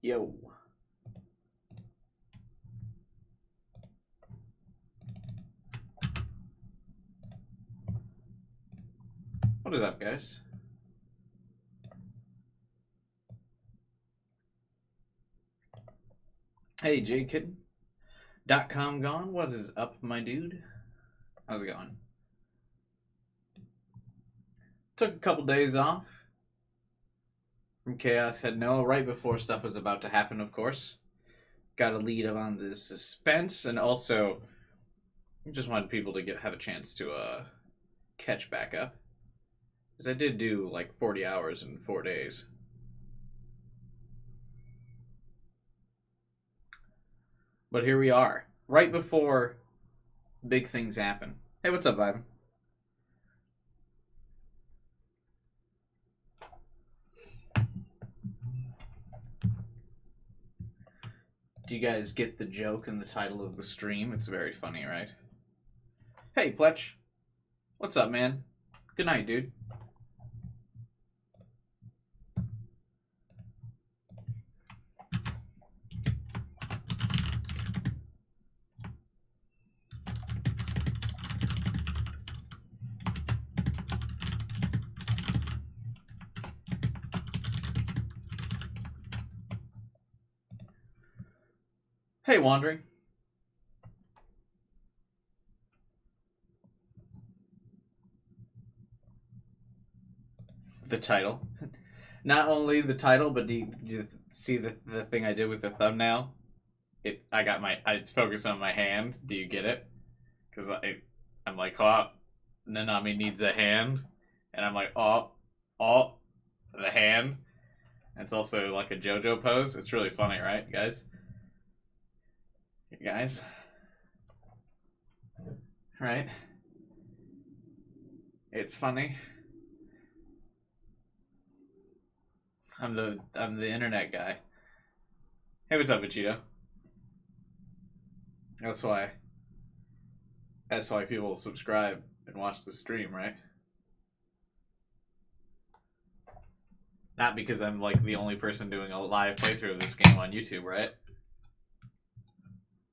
Yo. What is up, guys? Hey, JKitten.com gone. What is up, my dude? How's it going? Took a couple days off from Chaos Head Noah right before stuff was about to happen, of course. Got a lead on the suspense, and also just wanted people to have a chance to catch back up. Because I did do like 40 hours in 4 days. But here we are, right before big things happen. Hey, what's up, Vibe? Do you guys get the joke in the title of the stream? It's very funny, right? Hey, Pletch. What's up, man? Good night, dude. Hey, Wandering. The title. Not only the title, but do you see the thing I did with the thumbnail? It's focused on my hand. Do you get it? Because I'm like, oh, Nanami needs a hand. And I'm like, oh, the hand. And it's also like a JoJo pose. It's really funny, right, guys? Guys, right? It's funny. I'm the internet guy. Hey, what's up, Vegito? That's why people subscribe and watch the stream, right? Not because I'm like the only person doing a live playthrough of this game on YouTube, right?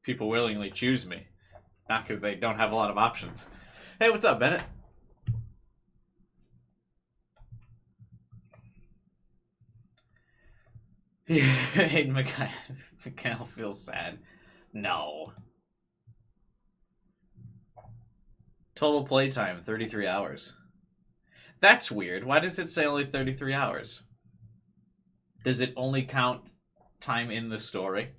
People willingly choose me, not because they don't have a lot of options. Hey, what's up, Bennett? Hayden Mikhail feels sad. No. Total playtime, 33 hours. That's weird. Why does it say only 33 hours? Does it only count time in the story?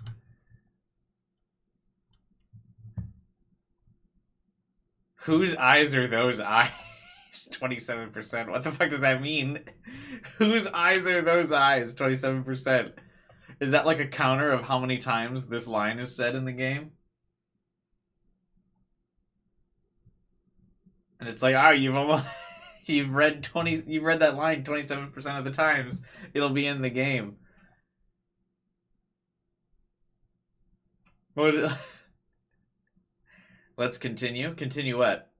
Whose eyes are those eyes? 27%. What the fuck does that mean? Whose eyes are those eyes? 27%. Is that like a counter of how many times this line is said in the game? And it's like, oh, you've read that line 27% of the times. It'll be in the game. What? Let's continue. Continue what?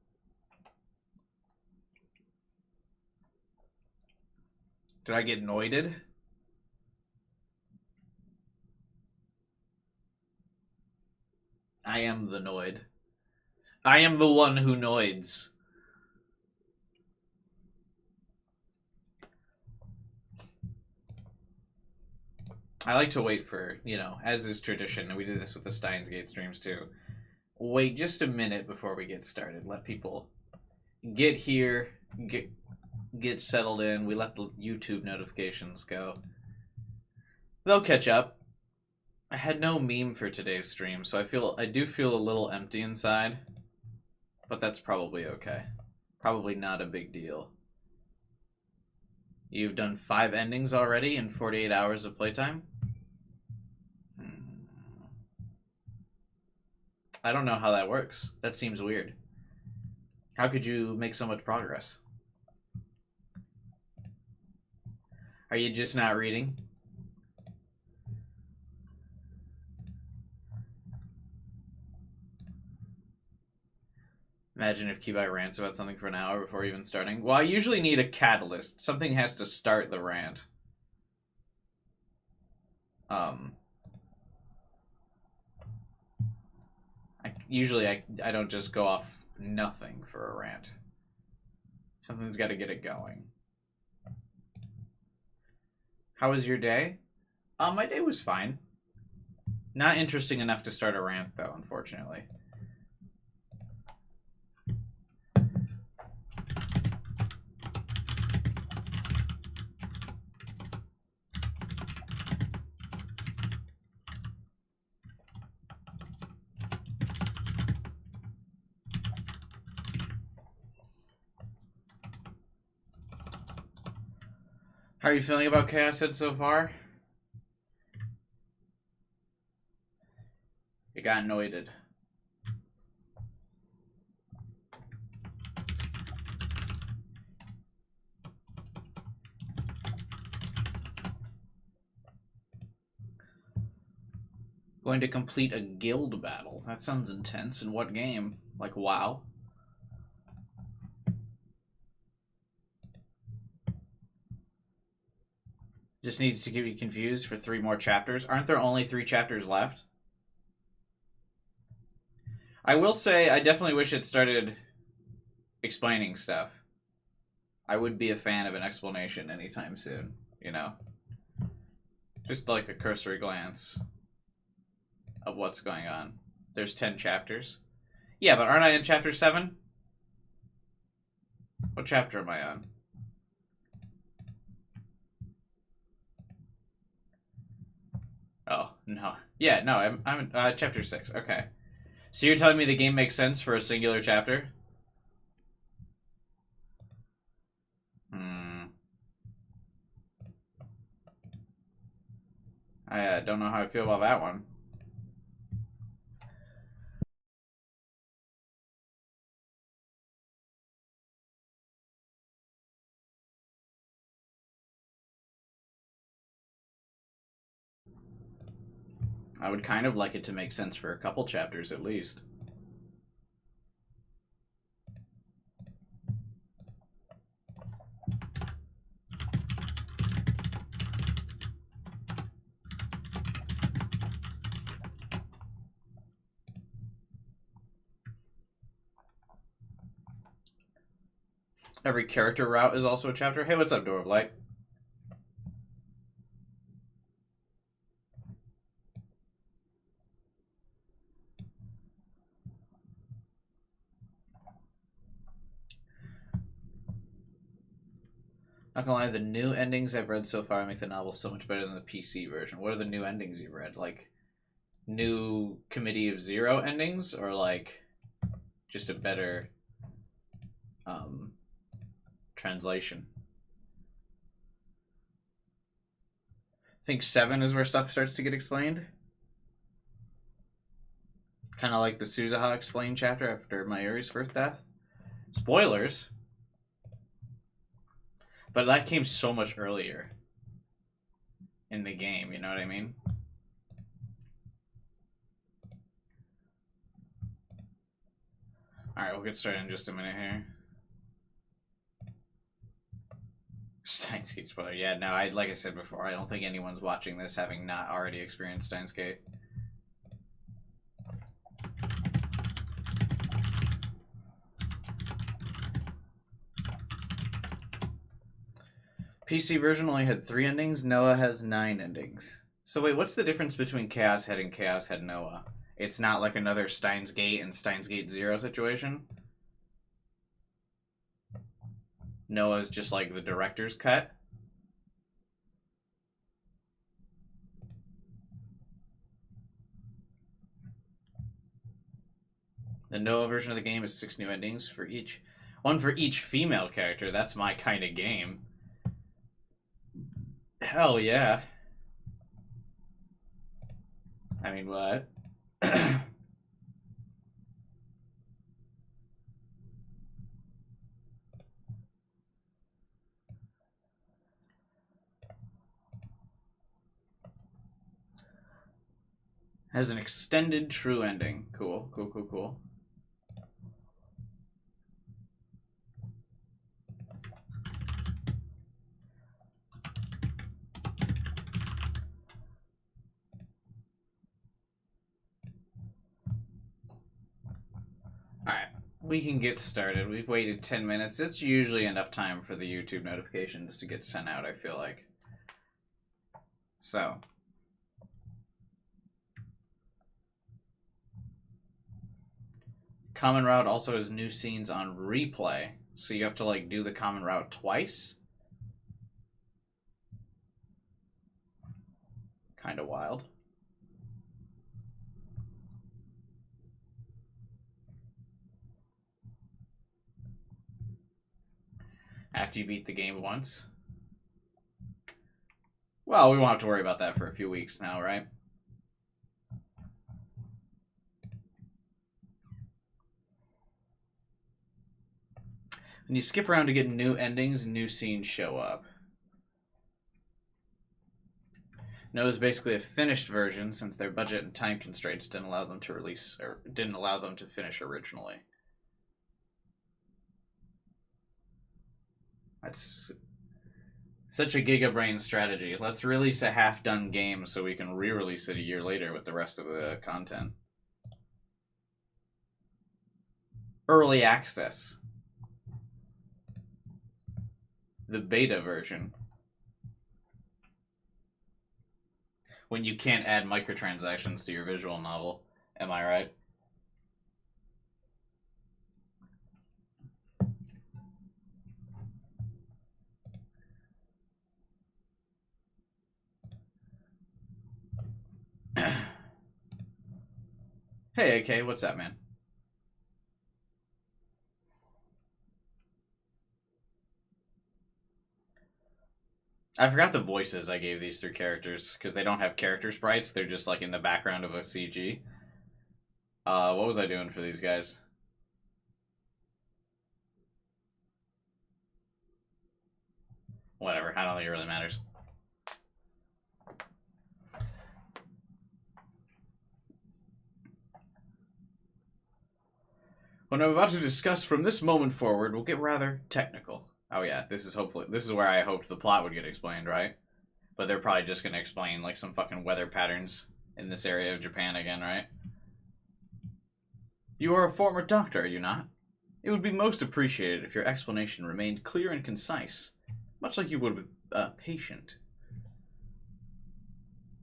Did I get noided? I am the noid. I am the one who noids. I like to wait for, as is tradition, and we did this with the Steins Gate streams too. Wait just a minute before we get started. Let people get here, get settled in. We let the YouTube notifications go. They'll catch up. I had no meme for today's stream, so I do feel a little empty inside. But that's probably okay. Probably not a big deal. You've done 5 endings already in 48 hours of playtime? I don't know how that works. That seems weird. How could you make so much progress? Are you just not reading? Imagine if Kibai rants about something for an hour before even starting. Well, I usually need a catalyst. Something has to start the rant. Usually I don't just go off nothing for a rant. Something's got to get it going. How was your day? My day was fine. Not interesting enough to start a rant, though, unfortunately. How are you feeling about Chaos Head so far? It got noited. Going to complete a guild battle. That sounds intense. In what game? Like WoW? Just needs to get you confused for 3 more chapters. Aren't there only 3 chapters left? I will say, I definitely wish it started explaining stuff. I would be a fan of an explanation anytime soon, you know? Just like a cursory glance of what's going on. There's 10 chapters. Yeah, but aren't I in chapter 7? What chapter am I on? Oh, no. Yeah, no, I'm in chapter 6. Okay. So you're telling me the game makes sense for a singular chapter? I don't know how I feel about that one. I would kind of like it to make sense for a couple chapters at least. Every character route is also a chapter. Hey, what's up, Door of Light? Not gonna lie, the new endings I've read so far make the novel so much better than the PC version. What are the new endings you've read? Like, new Committee of Zero endings? Or, like, just a better translation? I think 7 is where stuff starts to get explained. Kind of like the Suzuha explained chapter after Mayuri's first death. Spoilers. But that came so much earlier in the game, you know what I mean? Alright, we'll get started in just a minute here. Steins Gate spoiler. Yeah, no, like I said before, I don't think anyone's watching this having not already experienced Steins Gate. PC version only had 3 endings. Noah has 9 endings. So wait, what's the difference between Chaos Head and Chaos Head Noah? It's not like another Steins Gate and Steins Gate Zero situation? Noah's just like the director's cut? The Noah version of the game is 6 new endings for each. One for each female character. That's my kind of game. Hell yeah. I mean, what? Has an extended true ending. Cool, cool, cool, cool. we can get started. We've waited 10 minutes. It's usually enough time for the YouTube notifications to get sent out, I feel like. So. Common route also has new scenes on replay. So you have to, like, do the common route twice. Kind of wild. After you beat the game once. Well, we won't have to worry about that for a few weeks now, right? When you skip around to get new endings, new scenes show up. No, it's basically a finished version since their budget and time constraints didn't allow them to release or didn't allow them to finish originally. That's such a giga-brain strategy. Let's release a half-done game so we can re-release it a year later with the rest of the content. Early access. The beta version. When you can't add microtransactions to your visual novel. Am I right? Hey, AK, what's up, man? I forgot the voices I gave these three characters, because they don't have character sprites, they're just like in the background of a CG. What was I doing for these guys? Whatever, I don't think it really matters. What I'm about to discuss from this moment forward will get rather technical. Oh yeah, this is where I hoped the plot would get explained, right? But they're probably just gonna explain like some fucking weather patterns in this area of Japan again, right? You are a former doctor, are you not? It would be most appreciated if your explanation remained clear and concise, much like you would with a patient.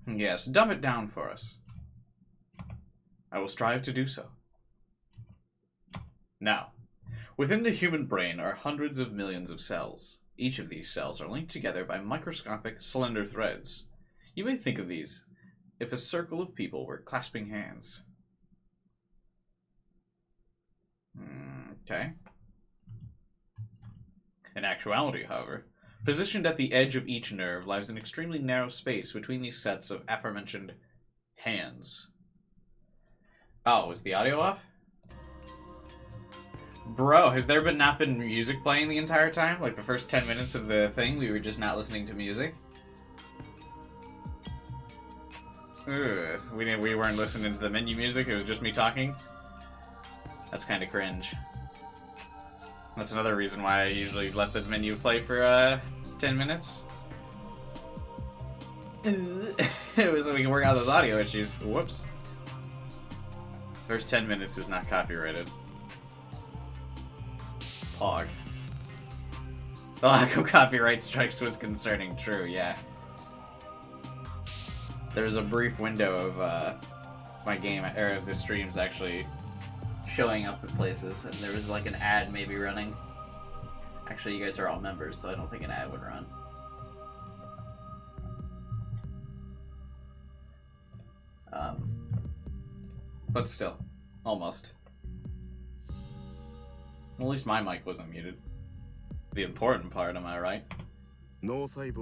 Yes, dumb it down for us. I will strive to do so. Now, within the human brain are hundreds of millions of cells. Each of these cells are linked together by microscopic, slender threads. You may think of these if a circle of people were clasping hands. Okay. In actuality, however, positioned at the edge of each nerve lies an extremely narrow space between these sets of aforementioned hands. Oh, is the audio off? Bro, has there not been music playing the entire time? Like the first 10 minutes of the thing, we were just not listening to music? Ugh, we weren't listening to the menu music, it was just me talking? That's kind of cringe. That's another reason why I usually let the menu play for 10 minutes. It was so we can work out those audio issues. Whoops. First 10 minutes is not copyrighted. Pog. The lack of copyright strikes was concerning, true, yeah. There was a brief window of my game, or of the streams actually showing up at places, and there was like an ad maybe running. Actually, you guys are all members, so I don't think an ad would run. But still, almost. Well, at least my mic wasn't muted. The important part, am I right? What's up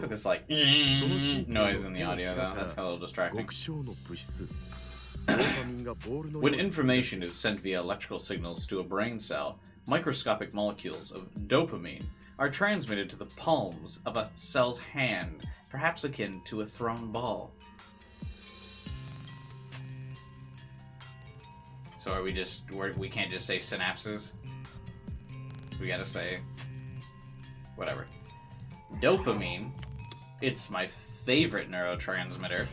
with this, like, noise in the audio, though? That's a little distracting. When information is sent via electrical signals to a brain cell, microscopic molecules of dopamine are transmitted to the palms of a cell's hand, perhaps akin to a thrown ball. So are we can't just say synapses? We gotta say whatever. Dopamine, it's my favorite neurotransmitter.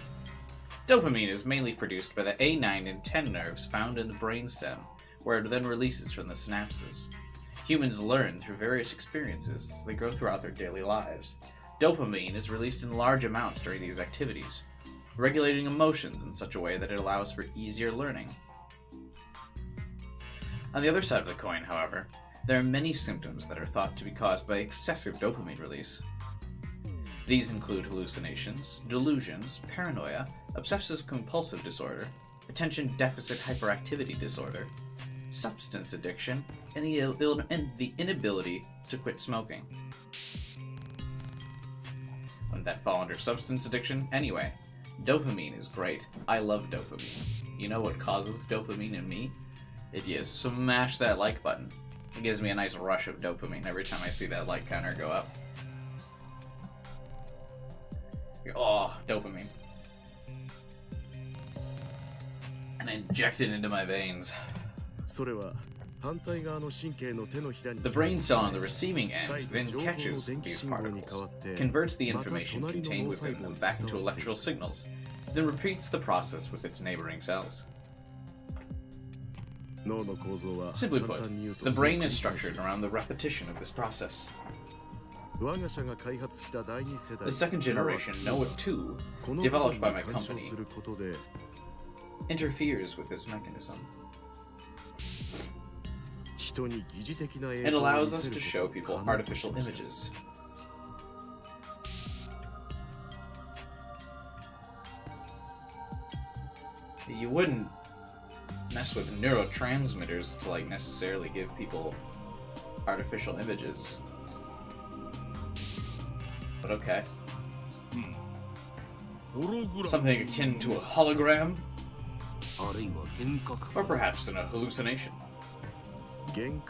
Dopamine is mainly produced by the A9 and 10 nerves found in the brainstem, where it then releases from the synapses. Humans learn through various experiences as they grow throughout their daily lives. Dopamine is released in large amounts during these activities, regulating emotions in such a way that it allows for easier learning. On the other side of the coin, however, there are many symptoms that are thought to be caused by excessive dopamine release. These include hallucinations, delusions, paranoia, obsessive-compulsive disorder, attention deficit hyperactivity disorder, substance addiction, and the inability to quit smoking. Wouldn't that fall under substance addiction? Anyway, dopamine is great. I love dopamine. You know what causes dopamine in me? If you smash that like button, it gives me a nice rush of dopamine every time I see that like counter go up. Oh, dopamine. And inject it into my veins. The brain cell on the receiving end then catches these particles, converts the information contained within them back into electrical signals, then repeats the process with its neighboring cells. Simply put, the brain is structured around the repetition of this process. The second generation Noah 2, developed by my company, interferes with this mechanism. It allows us to show people artificial images. You wouldn't mess with neurotransmitters to like necessarily give people artificial images. But okay. Something akin to a hologram? Or perhaps a hallucination. It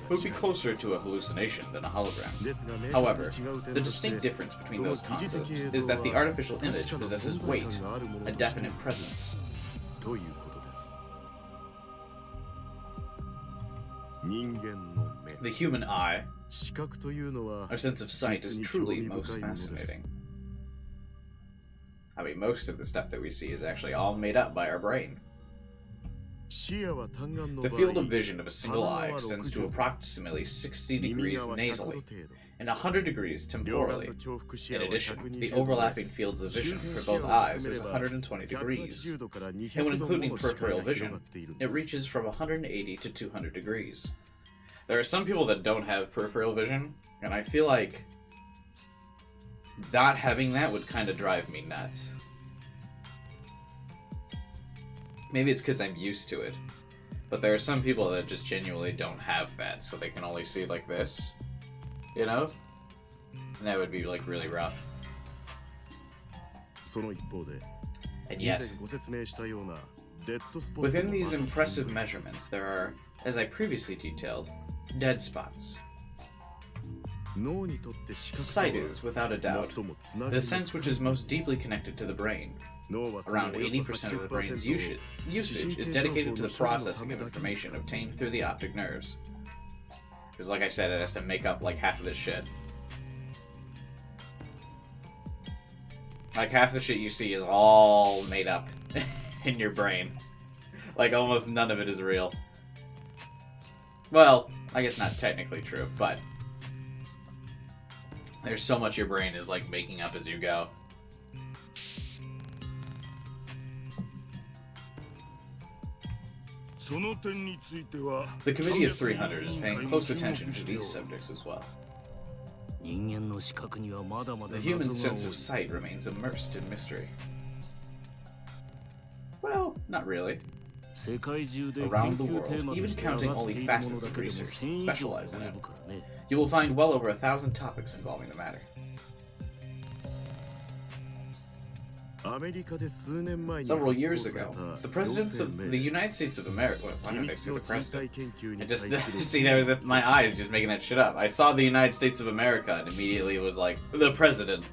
would be closer to a hallucination than a hologram. However, the distinct difference between those concepts is that the artificial image possesses weight, a definite presence. The human eye, our sense of sight, is truly most fascinating. I mean, most of the stuff that we see is actually all made up by our brain. The field of vision of a single eye extends to approximately 60 degrees nasally and 100 degrees temporally. In addition, the overlapping fields of vision for both eyes is 120 degrees, and when including peripheral vision, it reaches from 180 to 200 degrees. There are some people that don't have peripheral vision, and I feel like not having that would kind of drive me nuts. Maybe it's because I'm used to it, but there are some people that just genuinely don't have that, so they can only see like this, you know? And that would be like really rough. And yet, within these impressive measurements, there are, as I previously detailed, dead spots. Sight is, without a doubt, the sense which is most deeply connected to the brain. Around 80% of the brain's usage is dedicated to the processing of information obtained through the optic nerves. Because like I said, it has to make up like half of this shit. Like half the shit you see is all made up in your brain. Like almost none of it is real. Well, I guess not technically true, but there's so much your brain is like making up as you go. The Committee of 300 is paying close attention to these subjects as well. The human sense of sight remains immersed in mystery. Well, not really. Around the world, even counting only facets of research that specialize in it, you will find well over 1,000 topics involving the matter. Several years ago, the presidents of the United States of America... Why did I say the president? I just... see, that was my eyes just making that shit up. I saw the United States of America and immediately it was like, the president.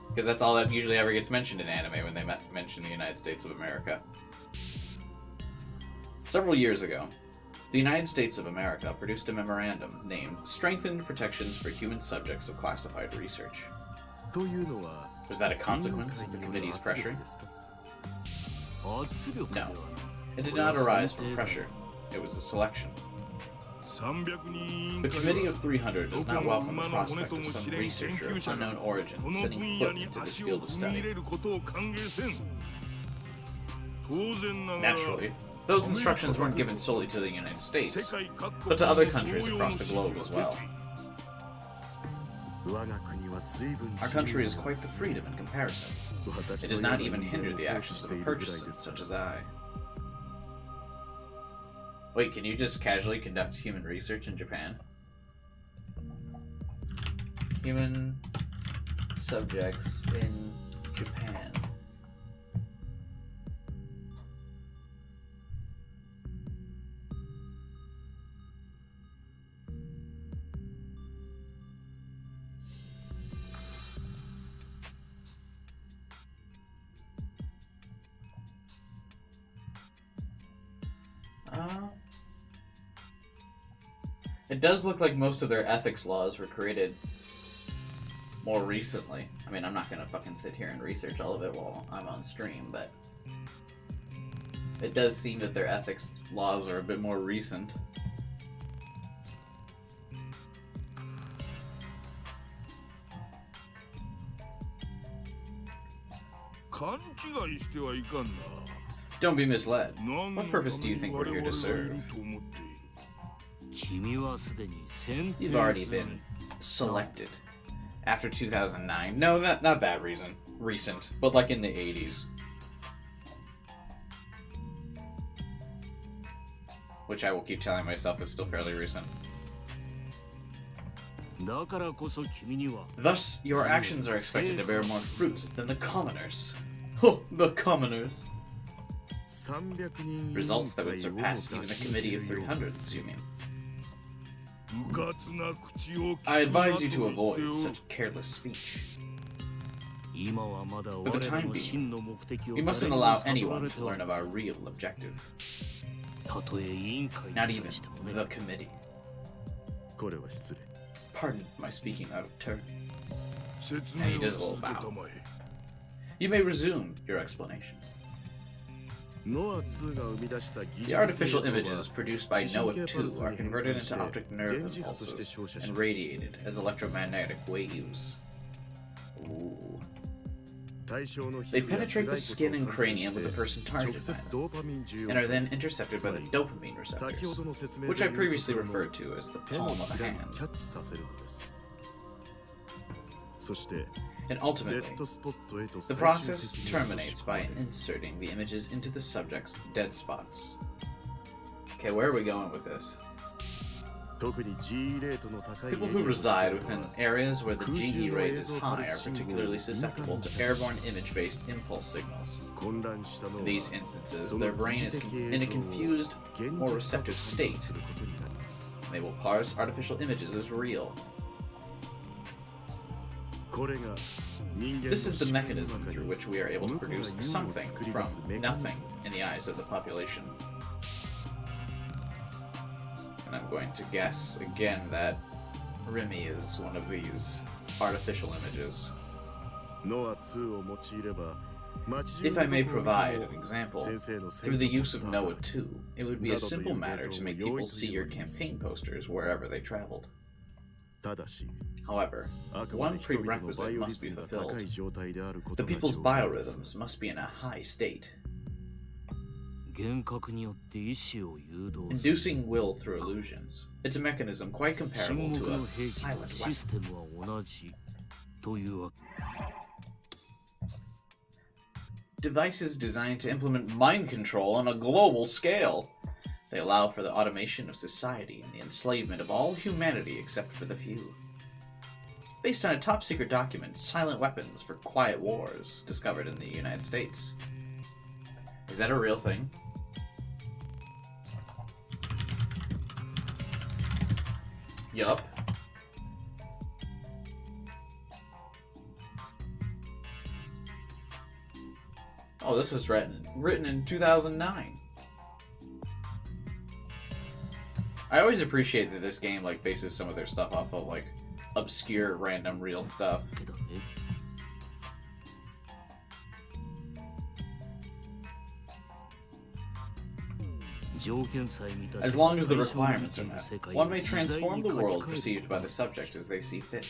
Because that's all that usually ever gets mentioned in anime when they mention the United States of America. Several years ago, the United States of America produced a memorandum named Strengthened Protections for Human Subjects of Classified Research. Was that a consequence of the committee's pressure? No, it did not arise from pressure. It was a selection. The Committee of 300 does not welcome the prospect of some researcher of unknown origin setting foot into this field of study. Naturally, those instructions weren't given solely to the United States, but to other countries across the globe as well. Our country is quite the freedom in comparison. It does not even hinder the actions of a purchaser such as I. Wait, can you just casually conduct human research in Japan? Human subjects in Japan. It does look like most of their ethics laws were created more recently. I mean, I'm not gonna fucking sit here and research all of it while I'm on stream, but it does seem that their ethics laws are a bit more recent. Don't be misled. What purpose do you think we're here to serve? You've already been selected. After 2009. No, not that recent, but like in the 80s. Which I will keep telling myself is still fairly recent. Thus, your actions are expected to bear more fruits than the commoners. Oh, the commoners. Results that would surpass even a committee of 300, assuming. I advise you to avoid such careless speech. For the time being, we mustn't allow anyone to learn of our real objective. Not even the committee. Pardon my speaking out of turn. And he does a little bow. You may resume your explanation. The artificial images produced by NOAA 2 are converted into optic nerve impulses and radiated as electromagnetic waves. Ooh. They penetrate the skin and cranium of the person targeted by them, and are then intercepted by the dopamine receptors, which I previously referred to as the palm of a hand. And ultimately, the process terminates by inserting the images into the subject's dead spots. Okay, where are we going with this? People who reside within areas where the GE rate is high are particularly susceptible to airborne image-based impulse signals. In these instances, their brain is in a confused, more receptive state. They will parse artificial images as real. This is the mechanism through which we are able to produce something from nothing in the eyes of the population. And I'm going to guess again that Remy is one of these artificial images. If I may provide an example, through the use of NOAA 2, it would be a simple matter to make people see your campaign posters wherever they traveled. However, one prerequisite must be fulfilled. The people's biorhythms must be in a high state. Inducing will through illusions. It's a mechanism quite comparable to a silent weapon. Devices designed to implement mind control on a global scale. They allow for the automation of society and the enslavement of all humanity except for the few. Based on a top-secret document, Silent Weapons for Quiet Wars, discovered in the United States. Is that a real thing? Yup. Oh, this was written in 2009. I always appreciate that this game like bases some of their stuff off of like obscure random real stuff. As long as the requirements are met, one may transform the world perceived by the subject as they see fit.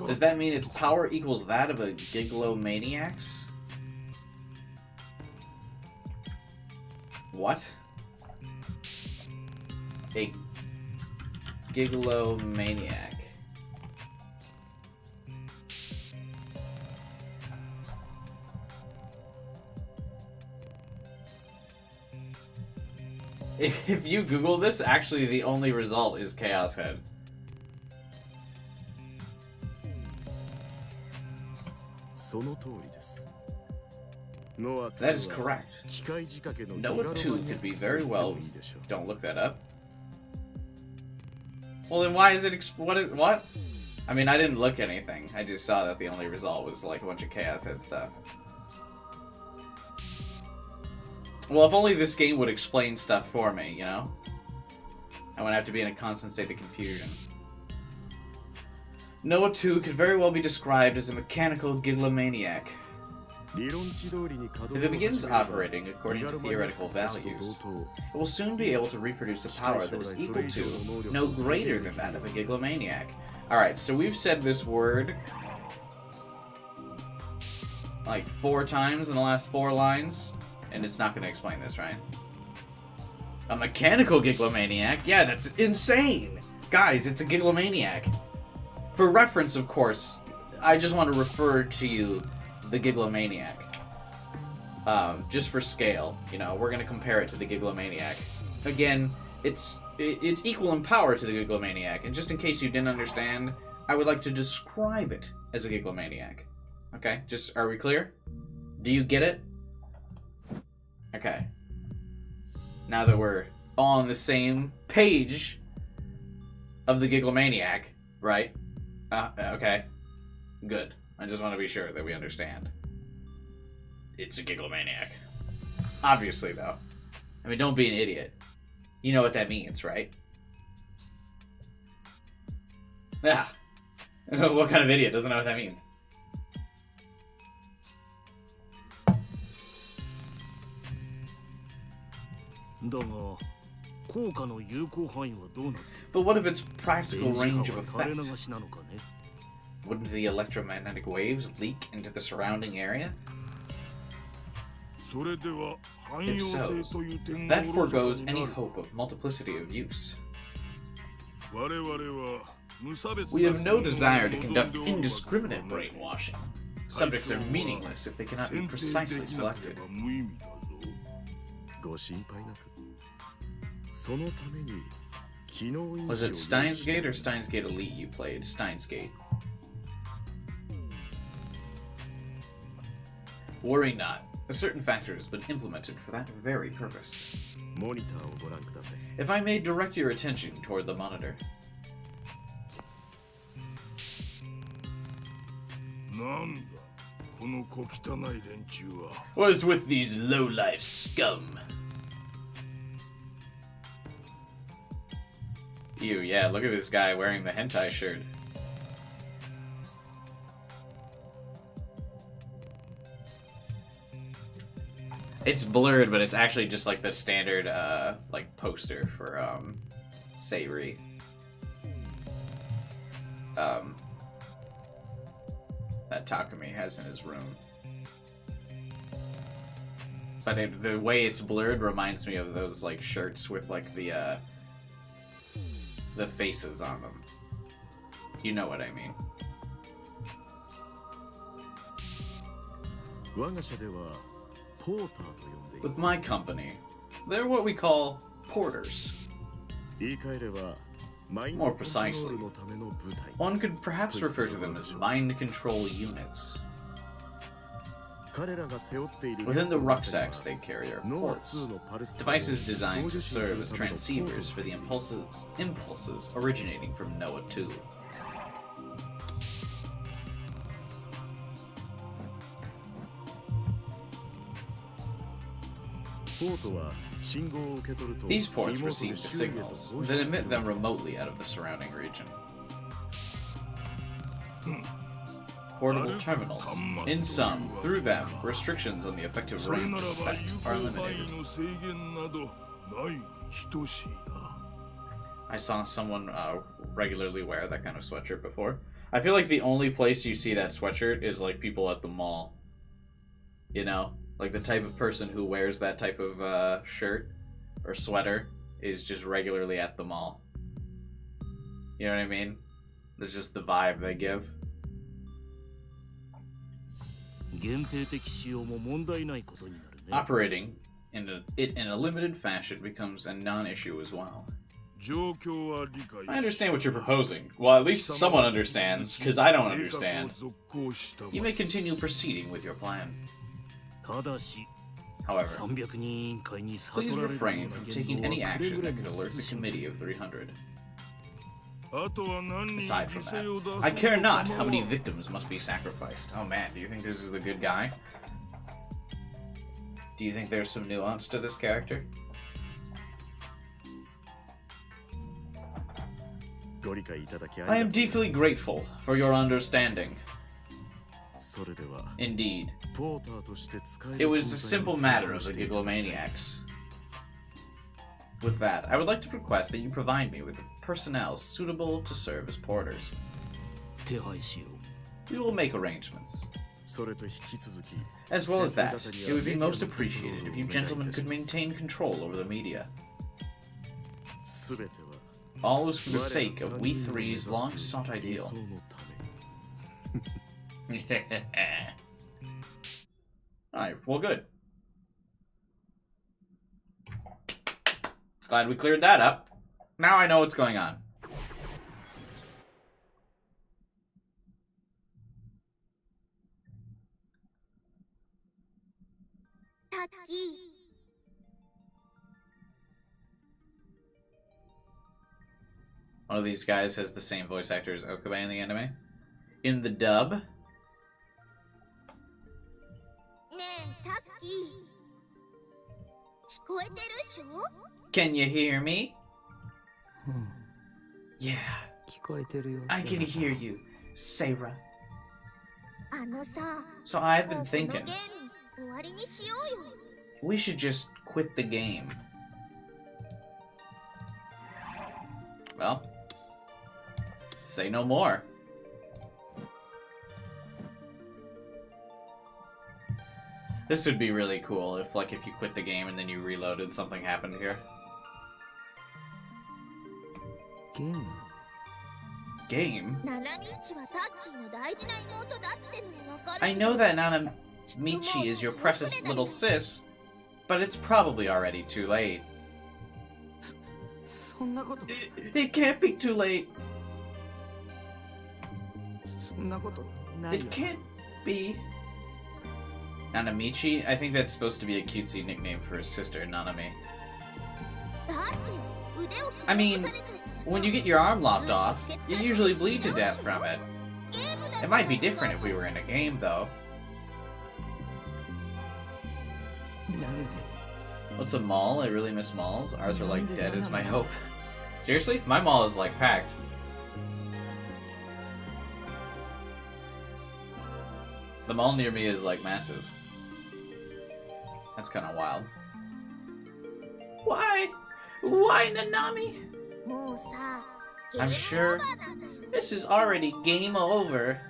Does that mean its power equals that of a Gigalomaniac's? What? A Gigalomaniac. If you Google this, actually the only result is Chaos Head. That is correct. Noah 2 could be very well... Don't look that up. Well, then why is it... What? I mean, I didn't look anything. I just saw that the only result was like a bunch of Chaos Head stuff. Well, if only this game would explain stuff for me, you know? I wouldn't have to be in a constant state of confusion. Noah 2 could very well be described as a mechanical Gigalomaniac. If it begins operating according to theoretical values, it will soon be able to reproduce a power that is equal to, no greater than that of a Gigalomaniac. Alright, so we've said this word like 4 times in the last 4 lines, and it's not going to explain this, right? A mechanical Gigalomaniac? Yeah, that's insane! Guys, it's a Gigalomaniac. For reference, of course, I just want to refer to you the Gigalomaniac. Just for scale, you know, we're going to compare it to the Gigalomaniac. Again, it's equal in power to the Gigalomaniac, and just in case you didn't understand, I would like to describe it as a Gigalomaniac. Okay, just, are we clear? Do you get it? Okay. Now that we're all on the same page of the Gigalomaniac, right? Okay. Good. I just want to be sure that we understand. It's a Gigalomaniac. Obviously, though. I mean, don't be an idiot. You know what that means, right? Yeah. What kind of idiot doesn't know what that means? But what of its practical range of effect? Wouldn't the electromagnetic waves leak into the surrounding area? If so, that foregoes any hope of multiplicity of use. We have no desire to conduct indiscriminate brainwashing. Subjects are meaningless if they cannot be precisely selected. Was it Steins Gate or Steins Gate Elite you played? Steins Gate. Worry not. A certain factor has been implemented for that very purpose. If I may direct your attention toward the monitor. What is with these low-life scum? Ew, yeah, look at this guy wearing the hentai shirt. It's blurred, but it's actually just like the standard, like, poster for, Sayuri. That Takumi has in his room. But the way it's blurred reminds me of those, like, shirts with, like, the faces on them. You know what I mean. With my company, they're what we call porters. More precisely, one could perhaps refer to them as mind control units. Within the rucksacks they carry are ports, devices designed to serve as transceivers for the impulses originating from Noah 2. These ports receive the signals, then emit them remotely out of the surrounding region. portable terminals. In some, through them, restrictions on the effective range of effect are eliminated. I saw someone regularly wear that kind of sweatshirt before. I feel like the only place you see that sweatshirt is like people at the mall. You know? Like the type of person who wears that type of shirt or sweater is just regularly at the mall. You know what I mean? That's just the vibe they give. Operating in a limited fashion becomes a non-issue as well. I understand what you're proposing. Well, at least someone understands, because I don't understand. You may continue proceeding with your plan. However, please refrain from taking any action that could alert the Committee of 300. Aside from that, I care not how many victims must be sacrificed. Oh man, do you think this is the good guy? Do you think there's some nuance to this character? I am deeply grateful for your understanding. Indeed. It was a simple matter of the Gigalomaniacs. With that, I would like to request that you provide me with personnel suitable to serve as porters. We will make arrangements. As well as that, it would be most appreciated if you gentlemen could maintain control over the media. All is for the sake of we three's long-sought ideal. Alright, well good. Glad we cleared that up. Now I know what's going on. One of these guys has the same voice actor as Okabe in the anime. In the dub. Can you hear me? Yeah. I can hear you, Sarah. So I've been thinking, we should just quit the game. Well, say no more. This would be really cool if, like, if you quit the game and then you reloaded, something happened here. Game? I know that Nanami is your precious little sis, but it's probably already too late. It can't be too late. It can't be. Nanami? I think that's supposed to be a cutesy nickname for his sister, Nanami. I mean, when you get your arm lopped off, you usually bleed to death from it. It might be different if we were in a game, though. What's a mall? I really miss malls. Ours are like dead is my hope. Seriously? My mall is like packed. The mall near me is like massive. That's kind of wild. Why? Why, Nanami? I'm sure this is already game over.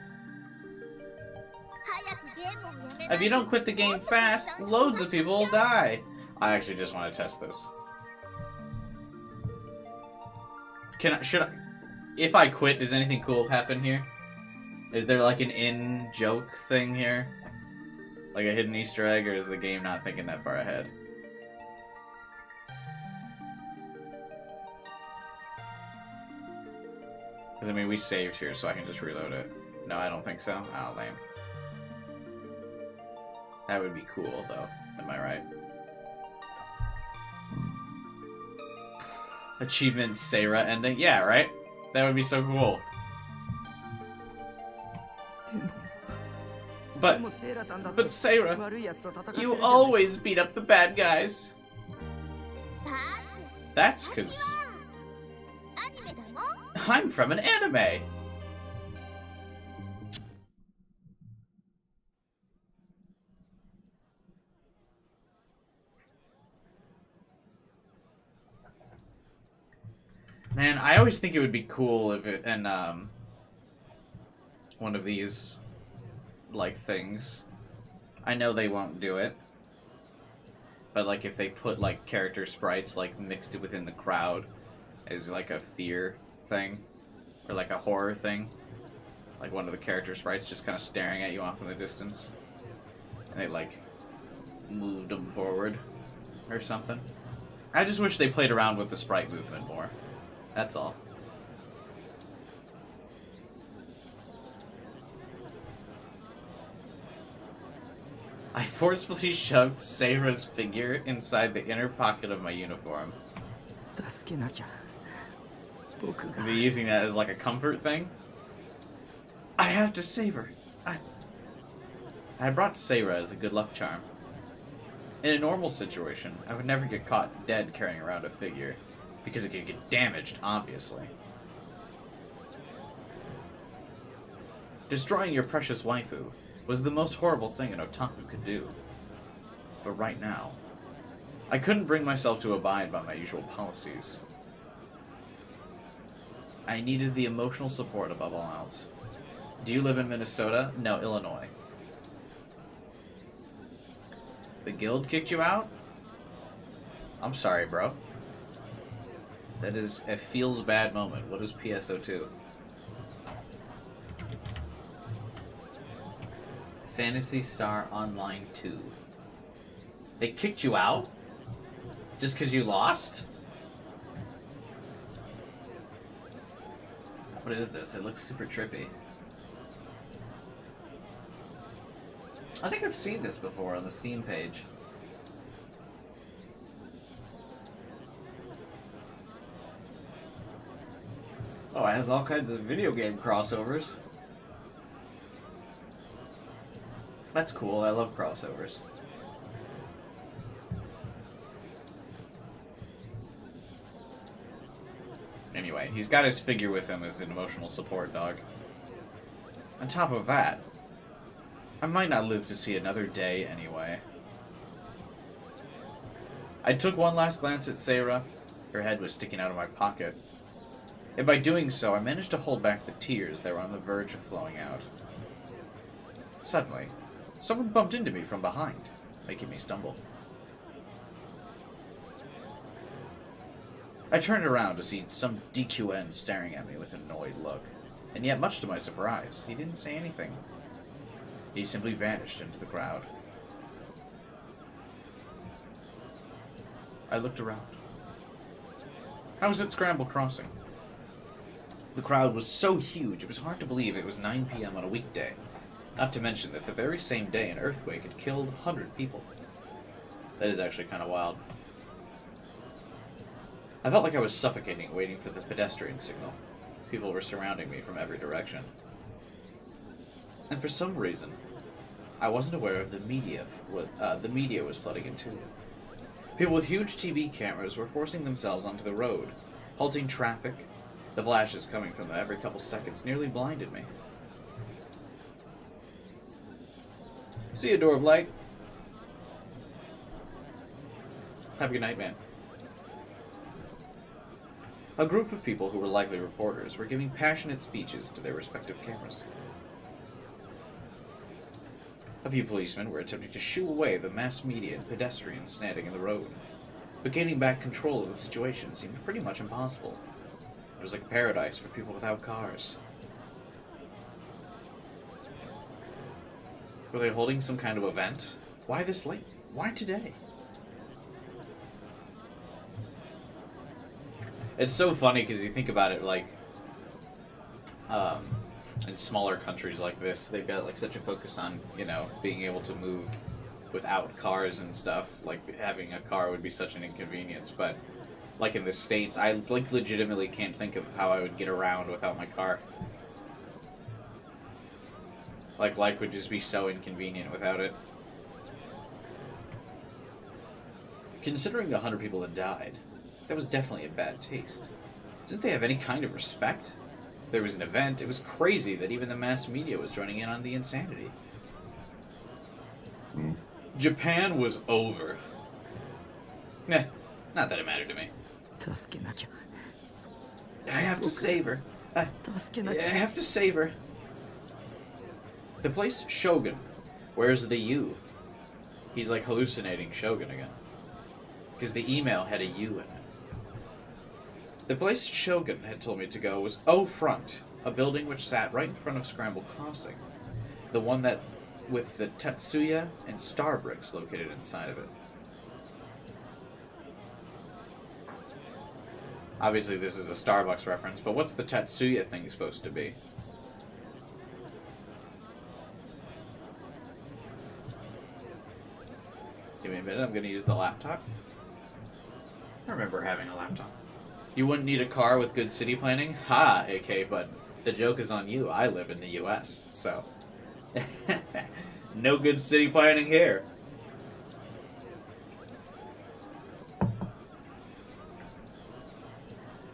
If you don't quit the game fast, loads of people will die. I actually just want to test this. Should I, if I quit, does anything cool happen here? Is there like an in-joke thing here? Like a hidden Easter egg, or is the game not thinking that far ahead? Because, I mean, we saved here, so I can just reload it. No, I don't think so. Oh, lame. That would be cool, though. Am I right? Achievement Sarah ending? Yeah, right? That would be so cool. But Sarah, you always beat up the bad guys. That's because I'm from an anime. Man, I always think it would be cool if it and one of these like things. I know they won't do it, but like if they put like character sprites like mixed within the crowd as like a fear thing or like a horror thing, like one of the character sprites just kind of staring at you off in the distance, and they like moved them forward or something. I just wish they played around with the sprite movement more. That's all. I forcefully shoved Seira's figure inside the inner pocket of my uniform. Is he using that as like a comfort thing? I have to save her. I brought Seira as a good luck charm. In a normal situation, I would never get caught dead carrying around a figure, because it could get damaged, obviously. Destroying your precious waifu was the most horrible thing an otaku could do. But right now, I couldn't bring myself to abide by my usual policies. I needed the emotional support above all else. Do you live in Minnesota? No, Illinois. The guild kicked you out? I'm sorry, bro. That is a feels bad moment. What is PSO2? Phantasy Star Online 2. They kicked you out? Just because you lost? What is this? It looks super trippy. I think I've seen this before on the Steam page. Oh, it has all kinds of video game crossovers. That's cool. I love crossovers. Anyway, he's got his figure with him as an emotional support dog. On top of that, I might not live to see another day anyway. I took one last glance at Seira. Her head was sticking out of my pocket. And by doing so, I managed to hold back the tears that were on the verge of flowing out. Suddenly, someone bumped into me from behind, making me stumble. I turned around to see some DQN staring at me with an annoyed look, and yet, much to my surprise, he didn't say anything. He simply vanished into the crowd. I looked around. I was at Scramble Crossing. The crowd was so huge, it was hard to believe it was 9 p.m. on a weekday. Not to mention that the very same day an earthquake had killed 100 people. That is actually kind of wild. I felt like I was suffocating waiting for the pedestrian signal. People were surrounding me from every direction. And for some reason, I wasn't aware of the media was flooding into it. People with huge TV cameras were forcing themselves onto the road, halting traffic. The flashes coming from them every couple seconds nearly blinded me. See you, Door of Light. Have a good night, man. A group of people who were likely reporters were giving passionate speeches to their respective cameras. A few policemen were attempting to shoo away the mass media and pedestrians standing in the road, but gaining back control of the situation seemed pretty much impossible. It was like a paradise for people without cars. Were they holding some kind of event? Why this late? Why today? It's so funny because you think about it, like, in smaller countries like this, they've got like such a focus on, you know, being able to move without cars and stuff. Like having a car would be such an inconvenience, but like in the States, I like legitimately can't think of how I would get around without my car. Like life would just be so inconvenient without it. Considering 100 people had died, that was definitely a bad taste. Didn't they have any kind of respect? There was an event. It was crazy that even the mass media was joining in on the insanity. Japan was over. Not that it mattered to me. I have to save her. I have to save her. The place Shogun. Where's the U? He's like hallucinating Shogun again. Because the email had a U in it. The place Shogun had told me to go was O Front, a building which sat right in front of Scramble Crossing. The one that with the Tetsuya and Star bricks located inside of it. Obviously this is a Starbucks reference, but what's the Tetsuya thing supposed to be? Give me a minute, I'm going to use the laptop. I remember having a laptop. You wouldn't need a car with good city planning? Ha, AK, but the joke is on you. I live in the US, so... no good city planning here.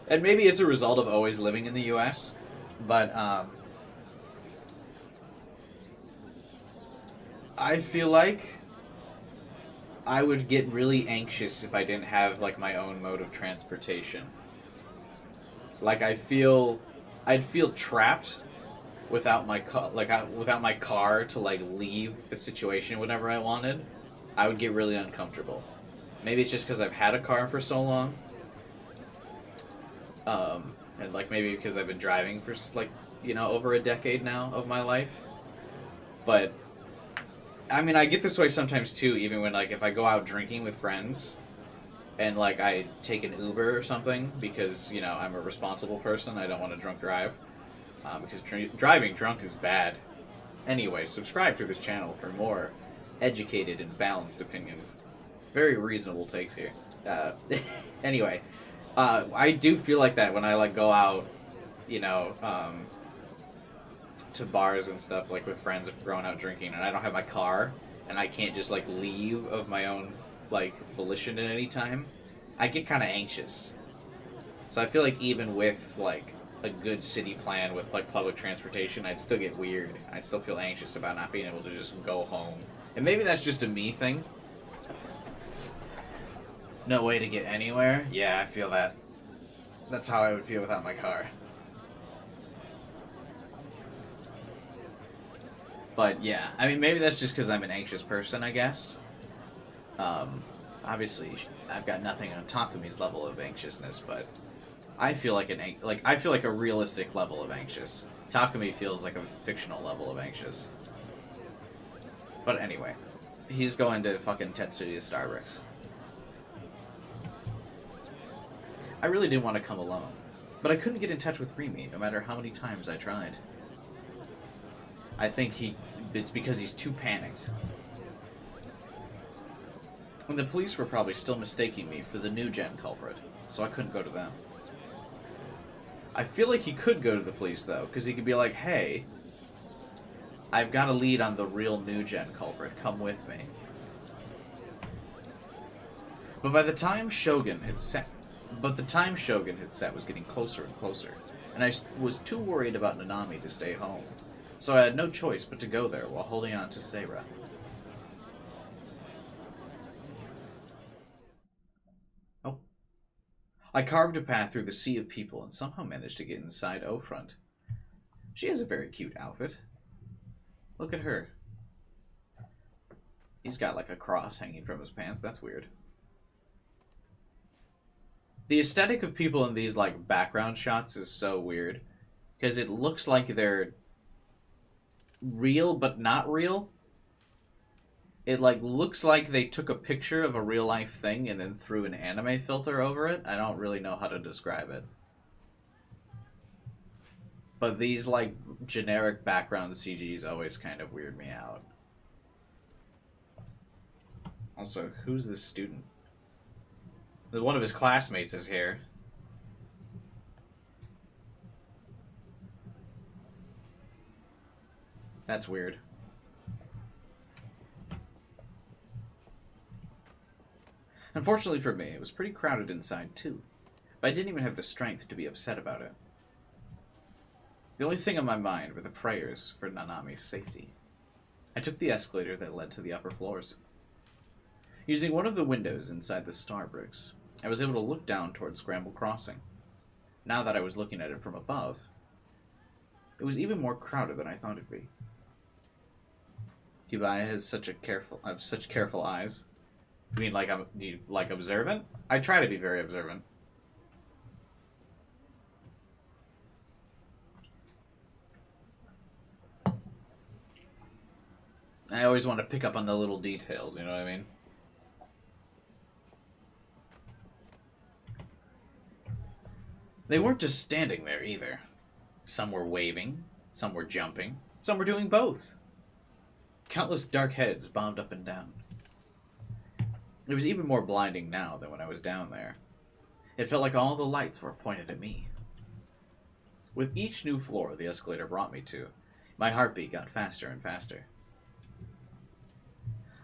And maybe it's a result of always living in the US, but I feel like I would get really anxious if I didn't have like my own mode of transportation. Like I'd feel trapped without my without my car to like leave the situation whenever I wanted. I would get really uncomfortable. Maybe it's just because I've had a car for so long. And like maybe because I've been driving for like, you know, over a decade now of my life. But I mean, I get this way sometimes too, even when like if I go out drinking with friends and like I take an Uber or something because, you know, I'm a responsible person. I don't want to drunk drive because driving drunk is bad. Anyway, subscribe to this channel for more educated and balanced opinions. Very reasonable takes here. Anyway. I do feel like that when I like go out, you know, to bars and stuff like with friends if we're going out drinking and I don't have my car and I can't just like leave of my own like volition at any time. I get kind of anxious. So I feel like even with like a good city plan with like public transportation, I'd still get weird. I'd still feel anxious about not being able to just go home. And maybe that's just a me thing. No way to get anywhere? Yeah, I feel that. That's how I would feel without my car. But yeah, I mean, maybe that's just because I'm an anxious person, I guess. Obviously, I've got nothing on Takumi's level of anxiousness, but I feel like I feel like a realistic level of anxious. Takumi feels like a fictional level of anxious. But anyway, he's going to fucking Tetsuya Starbricks. I really didn't want to come alone, but I couldn't get in touch with Rimi no matter how many times I tried. I think it's because he's too panicked. And the police were probably still mistaking me for the new-gen culprit, so I couldn't go to them. I feel like he could go to the police, though, because he could be like, hey, I've got a lead on the real new-gen culprit, come with me. But by the time Shogun had set was getting closer and closer, and I was too worried about Nanami to stay home, so I had no choice but to go there while holding on to Seira. Oh. I carved a path through the sea of people and somehow managed to get inside O-Front. She has a very cute outfit. Look at her. He's got like a cross hanging from his pants, that's weird. The aesthetic of people in these, like, background shots is so weird. Because it looks like they're real, but not real. It, like, looks like they took a picture of a real-life thing and then threw an anime filter over it. I don't really know how to describe it. But these, like, generic background CGs always kind of weird me out. Also, who's this student? One of his classmates is here. That's weird. Unfortunately for me, it was pretty crowded inside too. But I didn't even have the strength to be upset about it. The only thing on my mind were the prayers for Nanami's safety. I took the escalator that led to the upper floors. Using one of the windows inside the Starbricks, I was able to look down towards Scramble Crossing. now that I was looking at it from above, it was even more crowded than I thought it'd be. Dubai has such careful eyes. You mean like observant? I try to be very observant. I always want to pick up on the little details, you know what I mean? They weren't just standing there either. Some were waving, some were jumping, some were doing both. Countless dark heads bobbed up and down. It was even more blinding now than when I was down there. It felt like all the lights were pointed at me. With each new floor the escalator brought me to, my heartbeat got faster and faster.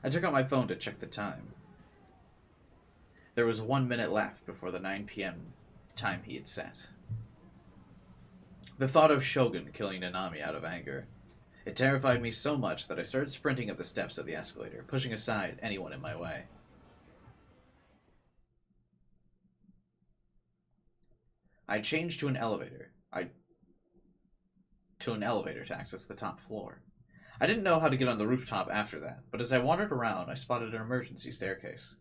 I took out my phone to check the time. There was 1 minute left before the 9 p.m. time he had set. The thought of Shogun killing Nanami out of anger, it terrified me so much that I started sprinting up the steps of the escalator, pushing aside anyone in my way. I changed to an elevator. To access the top floor. I didn't know how to get on the rooftop after that, but as I wandered around, I spotted an emergency staircase.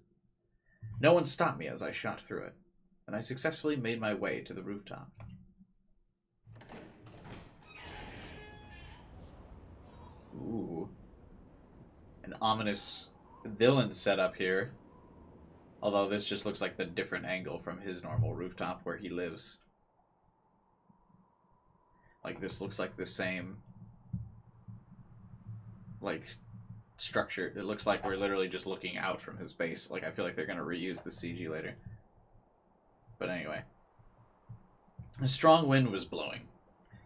No one stopped me as I shot through it, and I successfully made my way to the rooftop. Ooh. An ominous villain setup here. Although this just looks like the different angle from his normal rooftop where he lives. Like, this looks like the same, like, structure. It looks like we're literally just looking out from his base. Like, I feel like they're going to reuse the CG later. But anyway. A strong wind was blowing.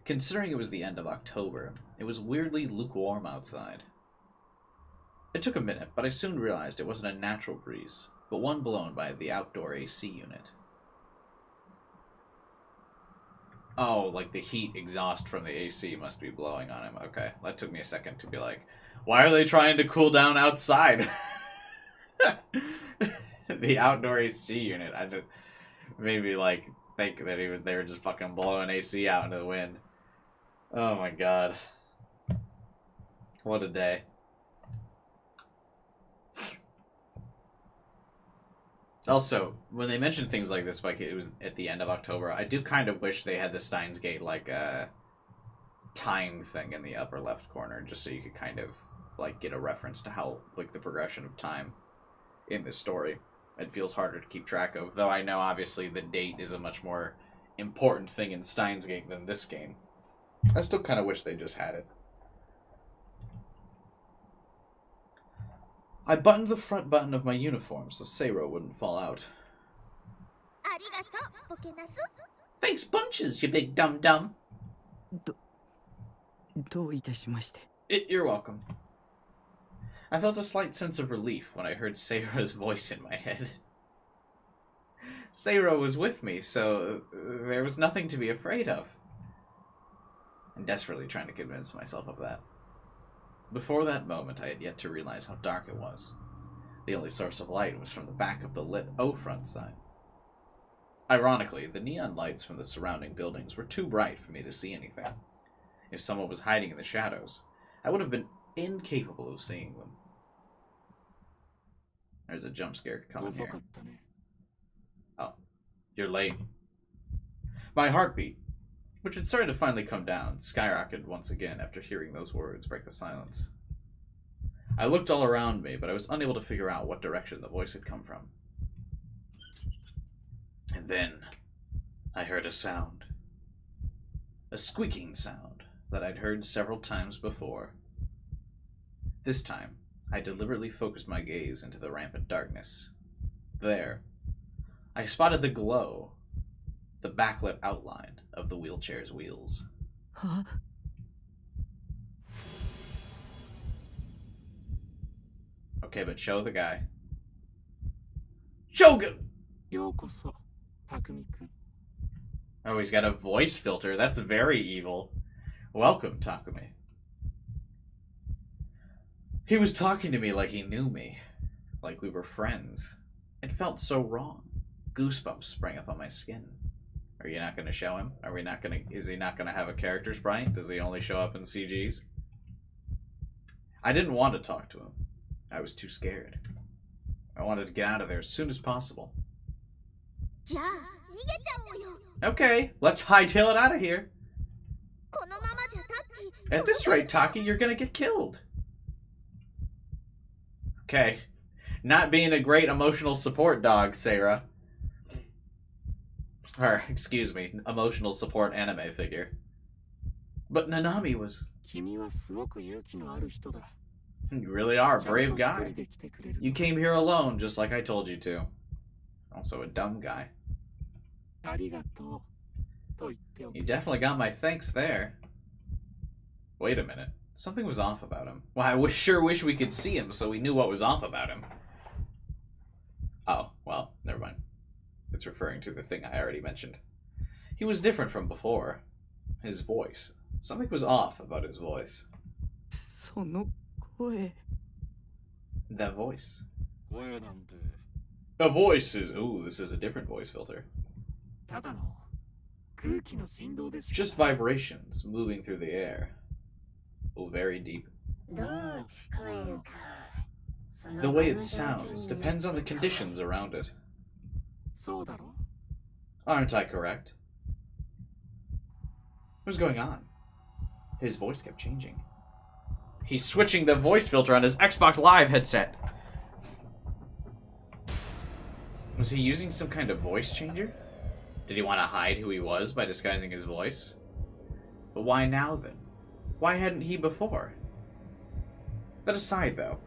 Considering it was the end of October, it was weirdly lukewarm outside. It took a minute, but I soon realized it wasn't a natural breeze, but one blown by the outdoor AC unit. Oh, like the heat exhaust from the AC must be blowing on him. Okay, that took me a second to be like, why are they trying to cool down outside? The outdoor AC unit. I just made me like think that they were just fucking blowing AC out into the wind. Oh my god. What a day. Also, when they mention things like this, like it was at the end of October, I do kind of wish they had the Steins Gate, like, time thing in the upper left corner, just so you could kind of, like, get a reference to how, like, the progression of time in this story. It feels harder to keep track of, though I know, obviously, the date is a much more important thing in Steins Gate than this game. I still kind of wish they just had it. I buttoned the front button of my uniform so Seiro wouldn't fall out. Thanks bunches, you big dum-dum. You're welcome. I felt a slight sense of relief when I heard Seiro's voice in my head. Seiro was with me, so there was nothing to be afraid of. I'm desperately trying to convince myself of that. Before that moment, I had yet to realize how dark it was. The only source of light was from the back of the lit O front sign. Ironically, the neon lights from the surrounding buildings were too bright for me to see anything. If someone was hiding in the shadows, I would have been incapable of seeing them. There's a jump scare coming here. Oh, you're late. My heartbeat, which had started to finally come down, skyrocketed once again after hearing those words break the silence. I looked all around me, but I was unable to figure out what direction the voice had come from. And then I heard a sound. A squeaking sound that I'd heard several times before. This time, I deliberately focused my gaze into the rampant darkness. There, I spotted the glow, the backlit outline of the wheelchair's wheels. Huh? Okay, but show the guy. Shogun! Oh, he's got a voice filter. That's very evil. Welcome, Takumi. He was talking to me like he knew me. Like we were friends. It felt so wrong. Goosebumps sprang up on my skin. Are you not going to show him? Are we not going to... Is he not going to have a character sprite? Does he only show up in CGs? I didn't want to talk to him. I was too scared. I wanted to get out of there as soon as possible. Okay, let's hightail it out of here. At this rate, Taki, you're going to get killed. Okay. Not being a great emotional support dog, Sarah. Or, excuse me, emotional support anime figure. But Nanami was... You really are a brave guy. You came here alone, just like I told you to. Also a dumb guy. You definitely got my thanks there. Wait a minute. Something was off about him. Well, I sure wish we could see him so we knew what was off about him. Oh, well, never mind. It's referring to the thing I already mentioned. He was different from before. His voice. Something was off about his voice. That voice. A voice is... Ooh, this is a different voice filter. Just vibrations moving through the air. Oh, very deep. The way it sounds depends on the conditions around it. Aren't I correct? What's going on? His voice kept changing. He's switching the voice filter on his Xbox Live headset. Was he using some kind of voice changer? Did he want to hide who he was by disguising his voice? But why now then? Why hadn't he before? That aside though,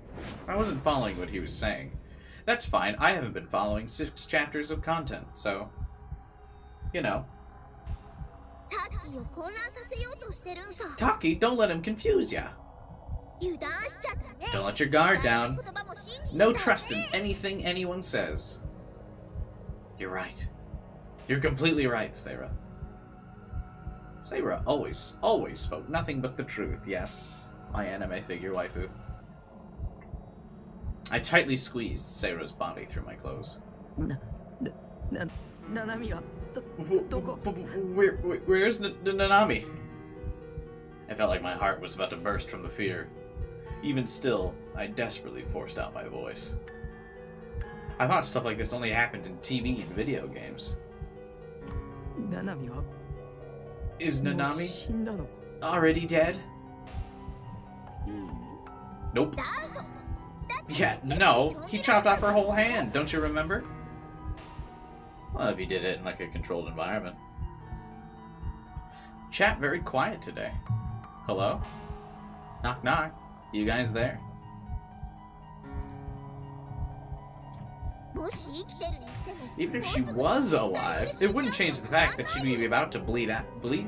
I wasn't following what he was saying. That's fine, I haven't been following 6 chapters of content, so... You know. Taki, don't let him confuse ya. Don't let your guard down. No trust in anything anyone says. You're right. You're completely right, Sarah. Sarah always spoke nothing but the truth, yes. My anime figure waifu. I tightly squeezed Sarah's body through my clothes. Nanami. Where's Nanami? I felt like my heart was about to burst from the fear. Even still, I desperately forced out my voice. I thought stuff like this only happened in TV and video games. Is Nanami already dead? Nope. Yeah, no. He chopped off her whole hand, don't you remember? Well, if he did it in like a controlled environment. Chat very quiet today. Hello? Knock knock. You guys there? Even if she was alive, it wouldn't change the fact that she'd be about to bleed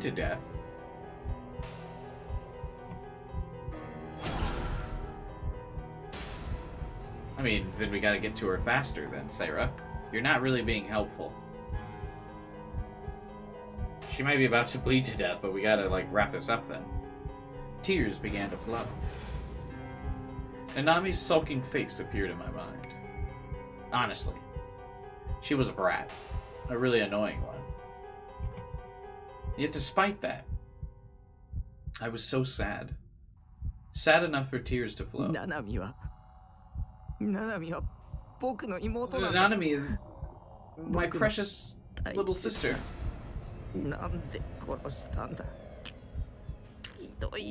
to death. I mean, then we gotta get to her faster then, Sarah. You're not really being helpful. She might be about to bleed to death, but we gotta, like, wrap this up then. Tears began to flow. Nanami's sulking face appeared in my mind. Honestly, she was a brat. A really annoying one. Yet despite that, I was so sad. Sad enough for tears to flow. Nanami is my precious little sister.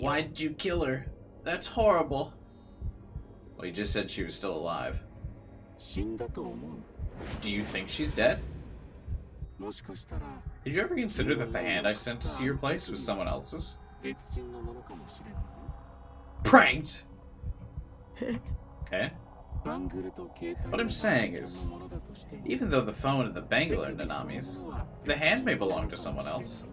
Why'd you kill her? That's horrible. Well, you just said she was still alive. Do you think she's dead? Did you ever consider that the hand I sent to your place was someone else's? Pranked! Okay. What I'm saying is, even though the phone and the bangle are Nanami's, the hand may belong to someone else.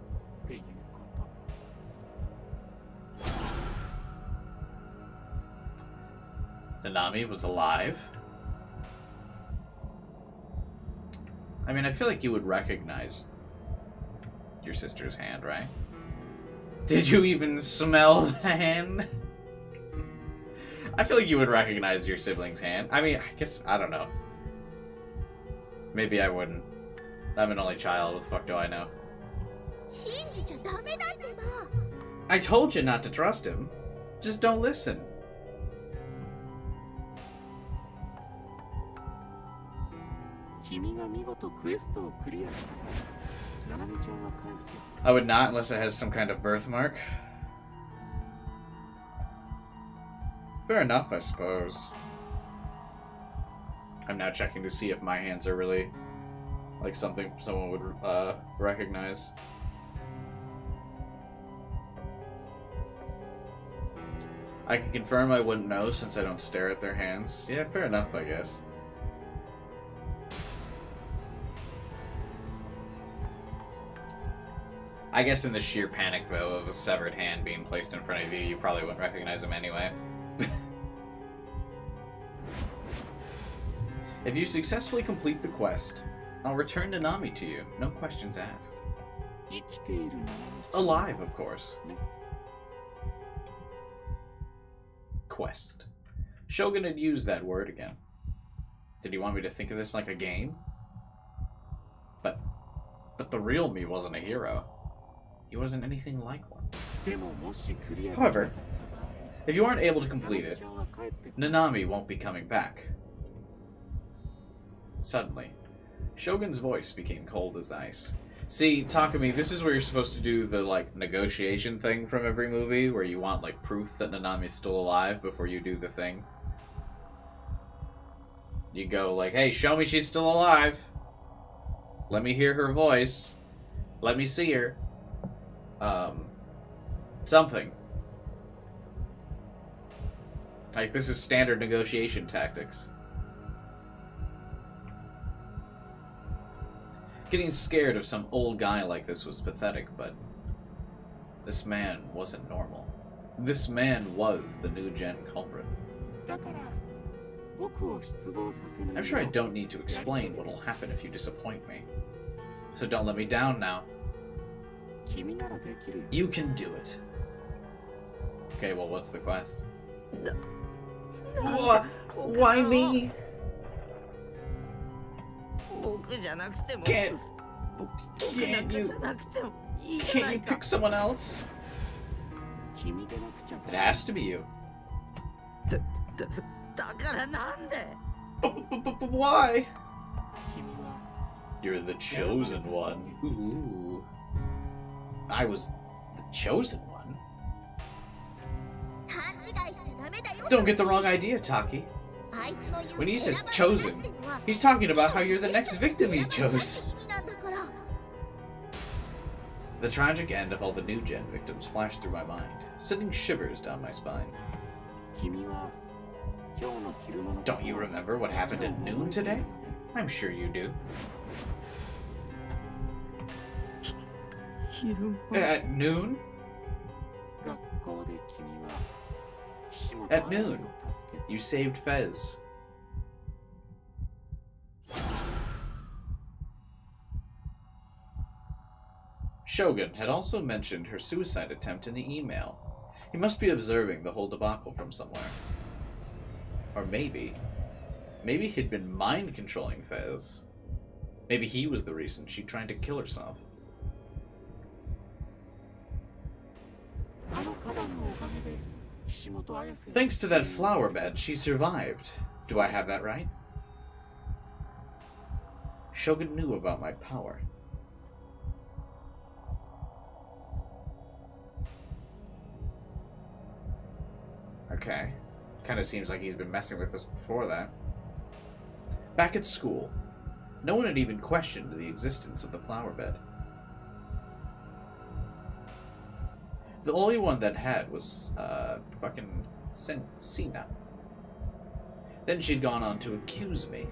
Nanami was alive? I mean, I feel like you would recognize your sister's hand, right? Did you even smell the hand? I feel like you would recognize your sibling's hand. I mean, I guess, I don't know. Maybe I wouldn't. I'm an only child, what the fuck do I know? I told you not to trust him. Just don't listen. I would not unless it has some kind of birthmark. Fair enough, I suppose. I'm now checking to see if my hands are really like something someone would recognize. I can confirm I wouldn't know since I don't stare at their hands. Yeah, fair enough, I guess. I guess in the sheer panic, though, of a severed hand being placed in front of you, you probably wouldn't recognize him anyway. If you successfully complete the quest, I'll return Nanami to you. No questions asked. Alive, of course. Quest. Shogun had used that word again. Did he want me to think of this like a game? But the real me wasn't a hero. He wasn't anything like one. However, if you aren't able to complete it, Nanami won't be coming back. Suddenly, Shogun's voice became cold as ice. See, Takumi, this is where you're supposed to do the, like, negotiation thing from every movie, where you want, like, proof that Nanami's still alive before you do the thing. You go, like, hey, show me she's still alive. Let me hear her voice. Let me see her. Something. Like, this is standard negotiation tactics. Getting scared of some old guy like this was pathetic, but this man wasn't normal. This man was the new gen culprit. I'm sure I don't need to explain what'll happen if you disappoint me. So don't let me down now. You can do it. Okay, well, what's the quest? Why me? Can't you pick someone else? It has to be you. But why? You're the chosen one. Ooh. I was the chosen one? Don't get the wrong idea, Taki. When he says chosen, he's talking about how you're the next victim he's chose. The tragic end of all the new gen victims flashed through my mind, sending shivers down my spine. Don't you remember what happened at noon today? I'm sure you do. At noon? At noon, you saved Fez. Shogun had also mentioned her suicide attempt in the email. He must be observing the whole debacle from somewhere. Or maybe he'd been mind-controlling Fez. Maybe he was the reason she tried to kill herself. Thanks to that flower bed, she survived. Do I have that right? Shogun knew about my power. Okay. Kinda seems like he's been messing with us before that. Back at school, no one had even questioned the existence of the flower bed. The only one that had was, fucking Sina. Then she'd gone on to accuse me.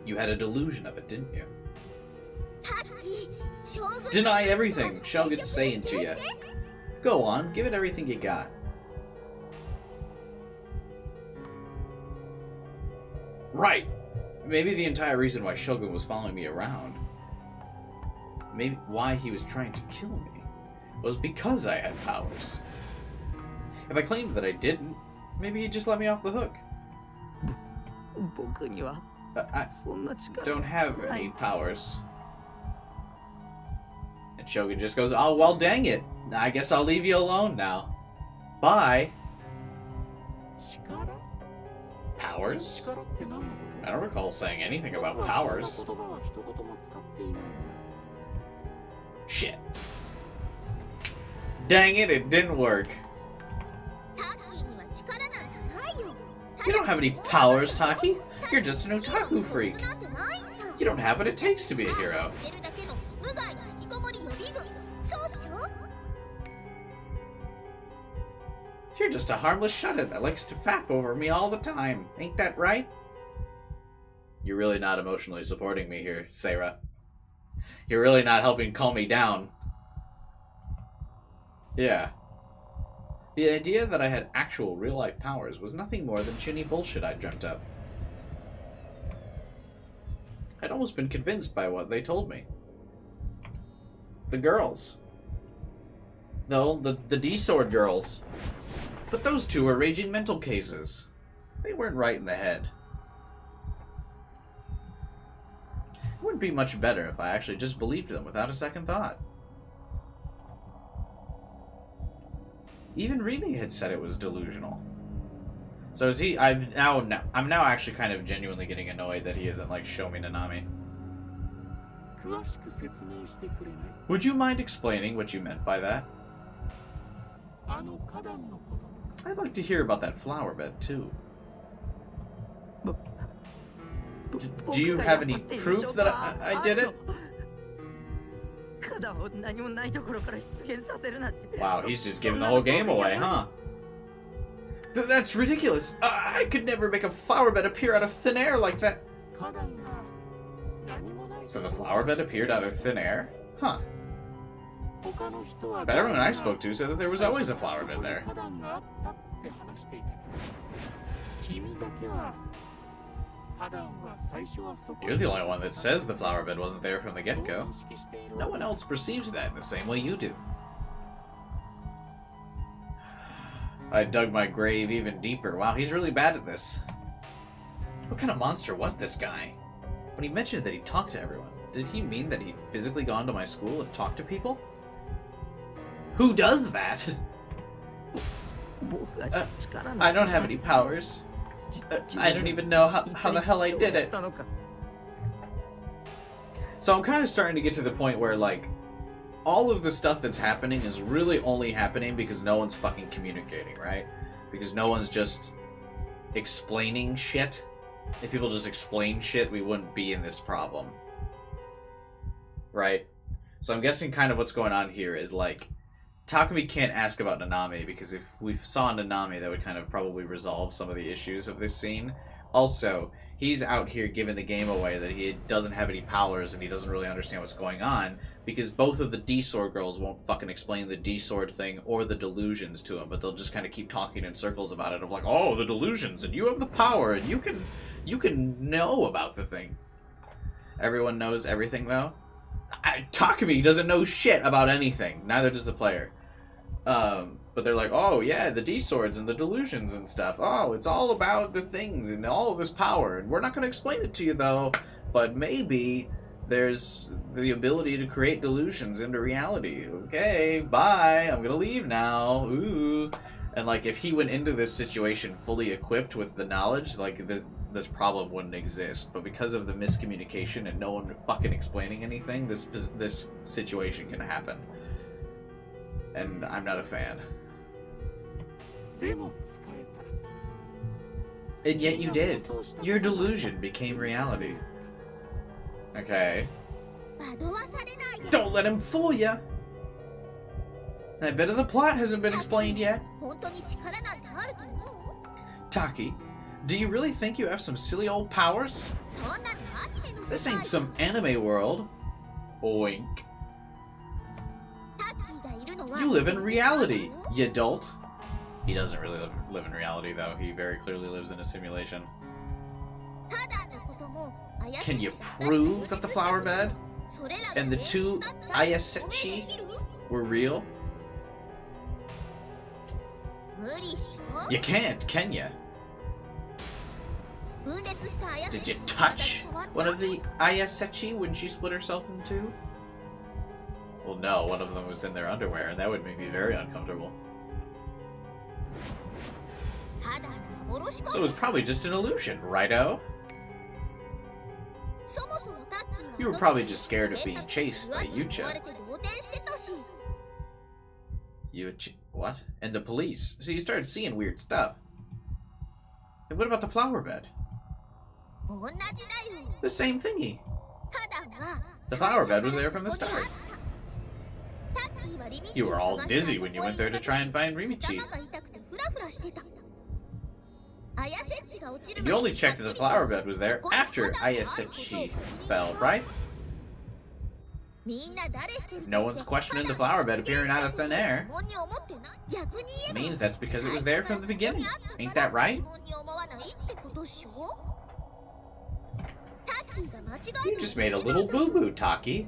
You had a delusion of it, didn't you? Deny everything Shogun's saying to you. Go on, give it everything you got. Right. Maybe the entire reason why Shogun was following me around, maybe why he was trying to kill me, was because I had powers. If I claimed that I didn't, maybe he'd just let me off the hook. I don't have any powers. And Shogun just goes, oh, well, dang it. I guess I'll leave you alone now. Bye. Powers? I don't recall saying anything about powers. Shit. Dang it, it didn't work. You don't have any powers, Taki. You're just an otaku freak. You don't have what it takes to be a hero. You're just a harmless shut-in that likes to fap over me all the time. Ain't that right? You're really not emotionally supporting me here, Sarah. You're really not helping calm me down. Yeah. The idea that I had actual real-life powers was nothing more than chinny bullshit I'd dreamt up. I'd almost been convinced by what they told me. The girls. The D-Sword girls. But those two were raging mental cases. They weren't right in the head. It wouldn't be much better if I actually just believed them without a second thought. Even Remy had said it was delusional. So is he? I'm now actually kind of genuinely getting annoyed that he isn't like show me Nanami. Would you mind explaining what you meant by that? I'd like to hear about that flower bed too. Do you have any proof that I did it? Wow, he's just giving the whole game away, huh? That's ridiculous. I could never make a flower bed appear out of thin air like that. So the flower bed appeared out of thin air? Huh. But everyone I spoke to said that there was always a flower bed there. You're the only one that says the flower bed wasn't there from the get-go. No one else perceives that in the same way you do. I dug my grave even deeper. Wow, he's really bad at this. What kind of monster was this guy? When he mentioned that he talked to everyone, did he mean that he'd physically gone to my school and talked to people? Who does that? I don't have any powers. I don't even know how the hell I did it. So I'm kind of starting to get to the point where, like, all of the stuff that's happening is really only happening because no one's fucking communicating, right? Because no one's just explaining shit. If people just explain shit, we wouldn't be in this problem. Right? So I'm guessing kind of what's going on here is, like, Takumi can't ask about Nanami, because if we saw Nanami, that would kind of probably resolve some of the issues of this scene. Also, he's out here giving the game away that he doesn't have any powers and he doesn't really understand what's going on, because both of the D-Sword girls won't fucking explain the D-Sword thing or the delusions to him, but they'll just kind of keep talking in circles about it, of like, oh, the delusions, and you have the power, and you can know about the thing. Everyone knows everything, though? Takumi doesn't know shit about anything. Neither does the player. But they're like, oh yeah, the D-Swords and the delusions and stuff. Oh, it's all about the things and all of this power. And we're not going to explain it to you, though. But maybe there's the ability to create delusions into reality. Okay, bye. I'm going to leave now. Ooh. And, like, if he went into this situation fully equipped with the knowledge, like, this problem wouldn't exist. But because of the miscommunication and no one fucking explaining anything, this situation can happen. And I'm not a fan. And yet you did. Your delusion became reality. Okay. Don't let him fool ya! I bet the plot hasn't been explained yet. Taki, do you really think you have some silly old powers? This ain't some anime world. Oink. You live in reality, you dolt. He doesn't really live in reality, though. He very clearly lives in a simulation. Can you prove that the flower bed and the two Ayasechi were real? You can't, can you? Did you touch one of the Ayasechi when she split herself in two? Well, no, one of them was in their underwear, and that would make me very uncomfortable. So it was probably just an illusion, righto? You were probably just scared of being chased by Yucha. What? And the police. So you started seeing weird stuff. And what about the flower bed? The same thingy. The flower bed was there from the start. You were all dizzy when you went there to try and find Rimichi. You only checked that the flower bed was there after Ayasechi fell, right? No one's questioning the flower bed appearing out of thin air. It means that's because it was there from the beginning. Ain't that right? You just made a little boo-boo, Taki.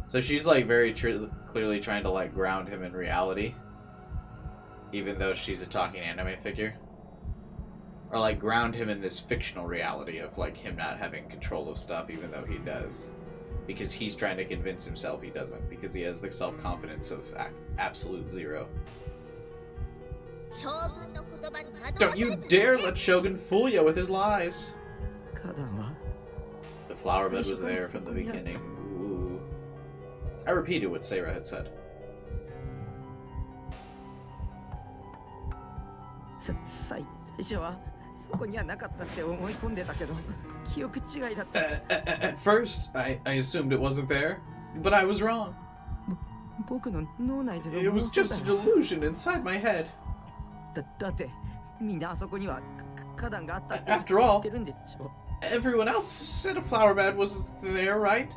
So she's like very clearly trying to like ground him in reality, even though she's a talking anime figure. Or like ground him in this fictional reality of like him not having control of stuff even though he does. Because he's trying to convince himself he doesn't, because he has the self-confidence of absolute zero. Don't you dare let Shogun fool you with his lies! The flower bed was there from the beginning. Ooh. I repeated what Seira had said. At first, I assumed it wasn't there, but I was wrong. It was just a delusion inside my head. After all, everyone else said a flower bed was there, right?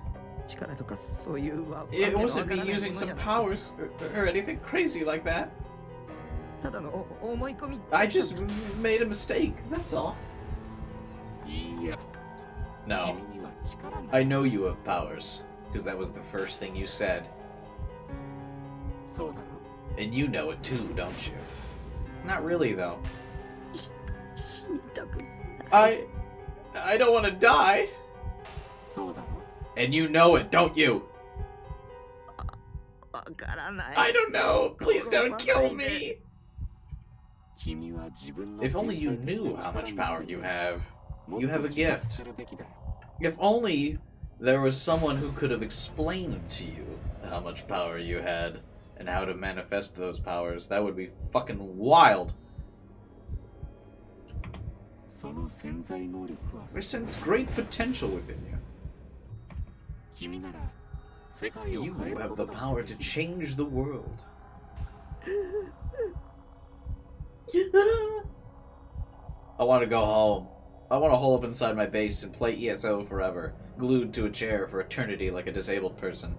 It wasn't me using some powers or anything crazy like that. I just made a mistake, that's all. No. I know you have powers, because that was the first thing you said. And you know it too, don't you? Not really, though. I don't want to die. And you know it, don't you? I don't know. Please don't kill me. If only you knew how much power you have. You have a gift. If only there was someone who could have explained to you how much power you had and how to manifest those powers, that would be fucking wild. I sense great potential within you. You have the power to change the world. I want to go home. I want to hole up inside my base and play ESO forever, glued to a chair for eternity like a disabled person.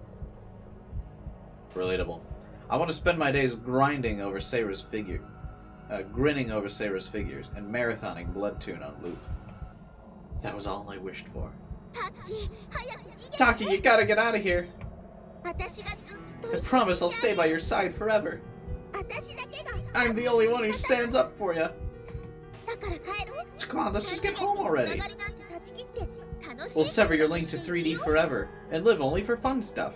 Relatable. I want to spend my days grinning over Seira's figure, grinning over Seira's figures, and marathoning Bloodtune on loop. That was all I wished for. Taki, you gotta get out of here. I promise I'll stay by your side forever. I'm the only one who stands up for you. So come on, let's just get home already. We'll sever your link to 3D forever, and live only for fun stuff.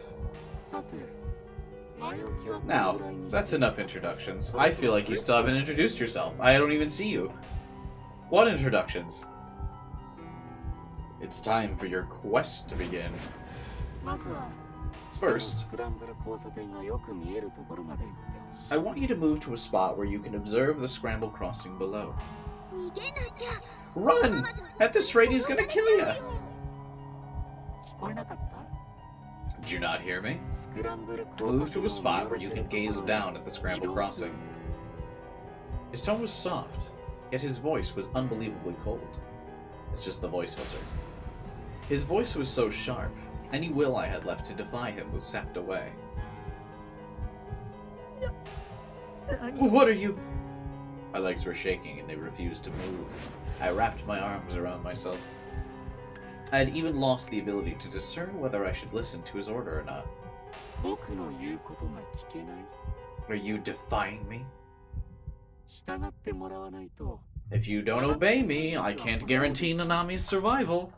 Now, that's enough introductions. I feel like you still haven't introduced yourself. I don't even see you. What introductions? It's time for your quest to begin. First, I want you to move to a spot where you can observe the scramble crossing below. Run! At this rate, he's gonna kill you! Did you not hear me? Move to a spot where you can gaze down at the scramble crossing. His tone was soft, yet his voice was unbelievably cold. It's just the voice filter. His voice was so sharp, any will I had left to defy him was sapped away. What are you? My legs were shaking and they refused to move. I wrapped my arms around myself. I had even lost the ability to discern whether I should listen to his order or not. Are you defying me? If you don't obey me, I can't guarantee Nanami's survival.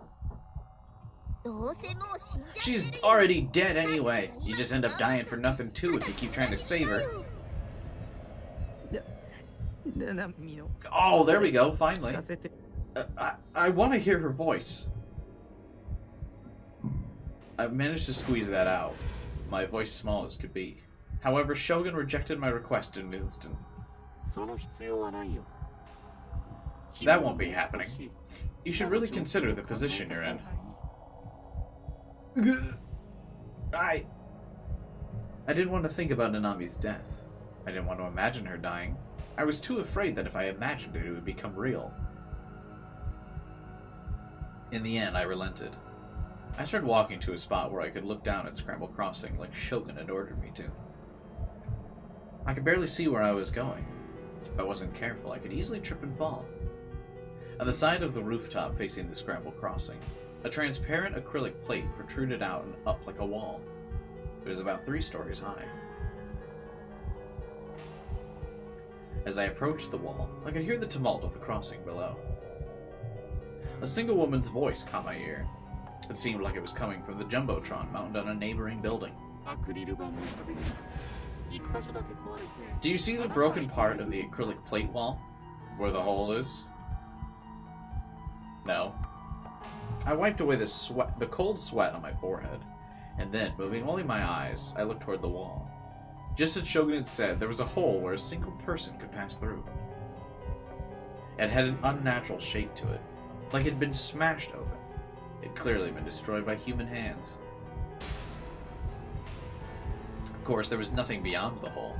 She's already dead anyway. You just end up dying for nothing too if you keep trying to save her. Oh, there we go, finally. I want to hear her voice. I managed to squeeze that out. My voice small as could be. However, Shogun rejected my request in an instant. That won't be happening. You should really consider the position you're in. I didn't want to think about Nanami's death. I didn't want to imagine her dying. I was too afraid that if I imagined it, it would become real. In the end, I relented. I started walking to a spot where I could look down at Scramble Crossing like Shogun had ordered me to. I could barely see where I was going. If I wasn't careful, I could easily trip and fall. On the side of the rooftop facing the Scramble Crossing, a transparent acrylic plate protruded out and up like a wall. It was about 3 stories high. As I approached the wall, I could hear the tumult of the crossing below. A single woman's voice caught my ear. It seemed like it was coming from the Jumbotron mounted on a neighboring building. Do you see the broken part of the acrylic plate wall? Where the hole is? No. I wiped away the cold sweat on my forehead, and then, moving only my eyes, I looked toward the wall. Just as Shogun had said, there was a hole where a single person could pass through. It had an unnatural shape to it, like it had been smashed open. It had clearly been destroyed by human hands. Of course, there was nothing beyond the hole.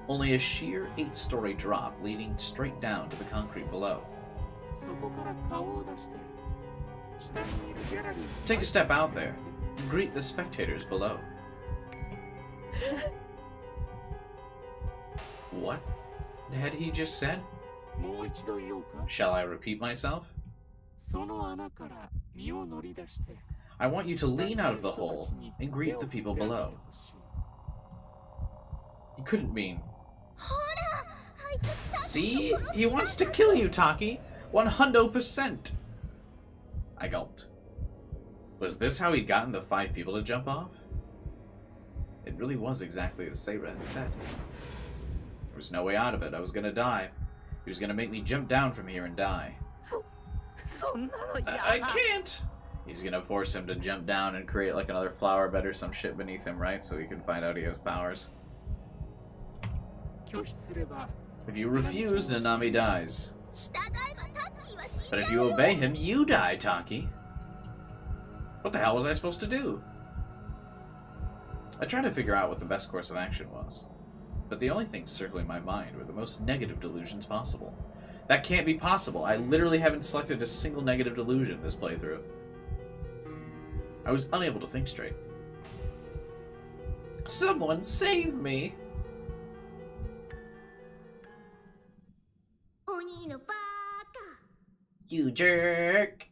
Only a sheer 8-story drop leading straight down to the concrete below. Take a step out there and greet the spectators below. What had he just said? Shall I repeat myself? I want you to lean out of the hole and greet the people below. He couldn't mean... See? He wants to kill you, Taki! 100%! I gulped. Was this how he'd gotten the 5 people to jump off? It really was exactly as Seira had said. There was no way out of it. I was gonna die. He was gonna make me jump down from here and die. I can't! He's gonna force him to jump down and create like another flower bed or some shit beneath him, right? So he can find out he has powers. If you refuse, Nanami dies. But if you obey him, you die, Taki. What the hell was I supposed to do? I tried to figure out what the best course of action was, but the only things circling my mind were the most negative delusions possible. That can't be possible. I literally haven't selected a single negative delusion this playthrough. I was unable to think straight. Someone save me! You jerk!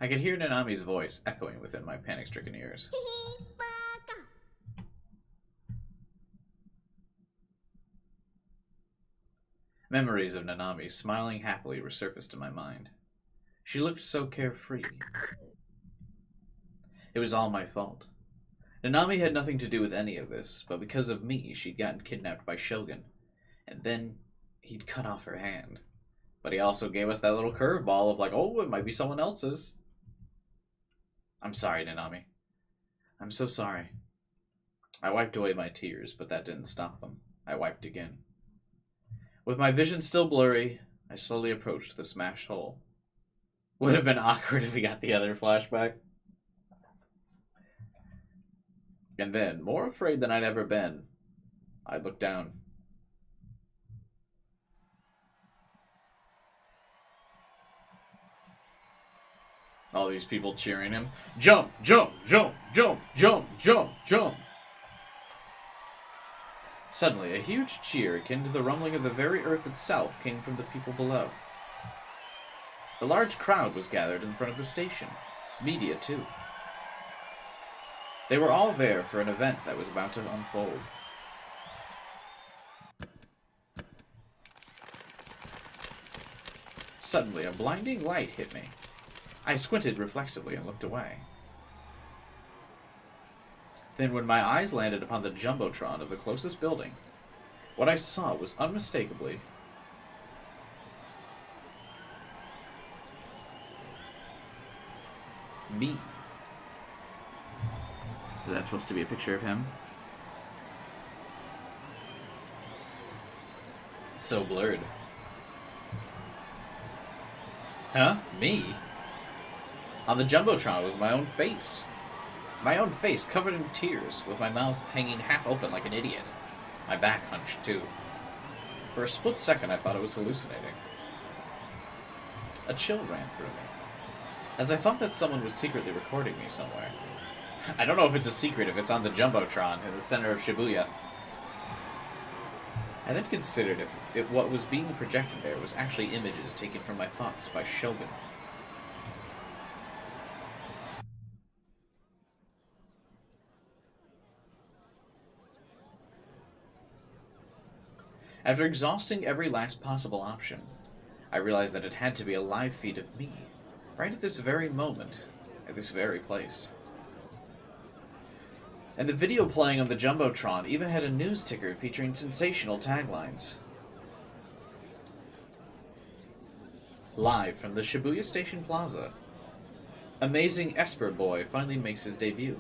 I could hear Nanami's voice echoing within my panic-stricken ears. Memories of Nanami smiling happily resurfaced in my mind. She looked so carefree. It was all my fault. Nanami had nothing to do with any of this, but because of me, she'd gotten kidnapped by Shogun. And then he'd cut off her hand. But he also gave us that little curveball of like, oh, it might be someone else's. I'm sorry, Nanami. I'm so sorry. I wiped away my tears, but that didn't stop them. I wiped again. With my vision still blurry, I slowly approached the smashed hole. Would have been awkward if he got the other flashback. And then, more afraid than I'd ever been, I looked down. All these people cheering him. Jump, jump, jump, jump, jump, jump, jump. Suddenly, a huge cheer akin to the rumbling of the very earth itself came from the people below. A large crowd was gathered in front of the station. Media, too. They were all there for an event that was about to unfold. Suddenly, a blinding light hit me. I squinted reflexively and looked away. Then when my eyes landed upon the jumbotron of the closest building, what I saw was unmistakably me. Is that supposed to be a picture of him? So blurred. Huh? Me? On the jumbotron was my own face. My own face covered in tears, with my mouth hanging half open like an idiot. My back hunched, too. For a split second, I thought I was hallucinating. A chill ran through me, as I thought that someone was secretly recording me somewhere. I don't know if it's a secret if it's on the jumbotron in the center of Shibuya. I then considered if what was being projected there was actually images taken from my thoughts by Shogun. After exhausting every last possible option, I realized that it had to be a live feed of me, right at this very moment, at this very place. And the video playing on the jumbotron even had a news ticker featuring sensational taglines. Live from the Shibuya Station Plaza, amazing Esper boy finally makes his debut.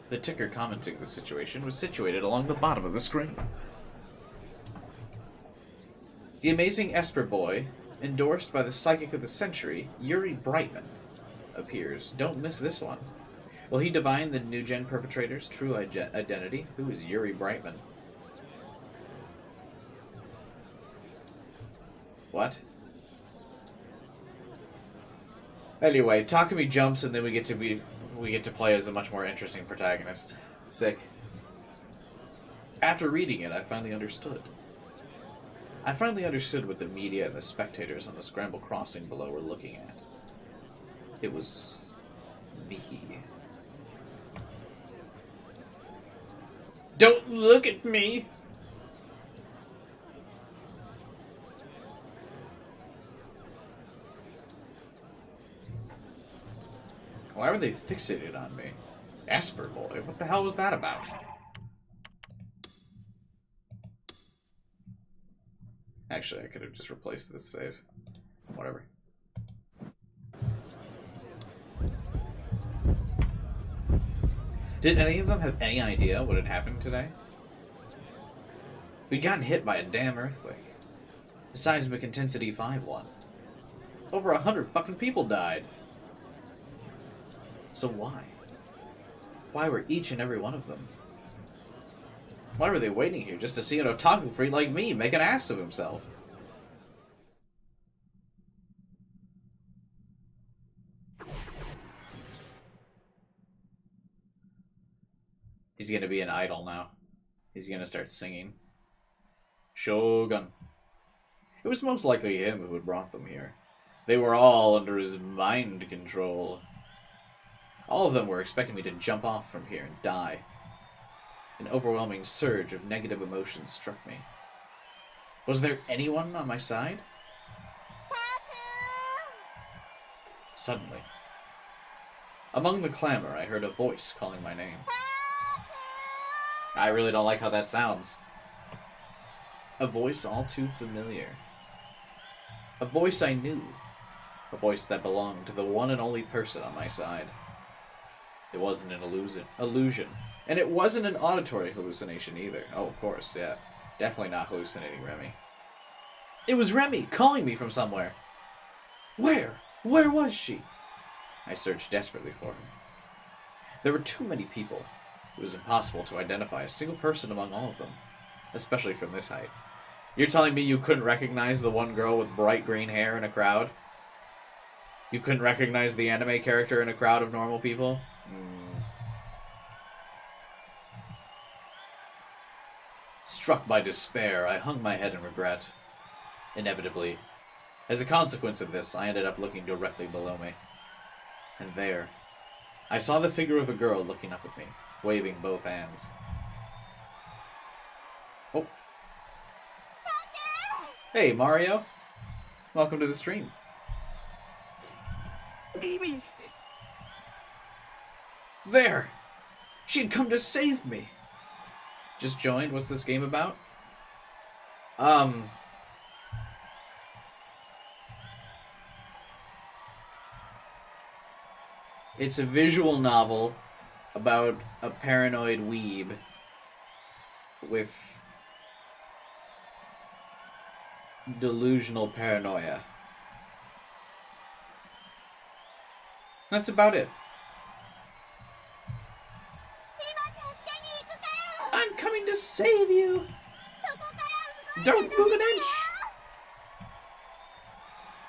The ticker commenting the situation was situated along the bottom of the screen. The amazing Esper boy, endorsed by the psychic of the century, Yuri Brightman, appears. Don't miss this one. Will he divine the new gen perpetrator's true identity? Who is Yuri Brightman? What? Anyway, Takumi jumps and then we get to play as a much more interesting protagonist. Sick. After reading it, I finally understood. I finally understood what the media and the spectators on the Scramble Crossing below were looking at. It was me. Don't look at me! Why were they fixated on me? Esper boy, what the hell was that about? Actually, I could have just replaced this save. Whatever. Did any of them have any idea what had happened today? We'd gotten hit by a damn earthquake. The seismic intensity 5-1. Over 100 fucking people died. So why? Why were each and every one of them? Why were they waiting here just to see an otaku freak like me make an ass of himself? He's gonna be an idol now. He's gonna start singing. Shogun. It was most likely him who had brought them here. They were all under his mind control. All of them were expecting me to jump off from here and die. An overwhelming surge of negative emotions struck me. Was there anyone on my side? Suddenly, among the clamor, I heard a voice calling my name. I really don't like how that sounds. A voice all too familiar. A voice I knew. A voice that belonged to the one and only person on my side. It wasn't an illusion. And it wasn't an auditory hallucination either. Oh, of course, yeah. Definitely not hallucinating Remy. It was Remy calling me from somewhere. Where? Where was she? I searched desperately for her. There were too many people. It was impossible to identify a single person among all of them, especially from this height. You're telling me you couldn't recognize the one girl with bright green hair in a crowd? You couldn't recognize the anime character in a crowd of normal people? Struck by despair, I hung my head in regret. Inevitably, as a consequence of this, I ended up looking directly below me. And there, I saw the figure of a girl looking up at me, waving both hands. Oh. Hey, Mario. Welcome to the stream. Baby, There! She'd come to save me! Just joined? What's this game about? It's a visual novel about a paranoid weeb with delusional paranoia. That's about it. I'm coming to save you! Don't move an inch!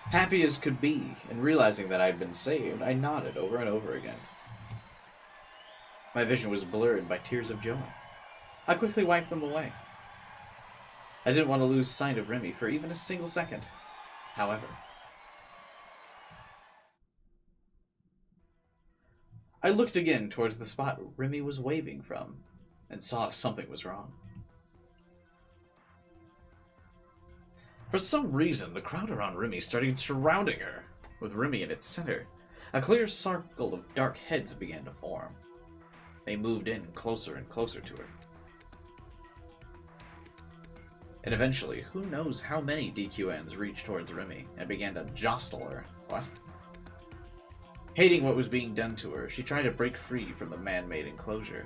Happy as could be, and realizing that I'd been saved, I nodded over and over again. My vision was blurred by tears of joy. I quickly wiped them away. I didn't want to lose sight of Remy for even a single second. However, I looked again towards the spot Remy was waving from, and saw something was wrong. For some reason, the crowd around Remy started surrounding her, with Remy in its center. A clear circle of dark heads began to form. They moved in closer and closer to her. And eventually, who knows how many DQNs reached towards Remy and began to jostle her. What? Hating what was being done to her, she tried to break free from the man-made enclosure.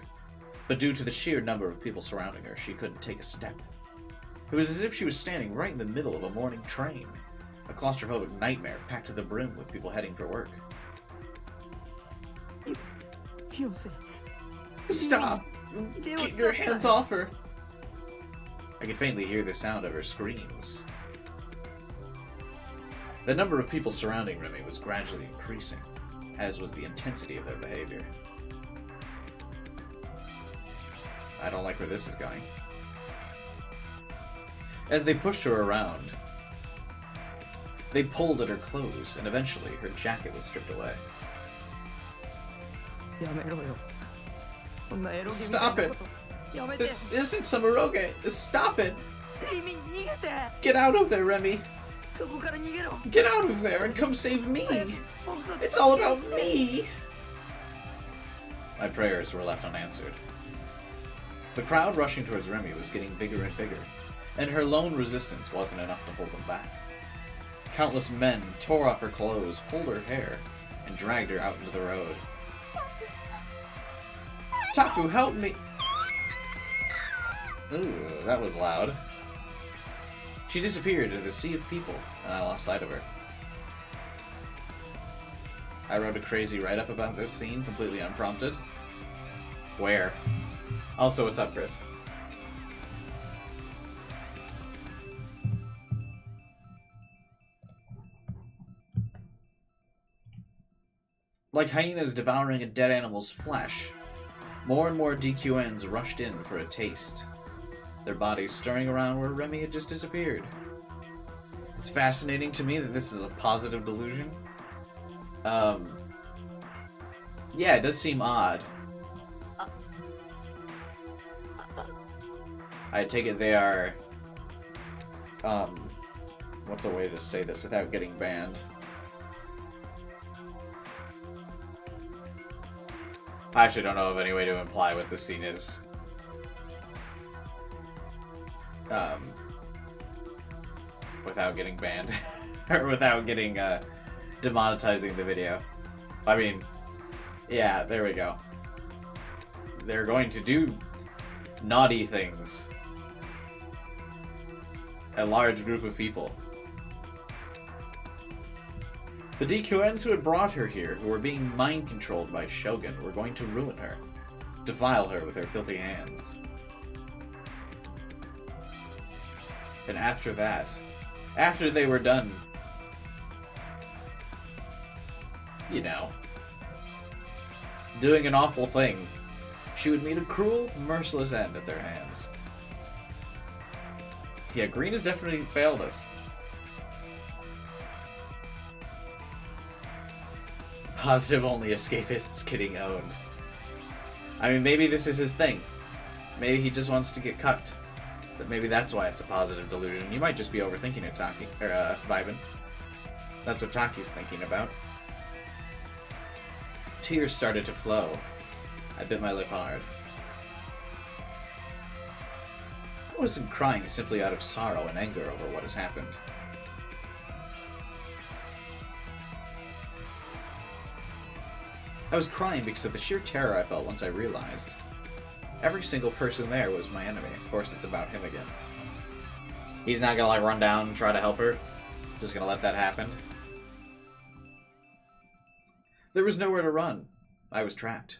But due to the sheer number of people surrounding her, she couldn't take a step. It was as if she was standing right in the middle of a morning train, a claustrophobic nightmare packed to the brim with people heading for work. Stop! Get your hands off her! I could faintly hear the sound of her screams. The number of people surrounding Remy was gradually increasing, as was the intensity of their behavior. I don't like where this is going. As they pushed her around, they pulled at her clothes, and eventually her jacket was stripped away. Stop it! This isn't some eroge! Stop it! Get out of there, Remy! Get out of there and come save me! It's all about me! My prayers were left unanswered. The crowd rushing towards Remy was getting bigger and bigger, and her lone resistance wasn't enough to hold them back. Countless men tore off her clothes, pulled her hair, and dragged her out into the road. Taku, help me! Ooh, that was loud. She disappeared into the sea of people, and I lost sight of her. I wrote a crazy write-up about this scene, completely unprompted. Where? Also, what's up, Chris? Like hyenas devouring a dead animal's flesh, more and more DQNs rushed in for a taste, their bodies stirring around where Remy had just disappeared. It's fascinating to me that this is a positive delusion. Yeah, it does seem odd. I take it they are, what's a way to say this without getting banned? I actually don't know of any way to imply what this scene is. Without getting banned. Or without getting, demonetizing the video. I mean, yeah, there we go. They're going to do naughty things. A large group of people. The DQNs who had brought her here, who were being mind-controlled by Shogun, were going to ruin her, defile her with their filthy hands. And after that, after they were done, you know, doing an awful thing, she would meet a cruel, merciless end at their hands. Yeah, Green has definitely failed us. Positive only escapists getting owned. I mean, maybe this is his thing. Maybe he just wants to get cucked. But maybe that's why it's a positive delusion. You might just be overthinking it, Taki. Or, Vibin. That's what Taki's thinking about. Tears started to flow. I bit my lip hard. I wasn't crying simply out of sorrow and anger over what has happened. I was crying because of the sheer terror I felt once I realized. Every single person there was my enemy. Of course, it's about him again. He's not gonna, like, run down and try to help her. Just gonna let that happen. There was nowhere to run. I was trapped.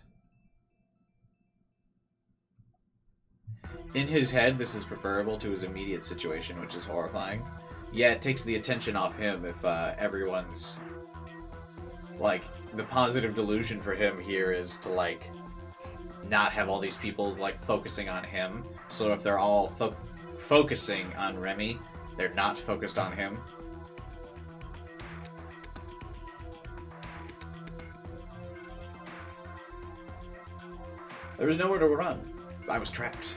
In his head, this is preferable to his immediate situation, which is horrifying. Yeah, it takes the attention off him if everyone's... Like, the positive delusion for him here is to, like, not have all these people, like, focusing on him. So if they're all focusing on Remy, they're not focused on him. There was nowhere to run. I was trapped.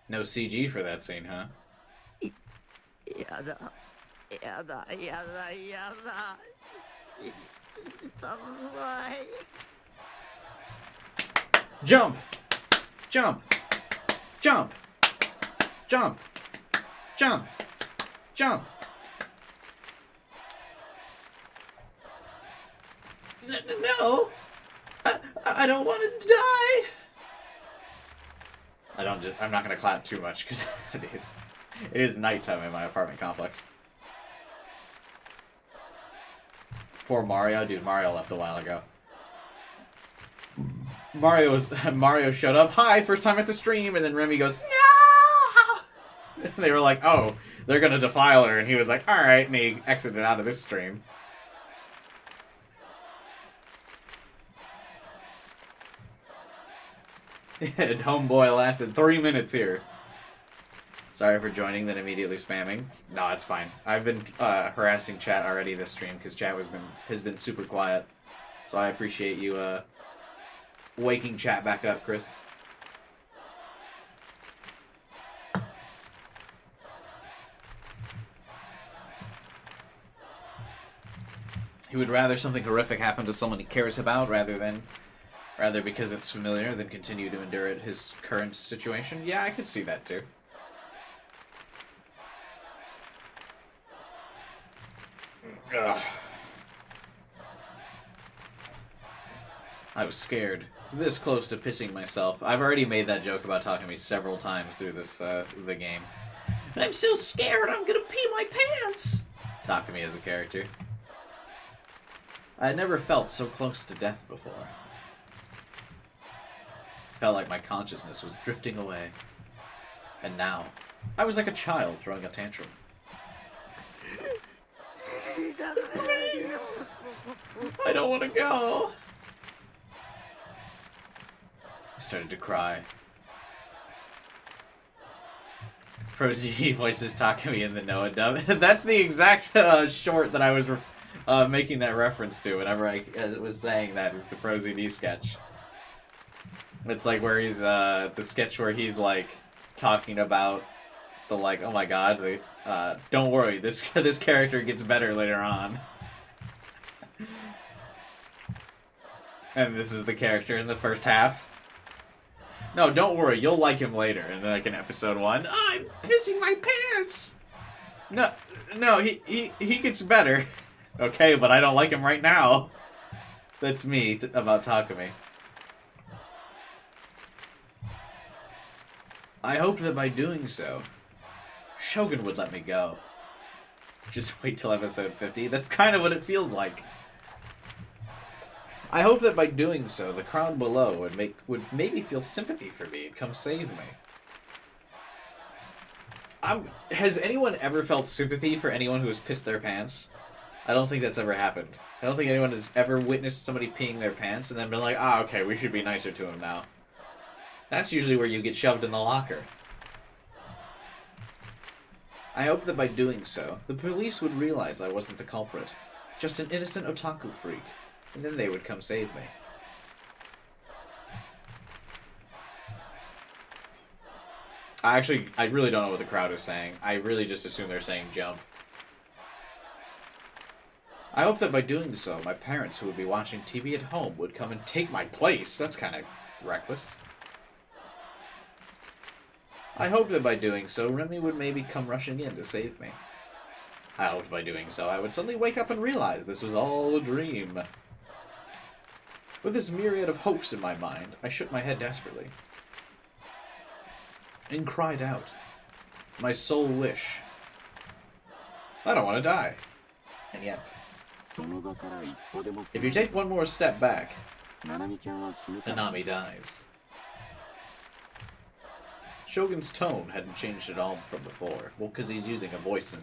No CG for that scene, huh? Jump! Jump! Jump! Jump! Jump! Jump! No! I don't want to die! I'm not gonna clap too much, because it is nighttime in my apartment complex. Poor Mario. Dude, Mario left a while ago. Mario showed up. Hi, first time at the stream, and then Remy goes, no! And they were like, oh, they're gonna defile her, and he was like, alright, and he exited out of this stream. And Homeboy lasted 3 minutes here. Sorry for joining, then immediately spamming. No, it's fine. I've been harassing chat already this stream because chat has been super quiet. So I appreciate you waking chat back up, Chris. He would rather something horrific happen to someone he cares about rather because it's familiar than continue to endure his current situation. Yeah, I could see that too. Ugh. I was scared. This close to pissing myself. I've already made that joke about Takumi several times through this the game. And I'm so scared I'm gonna pee my pants! Takumi as a character. I had never felt so close to death before. Felt like my consciousness was drifting away. And now, I was like a child throwing a tantrum. Please. I don't want to go. I started to cry. ProZ voices Takumi in the Noah dub. That's the exact short that I was making that reference to whenever I was saying that is the ProZD sketch. It's like where he's, the sketch where he's like talking about the like, oh my god, don't worry, this character gets better later on. And this is the character in the first half. No, don't worry, you'll like him later. And then like in episode 1, oh, I'm pissing my pants! No, he gets better. Okay, but I don't like him right now. That's me about Takumi. I hoped that by doing so, Shogun would let me go. Just wait till episode 50. That's kind of what it feels like. I hope that by doing so, the crowd below would maybe feel sympathy for me and come save me. Has anyone ever felt sympathy for anyone who has pissed their pants? I don't think that's ever happened. I don't think anyone has ever witnessed somebody peeing their pants and then been like, ah, okay, we should be nicer to him now. That's usually where you get shoved in the locker. I hope that by doing so, the police would realize I wasn't the culprit, just an innocent otaku freak, and then they would come save me. I really don't know what the crowd is saying. I really just assume they're saying jump. I hope that by doing so, my parents who would be watching TV at home would come and take my place. That's kind of reckless. I hoped that by doing so, Remy would maybe come rushing in to save me. I hoped by doing so, I would suddenly wake up and realize this was all a dream. With this myriad of hopes in my mind, I shook my head desperately and cried out, my sole wish. I don't want to die. And yet, if you take one more step back, Nanami dies. Shogun's tone hadn't changed at all from before. Well, because he's using a voice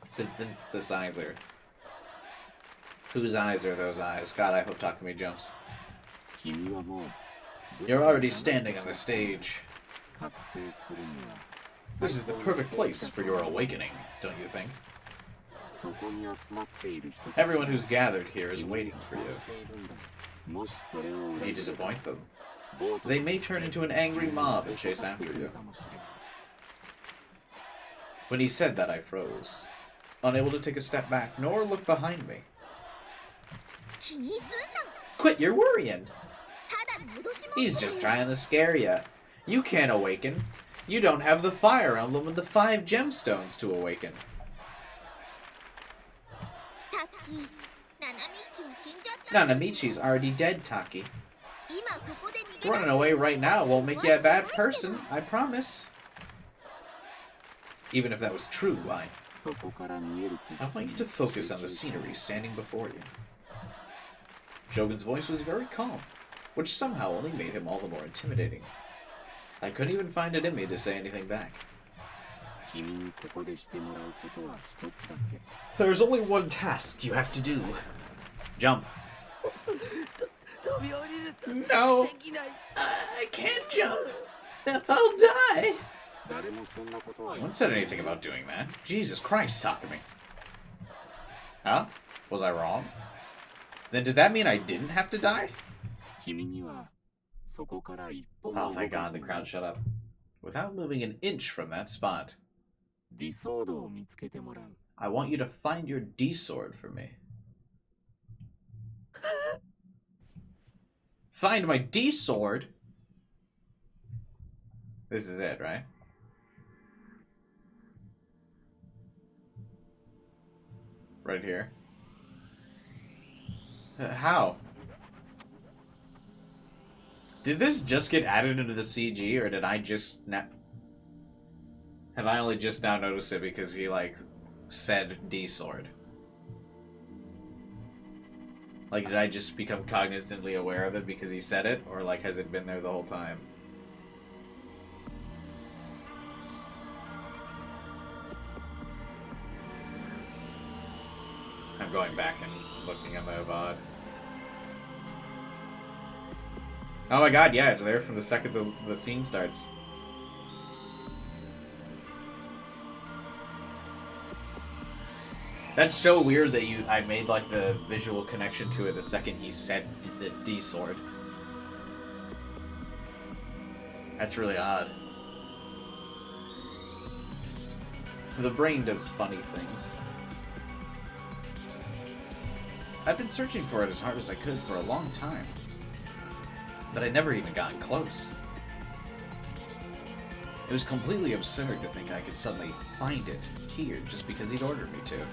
synthesizer. Whose eyes are those eyes? God, I hope Takumi jumps. You're already standing on the stage. This is the perfect place for your awakening, don't you think? Everyone who's gathered here is waiting for you. If you disappoint them, they may turn into an angry mob and chase after you. When he said that, I froze, unable to take a step back nor look behind me. Quit your worrying! He's just trying to scare you. You can't awaken. You don't have the fire emblem and the 5 gemstones to awaken. Nanamichi's already dead, Taki. Running away right now won't make you a bad person, I promise. Even if that was true, I want you to focus on the scenery standing before you. Shogun's voice was very calm, which somehow only made him all the more intimidating. I couldn't even find it in me to say anything back. There's only one task you have to do. Jump. No, I can't jump. I'll die. No one said anything about doing that. Jesus Christ, Takumi. Huh? Was I wrong? Then did that mean I didn't have to die? Oh, thank God, the crowd shut up. Without moving an inch from that spot. I want you to find your D-sword for me. Find my D-sword? This is it, right? Right here. How? Did this just get added into the CG, or did I just have I only just now noticed it because he, like, said D-sword? Like, did I just become cognitively aware of it because he said it, or, like, has it been there the whole time? I'm going back and looking at my VOD. Oh my God, yeah, it's there from the second the scene starts. That's so weird that I made like the visual connection to it the second he said the D-sword. That's really odd. The brain does funny things. I've been searching for it as hard as I could for a long time, but I'd never even gotten close. It was completely absurd to think I could suddenly find it here just because he'd ordered me to.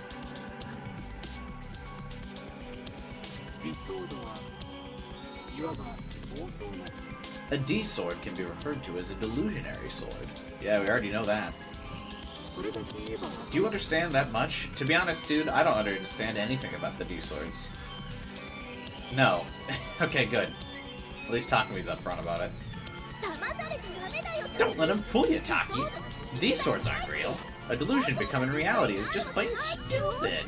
A D-sword can be referred to as a delusionary sword. Yeah, we already know that. Do you understand that much? To be honest, dude, I don't understand anything about the D-swords. No. Okay, good. At least Takumi's upfront about it. Don't let him fool you, Taki. D-swords aren't real. A delusion becoming reality is just plain stupid.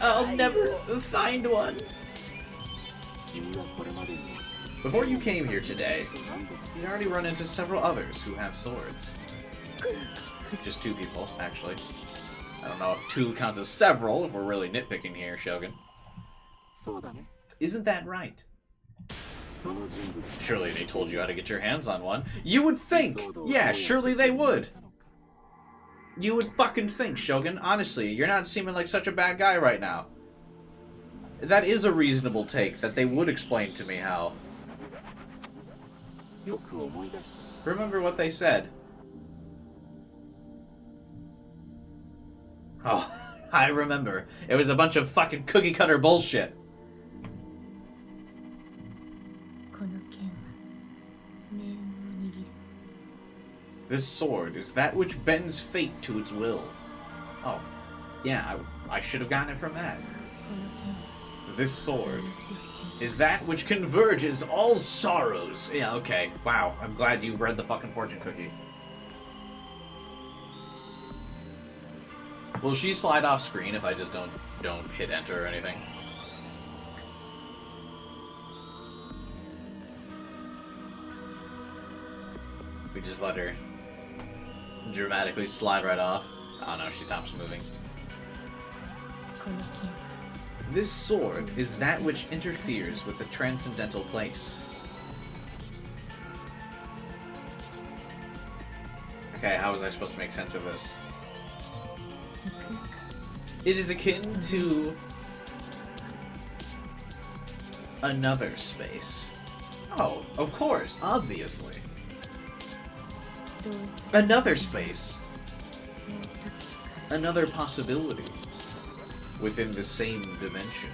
I'll never find one. Before you came here today, you'd already run into several others who have swords. Just 2 people, actually. I don't know if 2 counts as several, if we're really nitpicking here, Shogun. Isn't that right? Surely they told you how to get your hands on one. You would think! Yeah, surely they would! You would fucking think, Shogun. Honestly, you're not seeming like such a bad guy right now. That is a reasonable take that they would explain to me how. Remember what they said. Oh, I remember. It was a bunch of fucking cookie cutter bullshit. This sword is that which bends fate to its will. Oh, yeah, I should have gotten it from that. This sword is that which converges all sorrows. Yeah, okay. Wow, I'm glad you read the fucking fortune cookie. Will she slide off screen if I just don't hit enter or anything? We just let her dramatically slide right off. Oh no, she stops moving. This sword is that which interferes with the transcendental place. Okay, how was I supposed to make sense of this? It is akin to another space. Oh, of course, obviously. Another space. Another possibility within the same dimension.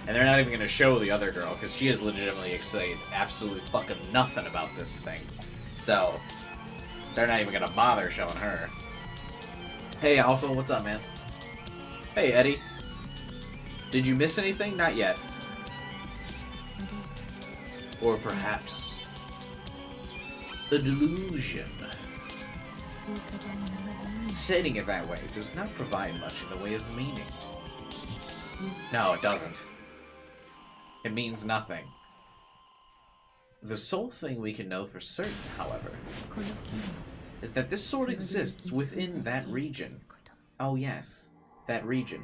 And they're not even going to show the other girl, because she is legitimately excited absolutely fucking nothing about this thing. So, they're not even going to bother showing her. Hey, Alpha, what's up, man? Hey, Eddie. Did you miss anything? Not yet. Or perhaps a delusion. Saying it that way does not provide much in the way of meaning. No, it doesn't. It means nothing. The sole thing we can know for certain, however, is that this sword exists within that region. Oh yes, that region.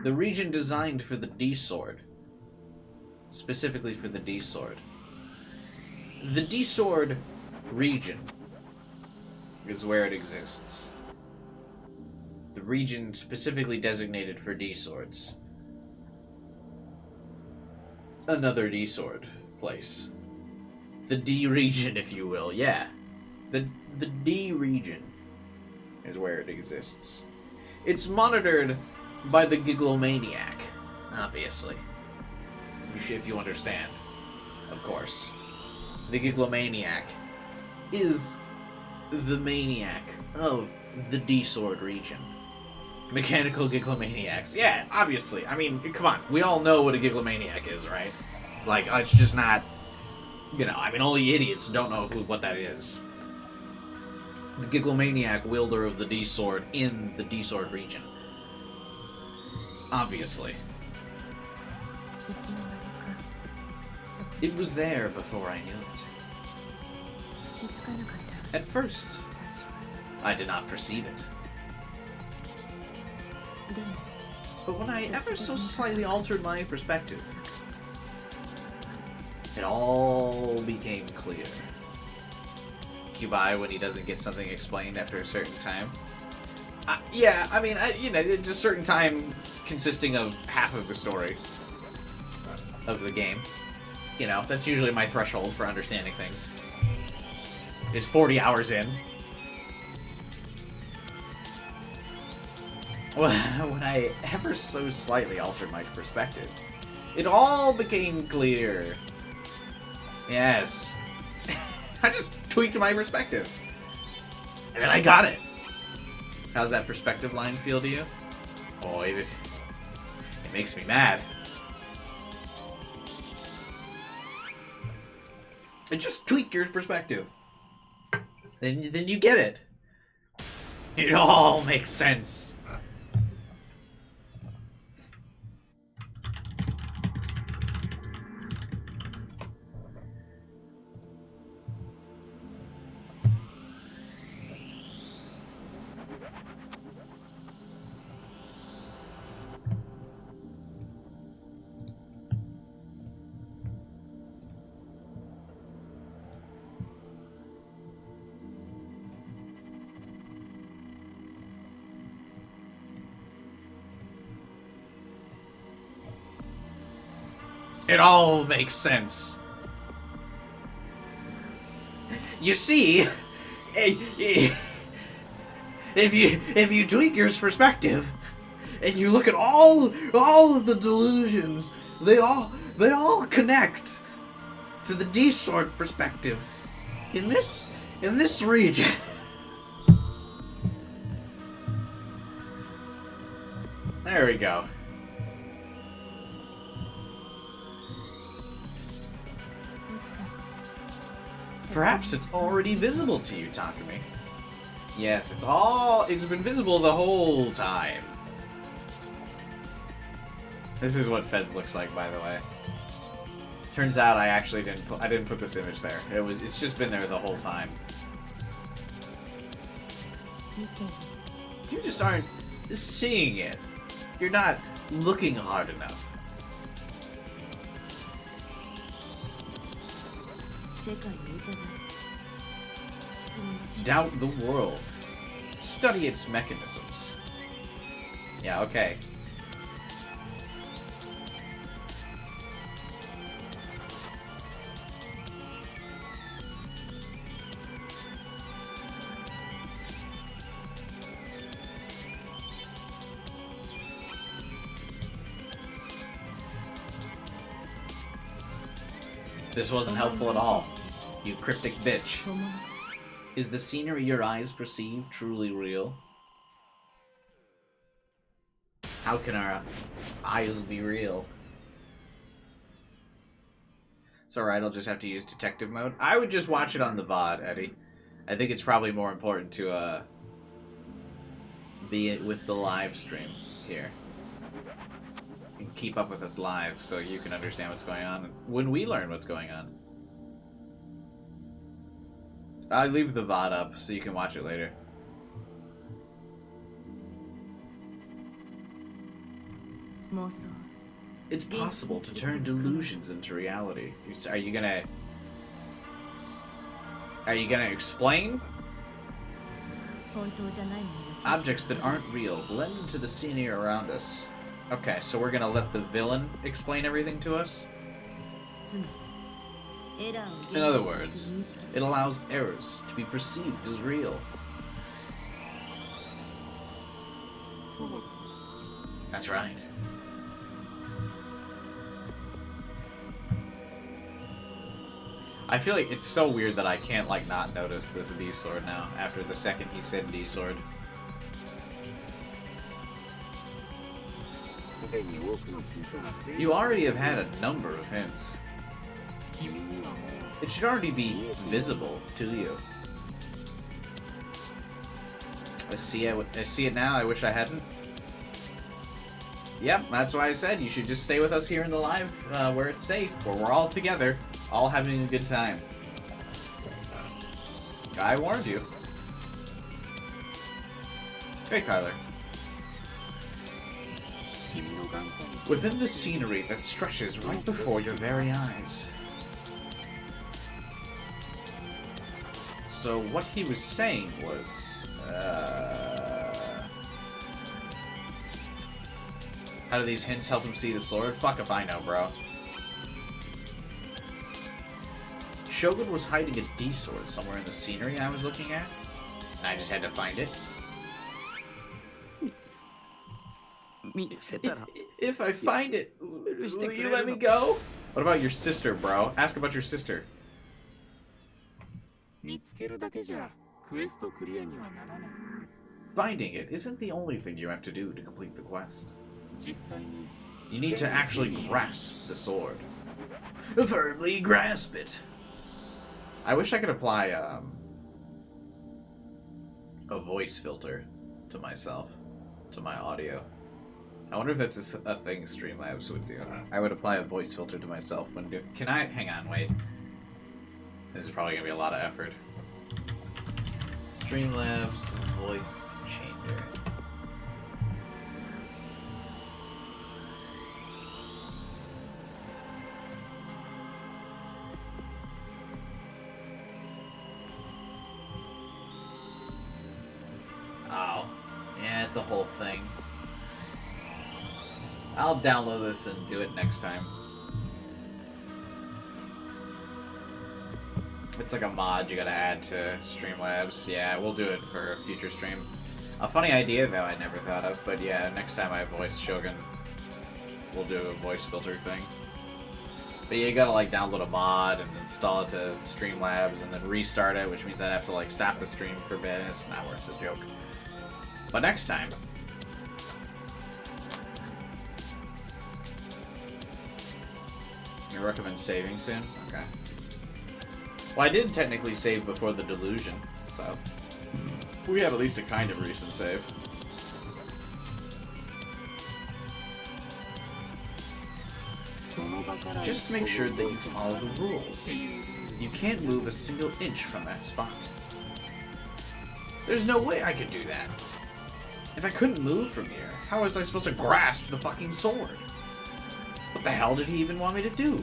The region designed for the D-Sword. Specifically for the D-Sword. The D-Sword region is where it exists. The region specifically designated for D-Swords. Another D-Sword place. The D region, if you will, yeah. The D region is where it exists. It's monitored by the Gigalomaniac, obviously. If you understand, of course. The Gigalomaniac is the maniac of the D-Sword region. Mechanical Gigalomaniacs. Yeah, obviously. I mean, come on. We all know what a Gigalomaniac is, right? Like, it's just not... You know, I mean, only idiots don't know what that is. The Gigalomaniac, wielder of the D-Sword in the D-Sword region. Obviously. It was there before I knew it. At first, I did not perceive it. But when I ever so slightly altered my perspective, it all became clear. Kubai, when he doesn't get something explained after a certain time. Yeah, I mean, you know, it's a certain time consisting of half of the story of the game. You know, that's usually my threshold for understanding things. Is 40 hours in. When I ever so slightly altered my perspective, it all became clear. Yes. I just tweaked my perspective. And then I got it. How's that perspective line feel to you? Oh, it makes me mad. And just tweak your perspective. Then you get it. It all makes sense. It all makes sense. You see, if you tweak your perspective, and you look at all of the delusions, they all connect to the D-sword perspective in this region. There we go. Perhaps it's already visible to you, Takumi. Yes, it's been visible the whole time. This is what Fez looks like, by the way. Turns out I actually didn't put this image there. It's just been there the whole time. You just aren't seeing it. You're not looking hard enough. Doubt the world. Study its mechanisms. Yeah, okay. This wasn't helpful at all, you cryptic bitch. Is the scenery your eyes perceive truly real? How can our eyes be real? It's alright, I'll just have to use detective mode. I would just watch it on the VOD, Eddie. I think it's probably more important to be with the live stream here. And keep up with us live so you can understand what's going on when we learn what's going on. I'll leave the VOD up so you can watch it later. It's possible to turn delusions into reality. Are you gonna explain? Objects that aren't real blend into the scenery around us. Okay, so we're gonna let the villain explain everything to us? In other words, it allows errors to be perceived as real. That's right. I feel like it's so weird that I can't, like, not notice this D-sword now, after the second he said D-sword. You already have had a number of hints. It should already be visible to you. I see it now, I wish I hadn't. Yep, that's why I said you should just stay with us here in the live, where it's safe, where we're all together, all having a good time. I warned you. Hey, Kyler. Within the scenery that stretches right before your very eyes. So what he was saying was, how do these hints help him see the sword? Fuck if I know, bro. Shogun was hiding a D-sword somewhere in the scenery I was looking at, and I just had to find it. If I find it, will you let me go? What about your sister, bro? Ask about your sister. Finding it isn't the only thing you have to do to complete the quest. You need to actually grasp the sword. Firmly grasp it. I wish I could apply a voice filter to myself, to my audio. I wonder if that's a thing Streamlabs would do. I would apply a voice filter to myself when do. Can I? Hang on, wait. This is probably gonna be a lot of effort. Streamlabs voice changer. Oh, yeah, it's a whole thing. I'll download this and do it next time. It's like a mod you gotta add to Streamlabs. Yeah, we'll do it for a future stream. A funny idea, though, I never thought of. But yeah, next time I voice Shogun, we'll do a voice filter thing. But yeah, you gotta like download a mod and install it to Streamlabs and then restart it, which means I'd have to like stop the stream for a bit. It's not worth the joke. But next time. You recommend saving soon? Okay. Well, I did technically save before the Delusion, so we have at least a kind of recent save. Just make sure that you follow the rules. You can't move a single inch from that spot. There's no way I could do that. If I couldn't move from here, how was I supposed to grasp the fucking sword? What the hell did he even want me to do?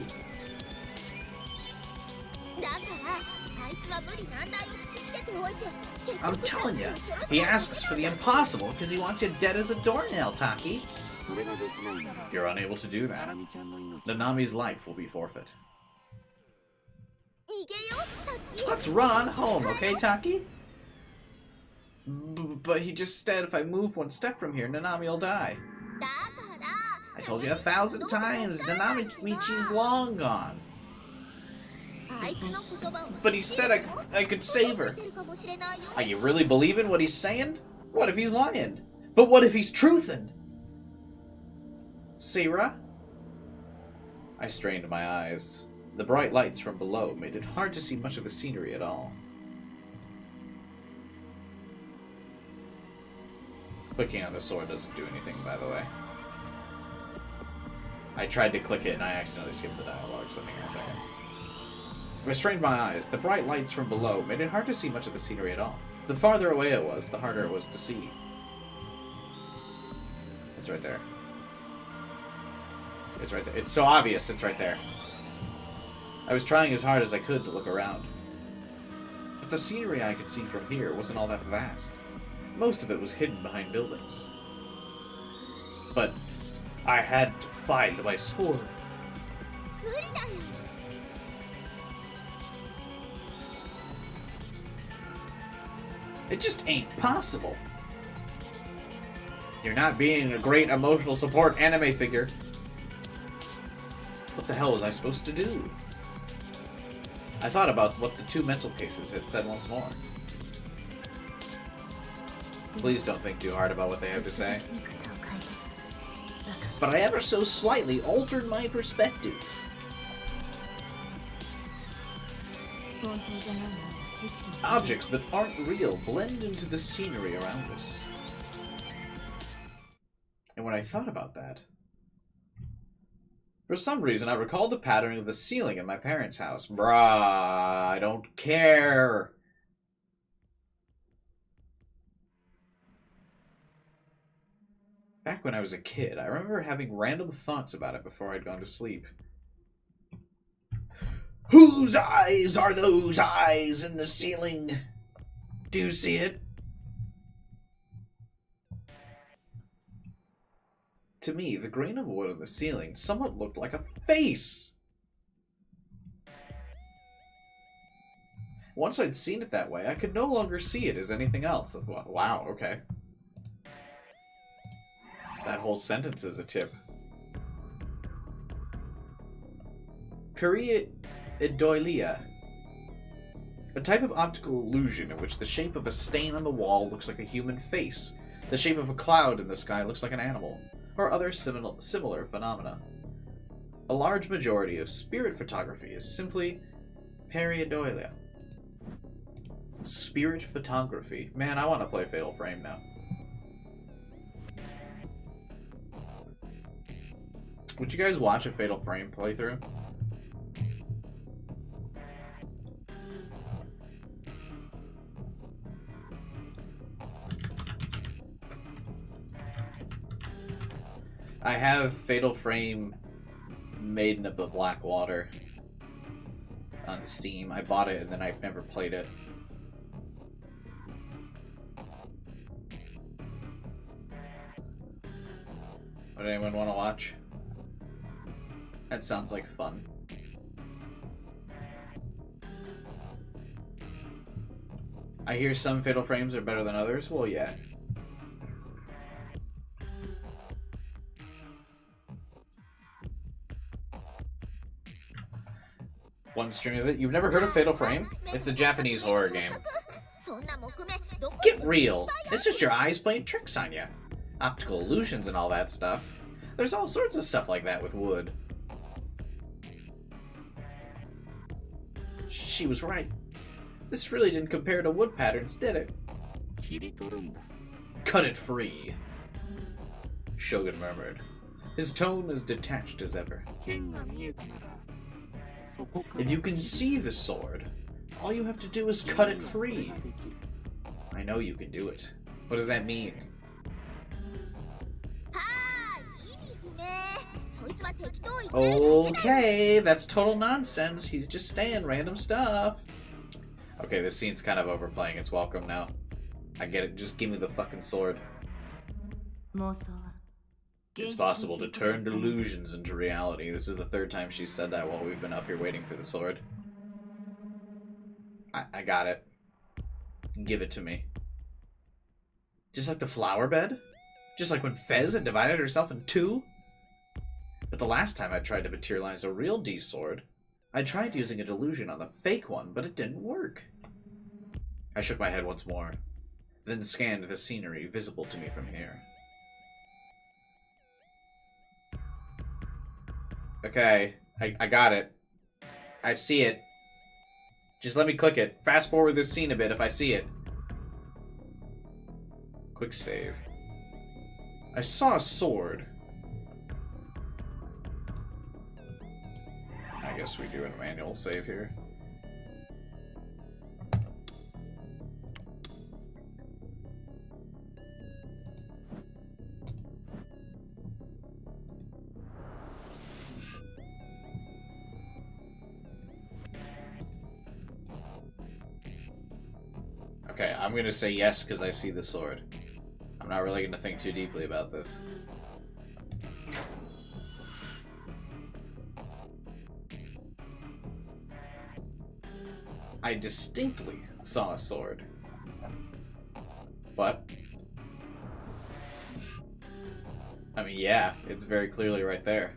I'm telling you, he asks for the impossible because he wants you dead as a doornail, Taki. If you're unable to do that, Nanami's life will be forfeit. Let's run on home, okay, Taki? But he just said if I move one step from here, Nanami will die. I told you 1,000 times, Nanami-michi's long gone. But he said I could save her. Are you really believing what he's saying? What if he's lying? But what if he's truthin'? Sira? I strained my eyes. The bright lights from below made it hard to see much of the scenery at all. Clicking on the sword doesn't do anything, by the way. I tried to click it and I accidentally skipped the dialogue, so hang on a second. I strained my eyes. The bright lights from below made it hard to see much of the scenery at all. The farther away it was, the harder it was to see. It's right there. It's right there. It's so obvious it's right there. I was trying as hard as I could to look around. But the scenery I could see from here wasn't all that vast. Most of it was hidden behind buildings. But I had to fight my sword. It just ain't possible. You're not being a great emotional support anime figure. What the hell was I supposed to do? I thought about what the two mental cases had said once more. Please don't think too hard about what they have to say. But I ever so slightly altered my perspective. Objects that aren't real blend into the scenery around us. And when I thought about that, for some reason I recalled the pattern of the ceiling in my parents' house. Bruh, I don't care. Back when I was a kid, I remember having random thoughts about it before I'd gone to sleep. Whose eyes are those eyes in the ceiling? Do you see it? To me, the grain of wood on the ceiling somewhat looked like a face. Once I'd seen it that way, I could no longer see it as anything else. Wow, okay. That whole sentence is a tip. Pareidolia. A type of optical illusion in which the shape of a stain on the wall looks like a human face, the shape of a cloud in the sky looks like an animal, or other similar phenomena. A large majority of spirit photography is simply pareidolia. Spirit photography. Man, I want to play Fatal Frame now. Would you guys watch a Fatal Frame playthrough? I have Fatal Frame Maiden of the Black Water on Steam. I bought it and then I've never played it. Would anyone want to watch? That sounds like fun. I hear some fatal frames are better than others. Well, yeah. One stream of it. You've never heard of Fatal Frame? It's a Japanese horror game. Get real. It's just your eyes playing tricks on you. Optical illusions and all that stuff. There's all sorts of stuff like that with wood. She was right. This really didn't compare to wood patterns, did it? Cut it free, Shogun murmured, his tone as detached as ever. If you can see the sword, all you have to do is cut it free. I know you can do it. What does that mean? Okay, that's total nonsense. He's just saying random stuff. Okay, this scene's kind of overplaying its welcome now. I get it. Just give me the fucking sword. It's possible to turn delusions into reality. This is the third time she's said that while we've been up here waiting for the sword. I got it. Give it to me. Just like the flower bed? Just like when Fez had divided herself in two? But the last time I tried to materialize a real D-sword, I tried using a delusion on the fake one, but it didn't work. I shook my head once more, then scanned the scenery visible to me from here. Okay, I got it. I see it. Just let me click it. Fast forward this scene a bit if I see it. Quick save. I saw a sword. I guess we do a manual save here. Okay, I'm gonna say yes because I see the sword. I'm not really gonna think too deeply about this. I distinctly saw a sword. But I mean, yeah, it's very clearly right there.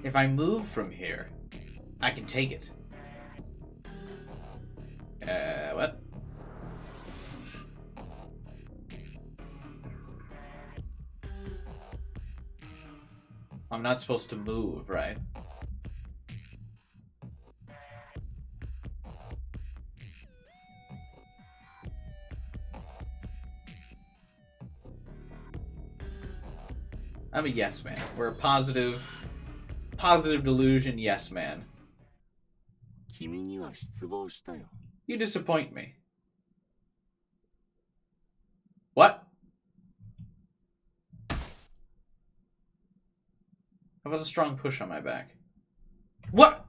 If I move from here, I can take it. What? I'm not supposed to move, right? I'm a yes man. We're a positive delusion yes man. You disappoint me. What? How about a strong push on my back? What?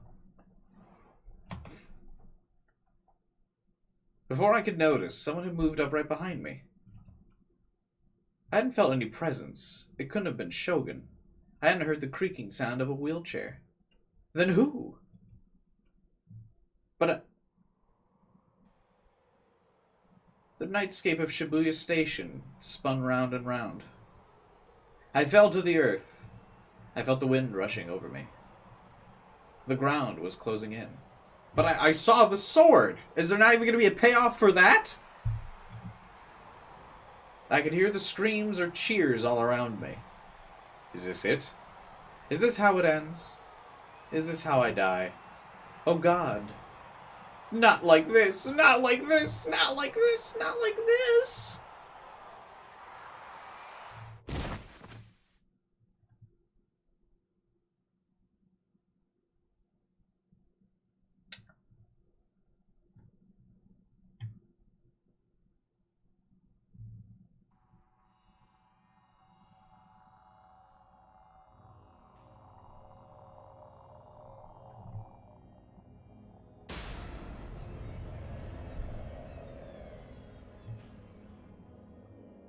Before I could notice, someone had moved up right behind me. I hadn't felt any presence. It couldn't have been Shogun. I hadn't heard the creaking sound of a wheelchair. Then who? But the nightscape of Shibuya Station spun round and round. I fell to the earth. I felt the wind rushing over me. The ground was closing in. But I saw the sword! Is there not even going to be a payoff for that? I could hear the screams or cheers all around me. Is this it? Is this how it ends? Is this how I die? Oh God. Not like this, not like this, not like this, not like this!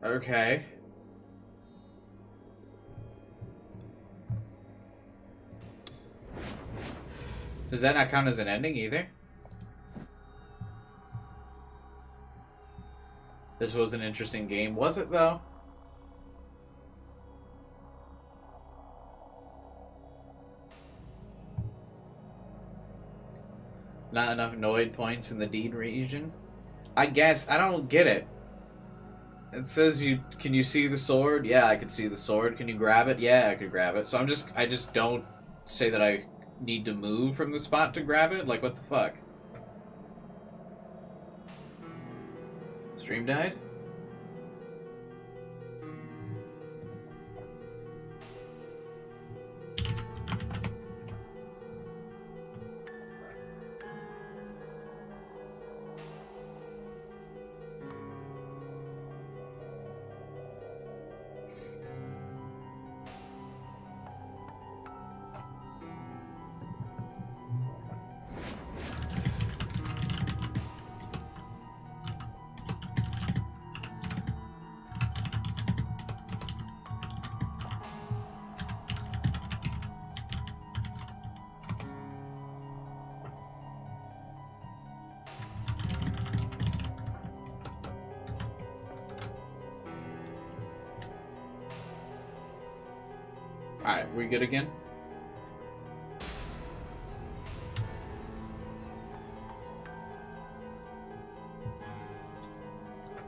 Okay. Does that not count as an ending either? This was an interesting game. Was it, though? Not enough Noid points in the deed region? I guess. I don't get it. It says can you see the sword? Yeah, I could see the sword. Can you grab it? Yeah, I could grab it. So I just don't say that I need to move from the spot to grab it? Like, what the fuck? Stream died? Alright, we good again?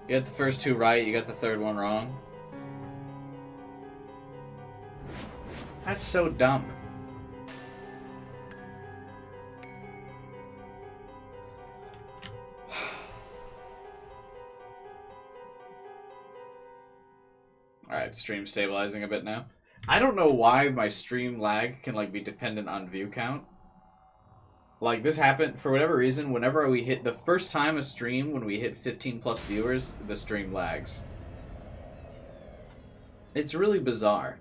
You got the first two right, you got the third one wrong. That's so dumb. Alright, stream stabilizing a bit now. I don't know why my stream lag can like be dependent on view count. Like this happened for whatever reason. Whenever we hit the first time a stream, when we hit 15 plus viewers, the stream lags. It's really bizarre.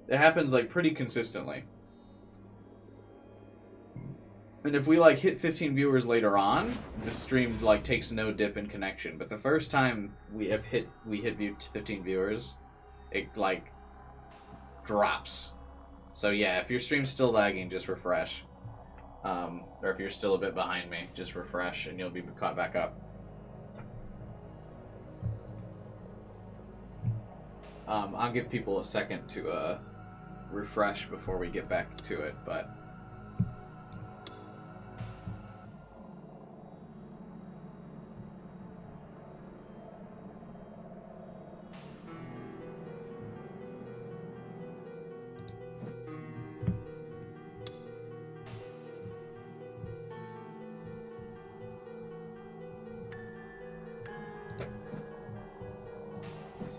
It happens like pretty consistently. And if we like hit 15 viewers later on, the stream like takes no dip in connection. But the first time we hit 15 viewers, it like drops. So yeah, if your stream's still lagging, just refresh. Or if you're still a bit behind me, just refresh and you'll be caught back up. I'll give people a second to refresh before we get back to it, but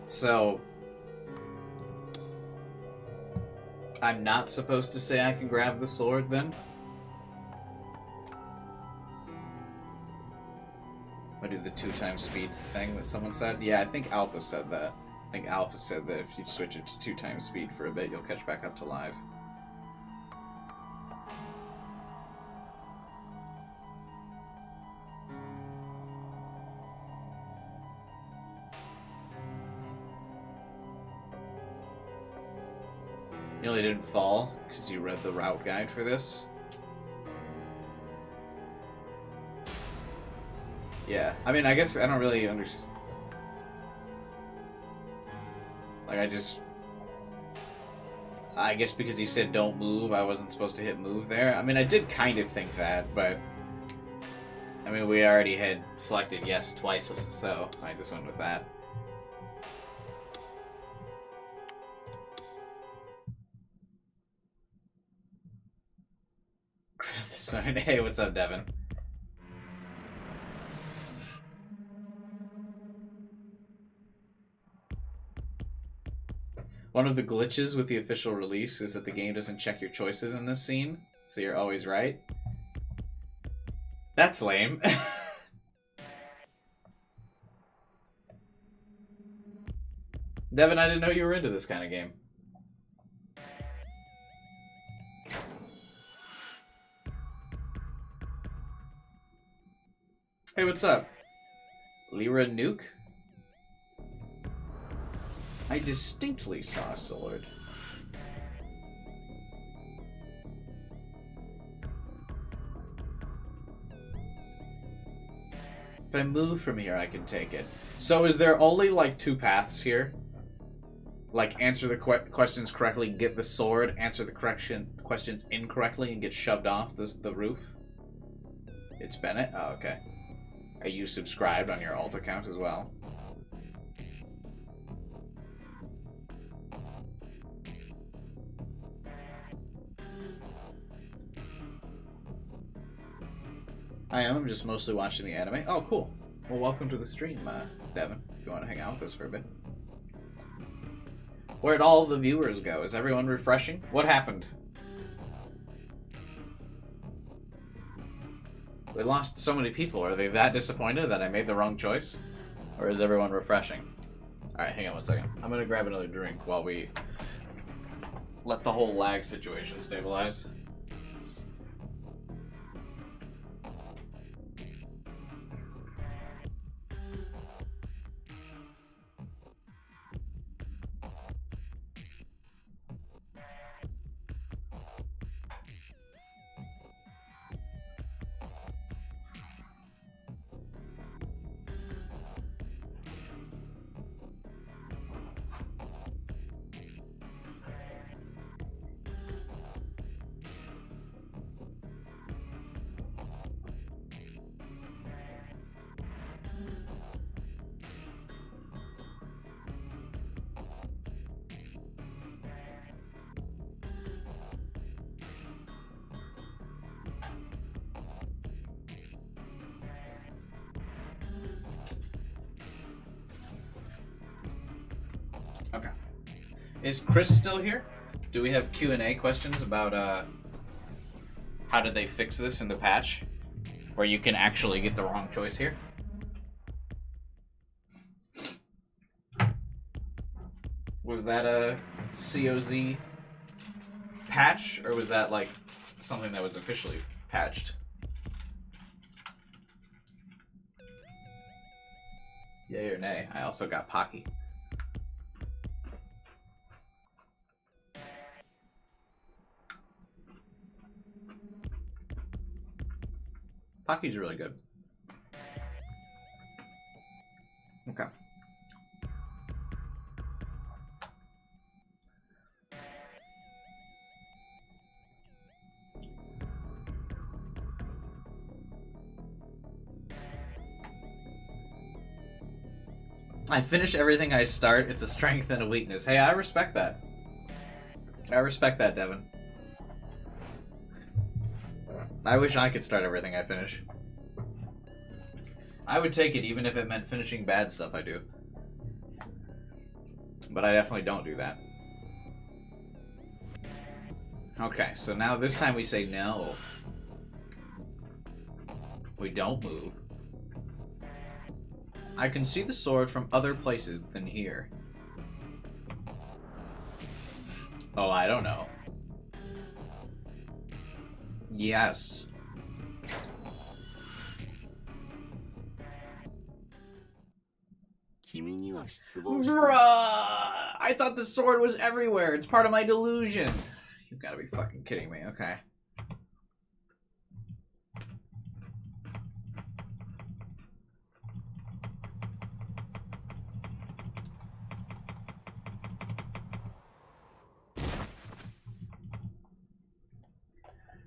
so I'm not supposed to say I can grab the sword then? I do the 2x speed thing that someone said? Yeah, I think Alpha said that. I think Alpha said that if you switch it to 2x speed for a bit, you'll catch back up to live. You only didn't fall because you read the route guide for this? Yeah, I mean, I guess I don't really understand. Like, I guess because he said don't move, I wasn't supposed to hit move there. I mean, I did kind of think that, but I mean, we already had selected yes twice, so I just went with that. Hey, what's up, Devin? One of the glitches with the official release is that the game doesn't check your choices in this scene, so you're always right. That's lame. Devin, I didn't know you were into this kind of game. Hey, what's up? Lyra Nuke? I distinctly saw a sword. If I move from here, I can take it. So is there only, like, 2 paths here? Like, answer the questions correctly, get the sword, answer the questions incorrectly, and get shoved off the roof? It's Bennett? Oh, okay. Are you subscribed on your alt account as well? I am. I'm just mostly watching the anime. Oh, cool. Well, welcome to the stream, Devin, if you want to hang out with us for a bit. Where'd all the viewers go? Is everyone refreshing? What happened? We lost so many people. Are they that disappointed that I made the wrong choice? Or is everyone refreshing? Alright, hang on one second. I'm gonna grab another drink while we let the whole lag situation stabilize. Okay. Is Chris still here? Do we have Q&A questions about how did they fix this in the patch? Where you can actually get the wrong choice here? Was that a COZ patch, or was that like something that was officially patched? Yay or nay? I also got Pocky. Pocky's really good. Okay. I finish everything I start. It's a strength and a weakness. Hey, I respect that. I respect that, Devin. I wish I could start everything I finish. I would take it even if it meant finishing bad stuff I do. But I definitely don't do that. Okay, so now this time we say no. We don't move. I can see the sword from other places than here. Oh, I don't know. Yes. Bruh! I thought the sword was everywhere. It's part of my delusion. You've got to be fucking kidding me. Okay.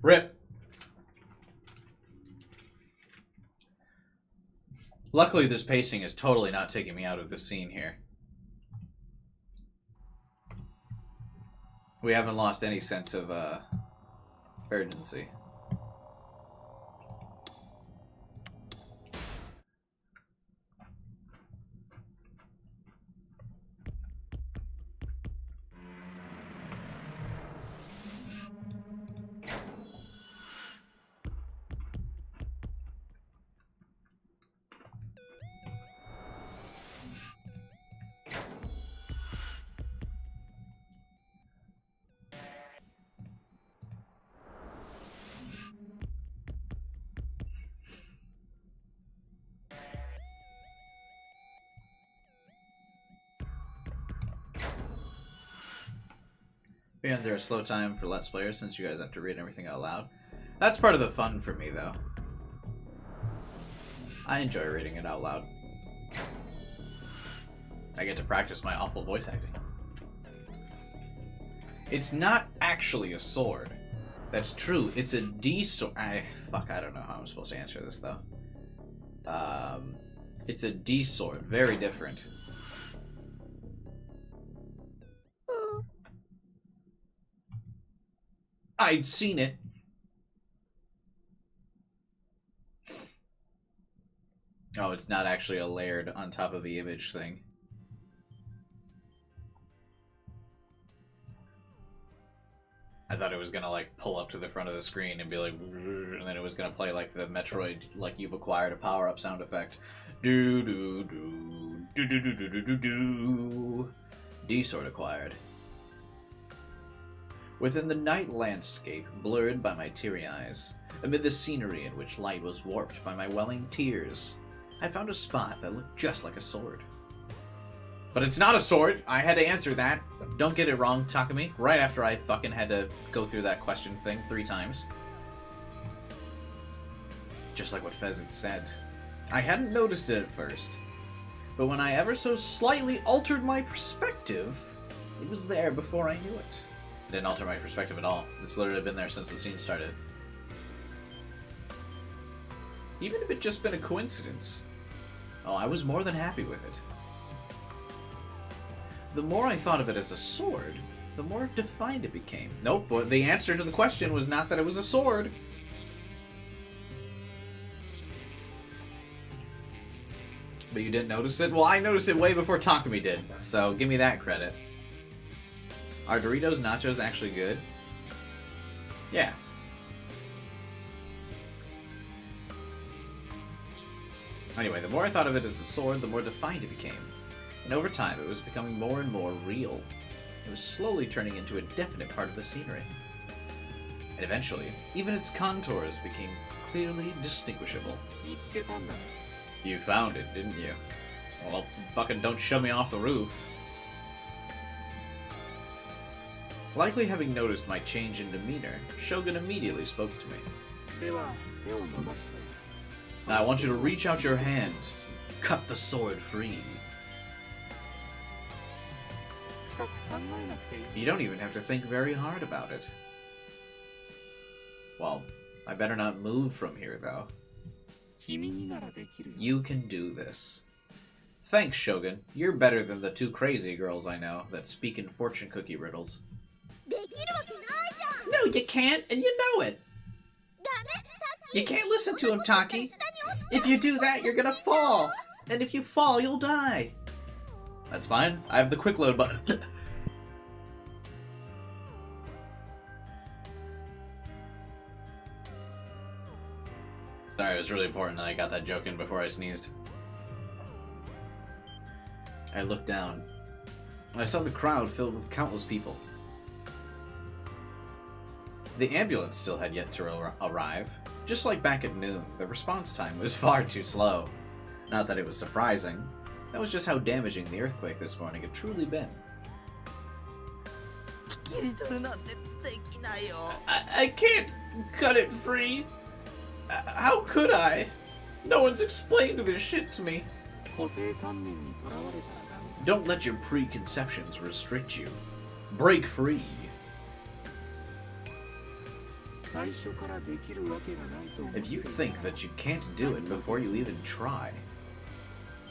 Rip. Luckily, this pacing is totally not taking me out of the scene here. We haven't lost any sense of urgency. Fans are a slow time for Let's Players since you guys have to read everything out loud. That's part of the fun for me, though. I enjoy reading it out loud. I get to practice my awful voice acting. It's not actually a sword. That's true. It's a D-sword. Fuck, I don't know how I'm supposed to answer this, though. It's a D-sword. Very different. I'd seen it. Oh, it's not actually a layered on top of the image thing. I thought it was gonna like pull up to the front of the screen and be like, and then it was gonna play like the Metroid, like you've acquired a power-up sound effect. Do do do do do do do do do do. D-sword acquired. Within the night landscape, blurred by my teary eyes, amid the scenery in which light was warped by my welling tears, I found a spot that looked just like a sword. But it's not a sword! I had to answer that. Don't get it wrong, Takumi. Right after I fucking had to go through that question thing 3 times. Just like what Fez had said. I hadn't noticed it at first. But when I ever so slightly altered my perspective, it was there before I knew it. I didn't alter my perspective at all. It's literally been there since the scene started. Even if it just been a coincidence. Oh, I was more than happy with it. The more I thought of it as a sword, the more defined it became. Nope, but the answer to the question was not that it was a sword. But you didn't notice it? Well, I noticed it way before Takumi did, so give me that credit. Are Doritos Nachos actually good? Yeah. Anyway, the more I thought of it as a sword, the more defined it became. And over time, it was becoming more and more real. It was slowly turning into a definite part of the scenery. And eventually, even its contours became clearly distinguishable. You found it, didn't you? Well, fucking don't shove me off the roof. Likely having noticed my change in demeanor, Shogun immediately spoke to me. Now I want you to reach out your hand. Cut the sword free. You don't even have to think very hard about it. Well, I better not move from here, though. You can do this. Thanks, Shogun. You're better than the 2 crazy girls I know that speak in fortune cookie riddles. No, you can't, and you know it. You can't listen to him, Taki. If you do that, you're gonna fall. And if you fall, you'll die. That's fine. I have the quick load button. Sorry, it was really important that I got that joke in before I sneezed. I looked down. I saw the crowd filled with countless people. The ambulance still had yet to arrive. Just like back at noon, the response time was far too slow. Not that it was surprising. That was just how damaging the earthquake this morning had truly been. I can't cut it free. How could I? No one's explained this shit to me. Don't let your preconceptions restrict you. Break free. If you think that you can't do it before you even try,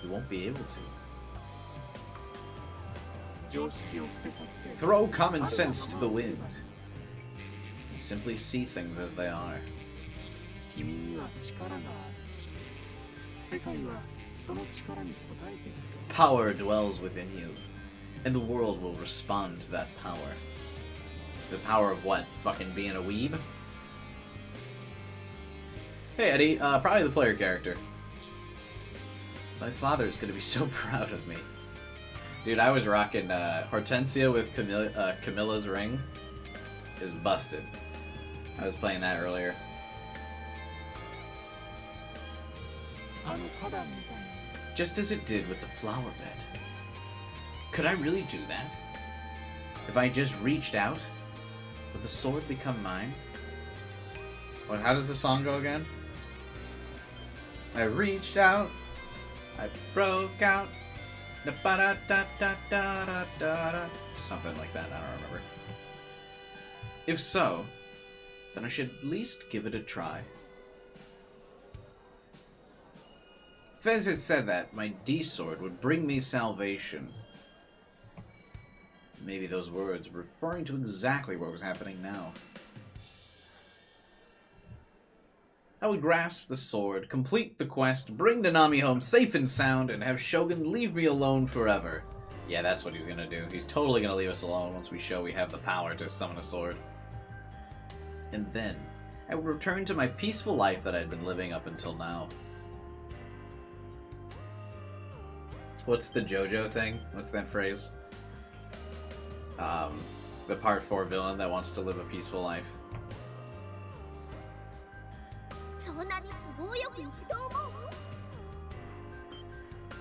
you won't be able to. Throw common sense to the wind and simply see things as they are. Power dwells within you, and the world will respond to that power. The power of what? Fucking being a weeb? Hey Eddie, probably the player character. My father's gonna be so proud of me. Dude, I was rocking Hortensia with Camilla's ring. Is busted. I was playing that earlier. Just as it did with the flower bed. Could I really do that? If I just reached out, would the sword become mine? What? How does the song go again? I reached out. I broke out. Da-ba-da-da-da-da-da-da. Something like that, I don't remember. If so, then I should at least give it a try. Fez had said that my D-sword would bring me salvation. Maybe those words were referring to exactly what was happening now. I would grasp the sword, complete the quest, bring Nanami home safe and sound, and have Shogun leave me alone forever. Yeah, that's what he's gonna do. He's totally gonna leave us alone once we show we have the power to summon a sword. And then, I would return to my peaceful life that I'd been living up until now. What's the JoJo thing? What's that phrase? The Part 4 villain that wants to live a peaceful life.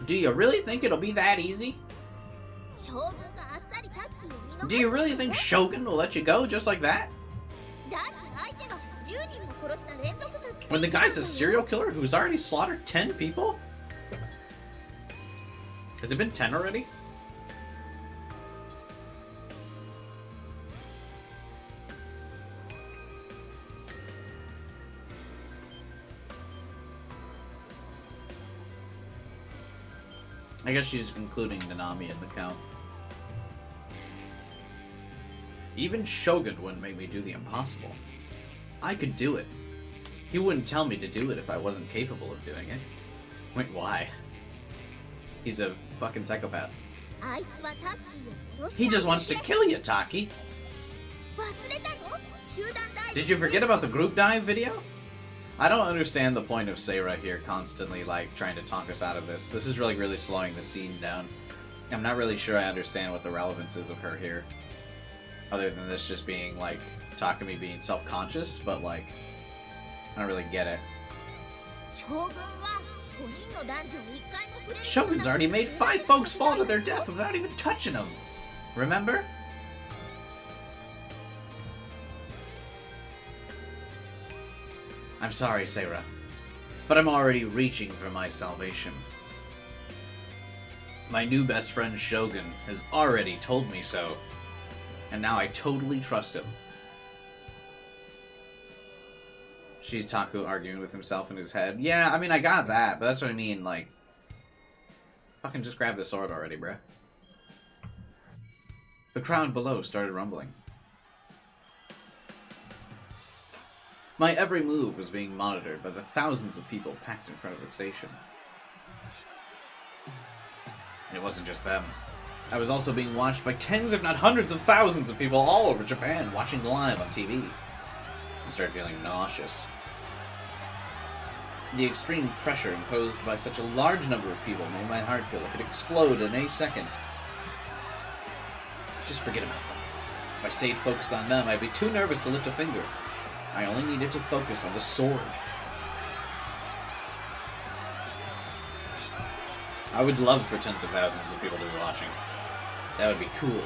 Do you really think it'll be that easy? Do you really think Shogun will let you go just like that? When the guy's a serial killer who's already slaughtered 10 people? Has it been 10 already? I guess she's including Nanami in the count. Even Shogun wouldn't make me do the impossible. I could do it. He wouldn't tell me to do it if I wasn't capable of doing it. Wait, why? He's a fucking psychopath. He just wants to kill you, Taki. Did you forget about the group dive video? I don't understand the point of Seira here constantly, like, trying to talk us out of this. This is really slowing the scene down. I'm not really sure I understand what the relevance is of her here. Other than this just being, like, Takumi being self-conscious, but, like, I don't really get it. Shogun's already made 5 folks fall to their death without even touching them. Remember? I'm sorry, Seira, but I'm already reaching for my salvation. My new best friend Shogun has already told me so, and now I totally trust him. She's Taku arguing with himself in his head. Yeah, I mean, I got that, but that's what I mean, like... Fucking just grab the sword already, bruh. The crowd below started rumbling. My every move was being monitored by the thousands of people packed in front of the station. And it wasn't just them. I was also being watched by tens, if not hundreds of thousands of people all over Japan, watching live on TV. I started feeling nauseous. The extreme pressure imposed by such a large number of people made my heart feel like it explode in a second. Just forget about them. If I stayed focused on them, I'd be too nervous to lift a finger. I only needed to focus on the sword. I would love for tens of thousands of people to be watching. That would be cool.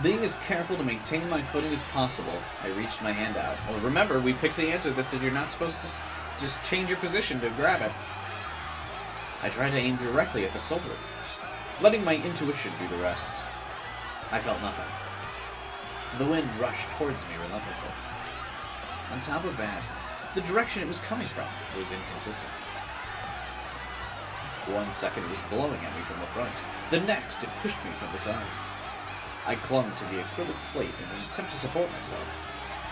Being as careful to maintain my footing as possible, I reached my hand out. Well, remember, we picked the answer that said you're not supposed to just change your position to grab it. I tried to aim directly at the sword, letting my intuition do the rest. I felt nothing. The wind rushed towards me relentlessly. On top of that, the direction it was coming from was inconsistent. 1 second it was blowing at me from the front. The next, it pushed me from the side. I clung to the acrylic plate in an attempt to support myself,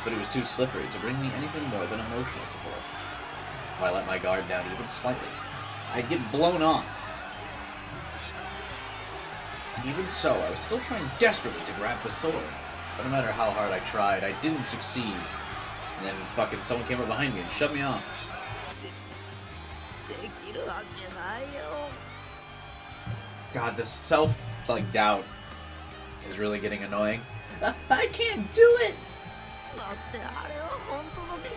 but it was too slippery to bring me anything more than emotional support. If I let my guard down even slightly, I'd get blown off. Even so, I was still trying desperately to grab the sword. But no matter how hard I tried, I didn't succeed. And then fucking someone came up behind me and shoved me off. God, this self-doubt is really getting annoying. I can't do it!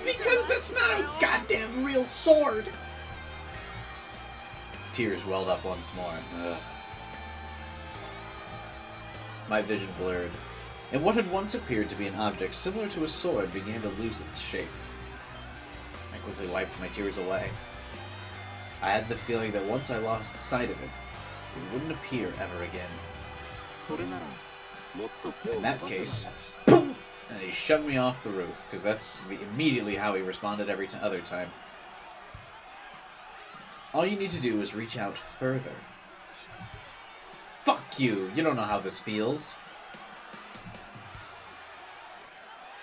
Because that's not a goddamn real sword! Tears welled up once more. Ugh. My vision blurred, and what had once appeared to be an object similar to a sword began to lose its shape. quickly wiped my tears away. I had the feeling that once I lost sight of it, it wouldn't appear ever again. In that case, boom! And he shoved me off the roof, because that's immediately how he responded every other time. All you need to do is reach out further. Fuck you! You don't know how this feels.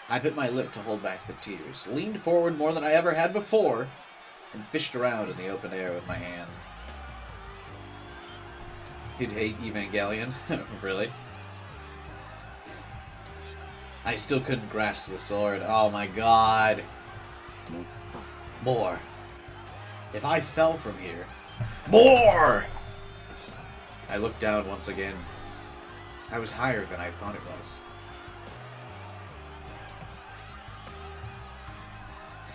I bit my lip to hold back the tears, leaned forward more than I ever had before, and fished around in the open air with my hand. You'd hate Evangelion? Really? I still couldn't grasp the sword. Oh my god. More. If I fell from here... More! I looked down once again. I was higher than I thought it was.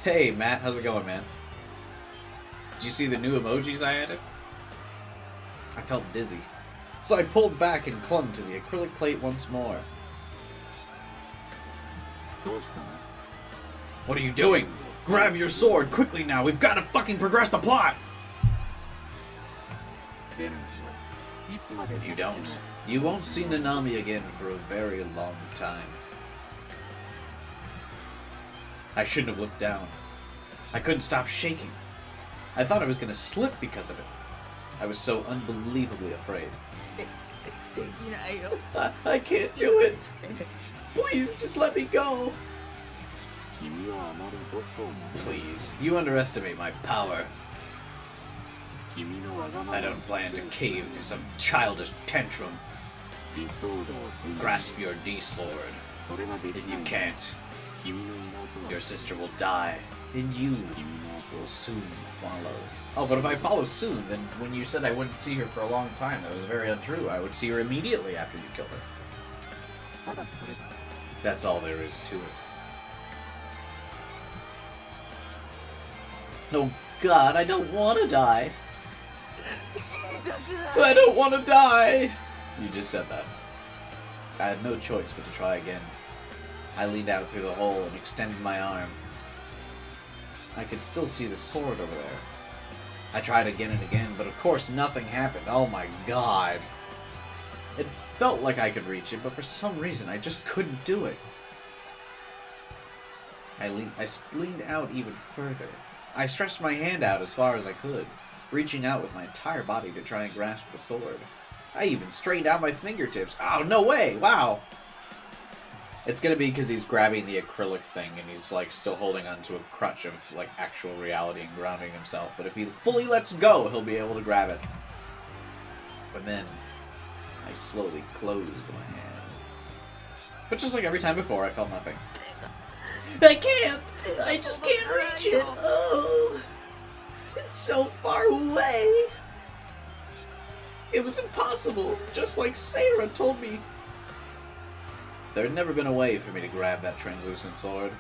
Hey, Matt. How's it going, man? Did you see the new emojis I added? I felt dizzy, so I pulled back and clung to the acrylic plate once more. What are you doing? Grab your sword, quickly now! We've got to fucking progress the plot! If you don't, you won't see Nanami again for a very long time. I shouldn't have looked down. I couldn't stop shaking. I thought I was going to slip because of it. I was so unbelievably afraid. I can't do it. Please, just let me go. Please, you underestimate my power. I don't plan to cave to some childish tantrum. Grasp your D-sword. If you can't, your sister will die, and you will soon follow. Oh, but if I follow soon, then when you said I wouldn't see her for a long time, that was very untrue. I would see her immediately after you kill her. That's all there is to it. Oh god, I don't want to die. I don't want to die! You just said that. I had no choice but to try again. I leaned out through the hole and extended my arm. I could still see the sword over there. I tried again and again, but of course nothing happened. Oh my god. It felt like I could reach it, but for some reason I just couldn't do it. I leaned out even further. I stretched my hand out as far as I could, reaching out with my entire body to try and grasp the sword. I even straightened out my fingertips. Oh, no way! Wow! It's gonna be because he's grabbing the acrylic thing and he's, like, still holding onto a crutch of, like, actual reality and grounding himself. But if he fully lets go, he'll be able to grab it. But then, I slowly closed my hand. But just like every time before, I felt nothing. I can't! I just can't reach it! Oh! It's so far away! It was impossible, just like Sarah told me. There had never been a way for me to grab that translucent sword.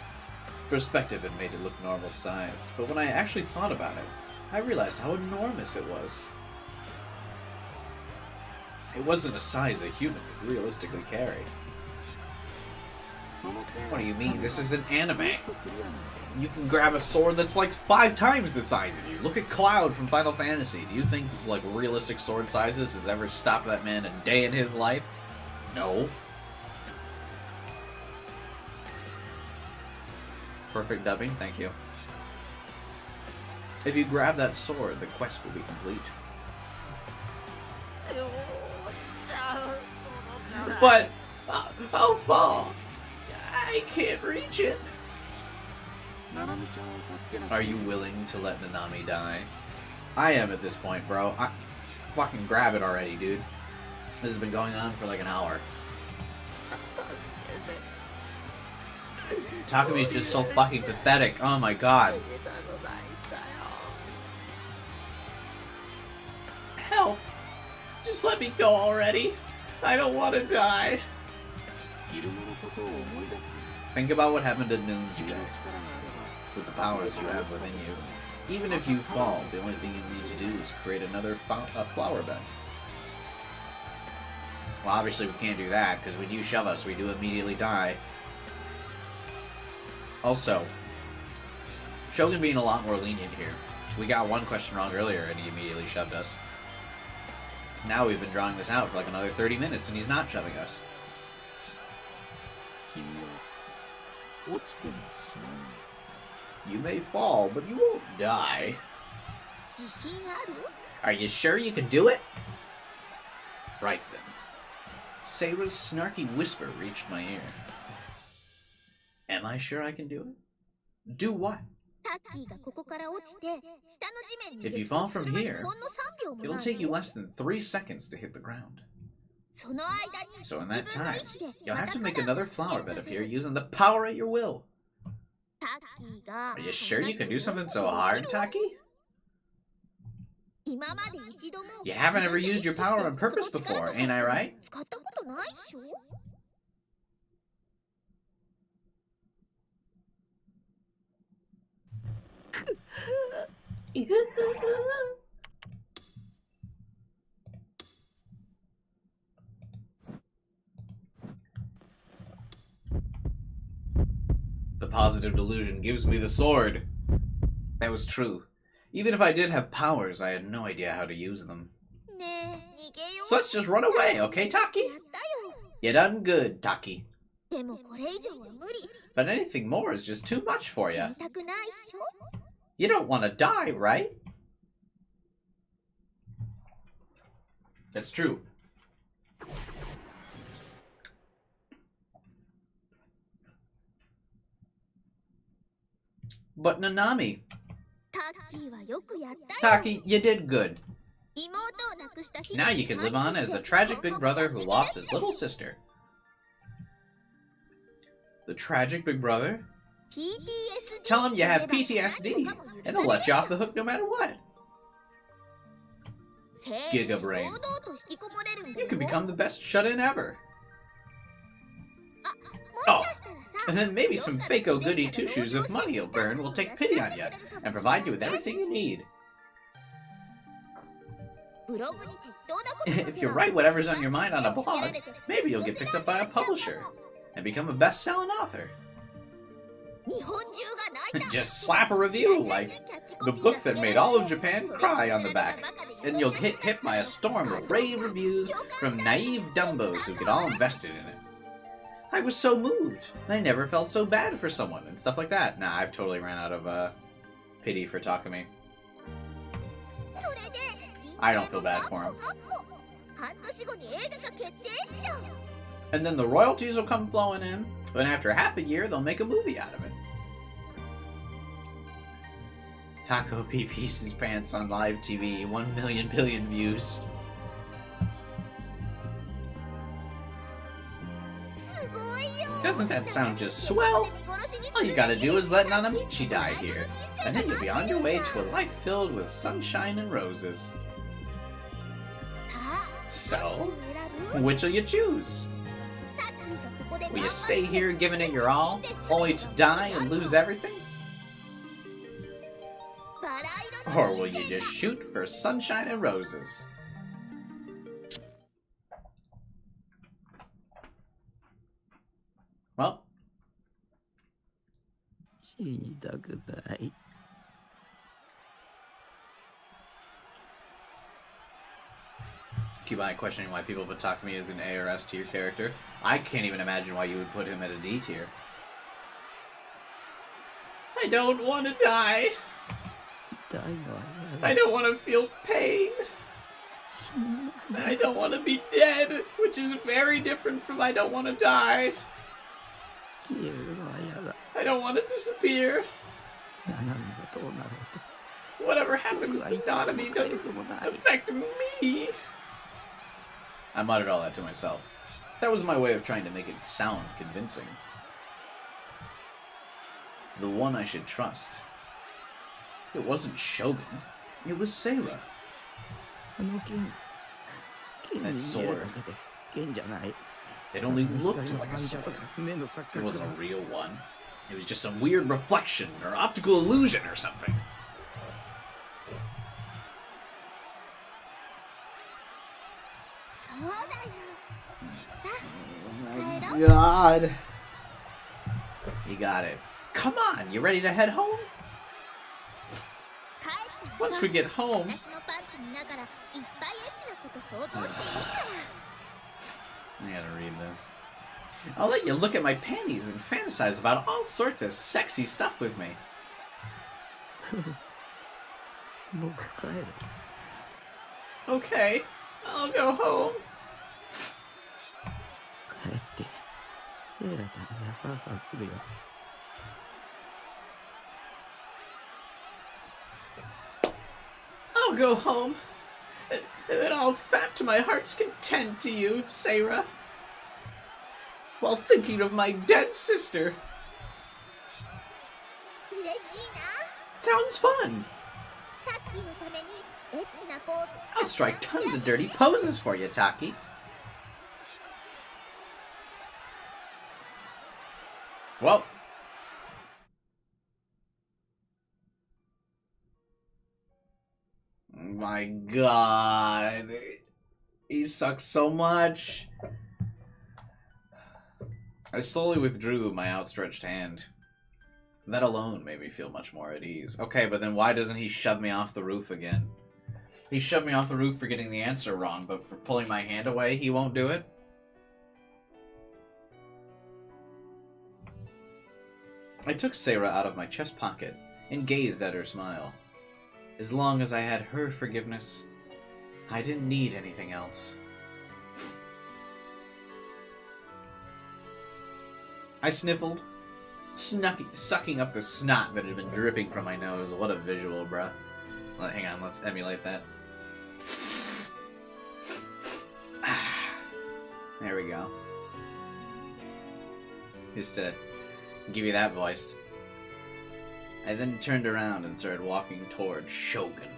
Perspective had made it look normal-sized, but when I actually thought about it, I realized how enormous it was. It wasn't a size a human could realistically carry. What do you mean? This is an anime. You can grab a sword that's like 5 times the size of you. Look at Cloud from Final Fantasy. Do you think, like, realistic sword sizes has ever stopped that man a day in his life? No. Perfect dubbing, thank you. If you grab that sword, the quest will be complete. But, how far? I can't reach it. Are you willing to let Nanami die? I am at this point, bro. Fucking grab it already, dude. This has been going on for like an hour. Takumi is just so fucking pathetic. Oh my god. Help! Just let me go already. I don't want to die. Think about what happened to Noon today. With the powers you have within you. Even if you fall, the only thing you need to do is create another flower bed. Well, obviously we can't do that, because when you shove us, we do immediately die. Also, Shogun being a lot more lenient here. We got one question wrong earlier, and he immediately shoved us. Now we've been drawing this out for like another 30 minutes, and he's not shoving us. You may fall, but you won't die. Are you sure you can do it? Right then. Seira's snarky whisper reached my ear. Am I sure I can do it? Do what? If you fall from here, it'll take you less than 3 seconds to hit the ground. So in that time, you'll have to make another flower bed appear using the power at your will. Are you sure you can do something so hard, Taki? You haven't ever used your power on purpose before, ain't I right? The positive delusion gives me the sword. That was true. Even if I did have powers, I had no idea how to use them. So let's just run away, okay, Taki? You done good, Taki. But anything more is just too much for you. You don't want to die, right? That's true. But Nanami. Taki, you did good. Now you can live on as the tragic big brother who lost his little sister. The tragic big brother? Tell him you have PTSD, and they'll let you off the hook no matter what. Giga Brain. You could become the best shut-in ever. Oh, and then maybe some fake-o goody two-shoes with money you'll burn will take pity on you and provide you with everything you need. If you write whatever's on your mind on a blog, maybe you'll get picked up by a publisher and become a best-selling author. Just slap a review like the book that made all of Japan cry on the back, and you'll get hit by a storm of rave reviews from naive dumbos who get all invested in it. I was so moved. I never felt so bad for someone and stuff like that. Nah, I've totally ran out of pity for Takumi. I don't feel bad for him. And then the royalties will come flowing in, and after half a year, they'll make a movie out of it. Taco pees his pants on live TV, 1 million billion views. Doesn't that sound just swell? All you gotta do is let Nanami die here, and then you'll be on your way to a life filled with sunshine and roses. So, which will you choose? Will you stay here giving it your all, only to die and lose everything? Or will you just shoot for sunshine and roses? Well. Keep on questioning why people put Takumi as an A or S tier character. I can't even imagine why you would put him at a D tier. I don't want to die. I don't want to feel pain. I don't want to be dead, which is very different from I don't want to die. I don't want to disappear. Whatever happens to Nanami doesn't affect me. I muttered all that to myself. That was my way of trying to make it sound convincing. The one I should trust. It wasn't Shogun. It was Seira. That sword. It only looked like a sword. It wasn't a real one. It was just some weird reflection or optical illusion or something. Oh my God. You got it. Come on, you ready to head home? Once we get home... I gotta read this. I'll let you look at my panties and fantasize about all sorts of sexy stuff with me. Okay, I'll go home. I'll go home, and then I'll fap to my heart's content to you, Sarah, while thinking of my dead sister. Sounds fun. I'll strike tons of dirty poses for you, Taki. Well. My God. He sucks so much. I slowly withdrew my outstretched hand. That alone made me feel much more at ease. Okay, but then why doesn't he shove me off the roof again? He shoved me off the roof for getting the answer wrong, but for pulling my hand away, he won't do it? I took Sarah out of my chest pocket and gazed at her smile. As long as I had her forgiveness, I didn't need anything else. I sniffled, sucking up the snot that had been dripping from my nose. What a visual, bruh. Well, hang on, let's emulate that. There we go. Just to give you that voice. I then turned around and started walking toward Shogun.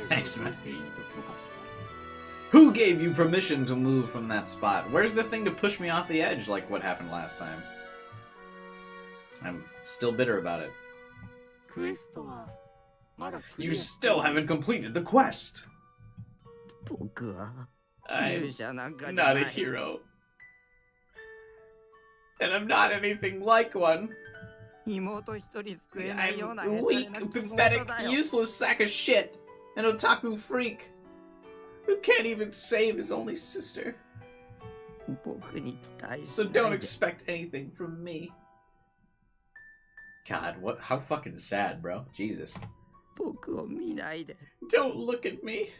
Thanks, man. Who gave you permission to move from that spot? Where's the thing to push me off the edge like what happened last time? I'm still bitter about it. You still haven't completed the quest! I'm not a hero. And I'm not anything like one. I'm a weak, pathetic, useless sack of shit. An otaku freak who can't even save his only sister. So don't expect anything from me. God, what? How fucking sad, bro. Jesus. Don't look at me.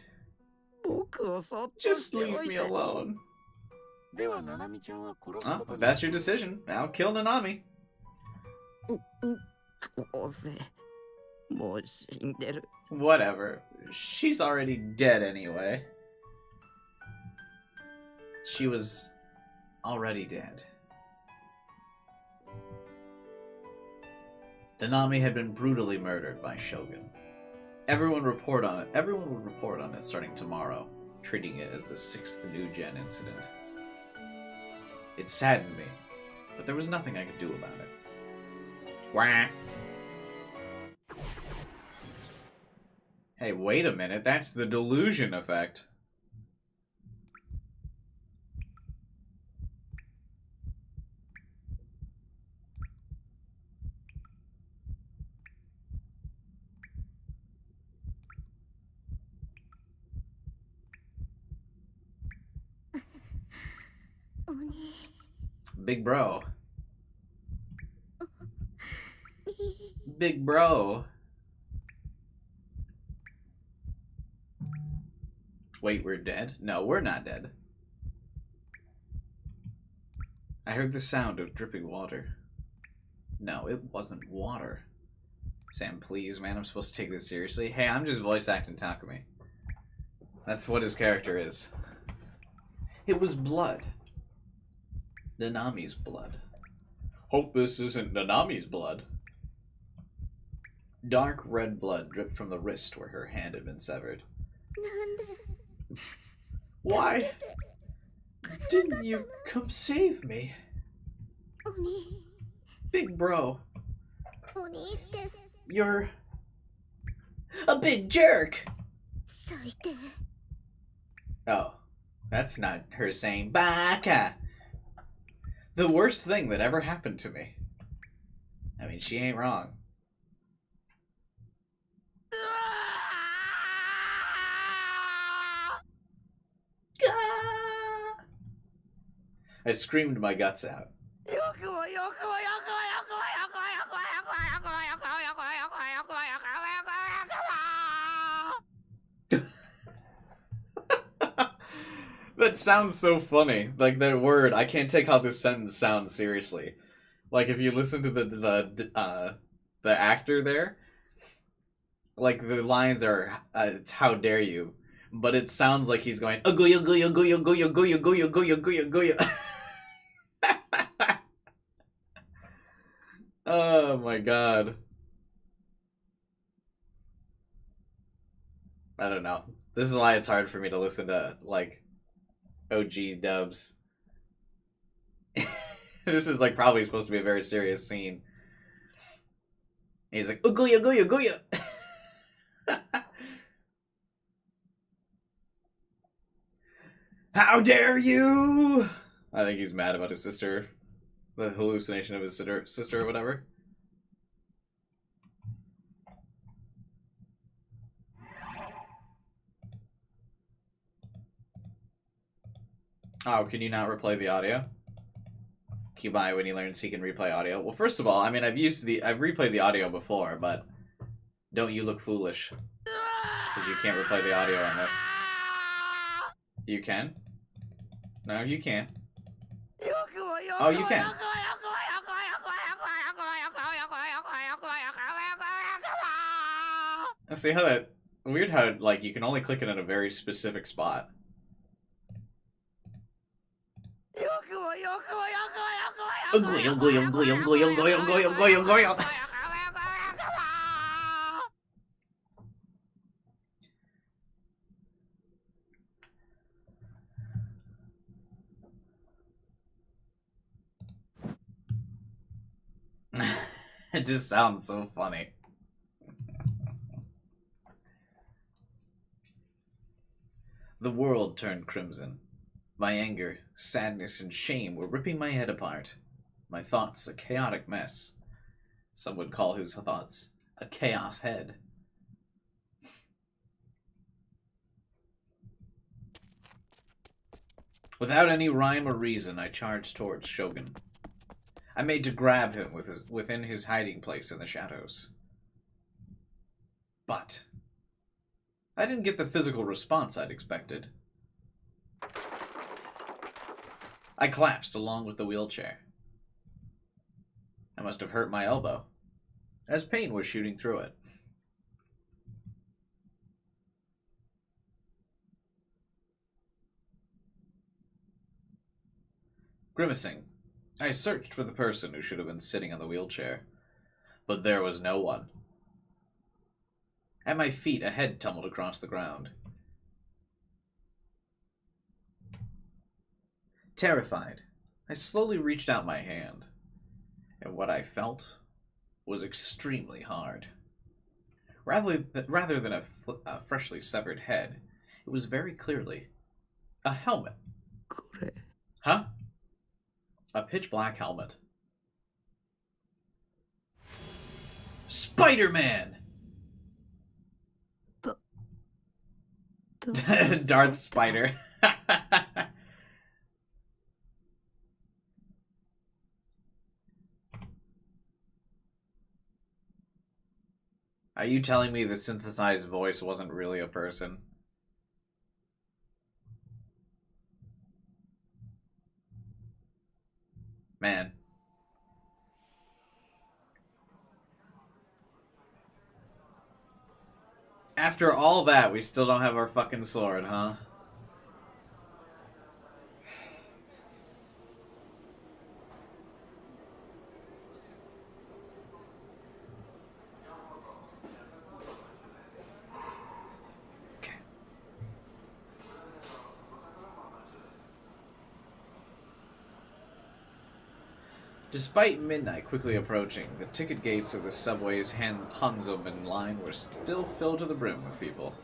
Just leave me alone. Oh, if that's your decision, I'll kill Nanami. Whatever. She's already dead anyway. She was already dead. Nanami had been brutally murdered by Shogun. Everyone would report on it starting tomorrow, treating it as the 6th new-gen incident. It saddened me, but there was nothing I could do about it. Wah! Hey, wait a minute, that's the delusion effect. Big bro. Big bro. Wait, we're dead? No, we're not dead. I heard the sound of dripping water. No, it wasn't water. Sam, please, man, I'm supposed to take this seriously. Hey, I'm just voice acting Takumi. That's what his character is. It was blood. Nanami's blood. Hope this isn't Nanami's blood. Dark red blood dripped from the wrist where her hand had been severed. Why didn't you come save me? Big bro. You're a big jerk. Oh, that's not her saying baka. The worst thing that ever happened to me. I mean, she ain't wrong. I screamed my guts out. That sounds so funny. Like, that word, I can't take how this sentence sounds seriously. Like, if you listen to the actor there, like, the lines are, it's how dare you, but it sounds like he's going, aguya, guya, guya, guya, guya, guya, guya, guya, guya. Oh my god. I don't know. This is why it's hard for me to listen to, like, OG dubs. This is, like, probably supposed to be a very serious scene. And he's like, Uguya, guya, guya. How dare you? I think he's mad about his sister. The hallucination of his sister or whatever. Oh, can you not replay the audio? Kubai, when he learns he can replay audio. Well, first of all, I mean, I've replayed the audio before, but don't you look foolish. Because you can't replay the audio on this. You can? No, you can't. Oh, you can. I see how that... Weird how, like, you can only click it in a very specific spot. It just sounds so funny. The world turned crimson. My anger, sadness, and shame were ripping my head apart. My thoughts a chaotic mess. Some would call his thoughts a chaos head. Without any rhyme or reason, I charged towards Shogun. I made to grab him within his hiding place in the shadows. But I didn't get the physical response I'd expected. I collapsed along with the wheelchair. I must have hurt my elbow, as pain was shooting through it. Grimacing, I searched for the person who should have been sitting on the wheelchair, but there was no one. At my feet, a head tumbled across the ground. Terrified, I slowly reached out my hand, and what I felt was extremely hard. Rather than a freshly severed head, it was very clearly a helmet. Huh? A pitch-black helmet. Spider-Man! Darth Spider. Are you telling me the synthesized voice wasn't really a person? Man. After all that, we still don't have our fucking sword, huh? Despite midnight quickly approaching, the ticket gates of the subway's Hanzoben line were still filled to the brim with people.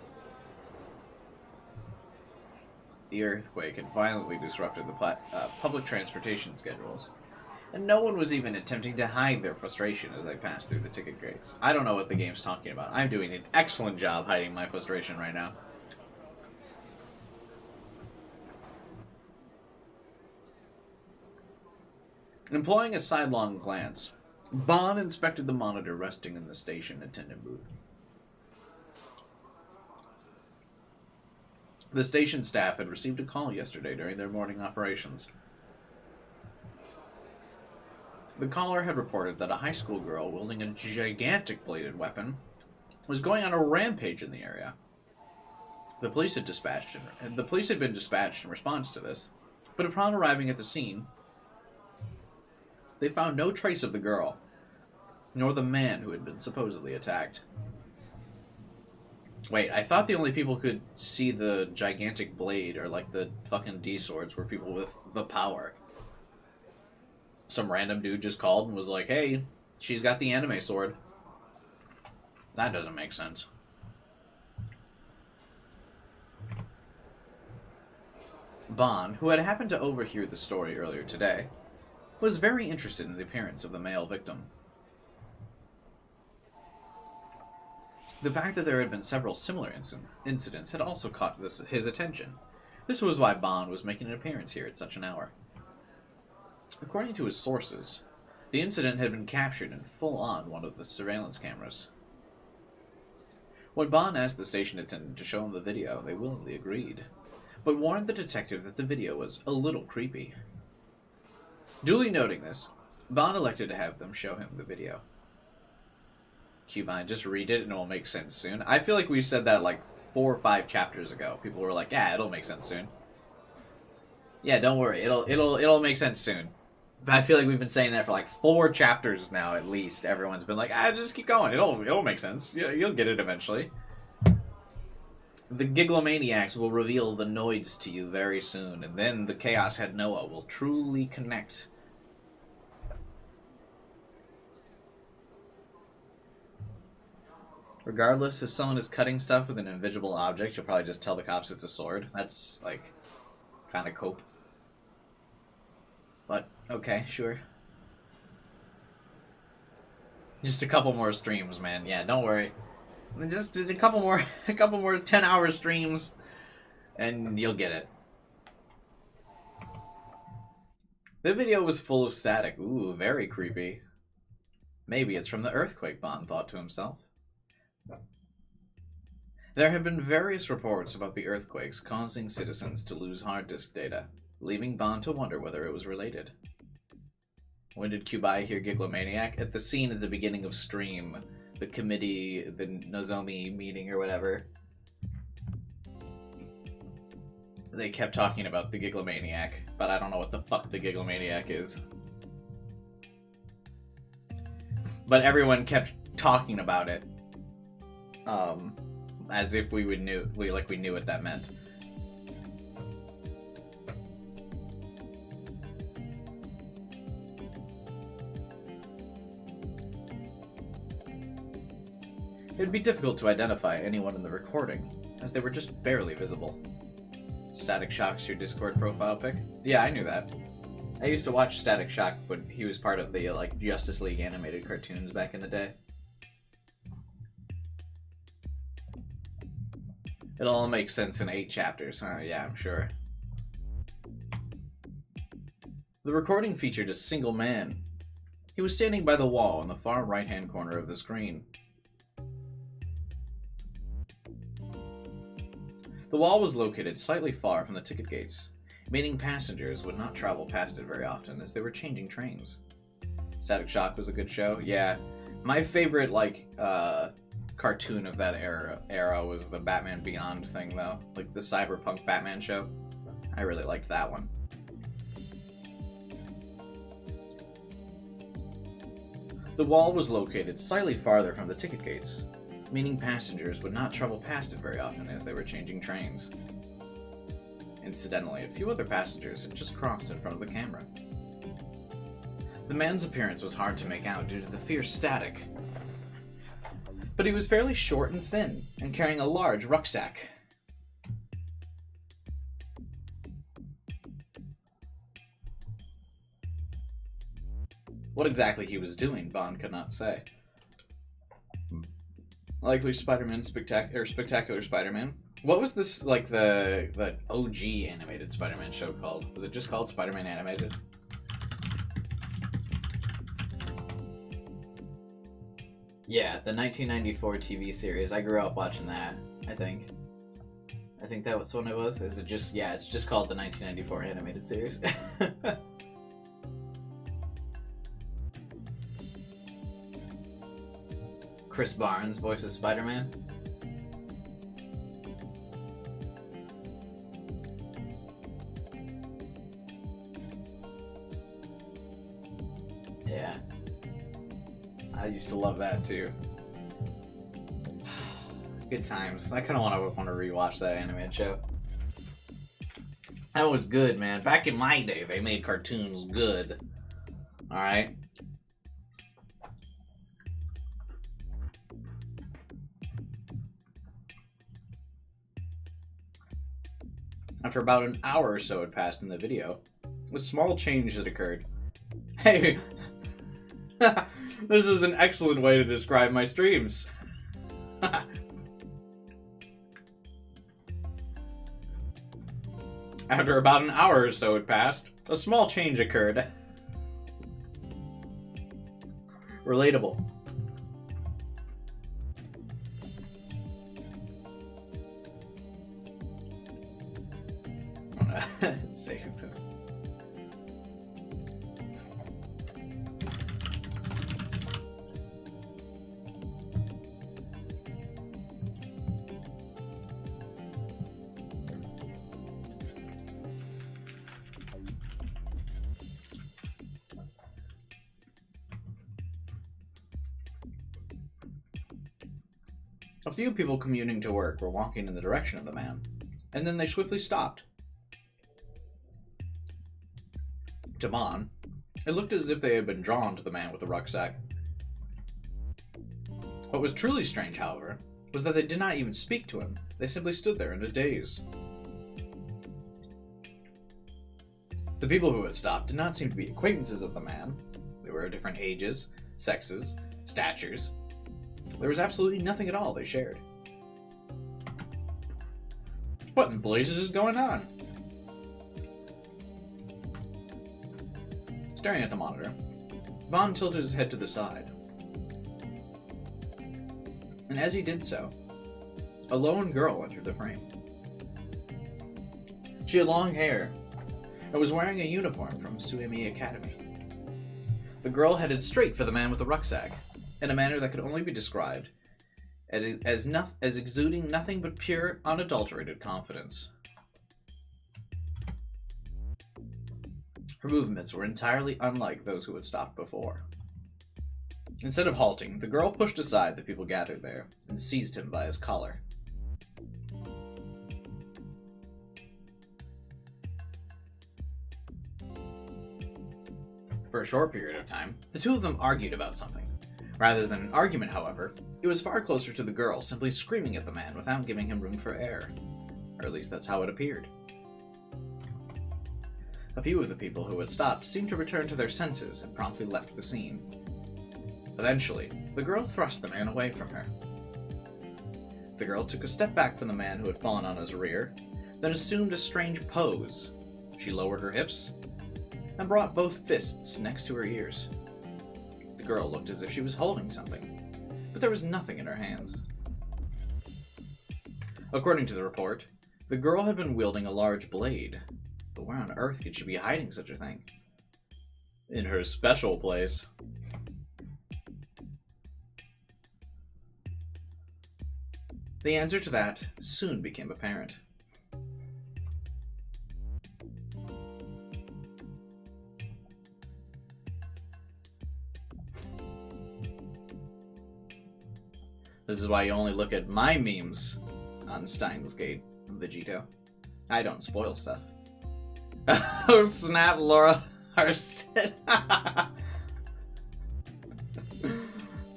The earthquake had violently disrupted the public transportation schedules, and no one was even attempting to hide their frustration as they passed through the ticket gates. I don't know what the game's talking about. I'm doing an excellent job hiding my frustration right now. Employing a sidelong glance, Bond inspected the monitor resting in the station attendant booth. The station staff had received a call yesterday during their morning operations. The caller had reported that a high school girl wielding a gigantic bladed weapon was going on a rampage in the area. The police had been dispatched in response to this, but upon arriving at the scene, they found no trace of the girl, nor the man who had been supposedly attacked. Wait, I thought the only people who could see the gigantic blade or like the fucking D-swords were people with the power. Some random dude just called and was like, hey, she's got the anime sword. That doesn't make sense. Bond, who had happened to overhear the story earlier today, was very interested in the appearance of the male victim. The fact that there had been several similar incidents had also caught his attention. This was why Bond was making an appearance here at such an hour. According to his sources, the incident had been captured in full on one of the surveillance cameras. When Bond asked the station attendant to show him the video, they willingly agreed, but warned the detective that the video was a little creepy. Duly noting this, Bond elected to have them show him the video. Cubine, just read it and it will make sense soon. I feel like we said that like 4 or 5 chapters ago. People were like, yeah, it'll make sense soon. Yeah, don't worry, it'll make sense soon. I feel like we've been saying that for like 4 chapters now at least. Everyone's been like, just keep going. It'll make sense. You'll get it eventually. The Gigalomaniacs will reveal the Noids to you very soon, and then the Chaos Head Noah will truly connect. Regardless, if someone is cutting stuff with an invisible object, you'll probably just tell the cops it's a sword. That's, like, kind of cope. But, okay, sure. Just a couple more streams, man. Yeah, don't worry. Just a couple more 10-hour streams, and you'll get it. The video was full of static. Ooh, very creepy. Maybe it's from the earthquake, Bond thought to himself. There have been various reports about the earthquakes causing citizens to lose hard disk data, leaving Bond to wonder whether it was related. When did Kubai hear Gigalomaniac? At the scene at the beginning of stream, the committee, the Nozomi meeting or whatever. They kept talking about the Gigalomaniac, but I don't know what the fuck the Gigalomaniac is. But everyone kept talking about it. As if we knew what that meant. It would be difficult to identify anyone in the recording, as they were just barely visible. Static Shock's your Discord profile pic? Yeah, I knew that. I used to watch Static Shock when he was part of the Justice League animated cartoons back in the day. It'll all make sense in 8 chapters, huh? Yeah, I'm sure. The recording featured a single man. He was standing by the wall in the far right-hand corner of the screen. The wall was located slightly far from the ticket gates, meaning passengers would not travel past it very often as they were changing trains. Static Shock was a good show. Yeah, my favorite cartoon of that era was the Batman Beyond thing, though. Like the cyberpunk Batman show. I really liked that one. The wall was located slightly farther from the ticket gates, meaning passengers would not travel past it very often as they were changing trains. Incidentally, a few other passengers had just crossed in front of the camera. The man's appearance was hard to make out due to the fierce static, but he was fairly short and thin, and carrying a large rucksack. What exactly he was doing, Bond could not say. Likely Spider-Man, Spectacular Spider-Man. What was this, the OG animated Spider-Man show called? Was it just called Spider-Man Animated? Yeah, the 1994 TV series. I grew up watching that, I think. I think that was when it was. Is it just... Yeah, it's just called the 1994 animated series. Chris Barnes voices Spider-Man. Yeah. I used to love that too. Good times. I kind of want to rewatch that animated show. That was good, man. Back in my day, they made cartoons good. All right. After about an hour or so had passed in the video, a small change had occurred. Hey, this is an excellent way to describe my streams. After about an hour or so had passed, a small change occurred. Relatable. I'm gonna save this. A few people commuting to work were walking in the direction of the man, and then they swiftly stopped. To Bon, it looked as if they had been drawn to the man with the rucksack. What was truly strange, however, was that they did not even speak to him. They simply stood there in a daze. The people who had stopped did not seem to be acquaintances of the man. They were of different ages, sexes, statures. There was absolutely nothing at all they shared. What in blazes is going on? Staring at the monitor, Bon tilted his head to the side. And as he did so, a lone girl entered the frame. She had long hair and was wearing a uniform from Suemi Academy. The girl headed straight for the man with the rucksack, in a manner that could only be described as exuding nothing but pure, unadulterated confidence. Her movements were entirely unlike those who had stopped before. Instead of halting, the girl pushed aside the people gathered there and seized him by his collar. For a short period of time, the two of them argued about something. Rather than an argument, however, it was far closer to the girl simply screaming at the man without giving him room for air. Or at least that's how it appeared. A few of the people who had stopped seemed to return to their senses and promptly left the scene. Eventually, the girl thrust the man away from her. The girl took a step back from the man who had fallen on his rear, then assumed a strange pose. She lowered her hips and brought both fists next to her ears. The girl looked as if she was holding something, but there was nothing in her hands. According to the report, the girl had been wielding a large blade, but where on earth could she be hiding such a thing? In her special place. The answer to that soon became apparent. This is why you only look at my memes on Steins Gate, Vegito. I don't spoil stuff. Oh snap, Laura Harson.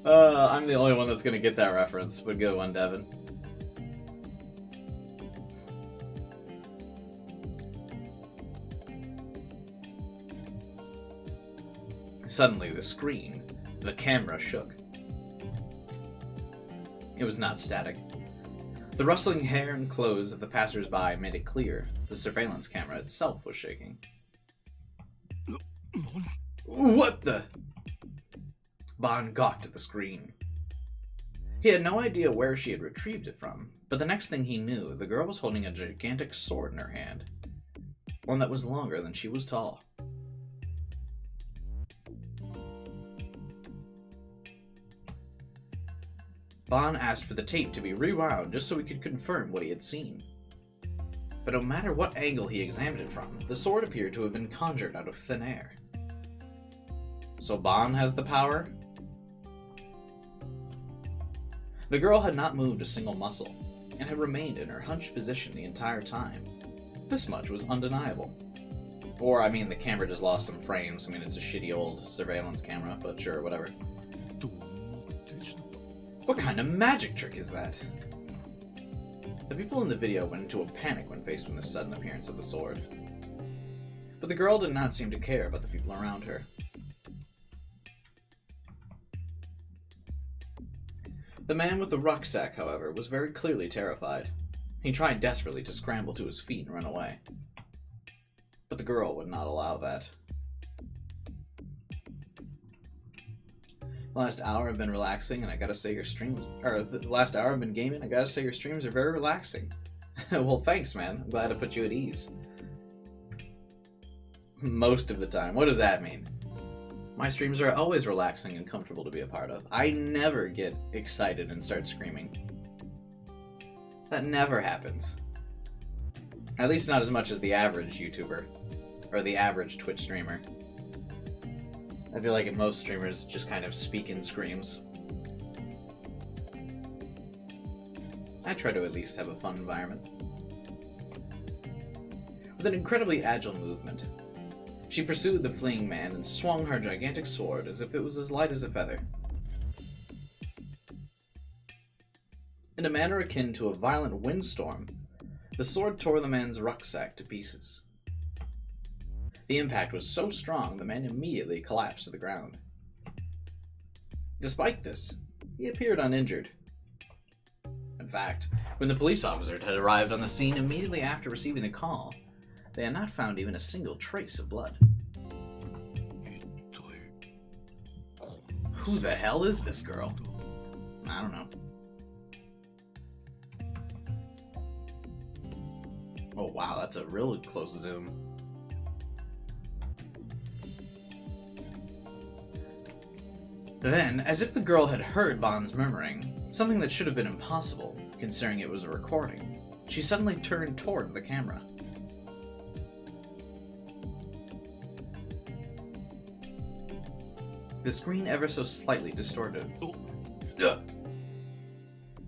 I'm the only one that's gonna get that reference, but good one, Devin. Suddenly, the camera shook. It was not static. The rustling hair and clothes of the passers-by made it clear the surveillance camera itself was shaking. What the? Bon gawked at the screen. He had no idea where she had retrieved it from, but the next thing he knew, the girl was holding a gigantic sword in her hand, one that was longer than she was tall. Bon asked for the tape to be rewound just so he could confirm what he had seen. But no matter what angle he examined it from, the sword appeared to have been conjured out of thin air. So Bon has the power? The girl had not moved a single muscle, and had remained in her hunched position the entire time. This much was undeniable. Or, I mean, the camera just lost some frames. I mean, it's a shitty old surveillance camera, but sure, whatever. What kind of magic trick is that? The people in the video went into a panic when faced with the sudden appearance of the sword. But the girl did not seem to care about the people around her. The man with the rucksack, however, was very clearly terrified. He tried desperately to scramble to his feet and run away. But the girl would not allow that. The last hour I've been relaxing, and I gotta say your streams... the last hour I've been gaming, I gotta say your streams are very relaxing. Well, thanks, man. I'm glad I put you at ease. Most of the time. What does that mean? My streams are always relaxing and comfortable to be a part of. I never get excited and start screaming. That never happens. At least not as much as the average YouTuber. Or the average Twitch streamer. I feel like most streamers just kind of speak in screams. I try to at least have a fun environment. With an incredibly agile movement, she pursued the fleeing man and swung her gigantic sword as if it was as light as a feather. In a manner akin to a violent windstorm, the sword tore the man's rucksack to pieces. The impact was so strong, the man immediately collapsed to the ground. Despite this, he appeared uninjured. In fact, when the police officers had arrived on the scene immediately after receiving the call, they had not found even a single trace of blood. Who the hell is this girl? I don't know. Oh wow, that's a really close zoom. Then, as if the girl had heard Bon's murmuring, something that should have been impossible, considering it was a recording, she suddenly turned toward the camera. The screen ever so slightly distorted,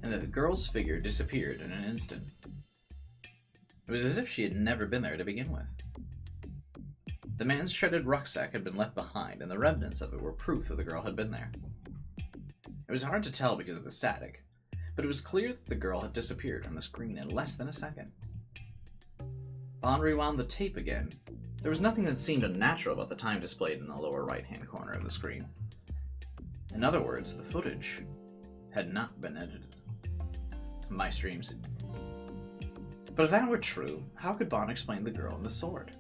and the girl's figure disappeared in an instant. It was as if she had never been there to begin with. The man's shredded rucksack had been left behind, and the remnants of it were proof that the girl had been there. It was hard to tell because of the static, but it was clear that the girl had disappeared from the screen in less than a second. Bond rewound the tape again. There was nothing that seemed unnatural about the time displayed in the lower right-hand corner of the screen. In other words, the footage had not been edited. My streams. But if that were true, how could Bond explain the girl and the sword?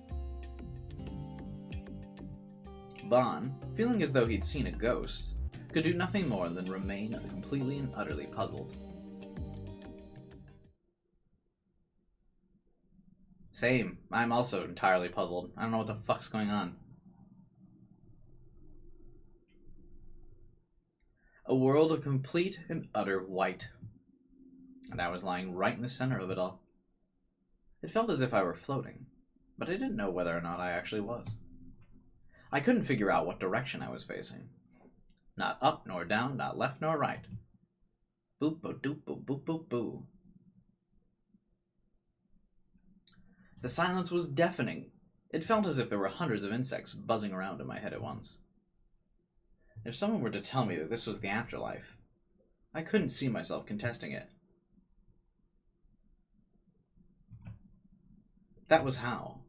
Bond, feeling as though he'd seen a ghost, could do nothing more than remain completely and utterly puzzled. Same. I'm also entirely puzzled. I don't know what the fuck's going on. A world of complete and utter white. And I was lying right in the center of it all. It felt as if I were floating, but I didn't know whether or not I actually was. I couldn't figure out what direction I was facing. Not up nor down, not left nor right. Boop boop doop boop boop boop boo. The silence was deafening. It felt as if there were hundreds of insects buzzing around in my head at once. If someone were to tell me that this was the afterlife, I couldn't see myself contesting it. That was how.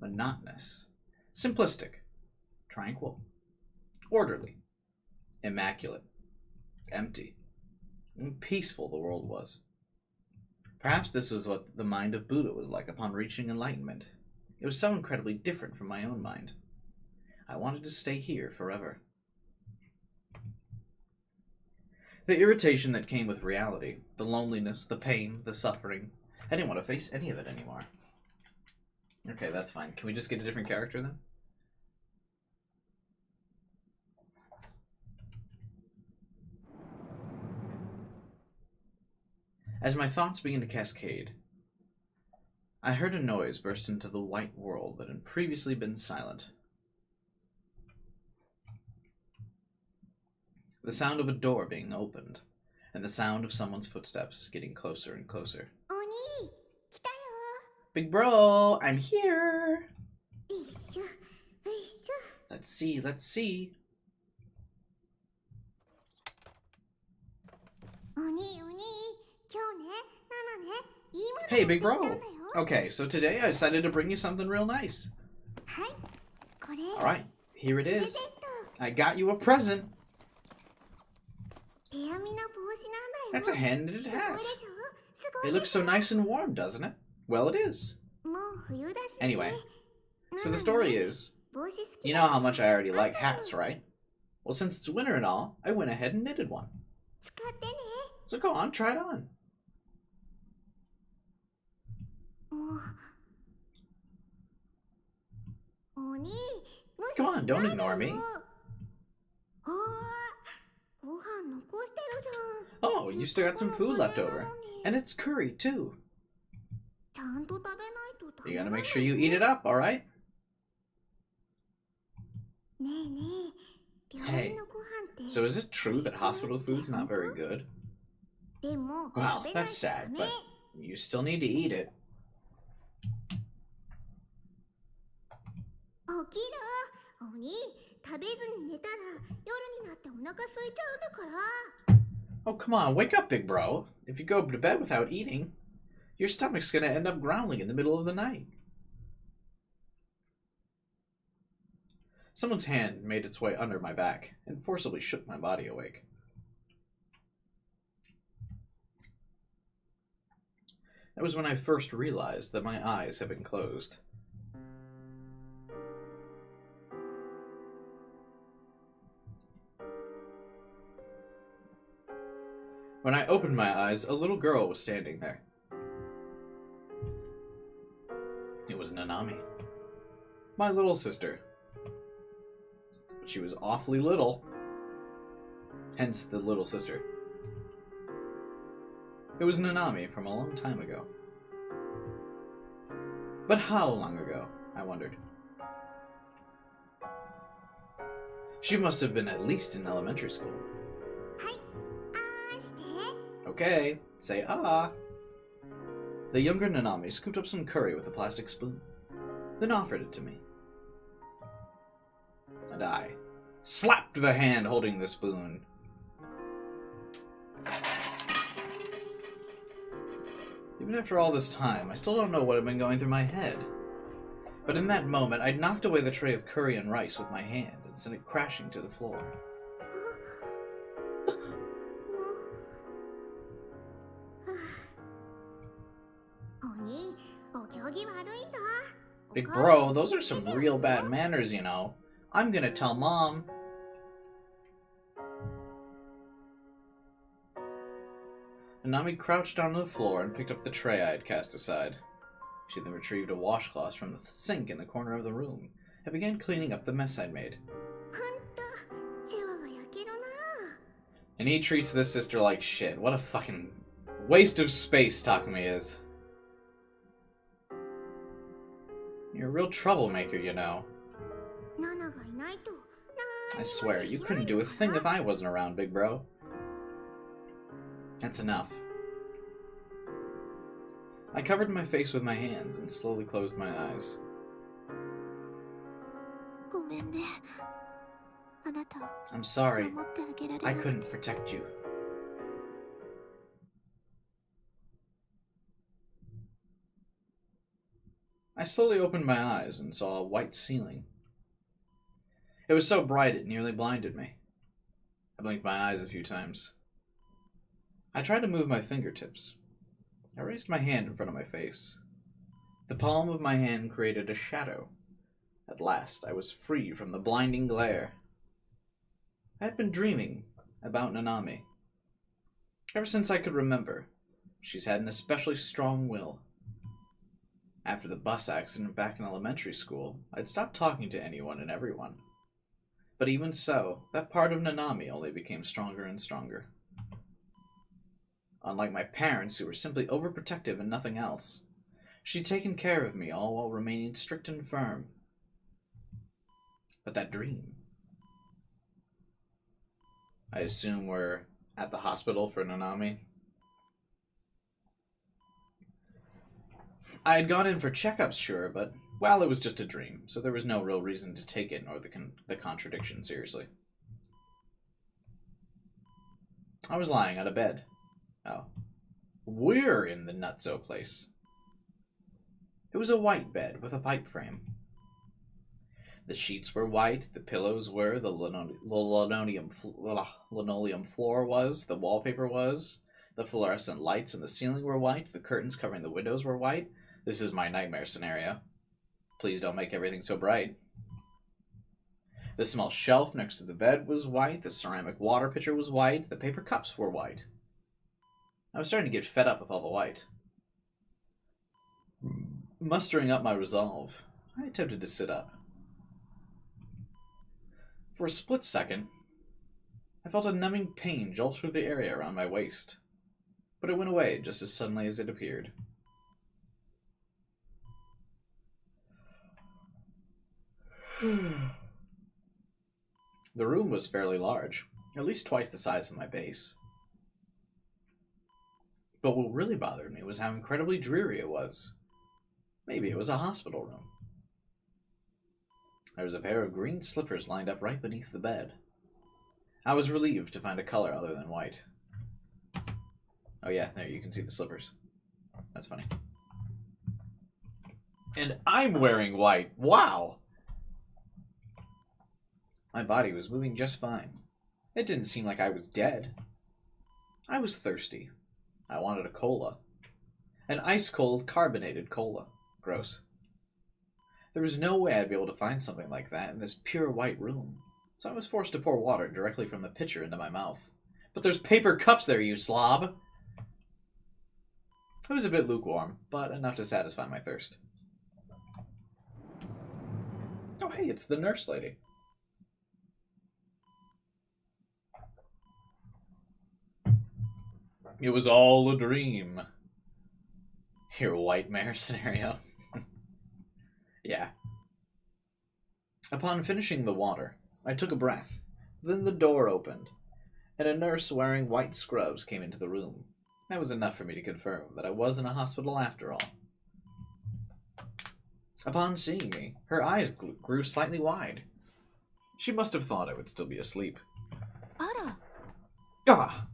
Monotonous. Simplistic. Tranquil. Orderly. Immaculate. Empty. And peaceful the world was. Perhaps this was what the mind of Buddha was like upon reaching enlightenment. It was so incredibly different from my own mind. I wanted to stay here forever. The irritation that came with reality, the loneliness, the pain, the suffering. I didn't want to face any of it anymore. Okay, that's fine. Can we just get a different character then? As my thoughts began to cascade, I heard a noise burst into the white world that had previously been silent. The sound of a door being opened, and the sound of someone's footsteps getting closer and closer. Oni, Big bro, I'm here! 一緒、一緒。 Let's see, let's see. お兄、お兄、今日ね、ナナね、いいもの Hey, 持って big きたん bro. だよ。 Okay, so today I decided to bring you something real nice. はい、これ、 Alright, here it プレゼン is. ト。 I got you a present. 手編みの帽子なんだよ。 That's a hand-knitted すごい hat. でしょ、すごい It で looks しょ。 so nice and warm, doesn't it? Well, it is. もう冬だし、 Anyway, ね。 so the ナナね story is, 帽子好き you だ know から how much I already like hats, right? Well, since it's winter and all, I went ahead and knitted one. 使ってね。 So go on, try it on. お兄、もし Come on, don't 嫌だ ignore よ me. あー、ご飯残してるじゃん。 Oh, you still got some food left over. And it's curry, too. ちゃんと食べないとダメ You だ gotta よ make sure you eat it up, alright? ねえねえ、病院のご飯って。 So is it true that hospital food's not very good? でも、 Well, 食べない that's とダ sad, メ。 but you still need to eat it. 起きるお兄、食べずに寝たら夜になってお腹空いちゃうんだから。 Oh, come on, wake up, big bro. If you go to bed without eating, your stomach's gonna end up growling in the middle of the night. Someone's hand made its way under my back and forcibly shook my body awake. That was when I first realized that my eyes had been closed. When I opened my eyes, a little girl was standing there. It was Nanami, my little sister. But she was awfully little, hence the little sister. It was Nanami from a long time ago. But how long ago, I wondered. She must have been at least in elementary school. はい、あーして。 Okay, say ah. The younger Nanami scooped up some curry with a plastic spoon, then offered it to me. And I slapped the hand holding the spoon. Even after all this time, I still don't know what had been going through my head. But in that moment, I knocked away the tray of curry and rice with my hand and sent it crashing to the floor. お兄、お行儀悪いんだ。 Big bro, those are some real bad manners, you know. I'm gonna tell Mom. Nanami crouched onto the floor and picked up the tray I had cast aside. She then retrieved a washcloth from the sink in the corner of the room and began cleaning up the mess I'd made. ほんと、世話が焼けるな。 And he treats this sister like shit. What a fucking waste of space Takumi is. You're a real troublemaker, you know. ナナがいないと。 I swear, you couldn't do a thing if I wasn't around, big bro. That's enough. I covered my face with my hands and slowly closed my eyes. ごめんね。あなたを I'm sorry. 守ってあげられ I なく couldn't て。 protect you. I slowly opened my eyes and saw a white ceiling. It was so bright it nearly blinded me. I blinked my eyes a few times. I tried to move my fingertips. I raised my hand in front of my face. The palm of my hand created a shadow. At last, I was free from the blinding glare. I had been dreaming about Nanami. Ever since I could remember, she's had an especially strong will. After the bus accident back in elementary school, I'd stopped talking to anyone and everyone. But even so, that part of Nanami only became stronger and stronger. Unlike my parents, who were simply overprotective and nothing else, she'd taken care of me all while remaining strict and firm. But that dream... I assume we're at the hospital for Nanami. I had gone in for checkups, sure, but, well, it was just a dream, so there was no real reason to take it nor the contradiction seriously. I was lying on a bed. Oh. We're in the nutso place. It was a white bed with a pipe frame. The sheets were white, the pillows were, the linoleum floor was, the wallpaper was, the fluorescent lights in the ceiling were white, the curtains covering the windows were white. This is my nightmare scenario. Please don't make everything so bright. The small shelf next to the bed was white, the ceramic water pitcher was white, the paper cups were white. I was starting to get fed up with all the white. Mustering up my resolve, I attempted to sit up. For a split second, I felt a numbing pain jolt through the area around my waist, but it went away just as suddenly as it appeared. The room was fairly large, at least twice the size of my base. But what really bothered me was how incredibly dreary it was. Maybe it was a hospital room. There was a pair of green slippers lined up right beneath the bed. I was relieved to find a color other than white. Oh yeah, there, you can see the slippers. That's funny. And I'm wearing white. Wow! My body was moving just fine. It didn't seem like I was dead. I was thirsty. I wanted a cola. An ice-cold carbonated cola. Gross. There was no way I'd be able to find something like that in this pure white room, so I was forced to pour water directly from the pitcher into my mouth. But there's paper cups there, you slob! It was a bit lukewarm, but enough to satisfy my thirst. Oh hey, it's the nurse lady. It was all a dream. Your white mare scenario. Yeah. Upon finishing the water, I took a breath. Then the door opened, and a nurse wearing white scrubs came into the room. That was enough for me to confirm that I was in a hospital after all. Upon seeing me, her eyes grew slightly wide. She must have thought I would still be asleep. あら、 Ah!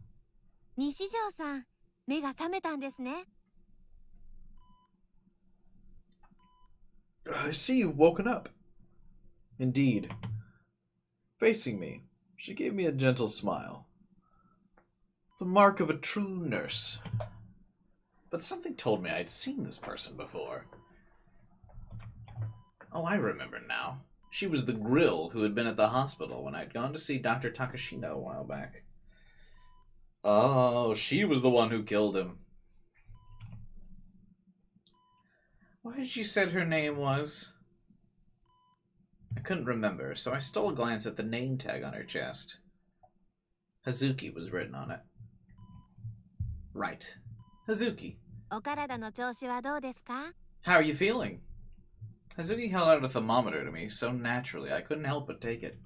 西条さん、目が覚めたんですね。 I see you've woken up. Indeed. Facing me, she gave me a gentle smile. The mark of a true nurse. But something told me I'd seen this person before. Oh, I remember now. She was the grill who had been at the hospital when I'd gone to see Dr. Takashino a while back. Oh, she was the one who killed him. What did she say her name was? I couldn't remember, so I stole a glance at the name tag on her chest. Hazuki was written on it. Right. Hazuki. お体の調子はどうですか? How are you feeling? Hazuki held out a thermometer to me so naturally I couldn't help but take it.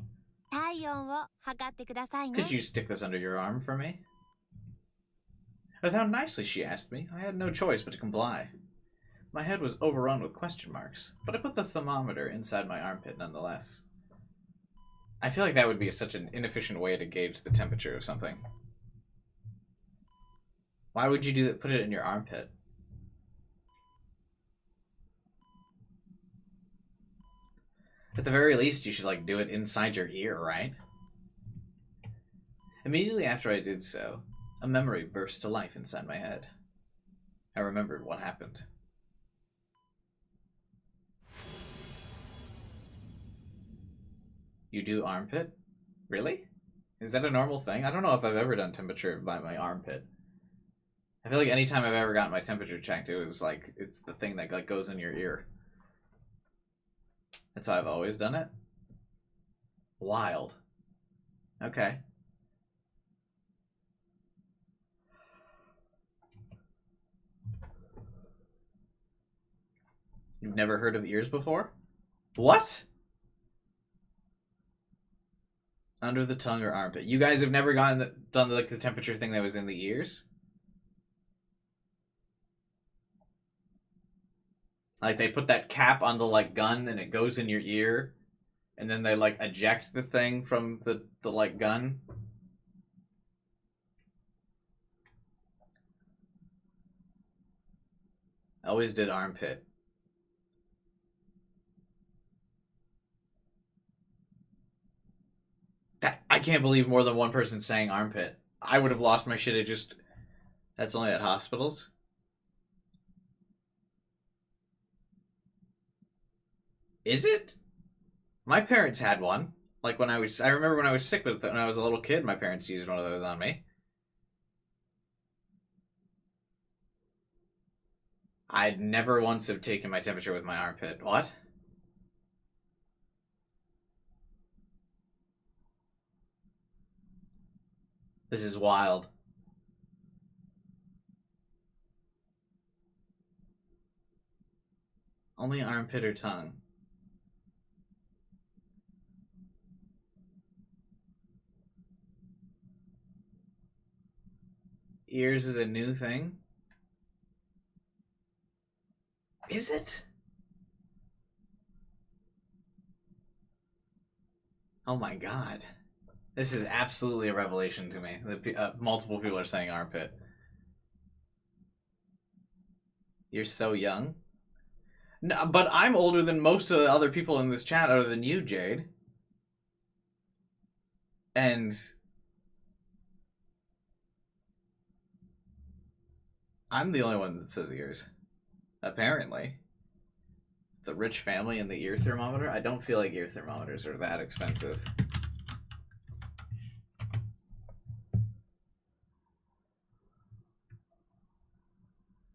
体温を測ってくださいね。 Could you stick this under your arm for me? With how nicely she asked me, I had no choice but to comply. My head was overrun with question marks, but I put the thermometer inside my armpit nonetheless. I feel like that would be such an inefficient way to gauge the temperature of something. Why would you do that? Put it in your armpit? At the very least, you should do it inside your ear, right? Immediately after I did so, a memory burst to life inside my head. I remembered what happened. You do armpit? Really? Is that a normal thing? I don't know if I've ever done temperature by my armpit. I feel like anytime I've ever gotten my temperature checked, it was like it's the thing that like goes in your ear. That's how I've always done it. Wild. Okay. You've never heard of ears before? What? Under the tongue or armpit. You guys have never done like the temperature thing that was in the ears? Like they put that cap on the like gun and it goes in your ear, and then they like eject the thing from the like gun. Always did armpit. I can't believe more than one person saying armpit. I would have lost my shit at just... That's only at hospitals? Is it? My parents had one. Like when I remember when I was sick with it when I was a little kid, my parents used one of those on me. I'd never once have taken my temperature with my armpit. What? This is wild. Only armpit or tongue. Ears is a new thing? Is it? Oh my god. This is absolutely a revelation to me. Multiple people are saying armpit. You're so young. No, but I'm older than most of the other people in this chat other than you, Jade. And I'm the only one that says ears. Apparently. The rich family and the ear thermometer? I don't feel like ear thermometers are that expensive.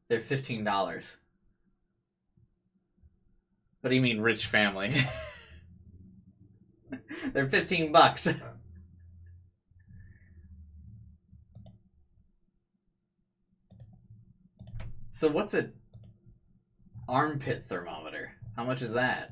They're $15. What do you mean, rich family? They're $15. So what's an armpit thermometer? How much is that?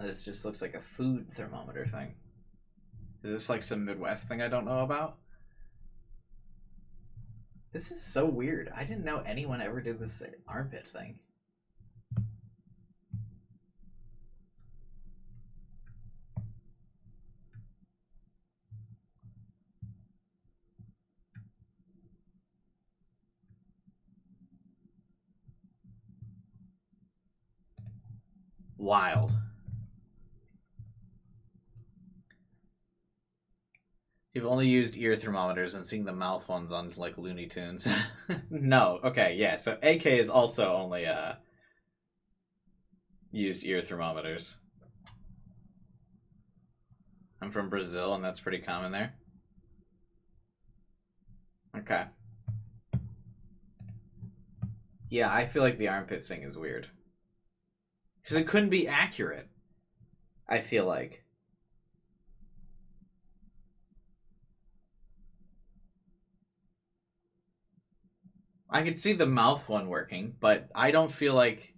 This just looks like a food thermometer thing. Is this like some Midwest thing I don't know about? This is so weird. I didn't know anyone ever did this armpit thing. Wild. You've only used ear thermometers and seen the mouth ones on like Looney Tunes. No, okay, yeah. So AK is also only used ear thermometers. I'm from Brazil, and that's pretty common there. Okay. Yeah, I feel like the armpit thing is weird. Because it couldn't be accurate, I feel like. I could see the mouth one working, but I don't feel like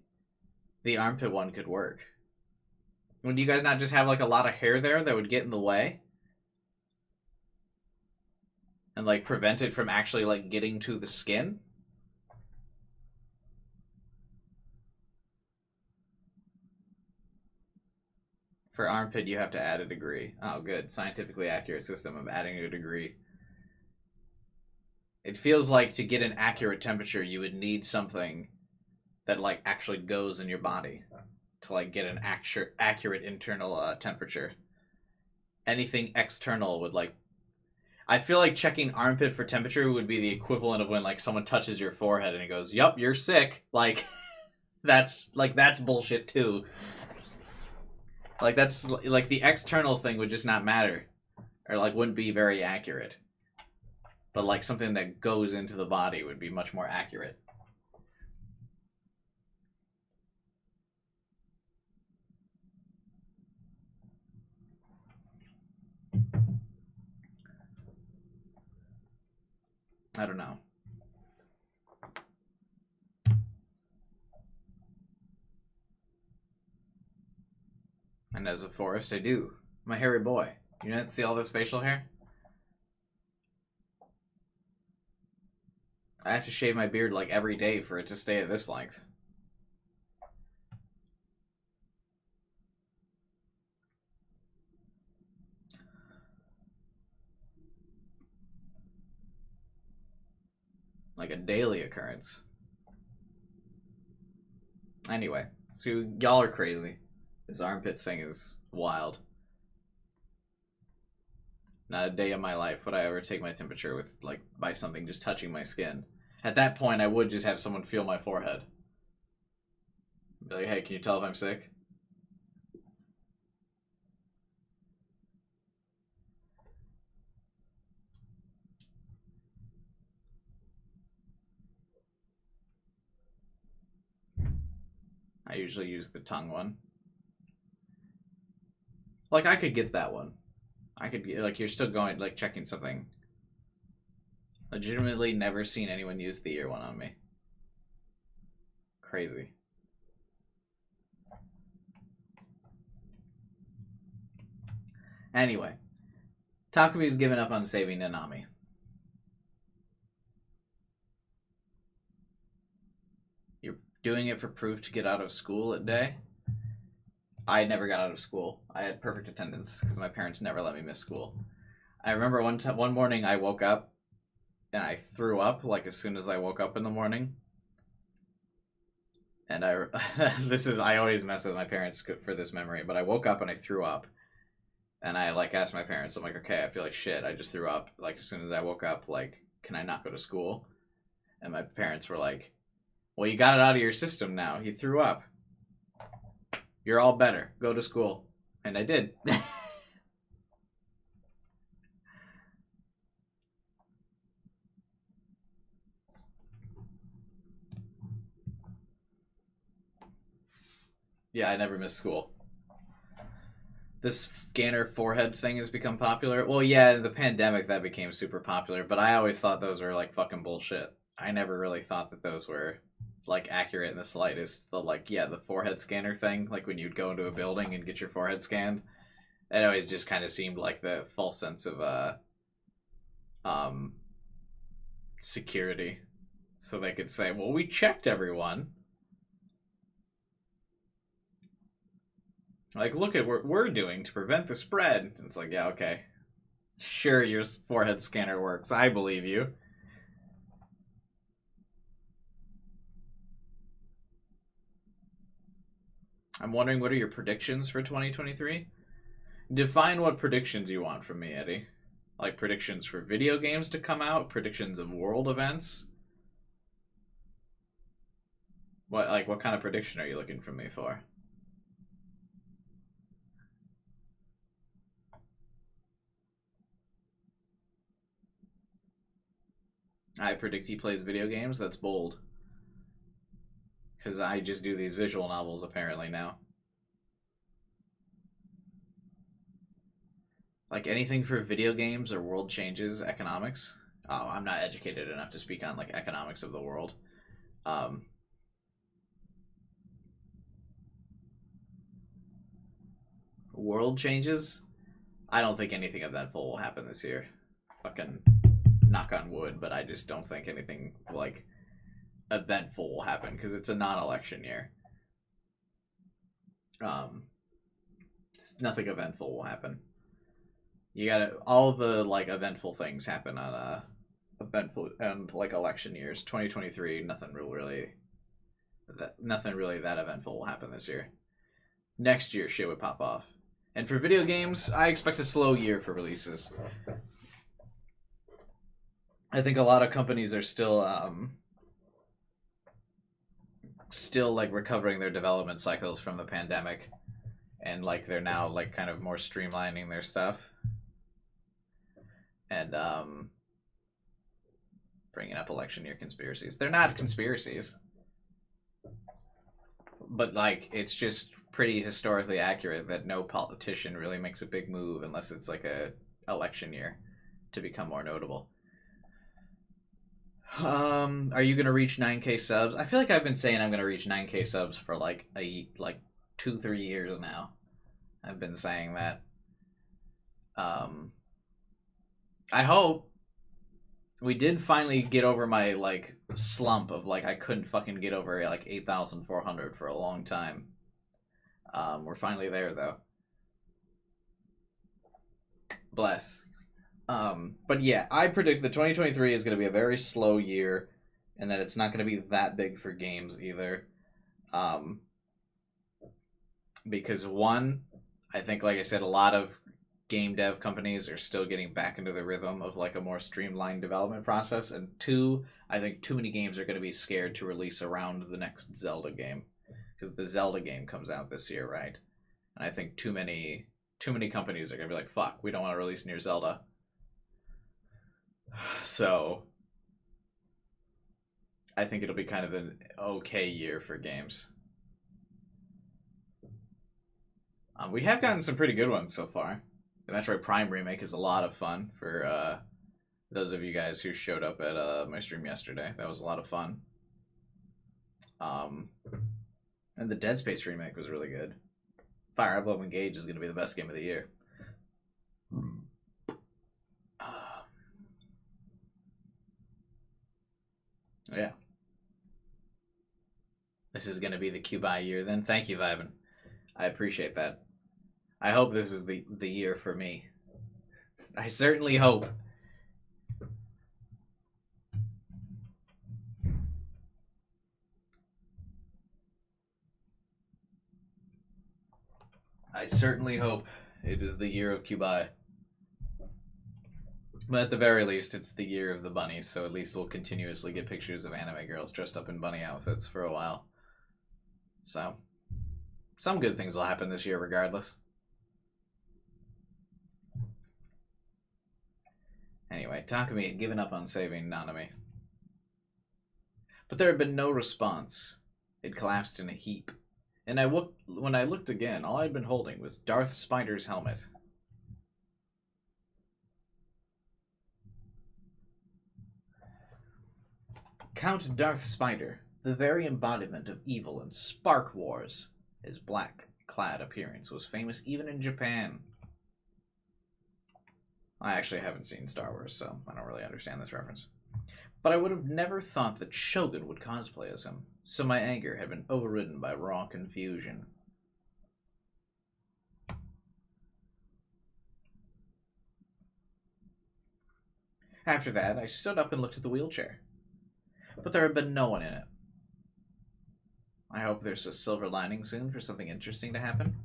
the armpit one could work. Would you guys not just have like a lot of hair there that would get in the way? And like prevent it from actually like getting to the skin? For armpit, you have to add a degree. Oh, good. Scientifically accurate system of adding a degree. It feels like to get an accurate temperature, you would need something that like actually goes in your body to like get an accurate internal temperature. Anything external would like... I feel like checking armpit for temperature would be the equivalent of when like someone touches your forehead and it goes, "Yup, you're sick." Like that's bullshit too. Like that's like the external thing would just not matter, or like wouldn't be very accurate. But like something that goes into the body would be much more accurate. I don't know. And as a forest, I do. I'm a hairy boy. You didn't see all this facial hair? I have to shave my beard like every day for it to stay at this length. Like a daily occurrence. Anyway, so y'all are crazy. This armpit thing is wild. Not a day of my life would I ever take my temperature with like by something just touching my skin. At that point, I would just have someone feel my forehead. Be like, hey, can you tell if I'm sick? I usually use the tongue one. Like, I could get that one. I could get, like, you're still going, like, checking something. Legitimately never seen anyone use the ear one on me. Crazy. Anyway, Takumi's given up on saving Nanami. You're doing it for proof to get out of school at day? I never got out of school. I had perfect attendance because my parents never let me miss school. I remember one morning I woke up and I threw up like as soon as I woke up in the morning. And I always mess with my parents for this memory, but I woke up and I threw up. And I like asked my parents, I'm like, okay, I feel like shit. I just threw up. Like as soon as I woke up, like, can I not go to school? And my parents were like, well, you got it out of your system now. You threw up. You're all better. Go to school. And I did. Yeah, I never missed school. This scanner forehead thing has become popular. Well, yeah, in the pandemic that became super popular, but I always thought those were like fucking bullshit. I never really thought that those were like accurate in the slightest. The forehead scanner thing, like when you'd go into a building and get your forehead scanned, it always just kind of seemed like the false sense of security. So they could say, well, we checked everyone. Like, look at what we're doing to prevent the spread. And it's like, yeah, okay. Sure, your forehead scanner works. I believe you. I'm wondering, what are your predictions for 2023? Define what predictions you want from me, Eddie. Like, predictions for video games to come out? Predictions of world events? What kind of prediction are you looking from me for? I predict he plays video games? That's bold. Because I just do these visual novels, apparently, now. Like, anything for video games or world changes, economics? Oh, I'm not educated enough to speak on, like, economics of the world. World changes? I don't think anything eventful will happen this year. Fucking knock on wood, but I just don't think anything, like, eventful will happen, because it's a non-election year. Nothing eventful will happen. You gotta, all the, like, eventful things happen on, eventful, and, like, election years. 2023, nothing really that eventful will happen this year. Next year, shit would pop off. And for video games, I expect a slow year for releases. I think a lot of companies are still like recovering their development cycles from the pandemic, and like they're now like kind of more streamlining their stuff, and bringing up election year conspiracies. They're not conspiracies, but like it's just pretty historically accurate that no politician really makes a big move unless it's like a election year to become more notable. Are you gonna reach 9K subs? I feel like I've been saying I'm gonna reach 9K subs for like 2-3 years now. I've been saying that. I hope. We did finally get over my like slump of like I couldn't fucking get over like 8,400 for a long time. We're finally there though. Bless. But yeah, I predict that 2023 is going to be a very slow year, and that it's not going to be that big for games either. Because one, I think, like I said, a lot of game dev companies are still getting back into the rhythm of like a more streamlined development process, and two, I think too many games are going to be scared to release around the next Zelda game, because the Zelda game comes out this year, right? And I think too many companies are going to be like, fuck, we don't want to release near Zelda. So I think it'll be kind of an okay year for games. We have gotten some pretty good ones so far. The Metroid Prime remake is a lot of fun for those of you guys who showed up at my stream yesterday. That was a lot of fun. And the Dead Space remake was really good. Fire Emblem Engage is going to be the best game of the year. Yeah. This is going to be the Q-Buy year then. Thank you, Vibin. I appreciate that. I hope this is the year for me. I certainly hope. I certainly hope it is the year of Q-Buy. But at the very least, it's the year of the bunny, so at least we'll continuously get pictures of anime girls dressed up in bunny outfits for a while. So, some good things will happen this year regardless. Anyway, Takumi had given up on saving Nanami. But there had been no response. It collapsed in a heap. And when I looked again, all I'd been holding was Darth Spider's helmet. Count Darth Spider, the very embodiment of evil and spark wars. His black-clad appearance was famous even in Japan. I actually haven't seen Star Wars, so I don't really understand this reference. But I would have never thought that Shogun would cosplay as him, so my anger had been overridden by raw confusion. After that, I stood up and looked at the wheelchair. But there had been no one in it. I hope there's a silver lining soon for something interesting to happen.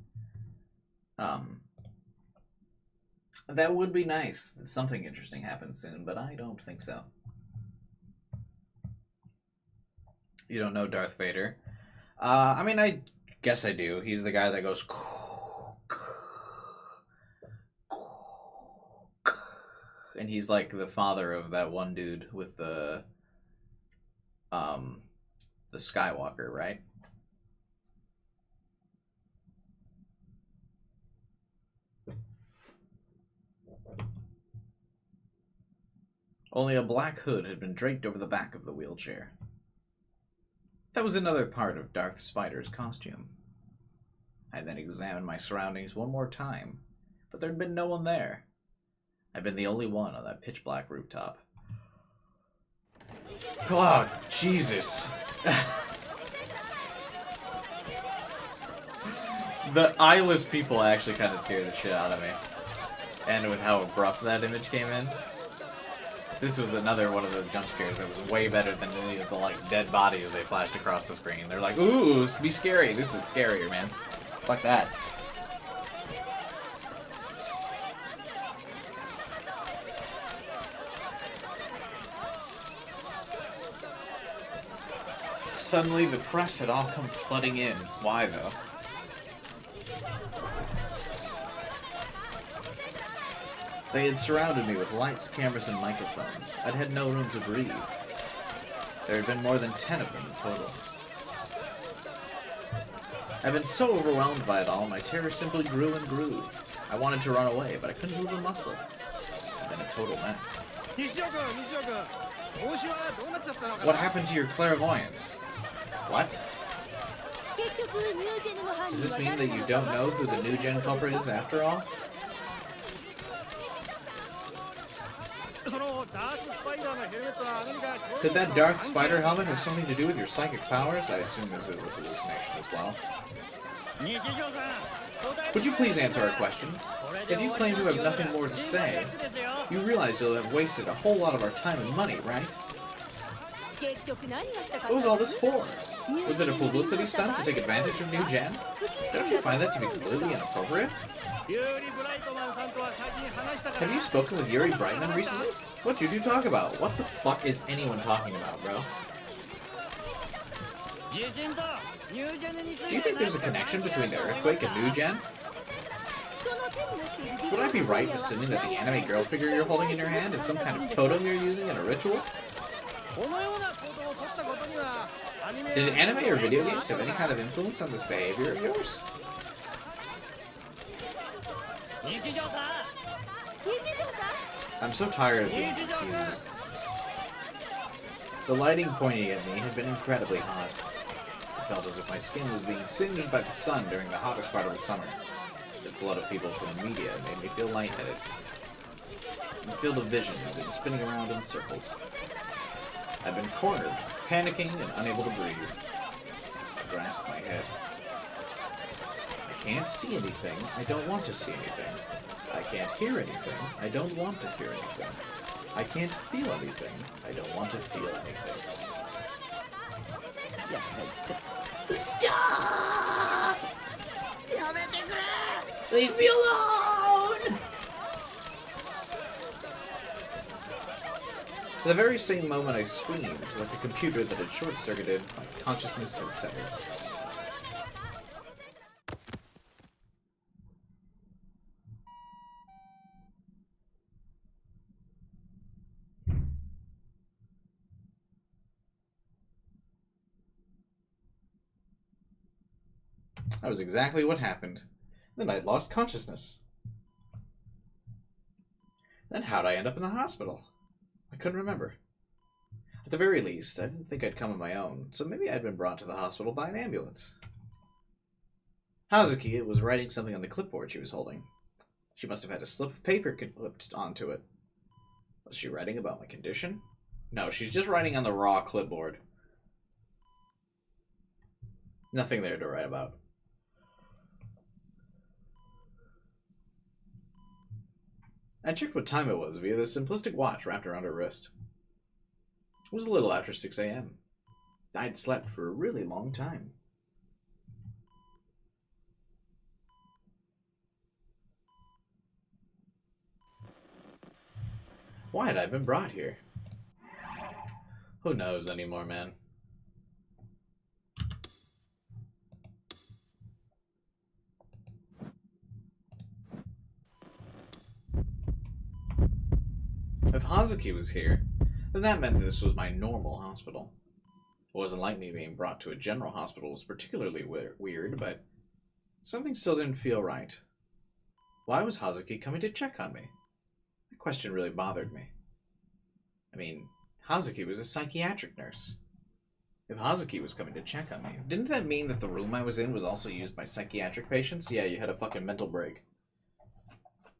That would be nice that something interesting happens soon, but I don't think so. You don't know Darth Vader? I mean, I guess I do. He's the guy that goes... And he's like the father of that one dude with the Skywalker, right? Only a black hood had been draped over the back of the wheelchair. That was another part of Darth Spider's costume. I then examined my surroundings one more time, but there'd been no one there. I'd been the only one on that pitch-black rooftop. Oh, Jesus. The eyeless people actually kind of scared the shit out of me. And with how abrupt that image came in. This was another one of the jump scares that was way better than any of the like dead bodies they flashed across the screen. They're like, ooh, be scary. This is scarier, man. Fuck that. Suddenly, the press had all come flooding in. Why, though? They had surrounded me with lights, cameras, and microphones. I'd had no room to breathe. There had been more than 10 of them in total. I'd been so overwhelmed by it all, my terror simply grew and grew. I wanted to run away, but I couldn't move a muscle. I'd been a total mess. What happened to your clairvoyance? What? Does this mean that you don't know who the new gen culprit is after all? Could that dark spider helmet have something to do with your psychic powers? I assume this is a hallucination as well. Would you please answer our questions? If you claim to have nothing more to say, you realize you'll have wasted a whole lot of our time and money, right? What was all this for? Was it a publicity stunt to take advantage of New Gen? Don't you find that to be completely inappropriate? Have you spoken with Yuri Brightman recently? What did you two talk about? What the fuck is anyone talking about, bro? Do you think there's a connection between the earthquake and New Gen? Would I be right in assuming that the anime girl figure you're holding in your hand is some kind of totem you're using in a ritual? Did anime or video games have any kind of influence on this behavior of yours? I'm so tired of being confused. The lighting pointing at me had been incredibly hot. I felt as if my skin was being singed by the sun during the hottest part of the summer. The flood of people from the media made me feel lightheaded. The field of vision had been spinning around in circles. I'd been cornered, panicking and unable to breathe. I grasped my head. I can't see anything. I don't want to see anything. I can't hear anything. I don't want to hear anything. I can't feel anything. I don't want to feel anything. Stop! Leave me alone! At the very same moment I screamed, like a computer that had short-circuited, my consciousness had severed. That was exactly what happened. Then I'd lost consciousness. Then how'd I end up in the hospital? I couldn't remember. At the very least, I didn't think I'd come on my own, so maybe I'd been brought to the hospital by an ambulance. Hazuki was writing something on the clipboard she was holding. She must have had a slip of paper clipped onto it. Was she writing about my condition? No, she's just writing on the raw clipboard. Nothing there to write about. I checked what time it was via the simplistic watch wrapped around her wrist. It was a little after 6 a.m. I'd slept for a really long time. Why had I been brought here? Who knows anymore, man? If Hazuki was here, then that meant that this was my normal hospital. It wasn't like me being brought to a general hospital was particularly weird, but something still didn't feel right. Why was Hazuki coming to check on me? That question really bothered me. I mean, Hazuki was a psychiatric nurse. If Hazuki was coming to check on me, didn't that mean that the room I was in was also used by psychiatric patients? Yeah, you had a fucking mental break.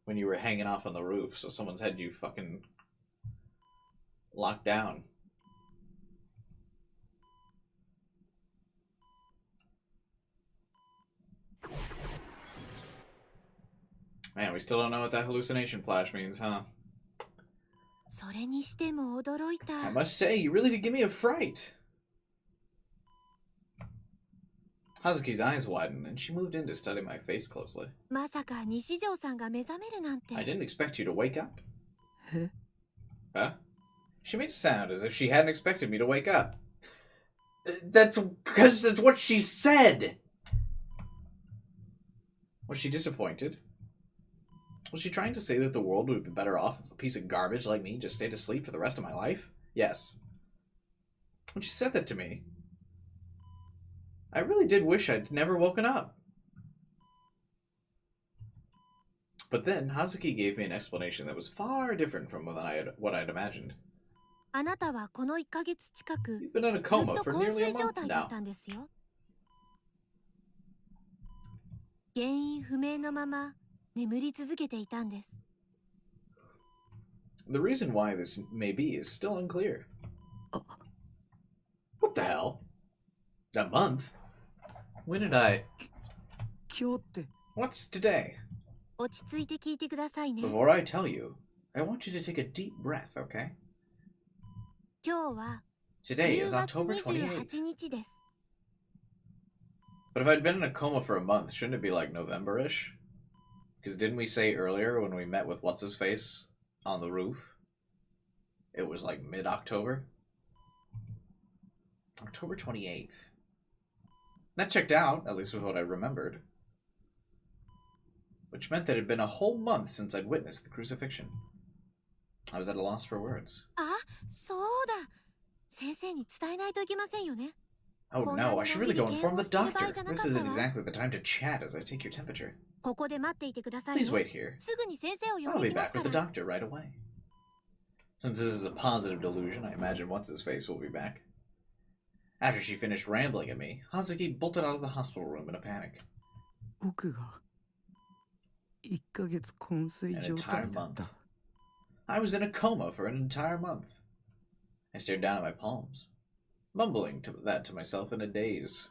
When you were hanging off on the roof, so someone's had you fucking locked down. Man, we still don't know what that hallucination flash means, huh? I must say, you really did give me a fright. Hazuki's eyes widened, and she moved in to study my face closely. I didn't expect you to wake up. Huh? She made a sound as if she hadn't expected me to wake up. That's because that's what she said. Was she disappointed? Was she trying to say that the world would be better off if a piece of garbage like me just stayed asleep for the rest of my life? Yes. When she said that to me, I really did wish I'd never woken up. But then Hazuki gave me an explanation that was far different from what I'd imagined. あなたはこの1ヶ月近く You've been in a ずっ coma と for 昏 nearly 睡 a 状 month 態だっ now. たんですよ。原因不明のまま眠り続けていたんです。The reason why this may be is still unclear. What the hell? A month? When did I... 今日って What's today? 落ち着いて聞いてくださいね。 Before I tell you, I want you to take a deep breath, okay? 今日は Today 10 is 月 October 28th. 28日です。 But if I'd been in a coma for a month, shouldn't it be like November-ish? Because didn't we say earlier when we met with What's-His-Face on the roof, it was like mid-October? October 28th. That checked out, at least with what I remembered. Which meant that it had been a whole month since I'd witnessed the crucifixion. I was at a loss for words. あ、そうだ。先生に伝えないといけませんよね。 Oh no, I should really go inform the doctor. This isn't exactly the time to chat as I take your temperature. ここで待っていてくださいね。 Please wait here. すぐに先生を呼 I'll んで be きます back か with the ら。 doctor right away. Since this is a positive delusion, I imagine What's-His-Face will be back. After she finished rambling at me, Hazuki bolted out of the hospital room in a panic. 僕が1ヶ月昏睡状態だった。 I was in a coma for an entire month. I stared down at my palms, mumbling that to myself in a daze.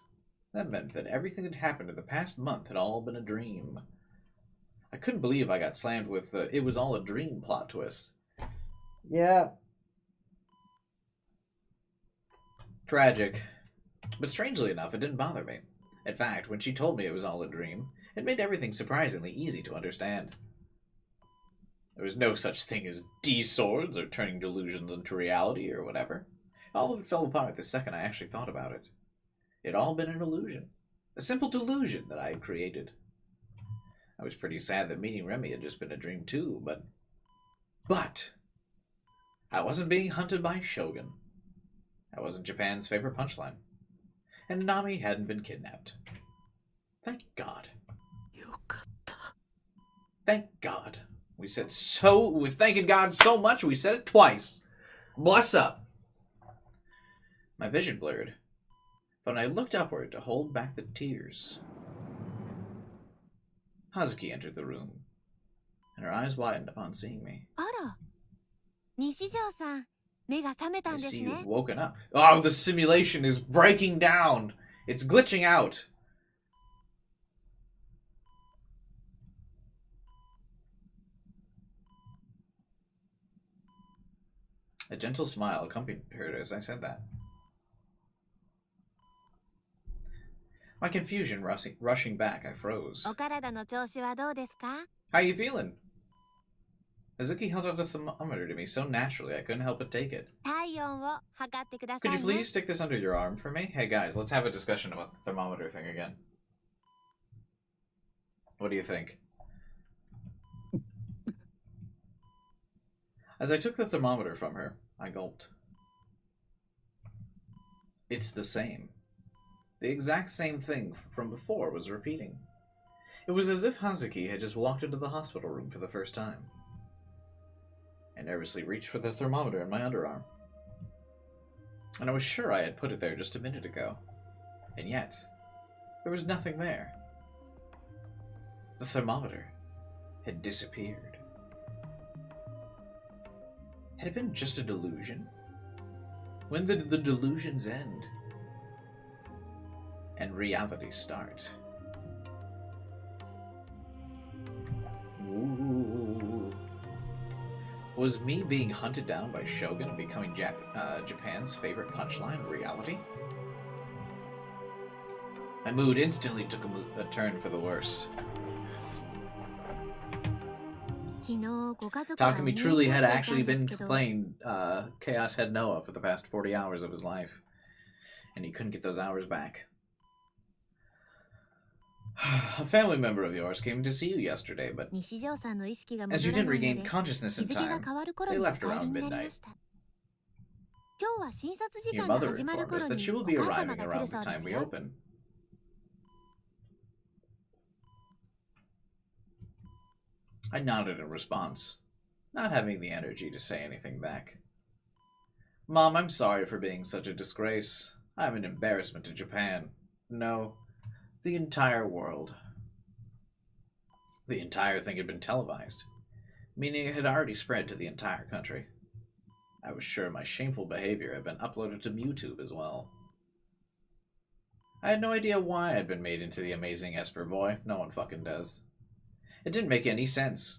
That meant that everything that happened in the past month had all been a dream. I couldn't believe I got slammed with the "it was all a dream" plot twist. Yeah. Tragic. But strangely enough, it didn't bother me. In fact, when she told me it was all a dream, it made everything surprisingly easy to understand. There was no such thing as D-swords or turning delusions into reality or whatever. All of it fell apart the second I actually thought about it. It had all been an illusion. A simple delusion that I had created. I was pretty sad that meeting Remy had just been a dream too, but I wasn't being hunted by Shogun. That wasn't Japan's favorite punchline. And Nanami hadn't been kidnapped. Thank God. よかった。 Thank God. We're thanking God so much we said it twice. Bless up. My vision blurred, but I looked upward to hold back the tears. Hazuki entered the room, and her eyes widened upon seeing me. あら、西條さん、目が覚めたん I です see you've ね。 woken up. Oh, the simulation is breaking down. It's glitching out. A gentle smile accompanied her as I said that. My confusion rushing back, I froze. お体の調子はどうですか？ How you feeling? Azuki held out a thermometer to me so naturally I couldn't help but take it. 体温を測ってくださ Could い you ね。 please stick this under your arm for me? Hey guys, let's have a discussion about the thermometer thing again. What do you think? As I took the thermometer from her, I gulped. It's the same. The exact same thing from before was repeating. It was as if Hazuki had just walked into the hospital room for the first time. I nervously reached for the thermometer in my underarm. And I was sure I had put it there just a minute ago. And yet, there was nothing there. The thermometer had disappeared. Had it been just a delusion? When did the delusions end? And reality start? Ooh. Was me being hunted down by Shogun and becoming Japan's favorite punchline reality? My mood instantly took a turn for the worse. 昨日ご家族が Takumi お truly 見えに had なっていた actually んで been すけど、 playing Chaos Head Noah for the past 40 hours of his life. and he couldn't get those hours back. A family member of yours came to see you yesterday, but as you didn't regain consciousness in time, they left around midnight. Your mother informed us that she will be arriving around the time we open. I nodded in response, not having the energy to say anything back. Mom, I'm sorry for being such a disgrace. I'm an embarrassment to Japan. No, the entire world. The entire thing had been televised, meaning it had already spread to the entire country. I was sure my shameful behavior had been uploaded to YouTube as well. I had no idea why I'd been made into the amazing Esper boy. No one fucking does. It didn't make any sense.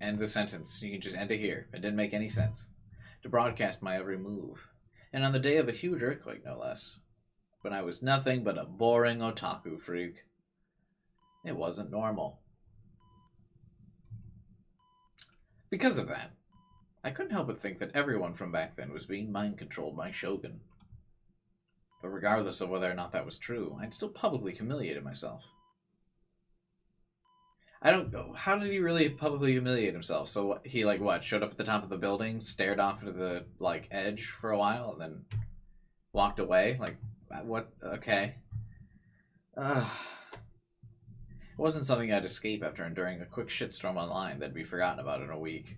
End the sentence. You can just end it here. It didn't make any sense. To broadcast my every move. And on the day of a huge earthquake, no less. When I was nothing but a boring otaku freak. It wasn't normal. Because of that, I couldn't help but think that everyone from back then was being mind-controlled by Shogun. But regardless of whether or not that was true, I'd still publicly humiliated myself. I don't know. How did he really publicly humiliate himself? So he, showed up at the top of the building, stared off into the, edge for a while, and then walked away? What? Okay. It wasn't something I'd escape after enduring a quick shitstorm online that'd be forgotten about in a week.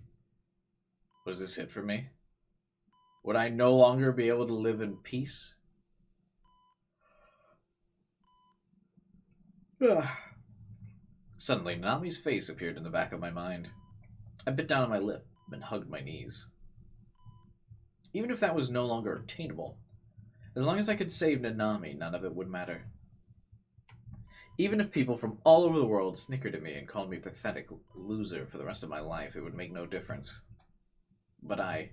Was this it for me? Would I no longer be able to live in peace? Suddenly, Nanami's face appeared in the back of my mind. I bit down on my lip and hugged my knees. Even if that was no longer attainable, as long as I could save Nanami, none of it would matter. Even if people from all over the world snickered at me and called me pathetic loser for the rest of my life, it would make no difference. But I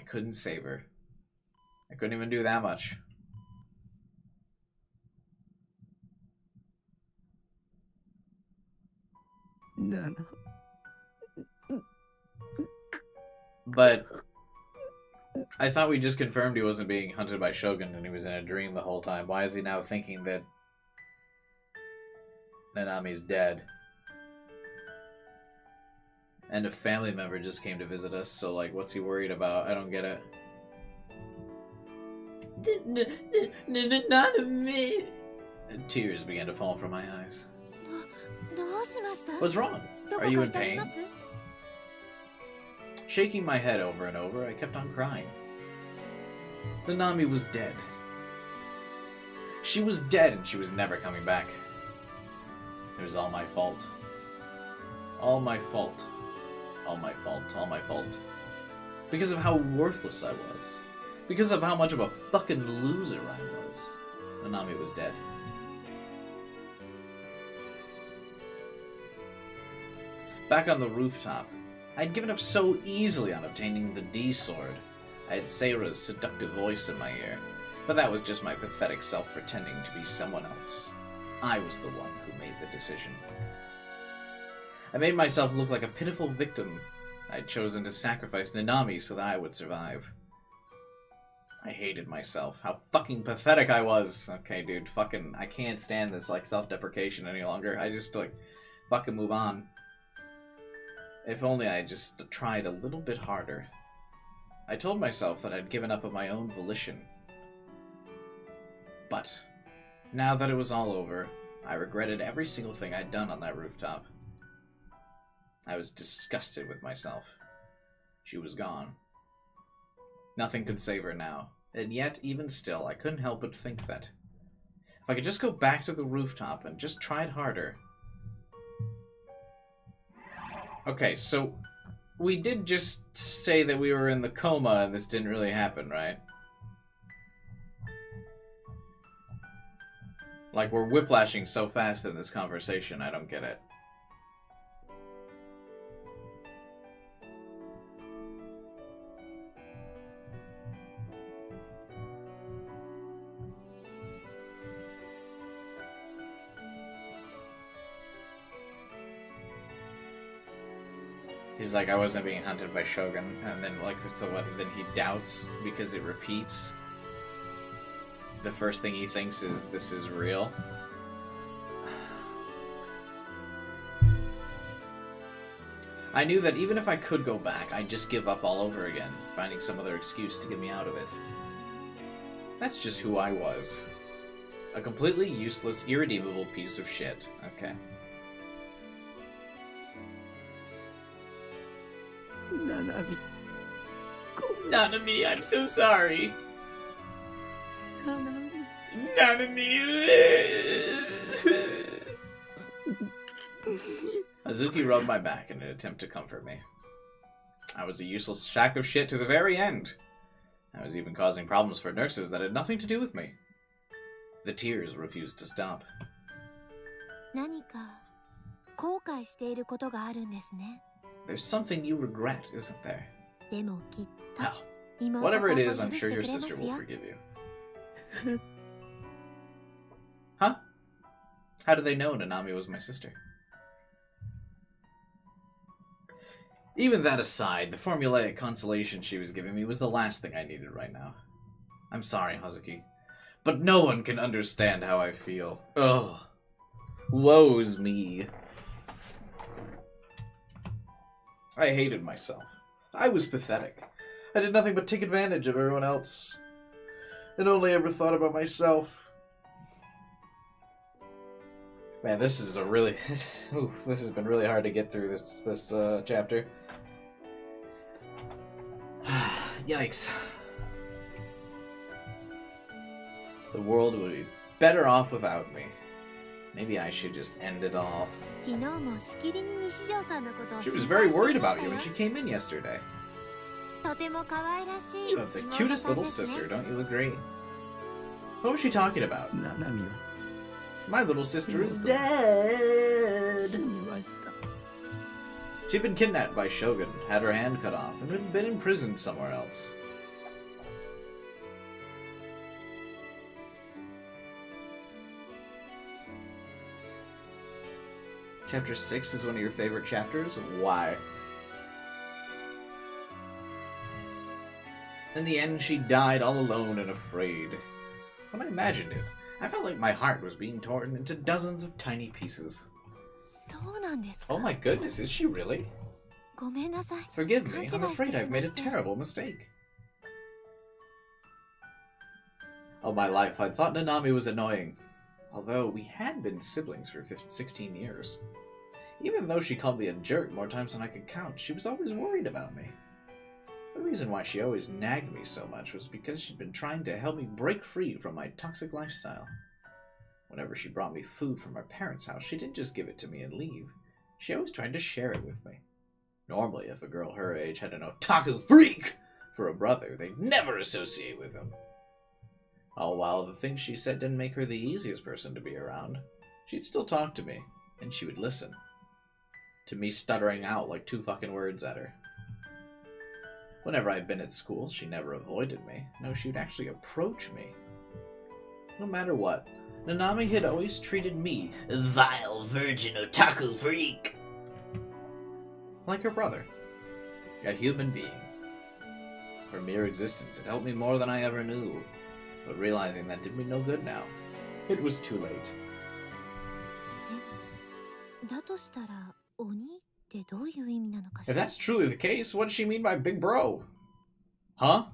couldn't save her. I couldn't even do that much. But I thought we just confirmed he wasn't being hunted by Shogun and he was in a dream the whole time. Why is he now thinking that Nanami's dead? And a family member just came to visit us, so what's he worried about? I don't get it. Nanami! Tears began to fall from my eyes. What's wrong? Are you in pain? Shaking my head over and over, I kept on crying. Nanami was dead. She was dead and she was never coming back. It was all my fault. All my fault. All my fault. All my fault. Because of how worthless I was. Because of how much of a fucking loser I was. Nanami was dead. Back on the rooftop, I'd given up so easily on obtaining the D-sword. I had Seira's seductive voice in my ear, but that was just my pathetic self pretending to be someone else. I was the one who made the decision. I made myself look like a pitiful victim. I'd chosen to sacrifice Nanami so that I would survive. I hated myself. How fucking pathetic I was. Okay, dude, I can't stand this, self-deprecation any longer. I just, fucking move on. If only I had just tried a little bit harder. I told myself that I'd given up of my own volition. But, now that it was all over, I regretted every single thing I'd done on that rooftop. I was disgusted with myself. She was gone. Nothing could save her now, and yet, even still, I couldn't help but think that if I could just go back to the rooftop and just tried harder. Okay, so we did just say that we were in the coma and this didn't really happen, right? We're whiplashing so fast in this conversation, I don't get it. He's like, I wasn't being hunted by Shogun, and then, so what, then he doubts because it repeats? the first thing he thinks is this is real. I knew that even if I could go back, I'd just give up all over again, finding some other excuse to get me out of it. That's just who I was. A completely useless, irredeemable piece of shit. Okay. Nanami. Nanami, I'm so sorry. Nanami. Nanami. Azuki rubbed my back in an attempt to comfort me. I was a useless sack of shit to the very end. I was even causing problems for nurses that had nothing to do with me. The tears refused to stop. 何か後悔していることがあるんですね。 There's something you regret, isn't there? でもきっと Oh, 妹 whatever さ it んも is, 許 I'm し sure てく your れます sister will よ。 forgive you. Huh? How do they know Nanami was my sister? Even that aside, the formulaic consolation she was giving me was the last thing I needed right now. I'm sorry, Hazuki, but no one can understand how I feel. Ugh. Woe's me. I hated myself. I was pathetic. I did nothing but take advantage of everyone else, and only ever thought about myself. Man, this is a really... this has been really hard to get through this chapter. Yikes. The world would be better off without me. Maybe I should just end it all. 昨日もしきりに西條さんのことを She 心 was 配 very して worried いまし about た you よ when she came in yesterday. とても可愛らしい You have the 妹 cutest さん little ですね sister, don't you agree? What was she talking about? Nanami は My little sister is 死 dead! にました。 She'd been kidnapped by Shogun, had her hand cut off, and had been imprisoned somewhere else. Chapter 6 is one of your favorite chapters? Why? In the end, she died all alone and afraid. When I imagined it, I felt like my heart was being torn into dozens of tiny pieces. そうなんですか Oh my goodness, is she really? ごめんなさい Forgive 勘違 me, い I'm して afraid し I've まっ made a て terrible mistake. All my life, I'd thought Nanami was annoying, although we had been siblings for 16 years. Even though she called me a jerk more times than I could count, she was always worried about me. The reason why she always nagged me so much was because she'd been trying to help me break free from my toxic lifestyle. Whenever she brought me food from our parents' house, she didn't just give it to me and leave. She always tried to share it with me. Normally, if a girl her age had an otaku freak for a brother, they'd never associate with him. All while the things she said didn't make her the easiest person to be around, she'd still talk to me, and she would listen. To me stuttering out like 2 fucking words at her. Whenever I'd been at school, she never avoided me. No, she'd actually approach me. No matter what, Nanami had always treated me, vile virgin otaku freak, like her brother, a human being. Her mere existence had helped me more than I ever knew, but realizing that did me no good now. It was too late. だとしたら鬼ってどういう意味なのかし If ら that's truly the case, what does she mean by big bro? Huh?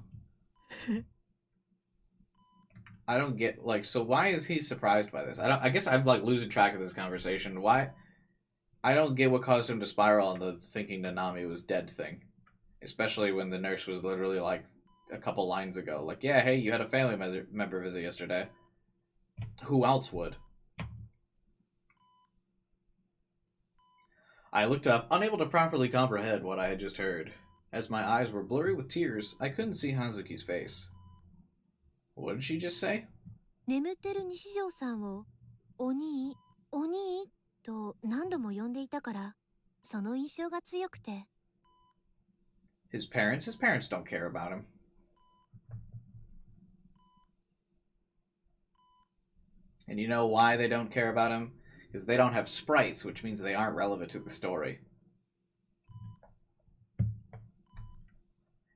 I don't get, like, so why is he surprised by this? I guess I'm, like, losing track of this conversation. Why? I don't get what caused him to spiral on the thinking Nanami was dead thing. Especially when the nurse was literally, like, a couple lines ago. Like, yeah, hey, you had a family member visit yesterday. Who else would? I looked up, unable to properly comprehend what I had just heard. As my eyes were blurry with tears, I couldn't see Hazuki's face. What did she just say? 眠ってる西條さんをお兄お兄と何度も呼んでいたからその印象が強くて His parents don't care about him. And you know why they don't care about him? Because they don't have sprites, which means they aren't relevant to the story.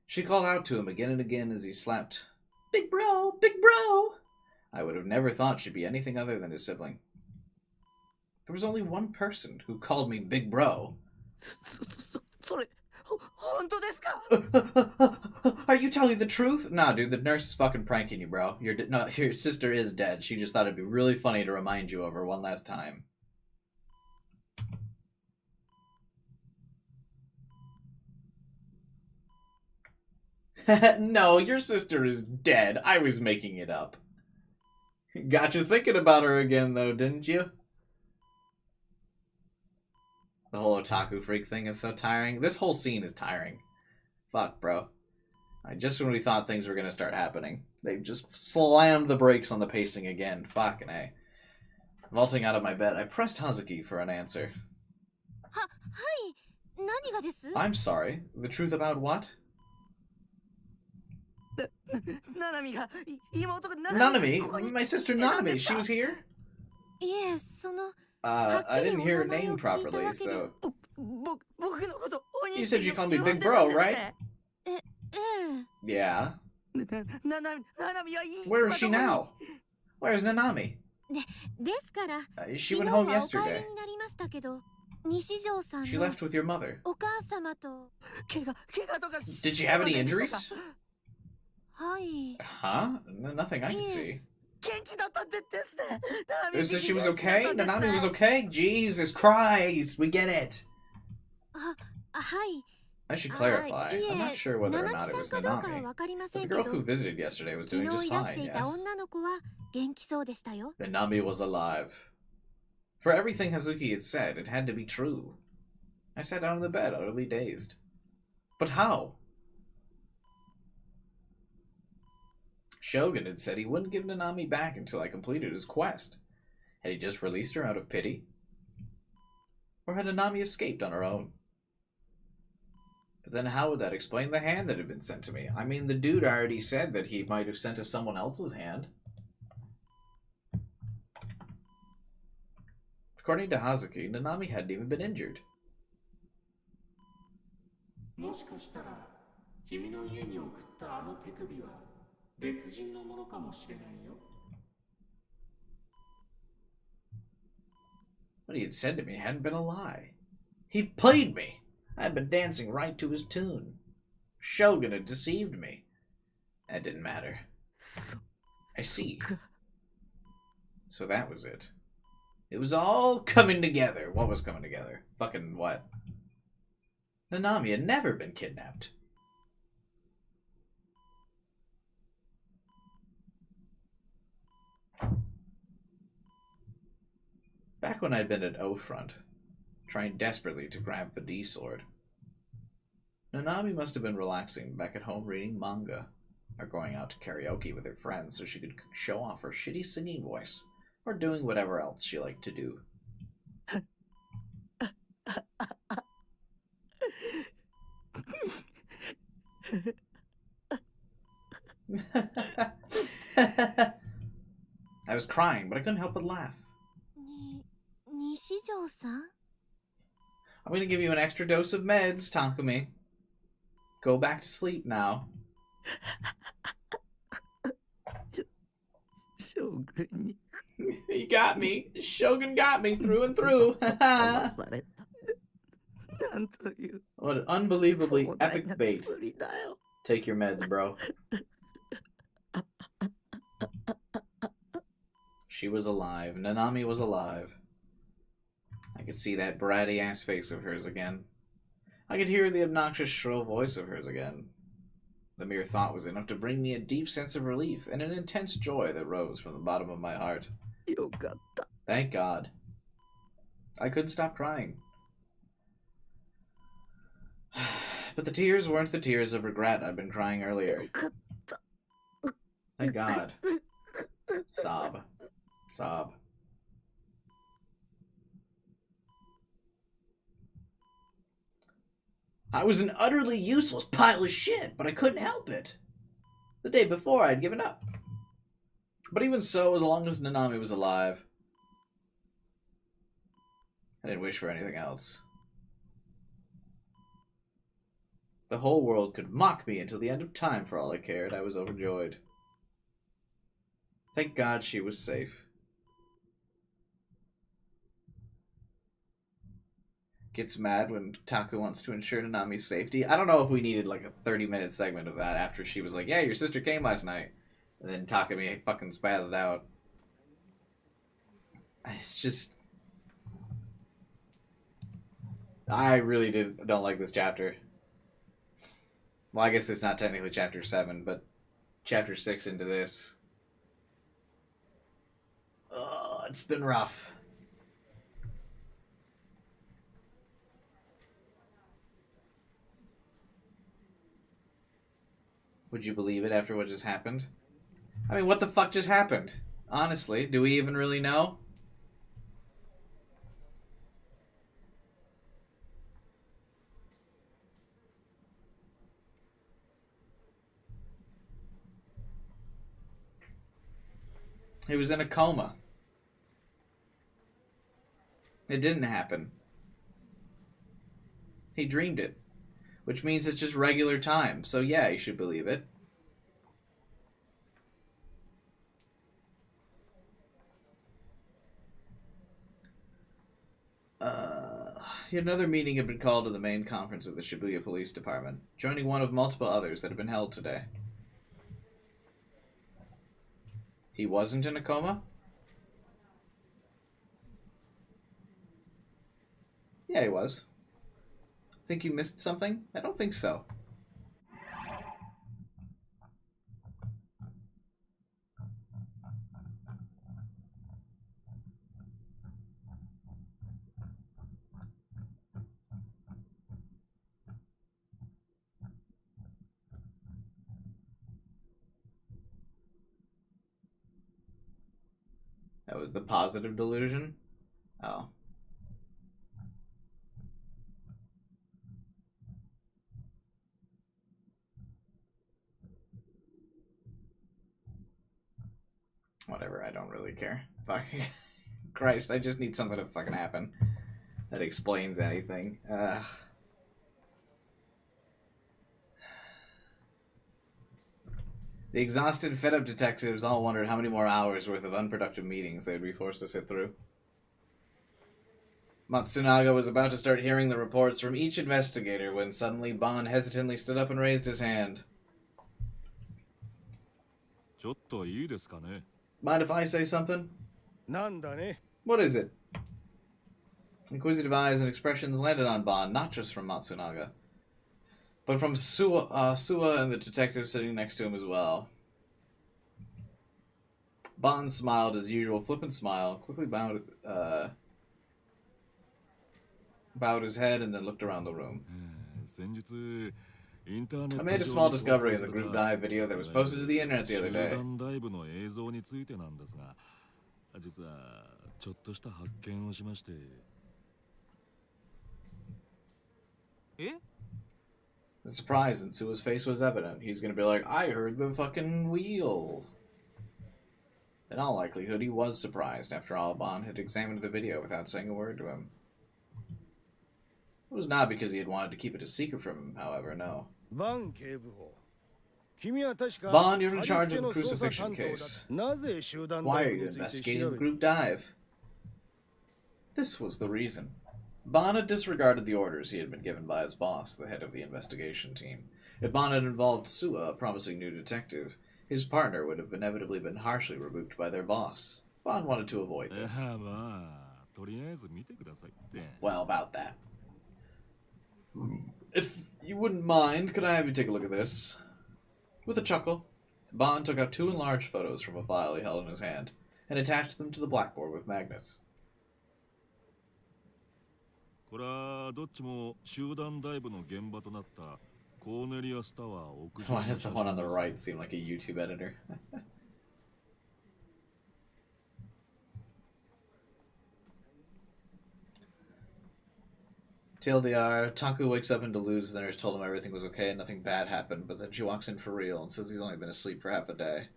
She called out to him again and again as he slept. Big bro! Big bro! I would have never thought she'd be anything other than his sibling. There was only one person who called me Big Bro. それ本当ですか? Are you telling the truth? Nah, dude, the nurse is fucking pranking you, bro. Your sister is dead. She just thought it'd be really funny to remind you of her one last time. No, your sister is dead. I was making it up. Got you thinking about her again, though, didn't you? The whole otaku freak thing is so tiring. This whole scene is tiring. Fuck, bro. Just when we thought things were going to start happening, they just slammed the brakes on the pacing again. Fucking A. Vaulting out of my bed, I pressed Hazuki for an answer. はい、何がです? I'm sorry. The truth about what? Nanami? My sister Nanami. She was here? いえ、その I didn't hear her name properly, so... You said you called me Big Bro, right? Yeah. Where is she now? Where's Nanami? ですから、 She went home yesterday. になりましたけど、西条さん She の left with your mother. お母様と Did she have any injuries? はい。 Huh? Nothing I can see. They said she was okay? Nanami was okay? Jesus Christ, we get it. はい。 I should clarify. I'm not sure whether or not it was Nanami. But the girl who visited yesterday was doing just fine, yes. 女の子は元気そうでしたよ。 Nanami was alive. For everything Hazuki had said, it had to be true. I sat down in the bed, utterly dazed. But how? Shogun had said he wouldn't give Nanami back until I completed his quest. Had he just released her out of pity? Or had Nanami escaped on her own? But then how would that explain the hand that had been sent to me? I mean, the dude already said that he might have sent us someone else's hand. According to Hazuki, Nanami hadn't even been injured. What he had said to me hadn't been a lie. He'd played me. I'd been dancing right to his tune. Shogun had deceived me. That didn't matter. I see. So that was it. It was all coming together. What was coming together? Fucking what? Nanami had never been kidnapped. Back when I'd been at O Front, trying desperately to grab the D sword, Nanami must have been relaxing back at home reading manga, or going out to karaoke with her friends so she could show off her shitty singing voice, or doing whatever else she liked to do. I was crying, but I couldn't help but laugh. 西条さん? I'm going to give you an extra dose of meds, Takumi. Go back to sleep now. Shogun. He got me. Shogun got me through and through. What an unbelievably epic bait. Take your meds, bro. She was alive. Nanami was alive. I could see that bratty ass face of hers again. I could hear the obnoxious shrill voice of hers again. The mere thought was enough to bring me a deep sense of relief and an intense joy that rose from the bottom of my heart. Thank God. I couldn't stop crying. But the tears weren't the tears of regret I'd been crying earlier. Thank God. Sob. Sob. I was an utterly useless pile of shit, but I couldn't help it. The day before, I'd given up. But even so, as long as Nanami was alive, I didn't wish for anything else. The whole world could mock me until the end of time for all I cared. I was overjoyed. Thank God she was safe. Gets mad when Taku wants to ensure Nanami's safety. I don't know if we needed like a 30-minute segment of that after she was like, yeah, your sister came last night. And then Takumi fucking spazzed out. It's just... I really don't like this chapter. Well, I guess it's not technically chapter 7, but chapter 6 into this. Oh, it's been rough. Would you believe it after what just happened? I mean, what the fuck just happened? Honestly, do we even really know? He was in a coma. It didn't happen. He dreamed it. Which means it's just regular time. So yeah, you should believe it. Another meeting had been called to the main conference of the Shibuya Police Department, joining one of multiple others that had been held today. He wasn't in a coma? Yeah, he was. Think you missed something? I don't think so. That was the positive delusion? Oh. Whatever, I don't really care. Fuck. Christ, I just need something to fucking happen that explains anything. The exhausted, fed-up detectives all wondered how many more hours worth of unproductive meetings they would be forced to sit through. Matsunaga was about to start hearing the reports from each investigator when suddenly Bon hesitantly stood up and raised his hand. Mind if I say something? What is it? Inquisitive eyes and expressions landed on Bon, not just from Matsunaga, but from Suwa and the detective sitting next to him as well. Bon smiled his usual flippant smile, quickly bowed his head, and then looked around the room. I made a small discovery in the group dive video that was posted to the internet the other day. The surprise in Sua's face was evident. He's gonna be like, I heard the fucking wheel. In all likelihood, he was surprised. After all, Bon had examined the video without saying a word to him. It was not because he had wanted to keep it a secret from him, however, no. Bon, you're in charge of the crucifixion case. Why are you investigating the group dive? This was the reason. Bon had disregarded the orders he had been given by his boss, the head of the investigation team. If Bon had involved Sua, a promising new detective, his partner would have inevitably been harshly rebuked by their boss. Bon wanted to avoid this. Well, about that. If you wouldn't mind, could I have you take a look at this? With a chuckle, Bon took out 2 enlarged photos from a file he held in his hand and attached them to the blackboard with magnets. Why does the one on the right seem like a YouTube editor? TLDR, Taku wakes up in Delusions, the nurse told him everything was okay and nothing bad happened, but then she walks in for real and says he's only been asleep for half a day.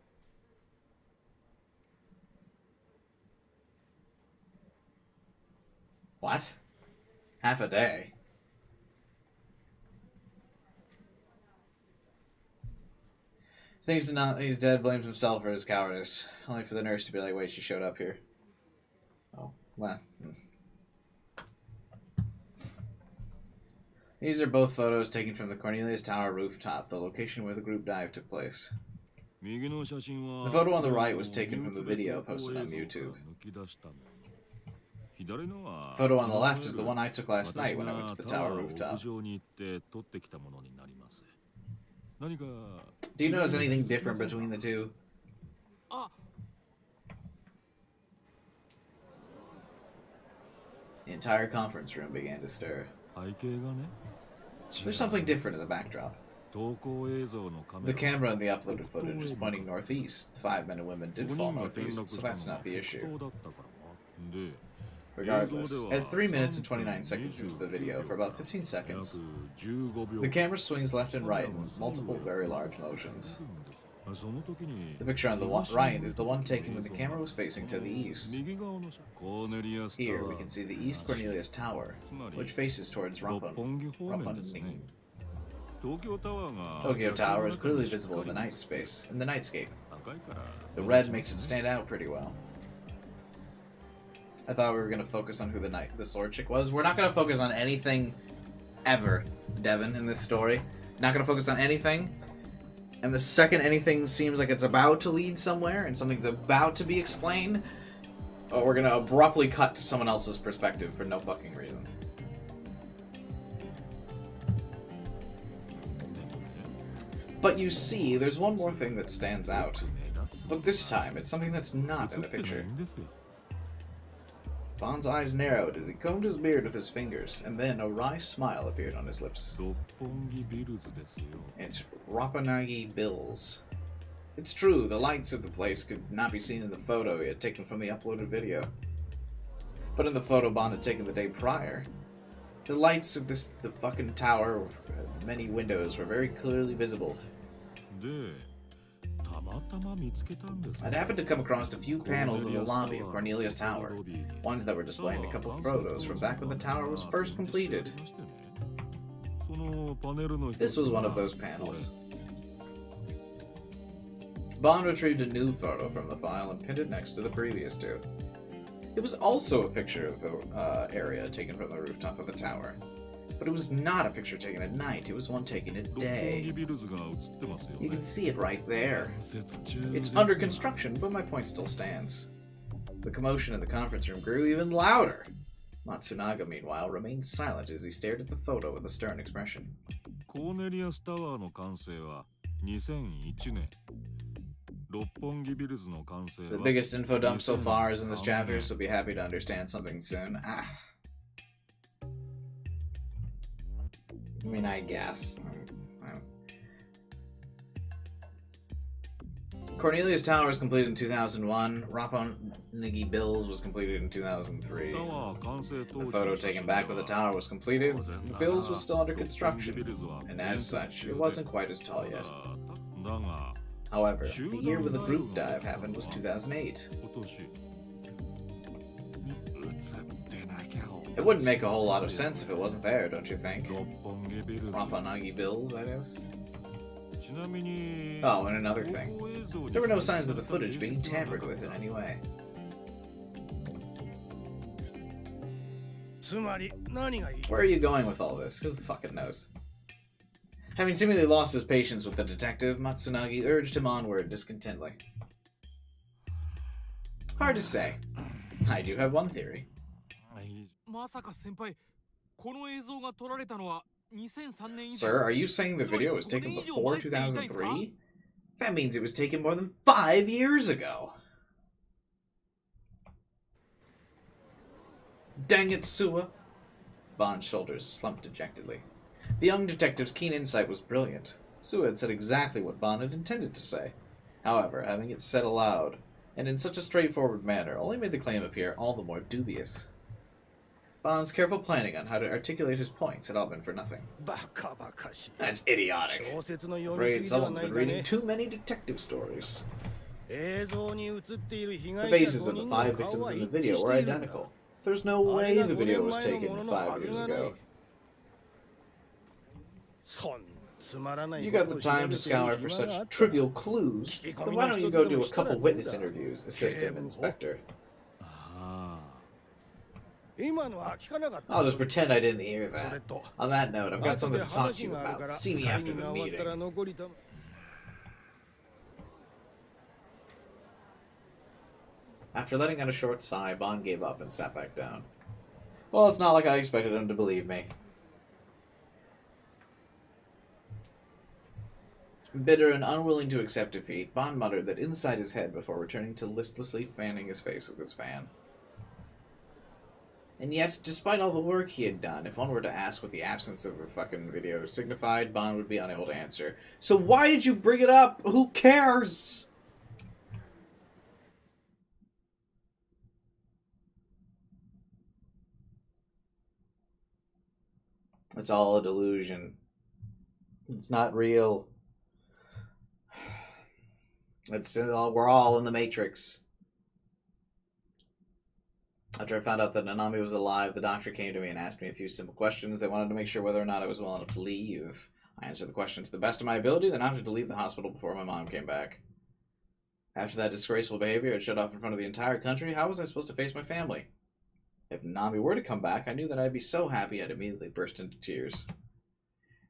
What? Half a day? Thinks he's dead, blames himself for his cowardice. Only for the nurse to be like, wait, she showed up here. Oh, well. These are both photos taken from the Cornelius Tower rooftop, the location where the group dive took place. The photo on the right was taken from the video posted on YouTube. The photo on the left is the one I took last night when I went to the tower rooftop. Do you notice anything different between the two? The entire conference room began to stir. There's something different in the backdrop. The camera in the uploaded footage is pointing northeast. The 5 men and women did fall northeast, so that's not the issue. Regardless, at 3 minutes and 29 seconds into the video, for about 15 seconds, the camera swings left and right in multiple very large motions. The picture on the right is the one taken when the camera was facing to the east. Here we can see the East Cornelius Tower, which faces towards Roppongi. Tokyo Tower is clearly visible in the nightscape. The red makes it stand out pretty well. I thought we were going to focus on who the sword chick was. We're not going to focus on anything ever, Devin, in this story. Not going to focus on anything. And the second anything seems like it's about to lead somewhere and something's about to be explained, we're going to abruptly cut to someone else's perspective for no fucking reason. But you see, there's one more thing that stands out. But this time, it's something that's not in the picture. Bond's eyes narrowed as he combed his beard with his fingers, and then a wry smile appeared on his lips. It's Roppongi Bills. It's true, the lights of the place could not be seen in the photo he had taken from the uploaded video. But in the photo Bond had taken the day prior, the lights of the fucking tower, many windows, were very clearly visible. I'd happened to come across a few panels in the lobby of Cornelius Tower, ones that were displaying a couple of photos from back when the tower was first completed. This was one of those panels. Bond retrieved a new photo from the file and pinned it next to the previous two. It was also a picture of the area taken from the rooftop of the tower. But it was not a picture taken at night, it was one taken at day. You can see it right there. It's under construction, but my point still stands. The commotion in the conference room grew even louder. Matsunaga, meanwhile, remained silent as he stared at the photo with a stern expression. The biggest info dump so far is in this chapter, so be happy to understand something soon. I mean, I guess. Cornelius Tower was completed in 2001. Roppongi Bills was completed in 2003. The photo taken back when the tower was completed, the Bills was still under construction, and as such, it wasn't quite as tall yet. However, the year when the group dive happened was 2008. It wouldn't make a whole lot of sense if it wasn't there, don't you think? Roppongi Bills, that is. Oh, and another thing. There were no signs of the footage being tampered with in any way. Where are you going with all this? Who fucking knows? Having seemingly lost his patience with the detective, Matsunagi urged him onward discontently. Hard to say. I do have one theory. Sir, are you saying the video was taken before 2003? That means it was taken more than 5 years ago. Dang it, Suwa. Bond's shoulders slumped dejectedly. The young detective's keen insight was brilliant. Suwa had said exactly what Bond had intended to say. However, having it said aloud, and in such a straightforward manner, only made the claim appear all the more dubious. Bond's careful planning on how to articulate his points had all been for nothing. That's idiotic. I'm afraid someone's been reading too many detective stories. The faces of the 5 victims in the video were identical. There's no way the video was taken 5 years ago. You got the time to scour for such trivial clues, then why don't you go do a couple witness interviews, Assistant Inspector? I'll just pretend I didn't hear that. On that note, I've got something to talk to you about. See me after the meeting. After letting out a short sigh, Bond gave up and sat back down. Well, it's not like I expected him to believe me. Bitter and unwilling to accept defeat, Bond muttered that inside his head before returning to listlessly fanning his face with his fan. And yet, despite all the work he had done, if one were to ask what the absence of the fucking video signified, Bond would be unable to answer. So why did you bring it up? Who cares? It's all a delusion. It's not real. We're all in the Matrix. After I found out that Nanami was alive, the doctor came to me and asked me a few simple questions. They wanted to make sure whether or not I was well enough to leave. I answered the questions to the best of my ability, then opted to leave the hospital before my mom came back. After that disgraceful behavior had shut off in front of the entire country, how was I supposed to face my family? If Nanami were to come back, I knew that I'd be so happy I'd immediately burst into tears.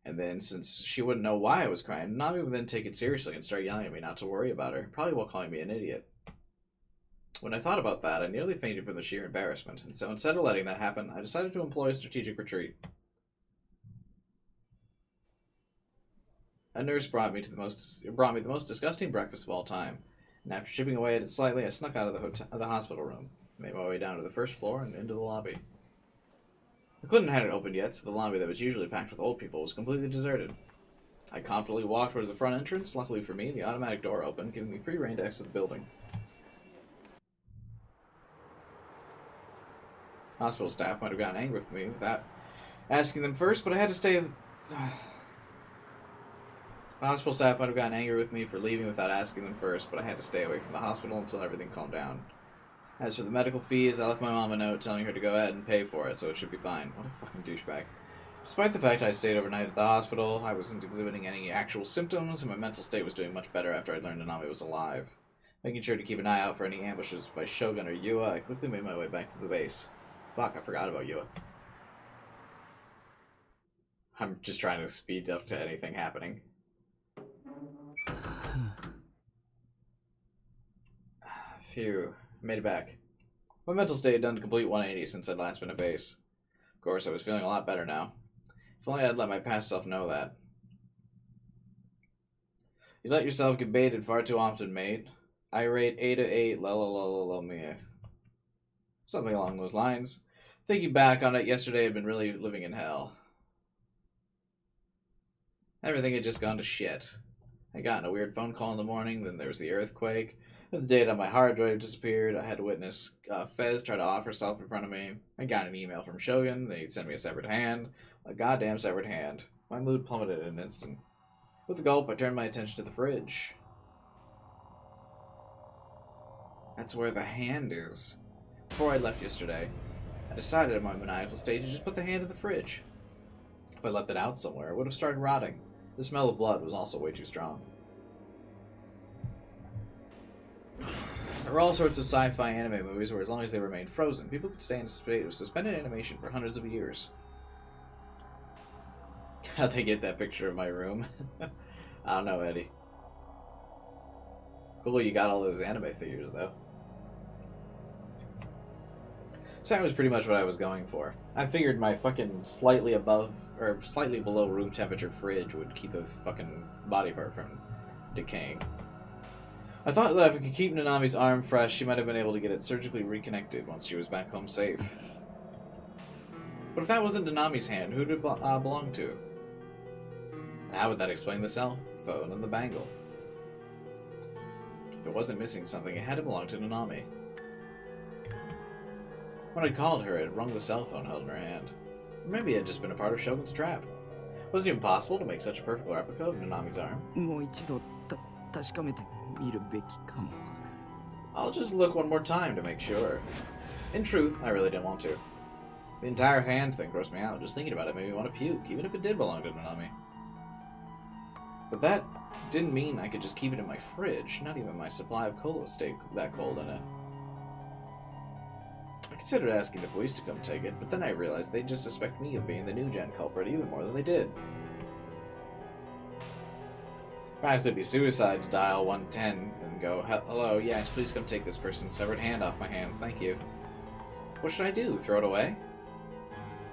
And then, since she wouldn't know why I was crying, Nanami would then take it seriously and start yelling at me not to worry about her, probably while calling me an idiot. When I thought about that, I nearly fainted from the sheer embarrassment, and so instead of letting that happen, I decided to employ a strategic retreat. A nurse brought me the most disgusting breakfast of all time, and after chipping away at it slightly, I snuck out of the hospital room, made my way down to the first floor and into the lobby. The Clinton hadn't opened yet, so the lobby that was usually packed with old people was completely deserted. I confidently walked towards the front entrance. Luckily for me, the automatic door opened, giving me free rein to exit the building. Hospital staff might have gotten angry with me without asking them first, but I had to stay... Hospital staff might have gotten angry with me for leaving without asking them first, but I had to stay away from the hospital until everything calmed down. As for the medical fees, I left my mom a note telling her to go ahead and pay for it, so it should be fine. What a fucking douchebag. Despite the fact I stayed overnight at the hospital, I wasn't exhibiting any actual symptoms, and my mental state was doing much better after I learned Nanami was alive. Making sure to keep an eye out for any ambushes by Shogun or Yua, I quickly made my way back to the base. Fuck, I forgot about Yua. I'm just trying to speed up to anything happening. Phew. Made it back. My mental state had done a complete 180 since I'd last been at base. Of course, I was feeling a lot better now. If only I'd let my past self know that. You let yourself get baited far too often, mate. I rate 8 of 8, me. Something along those lines. Thinking back on it, yesterday had been really living in hell. Everything had just gone to shit. I got a weird phone call in the morning, then there was the earthquake. The data on my hard drive disappeared. I had to witness Fez try to off herself in front of me. I got an email from Shogun. They'd send me a severed hand. A goddamn severed hand. My mood plummeted in an instant. With a gulp, I turned my attention to the fridge. That's where the hand is. Before I left yesterday, I decided in my maniacal state to just put the hand in the fridge. If I left it out somewhere, it would have started rotting. The smell of blood was also way too strong. There were all sorts of sci-fi anime movies where as long as they remained frozen, people could stay in a state of suspended animation for hundreds of years. How'd they get that picture of my room? I don't know, Eddie. Cool, you got all those anime figures, though. So that was pretty much what I was going for. I figured my fucking slightly above, or slightly below room temperature fridge would keep a fucking body part from decaying. I thought that if I could keep Nanami's arm fresh, she might have been able to get it surgically reconnected once she was back home safe. But if that wasn't Nanami's hand, who did it belong to? And how would that explain the cell phone and the bangle? If it wasn't missing something, it had to belong to Nanami. When I called her, it had rung the cell phone held in her hand. Or maybe it had just been a part of Shogun's trap. Was it even possible to make such a perfect replica of Nanami's arm? I'll just look one more time to make sure. In truth, I really didn't want to. The entire hand thing grossed me out. Just thinking about it made me want to puke, even if it did belong to Nanami. But that didn't mean I could just keep it in my fridge. Not even my supply of cola stayed that cold in it. I considered asking the police to come take it, but then I realized they'd just suspect me of being the new-gen culprit even more than they did. Practically be suicide to dial 110 and go, hello, yes, please come take this person's severed hand off my hands, thank you. What should I do? Throw it away?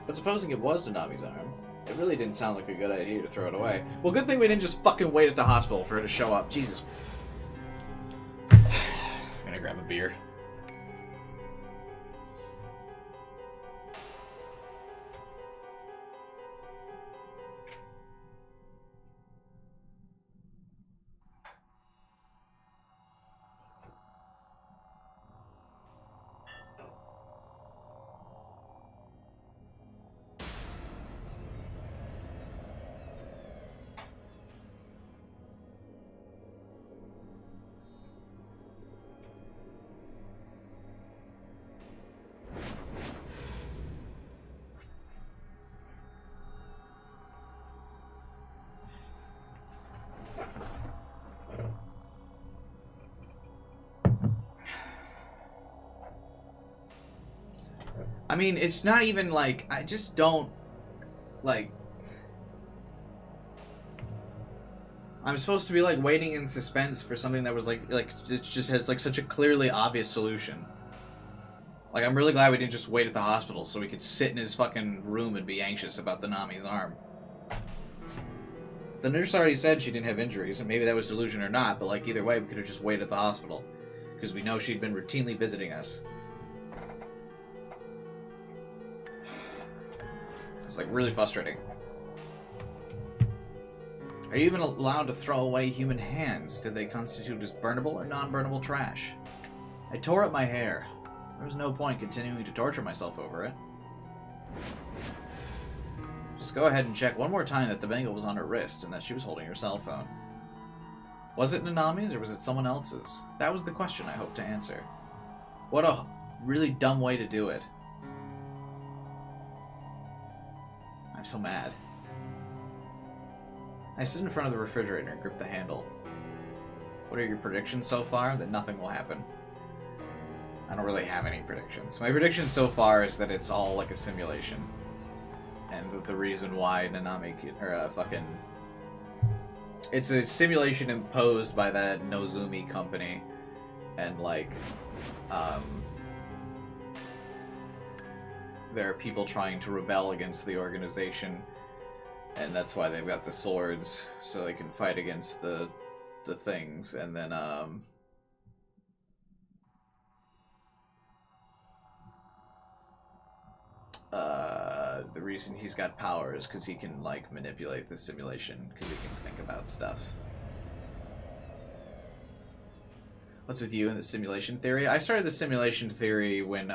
But supposing it was Nanami's arm, it really didn't sound like a good idea to throw it away. Well, good thing we didn't just fucking wait at the hospital for her to show up. Jesus. I'm gonna grab a beer. I mean, it's not even like, I just don't, like, I'm supposed to be, like, waiting in suspense for something that was, like, it just has, like, such a clearly obvious solution. Like, I'm really glad we didn't just wait at the hospital so we could sit in his fucking room and be anxious about the Nami's arm. The nurse already said she didn't have injuries, and maybe that was delusion or not, but, like, either way, we could have just waited at the hospital. Because we know she'd been routinely visiting us. It's, like, really frustrating. Are you even allowed to throw away human hands? Did they constitute as burnable or non-burnable trash? I tore up my hair. There was no point continuing to torture myself over it. Just go ahead and check one more time that the bangle was on her wrist and that she was holding her cell phone. Was it Nanami's or was it someone else's? That was the question I hoped to answer. What a really dumb way to do it. I'm so mad. I stood in front of the refrigerator and gripped the handle. What are your predictions so far? That nothing will happen. I don't really have any predictions. My prediction so far is that it's all like a simulation. And that the reason why Nanami, it's a simulation imposed by that Nozumi company. And like, there are people trying to rebel against the organization, and that's why they've got the swords, so they can fight against the things, and then, the reason he's got power is because he can, like, manipulate the simulation, because he can think about stuff. What's with you in the simulation theory? I started the simulation theory when,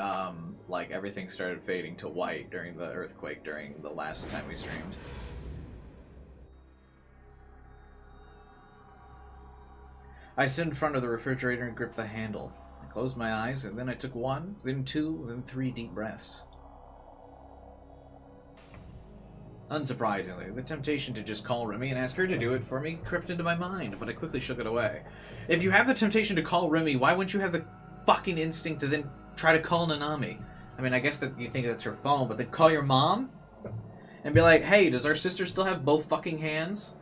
like, everything started fading to white during the earthquake during the last time we streamed. I stood in front of the refrigerator and gripped the handle. I closed my eyes, and then I took one, then two, then 3 deep breaths. Unsurprisingly, the temptation to just call Remy and ask her to do it for me crept into my mind, but I quickly shook it away. If you have the temptation to call Remy, why wouldn't you have the fucking instinct to then try to call Nanami? I mean, I guess that you think that's her phone, but then call your mom? And be like, hey, does our sister still have both fucking hands?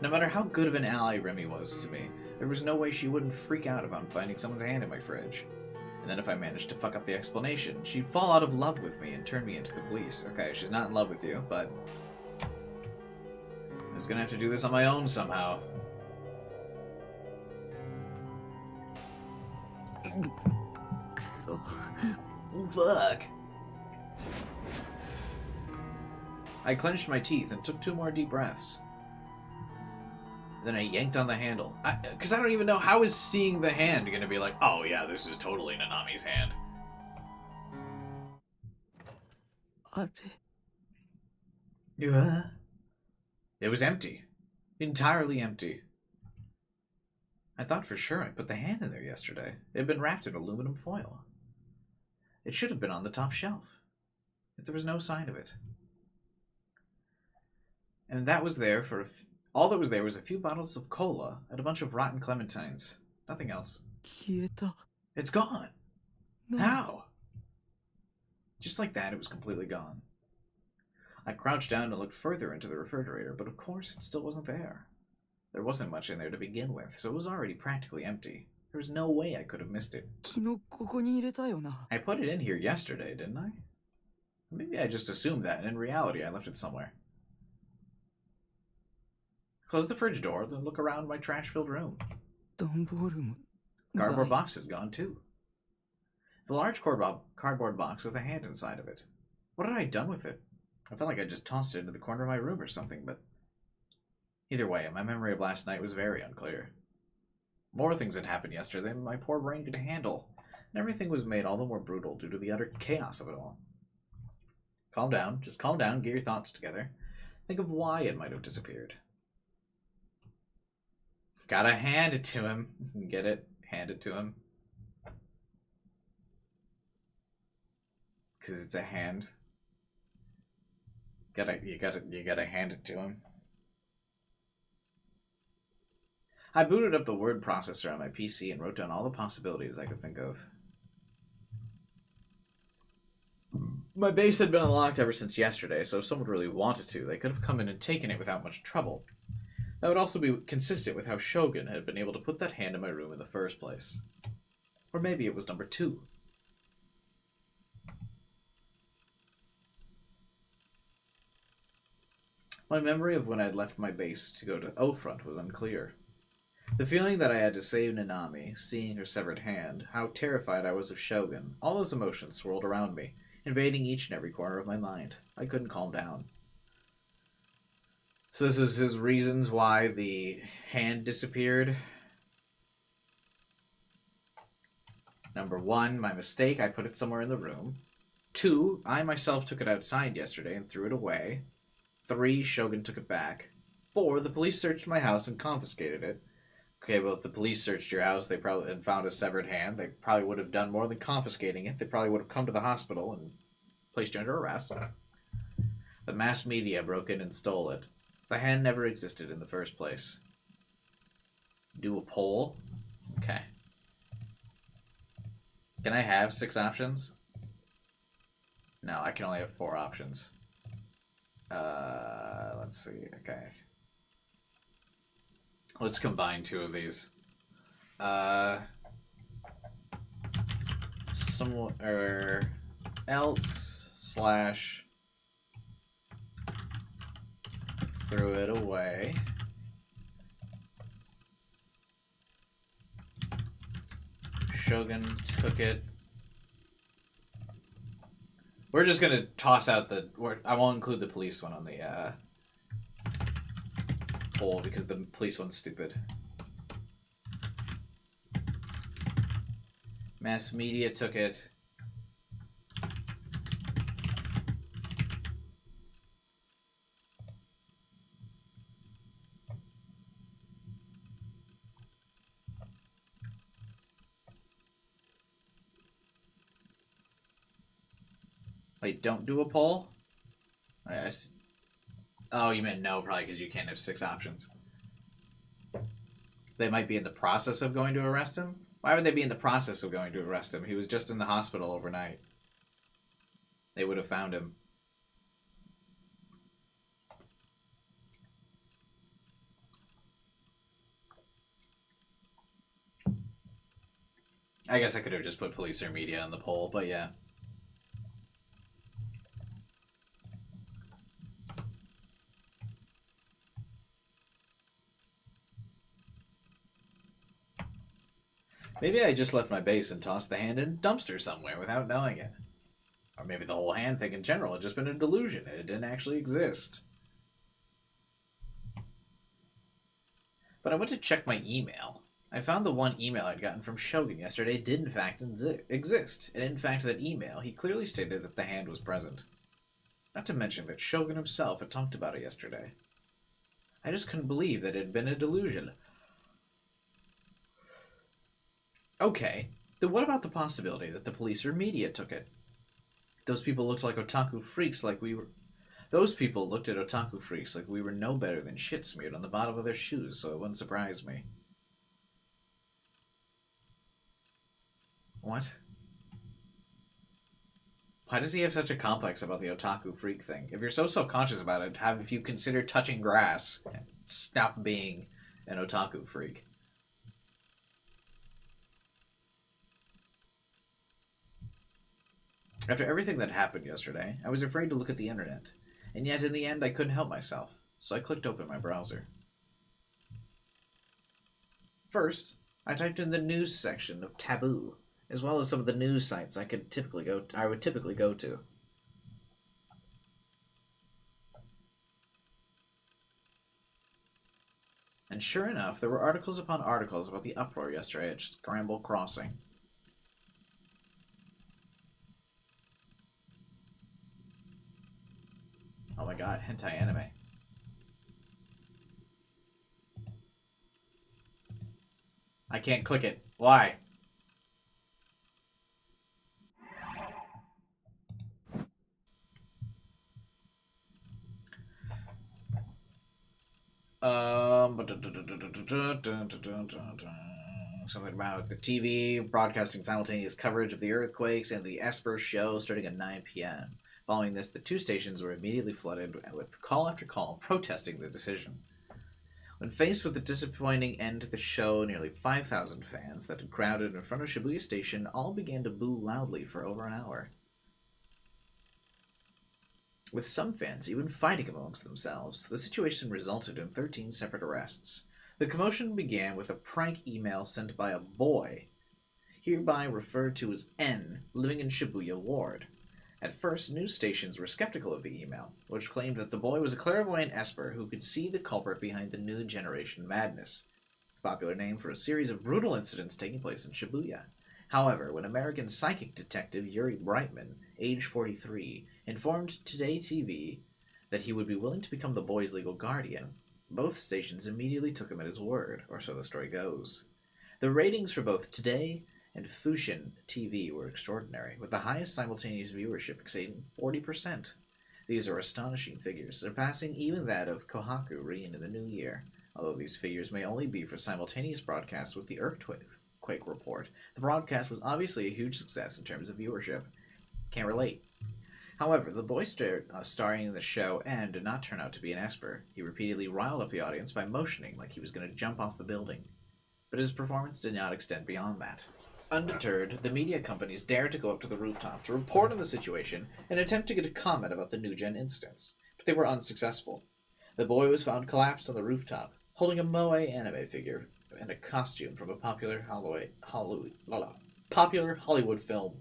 No matter how good of an ally Remy was to me, there was no way she wouldn't freak out about finding someone's hand in my fridge. And then if I managed to fuck up the explanation, she'd fall out of love with me and turn me into the police. Okay, she's not in love with you, but I was gonna have to do this on my own somehow. So, Fuck. I clenched my teeth and took 2 more deep breaths. Then I yanked on the handle. Because I don't even know, how is seeing the hand going to be like, oh yeah, this is totally Nanami's hand. Yeah. It was empty. Entirely empty. I thought for sure I put the hand in there yesterday. It had been wrapped in aluminum foil. It should have been on the top shelf. But there was no sign of it. And that was there for all that was there was a few bottles of cola and a bunch of rotten clementines. Nothing else. 消えた。 It's gone. な How? Just like that, it was completely gone. I crouched down and looked further into the refrigerator, but of course it still wasn't there. There wasn't much in there to begin with, so it was already practically empty. There was no way I could have missed it. 昨日ここに入れたよな。 I put it in here yesterday, didn't I? Maybe I just assumed that, and in reality I left it somewhere. Close the fridge door, then look around my trash-filled room. 段ボールも。 Cardboard box is gone too. The large cardboard box with a hand inside of it. What had I done with it? I felt like I just tossed it into the corner of my room or something, but... Either way, my memory of last night was very unclear. More things had happened yesterday than my poor brain could handle, and everything was made all the more brutal due to the utter chaos of it all. Calm down. Just calm down. Get your thoughts together. Think of why it might have disappeared. Gotta hand it to him. Get it? Hand it to him. Because it's a hand. You gotta hand it to him. I booted up the word processor on my PC and wrote down all the possibilities I could think of. My base had been unlocked ever since yesterday, so if someone really wanted to, they could have come in and taken it without much trouble. That would also be consistent with how Shogun had been able to put that hand in my room in the first place. Or maybe it was number 2. My memory of when I'd left my base to go to O-Front was unclear. The feeling that I had to save Nanami, seeing her severed hand, how terrified I was of Shogun, all those emotions swirled around me, invading each and every corner of my mind. I couldn't calm down. So this is his reasons why the hand disappeared. Number 1, my mistake, I put it somewhere in the room. 2, I myself took it outside yesterday and threw it away. 3, Shogun took it back. 4, the police searched my house and confiscated it. Okay, well, if the police searched your house, they probably had found a severed hand. They probably would have done more than confiscating it. They probably would have come to the hospital and placed you under arrest. The mass media broke in and stole it. The hand never existed in the first place. Do a poll? Okay. Can I have 6 options? No, I can only have 4 options. Let's see. Okay. Let's combine 2 of these. Somewhere else slash threw it away. Shogun took it. We're just gonna toss out the... I won't include the police one on the poll because the police one's stupid. Mass media took it. Wait, don't do a poll? Oh, you meant no, probably because you can't have 6 options. They might be in the process of going to arrest him? Why would they be in the process of going to arrest him? He was just in the hospital overnight. They would have found him. I guess I could have just put police or media on the poll, but yeah. Maybe I just left my base and tossed the hand in a dumpster somewhere without knowing it. Or maybe the whole hand thing in general had just been a delusion and it didn't actually exist. But I went to check my email. I found the one email I'd gotten from Shogun yesterday did in fact exist. And in fact that email, he clearly stated that the hand was present. Not to mention that Shogun himself had talked about it yesterday. I just couldn't believe that it had been a delusion. Okay, then what about the possibility that the police or media took it? Those people looked like otaku freaks like we were... Those people looked at otaku freaks like we were no better than shit smeared on the bottom of their shoes, so it wouldn't surprise me. What? Why does he have such a complex about the otaku freak thing? If you're so self-conscious about it, have you considered touching grass and stop being an otaku freak? After everything that happened yesterday, I was afraid to look at the internet, and yet in the end I couldn't help myself, so I clicked open my browser. First, I typed in the news section of Taboo, as well as some of the news sites I would typically go to. And sure enough, there were articles upon articles about the uproar yesterday at Scramble Crossing. Oh my god, hentai anime. I can't click it. Why? Something about the TV broadcasting simultaneous coverage of the earthquakes and the Esper show starting at 9 p.m. Following this, the two stations were immediately flooded with call after call protesting the decision. When faced with the disappointing end to the show, nearly 5,000 fans that had crowded in front of Shibuya Station all began to boo loudly for over an hour, with some fans even fighting amongst themselves. The situation resulted in 13 separate arrests. The commotion began with a prank email sent by a boy, hereby referred to as N, living in Shibuya Ward. At first, news stations were skeptical of the email, which claimed that the boy was a clairvoyant esper who could see the culprit behind the new generation madness, the popular name for a series of brutal incidents taking place in Shibuya. However, when American psychic detective Yuri Brightman, age 43, informed Today TV that he would be willing to become the boy's legal guardian, both stations immediately took him at his word, or so the story goes. The ratings for both Today and Fushin TV were extraordinary, with the highest simultaneous viewership exceeding 40%. These are astonishing figures, surpassing even that of Kohaku Rin in the new year. Although these figures may only be for simultaneous broadcasts with the earthquake report, the broadcast was obviously a huge success in terms of viewership. Can't relate. However, the boy starring in the show N did not turn out to be an esper. He repeatedly riled up the audience by motioning like he was going to jump off the building. But his performance did not extend beyond that. Undeterred, the media companies dared to go up to the rooftop to report on the situation and attempt to get a comment about the new-gen incidents, but they were unsuccessful. The boy was found collapsed on the rooftop, holding a moe anime figure and a costume from a popular Hollywood film.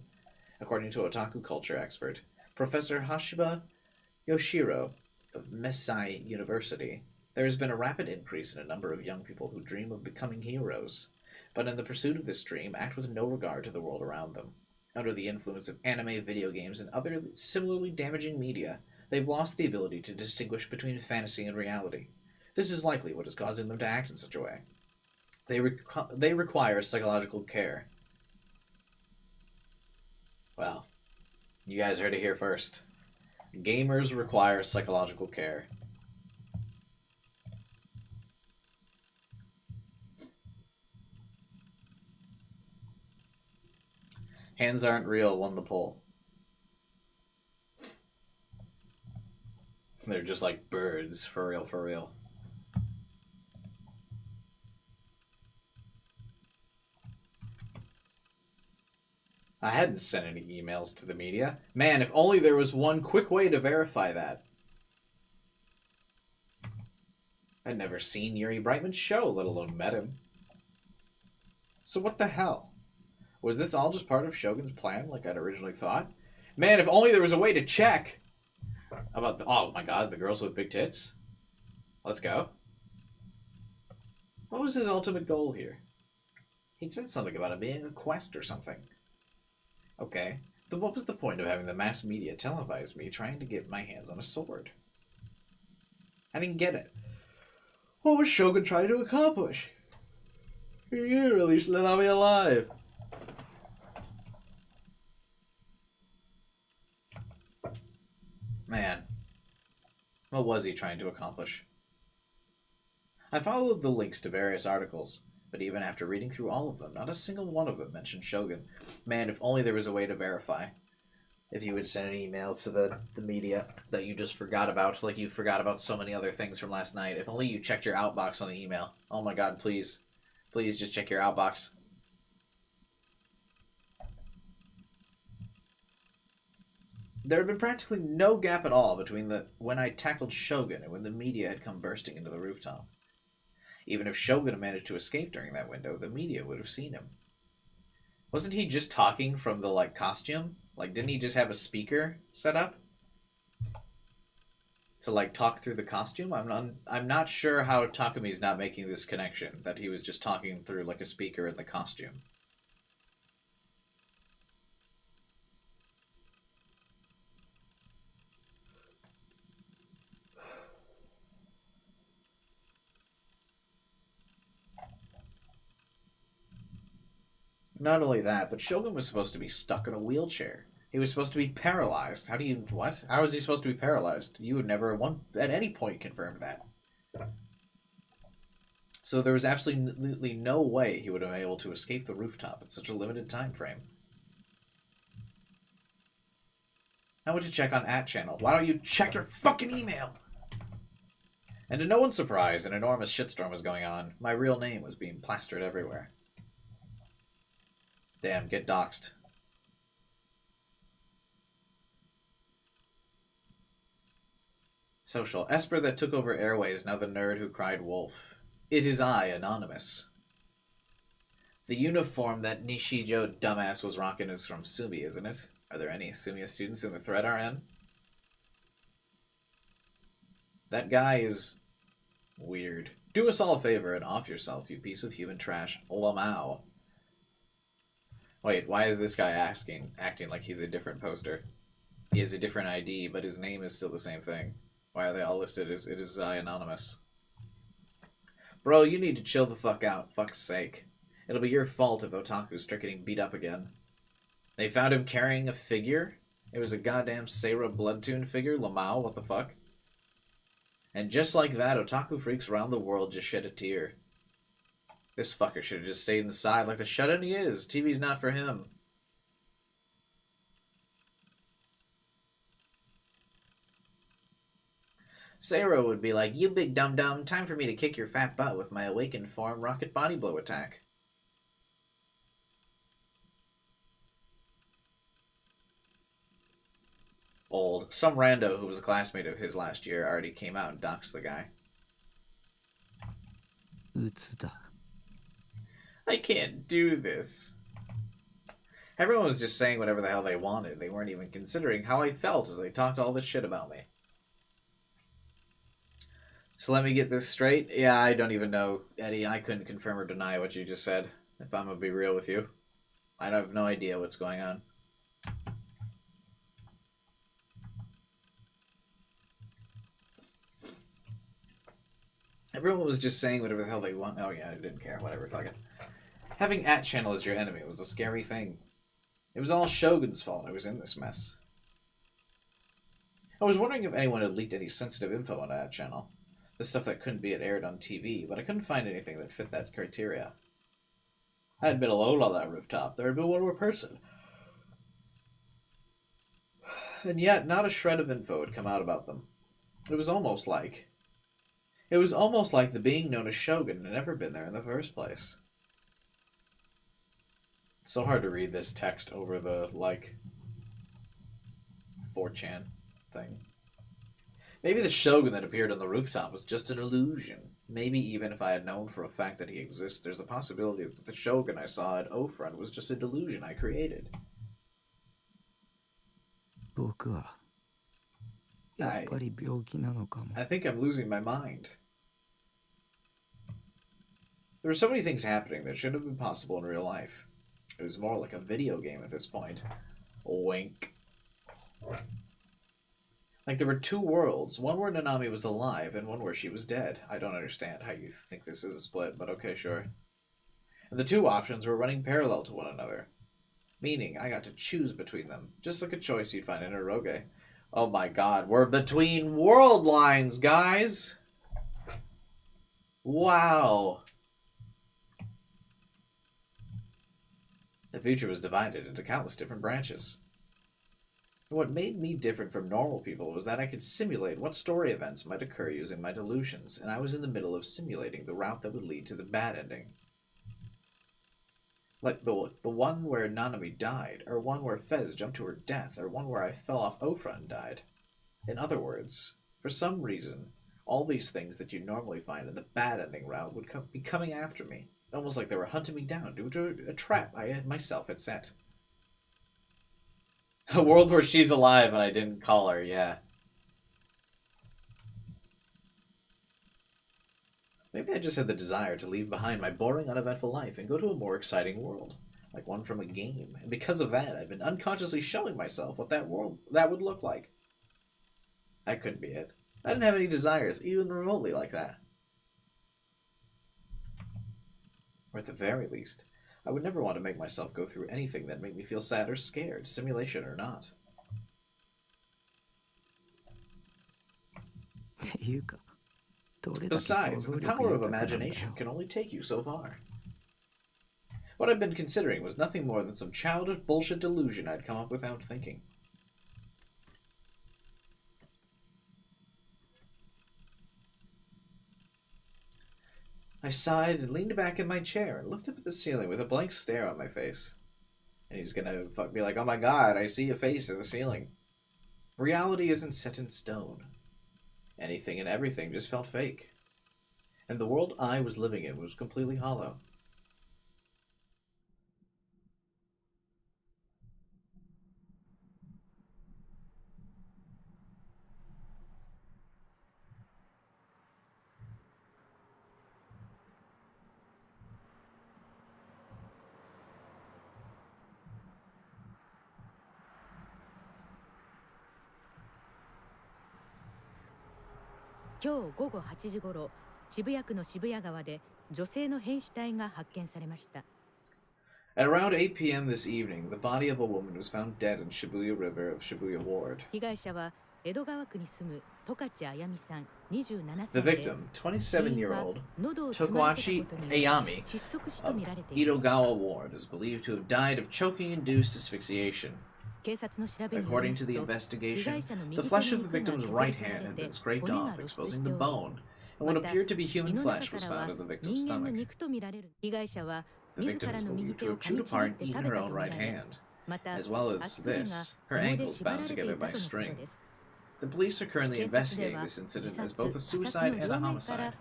According to otaku culture expert Professor Hashiba Yoshiro of Mesai University, there has been a rapid increase in a number of young people who dream of becoming heroes, but in the pursuit of this dream act with no regard to the world around them. Under the influence of anime, video games, and other similarly damaging media, they've lost the ability to distinguish between fantasy and reality. This is likely what is causing them to act in such a way. They require psychological care. Well, you guys heard it here first. Gamers require psychological care. Hands aren't real, won the poll. They're just like birds, for real, for real. I hadn't sent any emails to the media. Man, if only there was one quick way to verify that. I'd never seen Yuri Brightman's show, let alone met him. So what the hell? Was this all just part of Shogun's plan, like I'd originally thought? Man, if only there was a way to check! About the... Oh my god, the girls with big tits? Let's go. What was his ultimate goal here? He'd said something about it being a quest or something. Okay, then what was the point of having the mass media televise me trying to get my hands on a sword? I didn't get it. What was Shogun trying to accomplish? You released Nanami alive. Man, What was he trying to accomplish? I followed the links to various articles, but even after reading through all of them, not a single one of them mentioned Shogun. Man, if only there was a way to verify. If you would send an email to the media that you just forgot about, like you forgot about so many other things from last night. If only you checked your outbox on the email. Oh my god, please. Please just check your outbox. There had been practically no gap at all between when I tackled Shogun and when the media had come bursting into the rooftop. Even if Shogun had managed to escape during that window, the media would have seen him. Wasn't he just talking from the, costume? Didn't he just have a speaker set up? To, talk through the costume? I'm not sure how Takumi's not making this connection, that he was just talking through, a speaker in the costume. Not only that, but Shogun was supposed to be stuck in a wheelchair. He was supposed to be paralyzed. What? How is he supposed to be paralyzed? You would never at any point confirm that. So there was absolutely no way he would have been able to escape the rooftop in such a limited time frame. I went to check on @channel. Why don't you check your fucking email? And to no one's surprise, an enormous shitstorm was going on. My real name was being plastered everywhere. Damn, get doxxed. Social. Esper that took over Airways, now the nerd who cried wolf. It is I, Anonymous. The uniform that Nishijo dumbass was rocking is from Sumi, isn't it? Are there any Sumiya students in the thread RN? That guy is weird. Do us all a favor and off yourself, you piece of human trash. Lamau. Wait, why is this guy acting like he's a different poster? He has a different ID, but his name is still the same thing. Why are they all listed as it is I Anonymous? Bro, you need to chill the fuck out, fuck's sake. It'll be your fault if Otaku's start getting beat up again. They found him carrying a figure? It was a goddamn Seira Bloodtune figure? Lamau, what the fuck? And just like that, Otaku freaks around the world just shed a tear. This fucker should have just stayed inside like the shut-in he is. TV's not for him. Seira would be like, you big dum-dum, time for me to kick your fat butt with my awakened form rocket body blow attack. Old. Some rando who was a classmate of his last year already came out and doxed the guy. I can't do this. Everyone was just saying whatever the hell they wanted. They weren't even considering how I felt as they talked all this shit about me. So let me get this straight. Yeah, I don't even know, Eddie. I couldn't confirm or deny what you just said, if I'm gonna be real with you. I have no idea what's going on. Everyone was just saying whatever the hell they want. Oh yeah, I didn't care. Whatever, fuck it. Having @channel as your enemy was a scary thing. It was all Shogun's fault I was in this mess. I was wondering if anyone had leaked any sensitive info on @channel. The stuff that couldn't be aired on TV, but I couldn't find anything that fit that criteria. I hadn't been alone on that rooftop. There had been one more person. And yet, not a shred of info had come out about them. It was almost like the being known as Shogun had never been there in the first place. It's so hard to read this text over the, 4chan thing. Maybe the Shogun that appeared on the rooftop was just an illusion. Maybe even if I had known for a fact that he exists, there's a possibility that the Shogun I saw at O-Front was just a delusion I created. I think I'm losing my mind. There were so many things happening that shouldn't have been possible in real life. It was more like a video game at this point. Wink. There were two worlds. One where Nanami was alive, and one where she was dead. I don't understand how you think this is a split, but okay, sure. And the two options were running parallel to one another. Meaning, I got to choose between them, just like a choice you'd find in Eroge. Oh my god, we're between world lines, guys! Wow. The future was divided into countless different branches. And what made me different from normal people was that I could simulate what story events might occur using my delusions, and I was in the middle of simulating the route that would lead to the bad ending. Like the one where Nanami died, or one where Fez jumped to her death, or one where I fell off Ofra and died. In other words, for some reason, all these things that you normally find in the bad ending route would be coming after me, almost like they were hunting me down due to a trap I myself had set. A world where she's alive and I didn't call her, yeah. Maybe I just had the desire to leave behind my boring, uneventful life and go to a more exciting world, like one from a game. And because of that, I've been unconsciously showing myself what that would look like. That couldn't be it. I didn't have any desires, even remotely like that. Or at the very least, I would never want to make myself go through anything that made me feel sad or scared, simulation or not. Besides, the power of imagination can only take you so far. What I'd been considering was nothing more than some childish bullshit delusion I'd come up without thinking. I sighed and leaned back in my chair and looked up at the ceiling with a blank stare on my face. And he's gonna be like, oh my god, I see a face in the ceiling. Reality isn't set in stone. Anything and everything just felt fake. And the world I was living in was completely hollow. At around 8 p.m. this evening, the body of a woman was found dead in Shibuya River of Shibuya Ward. The victim, 27-year-old Tokuachi Ayami of Edogawa Ward, is believed to have died of choking-induced asphyxiation. According to the investigation, the flesh of the victim's right hand had been scraped off, exposing the bone, and what appeared to be human flesh was found in the victim's stomach. The victim is believed to have chewed apart and eaten her own right hand. As well as this, her ankles bound together by string. The police are currently investigating this incident as both a suicide and a homicide.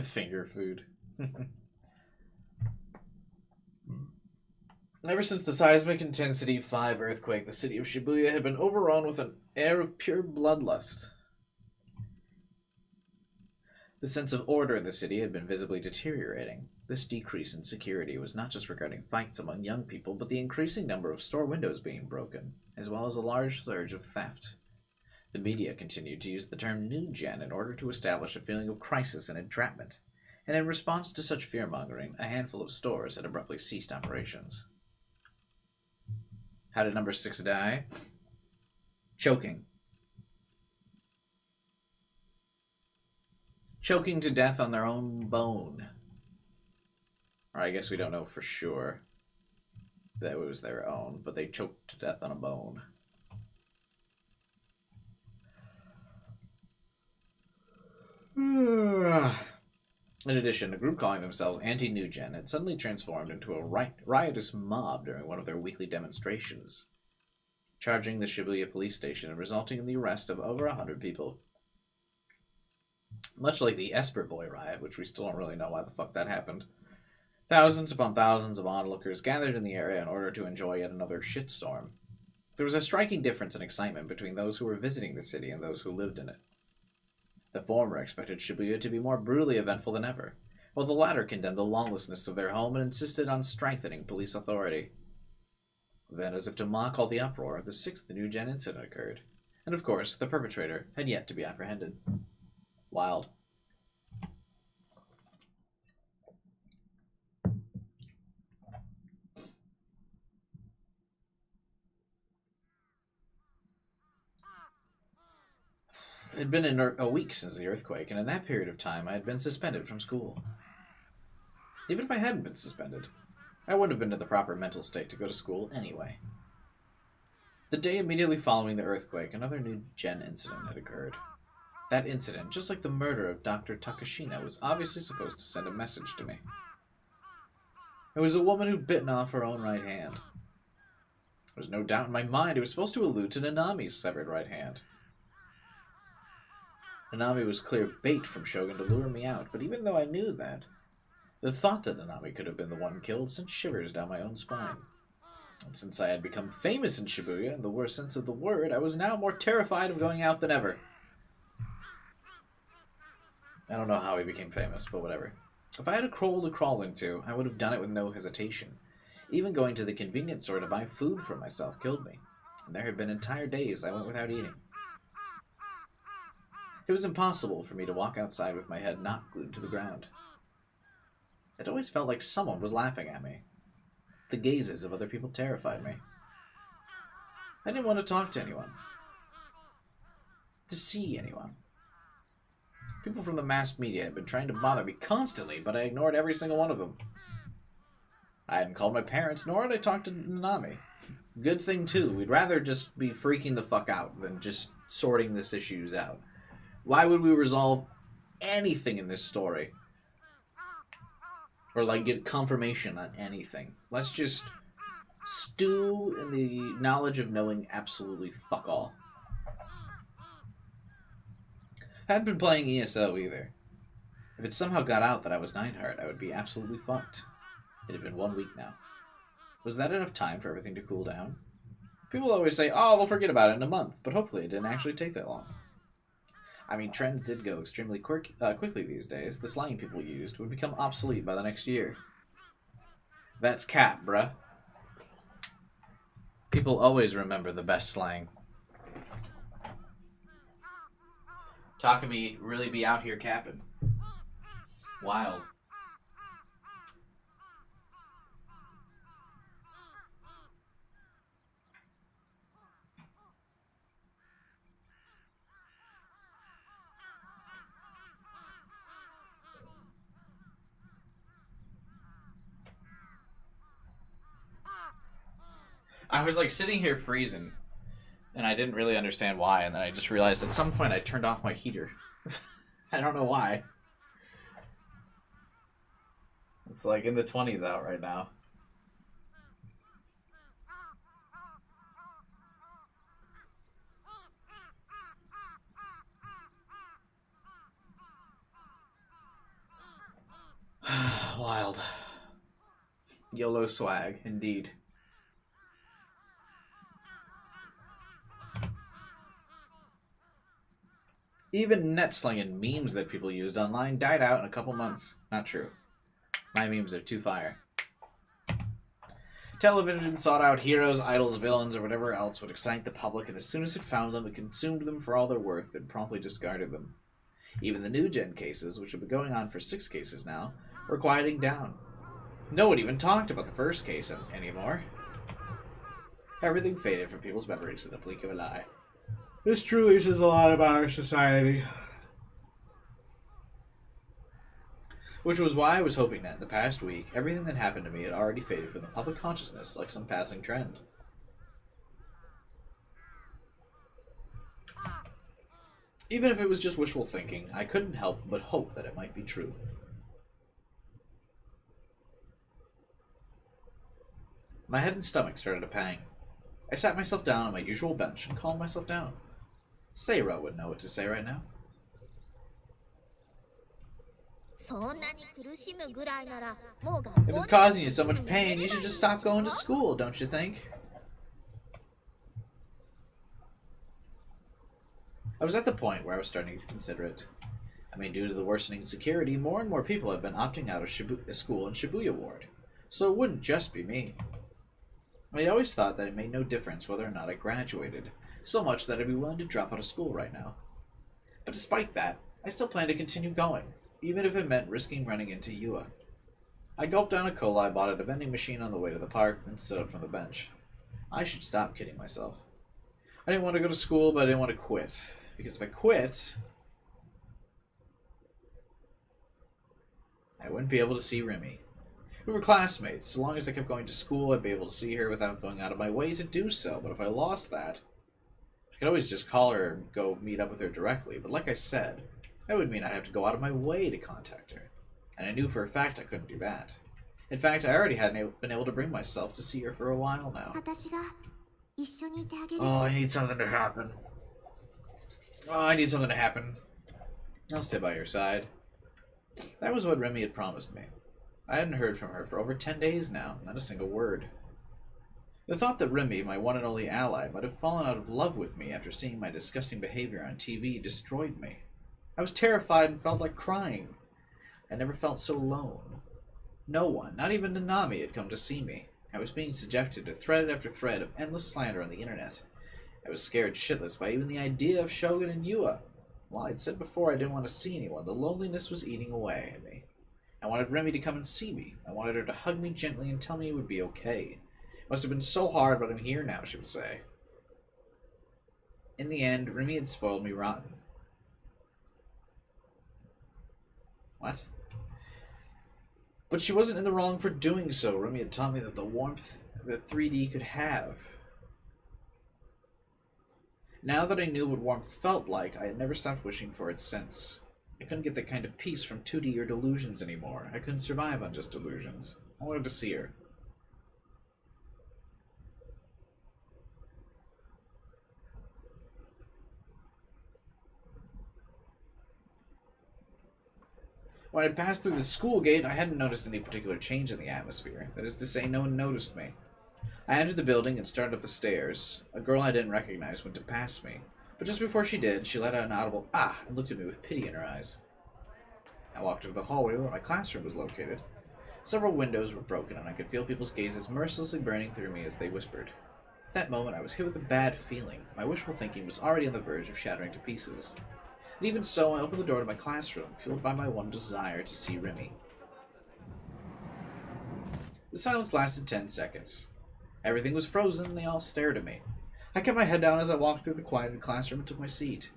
Finger food. Ever since the seismic intensity 5 earthquake, the city of Shibuya had been overrun with an air of pure bloodlust. The sense of order in the city had been visibly deteriorating. This decrease in security was not just regarding fights among young people, but the increasing number of store windows being broken, as well as a large surge of theft. The media continued to use the term New Gen in order to establish a feeling of crisis and entrapment, and in response to such fear-mongering, a handful of stores had abruptly ceased operations. How did number 6 die? Choking. Choking to death on their own bone. Or I guess we don't know for sure that it was their own, but they choked to death on a bone. In addition, a group calling themselves Anti-New Gen had suddenly transformed into a riotous mob during one of their weekly demonstrations, charging the Shibuya police station and resulting in the arrest of over 100 people. Much like the Esper Boy riot, which we still don't really know why the fuck that happened. Thousands upon thousands of onlookers gathered in the area in order to enjoy yet another shitstorm. There was a striking difference in excitement between those who were visiting the city and those who lived in it. The former expected Shibuya to be more brutally eventful than ever, while the latter condemned the lawlessness of their home and insisted on strengthening police authority. Then, as if to mock all the uproar, the 6th New Gen incident occurred, and of course, the perpetrator had yet to be apprehended. Wild. had been a week since the earthquake, and in that period of time I had been suspended from school. Even if I hadn't been suspended, I wouldn't have been in the proper mental state to go to school anyway. The day immediately following the earthquake, another new gen incident had occurred. That incident, just like the murder of Dr. Takashina, was obviously supposed to send a message to me. It was a woman who'd bitten off her own right hand. There was no doubt in my mind it was supposed to allude to Nanami's severed right hand. Nanami was clear bait from Shogun to lure me out, but even though I knew that, the thought that Nanami could have been the one killed sent shivers down my own spine. And since I had become famous in Shibuya, in the worst sense of the word, I was now more terrified of going out than ever. I don't know how he became famous, but whatever. If I had a hole to crawl into, I would have done it with no hesitation. Even going to the convenience store to buy food for myself killed me, and there had been entire days I went without eating. It was impossible for me to walk outside with my head not glued to the ground. It always felt like someone was laughing at me. The gazes of other people terrified me. I didn't want to talk to anyone. To see anyone. People from the mass media had been trying to bother me constantly, but I ignored every single one of them. I hadn't called my parents, nor had I talked to Nanami. Good thing, too. We'd rather just be freaking the fuck out than just sorting this issues out. Why would we resolve anything in this story? Or, like, get confirmation on anything? Let's just stew in the knowledge of knowing absolutely fuck all. I hadn't been playing ESO either. If it somehow got out that I was Nightheart, I would be absolutely fucked. It had been 1 week now. Was that enough time for everything to cool down? People always say, oh, they'll forget about it in a month, but hopefully it didn't actually take that long. I mean, trends did go extremely quickly these days. The slang people used would become obsolete by the next year. That's cap, bruh. People always remember the best slang. Takumi really be out here capping. Wild. I was like sitting here freezing, and I didn't really understand why, and then I just realized at some point I turned off my heater. I don't know why. It's like in the 20s out right now. Wild. YOLO swag, indeed. Even net slang and memes that people used online died out in a couple months. Not true. My memes are too fire. Television sought out heroes, idols, villains, or whatever else would excite the public, and as soon as it found them, it consumed them for all their worth and promptly discarded them. Even the new gen cases, which have been going on for 6 cases now, were quieting down. No one even talked about the first case anymore. Everything faded from people's memories in the blink of an eye. This truly says a lot about our society. Which was why I was hoping that in the past week, everything that happened to me had already faded from the public consciousness like some passing trend. Even if it was just wishful thinking, I couldn't help but hope that it might be true. My head and stomach started to pang. I sat myself down on my usual bench and calmed myself down. Seira would know what to say right now. If it's causing you so much pain, you should just stop going to school, don't you think? I was at the point where I was starting to consider it. I mean, due to the worsening security, more and more people have been opting out of school in Shibuya Ward, so it wouldn't just be me. I always thought that it made no difference whether or not I graduated, so much that I'd be willing to drop out of school right now. But despite that, I still plan to continue going, even if it meant risking running into Yua. I gulped down a cola I bought at a vending machine on the way to the park, then stood up from the bench. I should stop kidding myself. I didn't want to go to school, but I didn't want to quit. Because if I quit, I wouldn't be able to see Remy. We were classmates. So long as I kept going to school, I'd be able to see her without going out of my way to do so. But if I lost that, I could always just call her and go meet up with her directly. But like I said, that would mean I'd have to go out of my way to contact her. And I knew for a fact I couldn't do that. In fact, I already hadn't been able to bring myself to see her for a while now. Oh, I need something to happen. I'll stay by your side. That was what Remy had promised me. I hadn't heard from her for over 10 days now, not a single word. The thought that Remy, my one and only ally, might have fallen out of love with me after seeing my disgusting behavior on TV destroyed me. I was terrified and felt like crying. I never felt so alone. No one, not even Nanami, had come to see me. I was being subjected to thread after thread of endless slander on the internet. I was scared shitless by even the idea of Shogun and Yua. While I'd said before I didn't want to see anyone, the loneliness was eating away at me. I wanted Remy to come and see me. I wanted her to hug me gently and tell me it would be okay. It must have been so hard, but I'm here now, she would say. In the end, Remy had spoiled me rotten. What? But she wasn't in the wrong for doing so. Remy had taught me that the warmth that 3D could have. Now that I knew what warmth felt like, I had never stopped wishing for it since. I couldn't get that kind of peace from 2D or Delusions anymore. I couldn't survive on just Delusions. I wanted to see her. When I passed through the school gate, I hadn't noticed any particular change in the atmosphere. That is to say, no one noticed me. I entered the building and started up the stairs. A girl I didn't recognize went to pass me. But just before she did, she let out an audible "ah" and looked at me with pity in her eyes. I walked into the hallway where my classroom was located. Several windows were broken, and I could feel people's gazes mercilessly burning through me as they whispered. At that moment, I was hit with a bad feeling. My wishful thinking was already on the verge of shattering to pieces. And even so, I opened the door to my classroom, fueled by my one desire to see Remy. The silence lasted 10 seconds. Everything was frozen, and they all stared at me. I kept my head down as I walked through the quieted classroom and took my seat.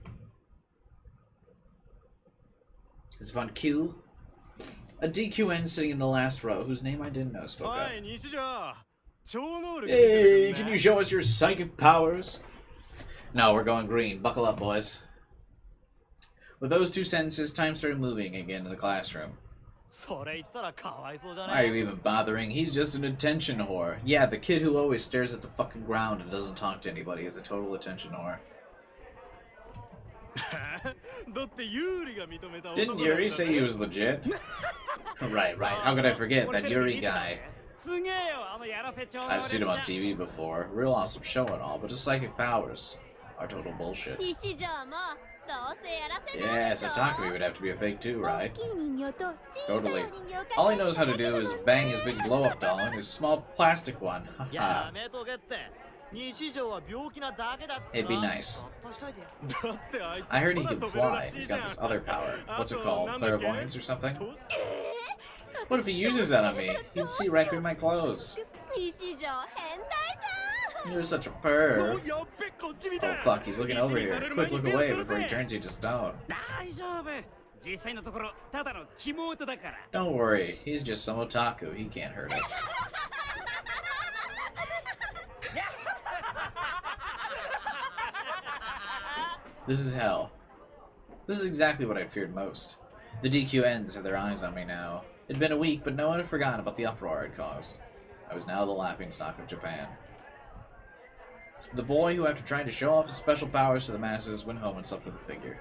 Is Von Q? A DQN sitting in the last row, whose name I didn't know, spoke up. Hey, can you show us your psychic powers? No, we're going green. Buckle up, boys. With those two sentences, time started moving again in the classroom. Why are you even bothering? He's just an attention whore. Yeah, the kid who always stares at the fucking ground and doesn't talk to anybody is a total attention whore. Didn't Yuri say he was legit? Right. How could I forget that Yuri guy? I've seen him on TV before. Real awesome show and all, but his psychic powers are total bullshit. Yeah, so Takumi would have to be a fake too, right? Totally. All he knows how to do is bang his big blow-up doll and his small plastic one. Haha. It'd be nice. I heard he can fly. He's got this other power. What's it called? Clairvoyance or something? What if he uses that on me? He'd see right through my clothes. You're such a perv. Oh fuck, he's looking over here. Quick, look away before he turns you to stone. Don't worry, he's just some otaku. He can't hurt us. This is hell. This is exactly what I'd feared most. The DQNs had their eyes on me now. It'd been a week, but no one had forgotten about the uproar I'd caused. I was now the laughingstock of Japan. The boy who, after trying to show off his special powers to the masses, went home and slept with a figure.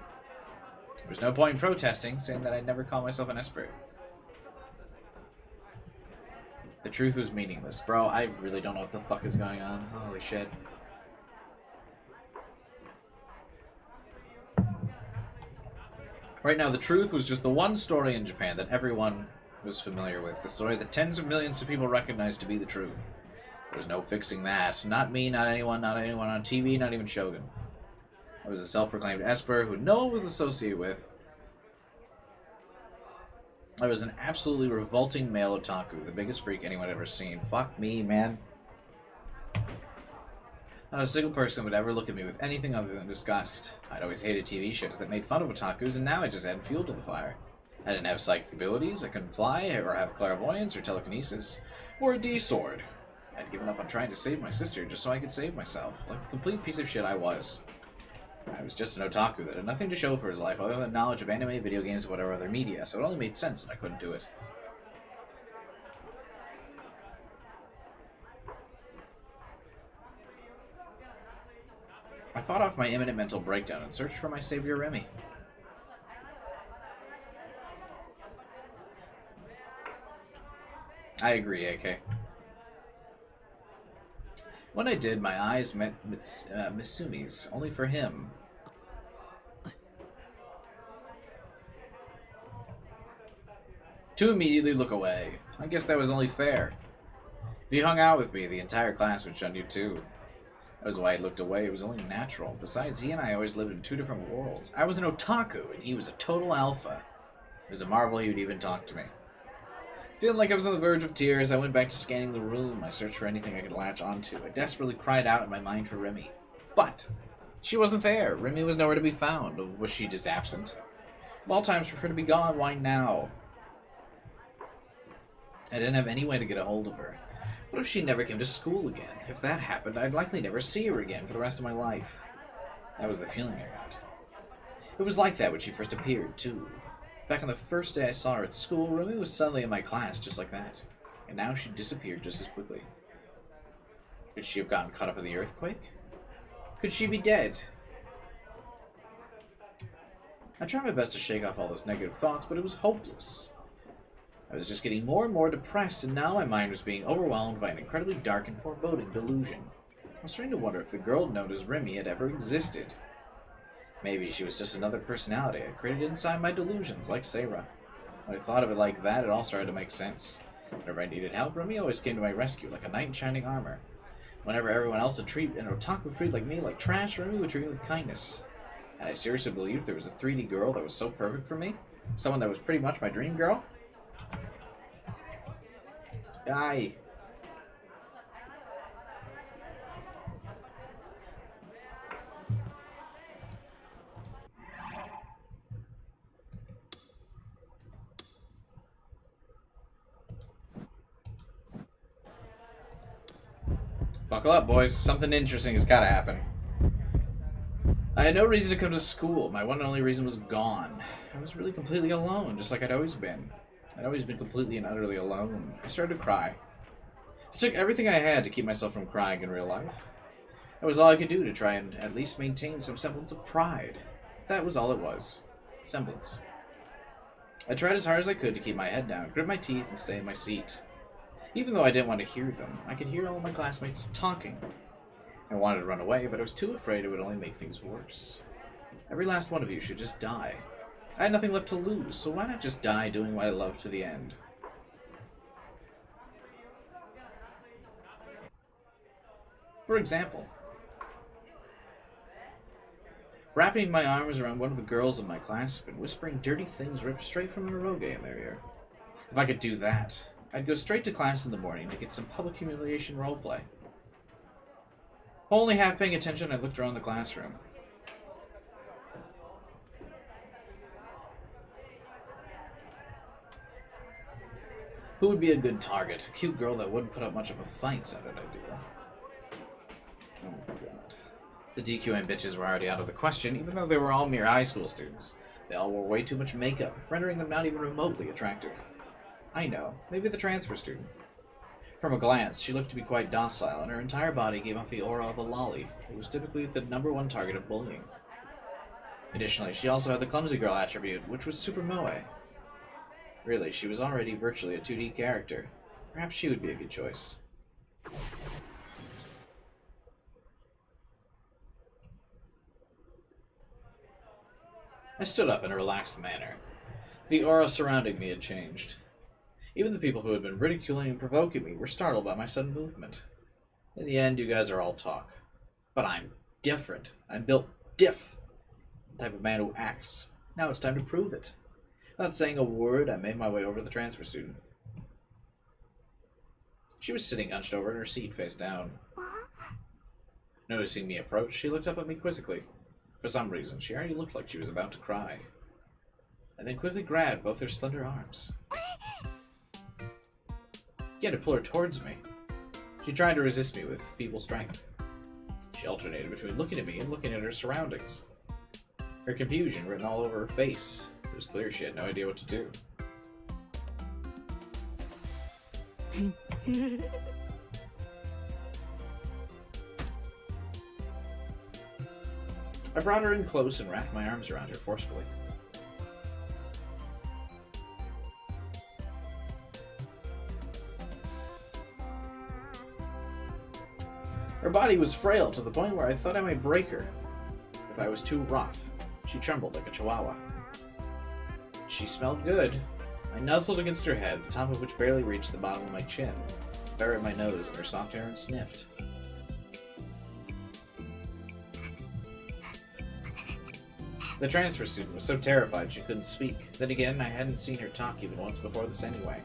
There was no point in protesting, saying that I'd never call myself an expert. The truth was meaningless. Bro, I really don't know what the fuck is going on. Holy shit. Right now, the truth was just the one story in Japan that everyone was familiar with. The story that tens of millions of people recognized to be the truth. There's no fixing that. Not me, not anyone on TV, not even Shogun. I was a self-proclaimed Esper who no one was associated with. I was an absolutely revolting male otaku, the biggest freak anyone had ever seen. Fuck me, man. Not a single person would ever look at me with anything other than disgust. I'd always hated TV shows that made fun of otakus, and now I just added fuel to the fire. I didn't have psychic abilities, I couldn't fly, or have clairvoyance, or telekinesis, or a D-sword. I'd given up on trying to save my sister just so I could save myself, like the complete piece of shit I was. I was just an otaku that had nothing to show for his life other than knowledge of anime, video games, and whatever other media, so it only made sense that I couldn't do it. I fought off my imminent mental breakdown and searched for my savior Remy. I agree, AK. When I did, my eyes met Mitsumi's, only for him. To immediately look away. I guess that was only fair. If you hung out with me, the entire class would shun you too. That was why I looked away. It was only natural. Besides, he and I always lived in two different worlds. I was an otaku, and he was a total alpha. It was a marvel he would even talk to me. Feeling like I was on the verge of tears, I went back to scanning the room. I searched for anything I could latch onto. I desperately cried out in my mind for Remy. But she wasn't there. Remy was nowhere to be found. Was she just absent? Of all times for her to be gone, why now? I didn't have any way to get a hold of her. What if she never came to school again? If that happened, I'd likely never see her again for the rest of my life. That was the feeling I got. It was like that when she first appeared, too. Back on the first day I saw her at school, Remy was suddenly in my class just like that. And now she disappeared just as quickly. Could she have gotten caught up in the earthquake? Could she be dead? I tried my best to shake off all those negative thoughts, but it was hopeless. I was just getting more and more depressed, and now my mind was being overwhelmed by an incredibly dark and foreboding delusion. I was starting to wonder if the girl known as Remy had ever existed. Maybe she was just another personality I created inside my delusions, like Sarah. When I thought of it like that, it all started to make sense. Whenever I needed help, Remy always came to my rescue like a knight in shining armor. Whenever everyone else would treat an otaku freak like me like trash, Remy would treat me with kindness. And I seriously believed there was a 3D girl that was so perfect for me. Someone that was pretty much my dream girl. Die. Buckle up, boys. Something interesting has got to happen. I had no reason to come to school. My one and only reason was gone. I was really completely alone, just like I'd always been. I'd always been completely and utterly alone. I started to cry. I took everything I had to keep myself from crying in real life. That was all I could do to try and at least maintain some semblance of pride. That was all it was. Semblance. I tried as hard as I could to keep my head down, grit my teeth, and stay in my seat. Even though I didn't want to hear them, I could hear all my classmates talking. I wanted to run away, but I was too afraid it would only make things worse. Every last one of you should just die. I had nothing left to lose, so why not just die doing what I love to the end? For example, wrapping my arms around one of the girls in my class and whispering dirty things ripped straight from an eroge in their ear. If I could do that, I'd go straight to class in the morning to get some public humiliation roleplay. Only half paying attention, I looked around the classroom. Who would be a good target? A cute girl that wouldn't put up much of a fight, sounded ideal. Oh my god. The DQM bitches were already out of the question, even though they were all mere high school students. They all wore way too much makeup, rendering them not even remotely attractive. I know, maybe the transfer student. From a glance, she looked to be quite docile, and her entire body gave off the aura of a lolly, who was typically the #1 target of bullying. Additionally, she also had the clumsy girl attribute, which was super moe. Really, she was already virtually a 2D character. Perhaps she would be a good choice. I stood up in a relaxed manner. The aura surrounding me had changed. Even the people who had been ridiculing and provoking me were startled by my sudden movement. In the end, you guys are all talk. But I'm different. I'm built diff. The type of man who acts. Now it's time to prove it. Without saying a word, I made my way over to the transfer student. She was sitting hunched over in her seat, face down. Noticing me approach, she looked up at me quizzically. For some reason, she already looked like she was about to cry, and then quickly grabbed both her slender arms. He had to pull her towards me. She tried to resist me with feeble strength. She alternated between looking at me and looking at her surroundings. Her confusion written all over her face. It was clear she had no idea what to do. I brought her in close and wrapped my arms around her forcefully. Her body was frail to the point where I thought I might break her if I was too rough. She trembled like a chihuahua. She smelled good. I nuzzled against her head, the top of which barely reached the bottom of my chin, buried my nose in her soft hair and sniffed. The transfer student was so terrified she couldn't speak. Then again, I hadn't seen her talk even once before this anyway.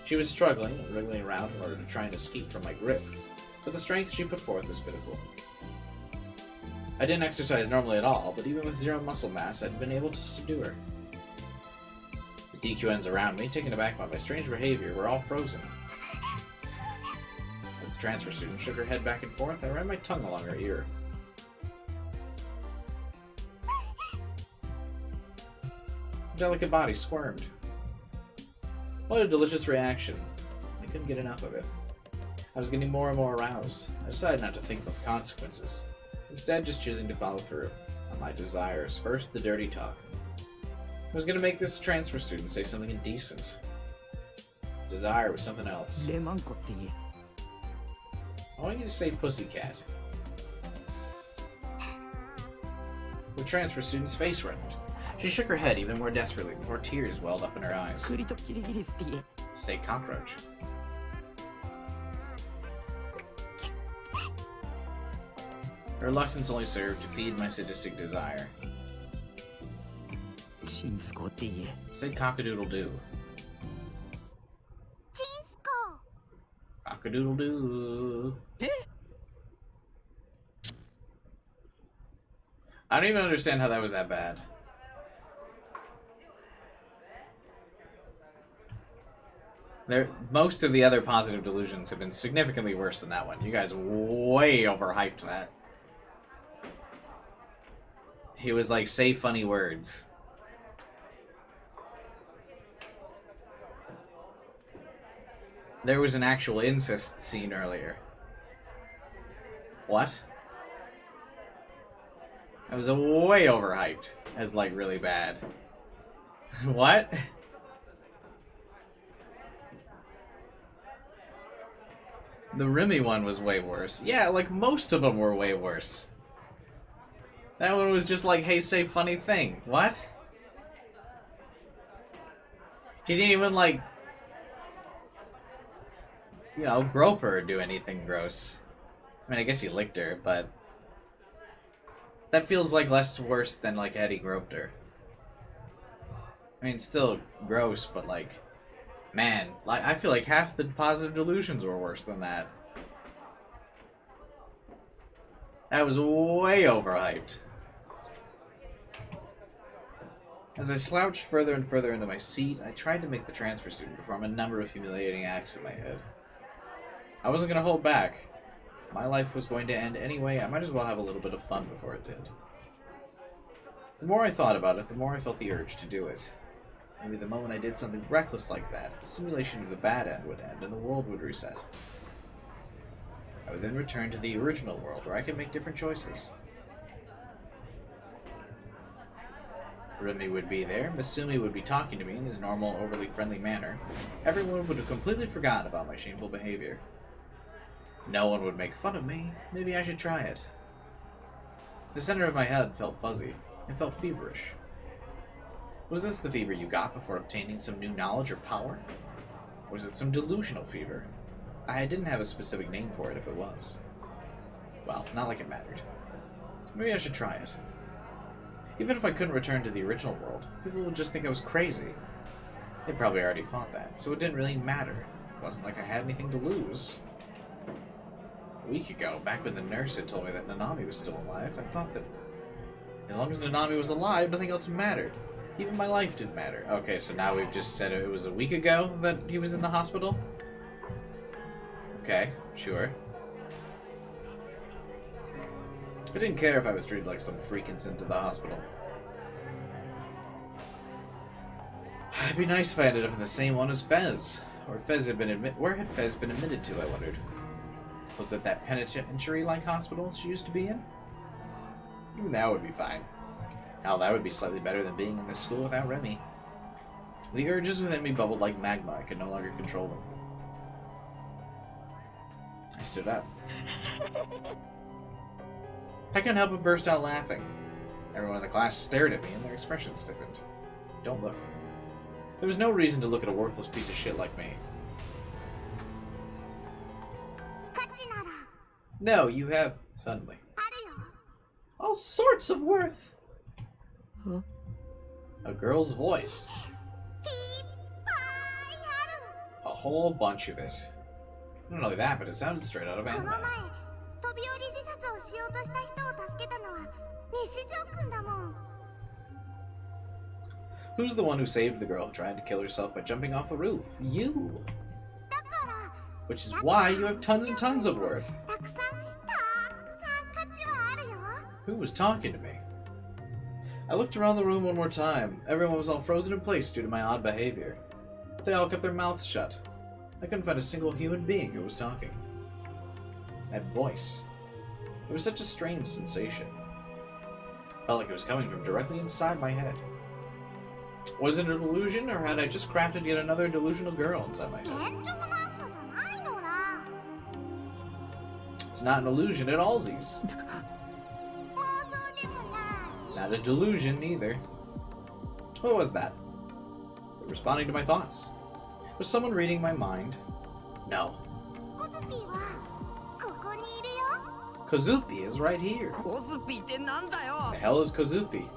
She was struggling and wriggling around in order to try and escape from my grip, but the strength she put forth was pitiful. I didn't exercise normally at all, but even with zero muscle mass, I'd been able to subdue her. The DQNs around me, taken aback by my strange behavior, were all frozen. As the transfer student shook her head back and forth, I ran my tongue along her ear. Her delicate body squirmed. What a delicious reaction. I couldn't get enough of it. I was getting more and more aroused. I decided not to think about the consequences, instead just choosing to follow through on my desires. First, the dirty talk. I was going to make this transfer student say something indecent. Desire was something else. I want you to say pussycat. The transfer student's face reddened. She shook her head even more desperately before tears welled up in her eyes. Say cockroach. Her reluctance only served to feed my sadistic desire. Say cock-a-doodle-doo. Cock-a-doodle-doo. I don't even understand how that was that bad. Most of the other positive delusions have been significantly worse than that one. You guys way overhyped that. He was like, say funny words. There was an actual incest scene earlier. What? That was way overhyped as like really bad. What? The Remy one was way worse. Yeah, like most of them were way worse. That one was just like, hey, say funny thing. What? He didn't even like, you know, grope her or do anything gross. I mean, I guess he licked her, but that feels like less worse than like Eddie groped her. I mean, still gross, but like, man, like I feel like half the positive delusions were worse than that. That was way overhyped. As I slouched further and further into my seat, I tried to make the transfer student perform a number of humiliating acts in my head. I wasn't going to hold back. My life was going to end anyway. I might as well have a little bit of fun before it did. The more I thought about it, the more I felt the urge to do it. Maybe the moment I did something reckless like that, the simulation of the bad end would end and the world would reset. I would then return to the original world where I could make different choices. Remy would be there, Misumi would be talking to me in his normal, overly friendly manner. Everyone would have completely forgotten about my shameful behavior. No one would make fun of me. Maybe I should try it. The center of my head felt fuzzy. It felt feverish. Was this the fever you got before obtaining some new knowledge or power? Or was it some delusional fever? I didn't have a specific name for it if it was. Well, not like it mattered. Maybe I should try it. Even if I couldn't return to the original world, people would just think I was crazy. They probably already thought that, so it didn't really matter. It wasn't like I had anything to lose. A week ago, back when the nurse had told me that Nanami was still alive, I thought that as long as Nanami was alive, nothing else mattered. Even my life didn't matter. Okay, so now we've just said it was a week ago that he was in the hospital? Okay, sure. I didn't care if I was treated like some freak and sent to the hospital. It'd be nice if I ended up in the same one as Fez. Where had Fez been admitted to, I wondered. Was it that penitentiary-like hospital she used to be in? Even that would be fine. Hell, that would be slightly better than being in this school without Remy. The urges within me bubbled like magma. I could no longer control them. I stood up. I couldn't help but burst out laughing. Everyone in the class stared at me and their expressions stiffened. Don't look. There was no reason to look at a worthless piece of shit like me. No, you have... Suddenly. All sorts of worth. Huh? A girl's voice. A whole bunch of it. Not only that, but it sounded straight out of anime. Who's the one who saved the girl who tried to kill herself by jumping off the roof? You! Which is why you have tons and tons of worth. Who was talking to me? I looked around the room one more time. Everyone was all frozen in place due to my odd behavior. They all kept their mouths shut. I couldn't find a single human being who was talking. That voice. It was such a strange sensation. Felt like it was coming from directly inside my head. Was it an illusion, or had I just crafted yet another delusional girl inside my head? It's not an illusion at allsies. Not a delusion, either. What was that? Responding to my thoughts. Was someone reading my mind? No. Kozupi is right here. The hell is Kozupi?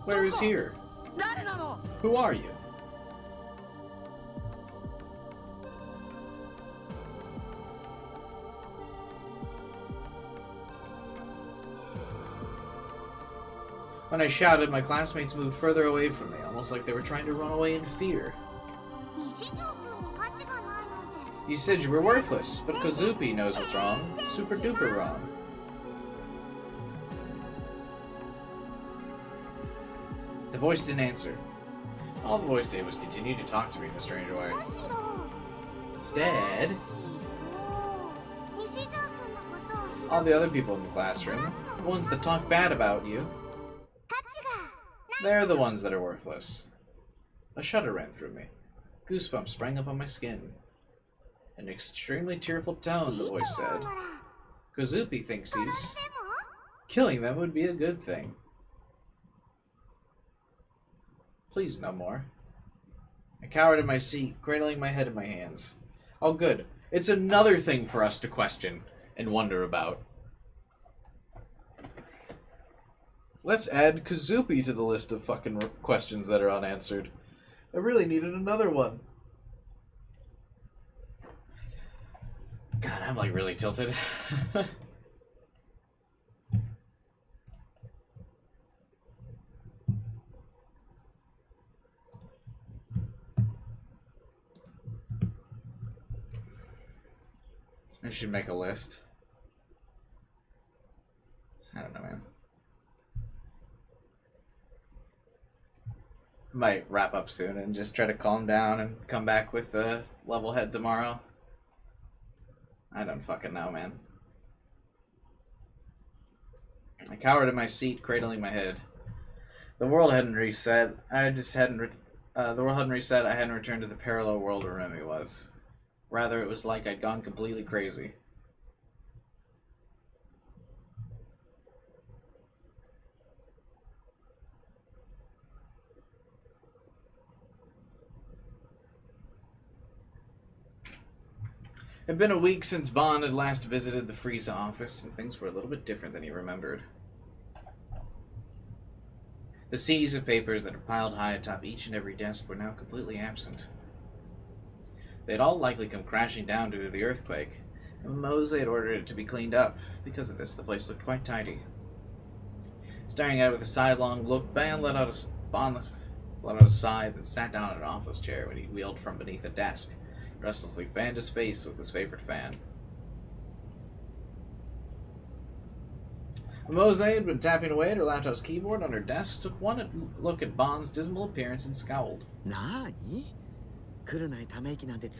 Where is here? Who are you? When I shouted, my classmates moved further away from me, almost like they were trying to run away in fear. You said you were worthless, but Kozupi knows what's wrong. Super duper wrong. The voice didn't answer. All the voice did was continue to talk to me in a strange way. Instead, all the other people in the classroom, the ones that talk bad about you, they're the ones that are worthless. A shudder ran through me. Goosebumps sprang up on my skin. In an extremely tearful tone, the voice said, Kozupi thinks killing them would be a good thing. Please, no more. I cowered in my seat, cradling my head in my hands. Oh, good. It's another thing for us to question and wonder about. Let's add Kozupi to the list of fucking questions that are unanswered. I really needed another one. God, I'm like really tilted. I should make a list. I don't know, man. Might wrap up soon and just try to calm down and come back with the level head tomorrow. I don't fucking know, man. I cowered in my seat, cradling my head. The world hadn't reset. The world hadn't reset. I hadn't returned to the parallel world where Remy was. Rather, it was like I'd gone completely crazy. It had been a week since Bond had last visited the Frieza office, and things were a little bit different than he remembered. The seas of papers that are piled high atop each and every desk were now completely absent. They had all likely come crashing down due to the earthquake, Mose had ordered it to be cleaned up. Because of this, the place looked quite tidy. Staring at it with a sidelong look, Ban let out a sigh, then sat down in an office chair when he wheeled from beneath a desk. He restlessly fanned his face with his favorite fan. Mose had been tapping away at her laptop's keyboard on her desk, took one look at Bond's dismal appearance and scowled. Did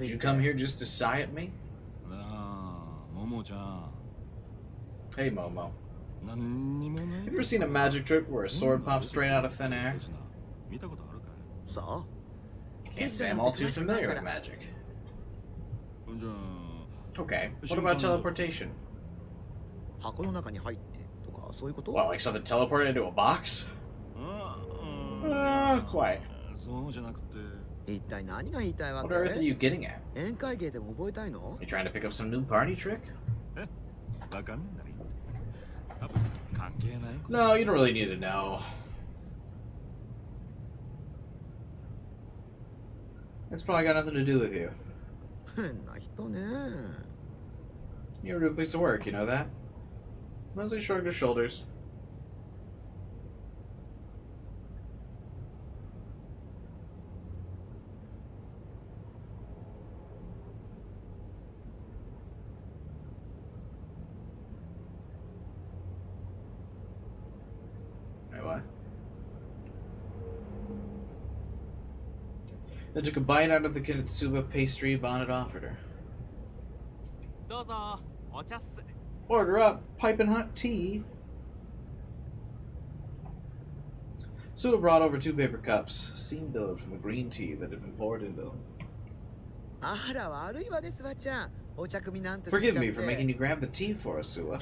you come here just to sigh at me? Hey, Momo. Have you ever seen a magic trick where a sword pops straight out of thin air? Can't say I'm all too familiar with magic. Okay, what about teleportation? What, like something teleported into a box? Quite. What on earth are you getting at? You trying to pick up some new party trick? No, you don't really need to know. It's probably got nothing to do with you. You're a piece of work, you know that? Mostly shrugged her shoulders. Wait, what? Then took a bite out of the Kitsuba pastry Bond had offered her. Order up, piping hot tea. Sua brought over 2 paper cups. Steam billowed from the green tea that had been poured into them. Forgive me for making you grab the tea for us, Sua.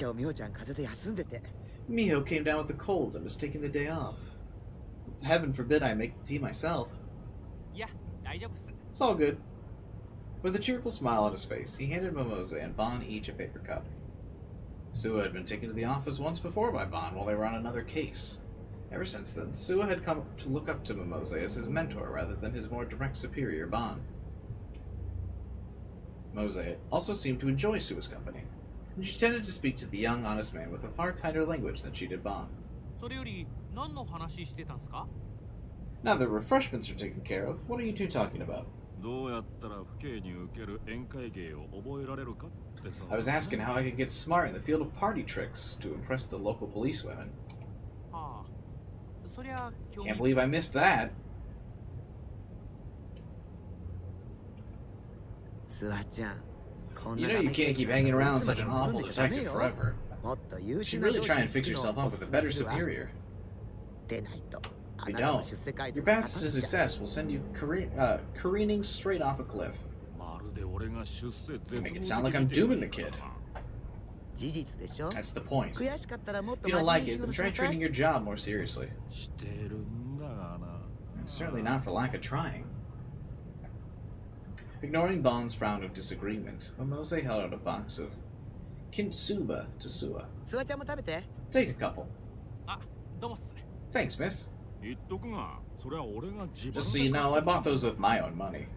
Miho came down with a cold and was taking the day off. Heaven forbid I make the tea myself. It's all good. With a cheerful smile on his face, he handed Momose and Bon each a paper cup. Sua had been taken to the office once before by Bon while they were on another case. Ever since then, Sua had come to look up to Momose as his mentor rather than his more direct superior, Bon. Mose also seemed to enjoy Sua's company, and she tended to speak to the young, honest man with a far kinder language than she did Bon. Now that refreshments are taken care of, what are you two talking about? I was asking how I could get smart in the field of party tricks to impress the local policewomen. Can't believe I missed that. You know you can't keep hanging around such an awful detective forever. You should really try and fix yourself up with a better superior. If you don't, your path to success will send you careening straight off a cliff. Make it sound like I'm dooming the kid. That's the point. If you don't like it, then try treating your job more seriously. Certainly not for lack of trying. Ignoring Bond's frown of disagreement, Momose held out a box of kintsuba to Sua. Take a couple. Thanks, miss. Just so you know, I bought those with my own money.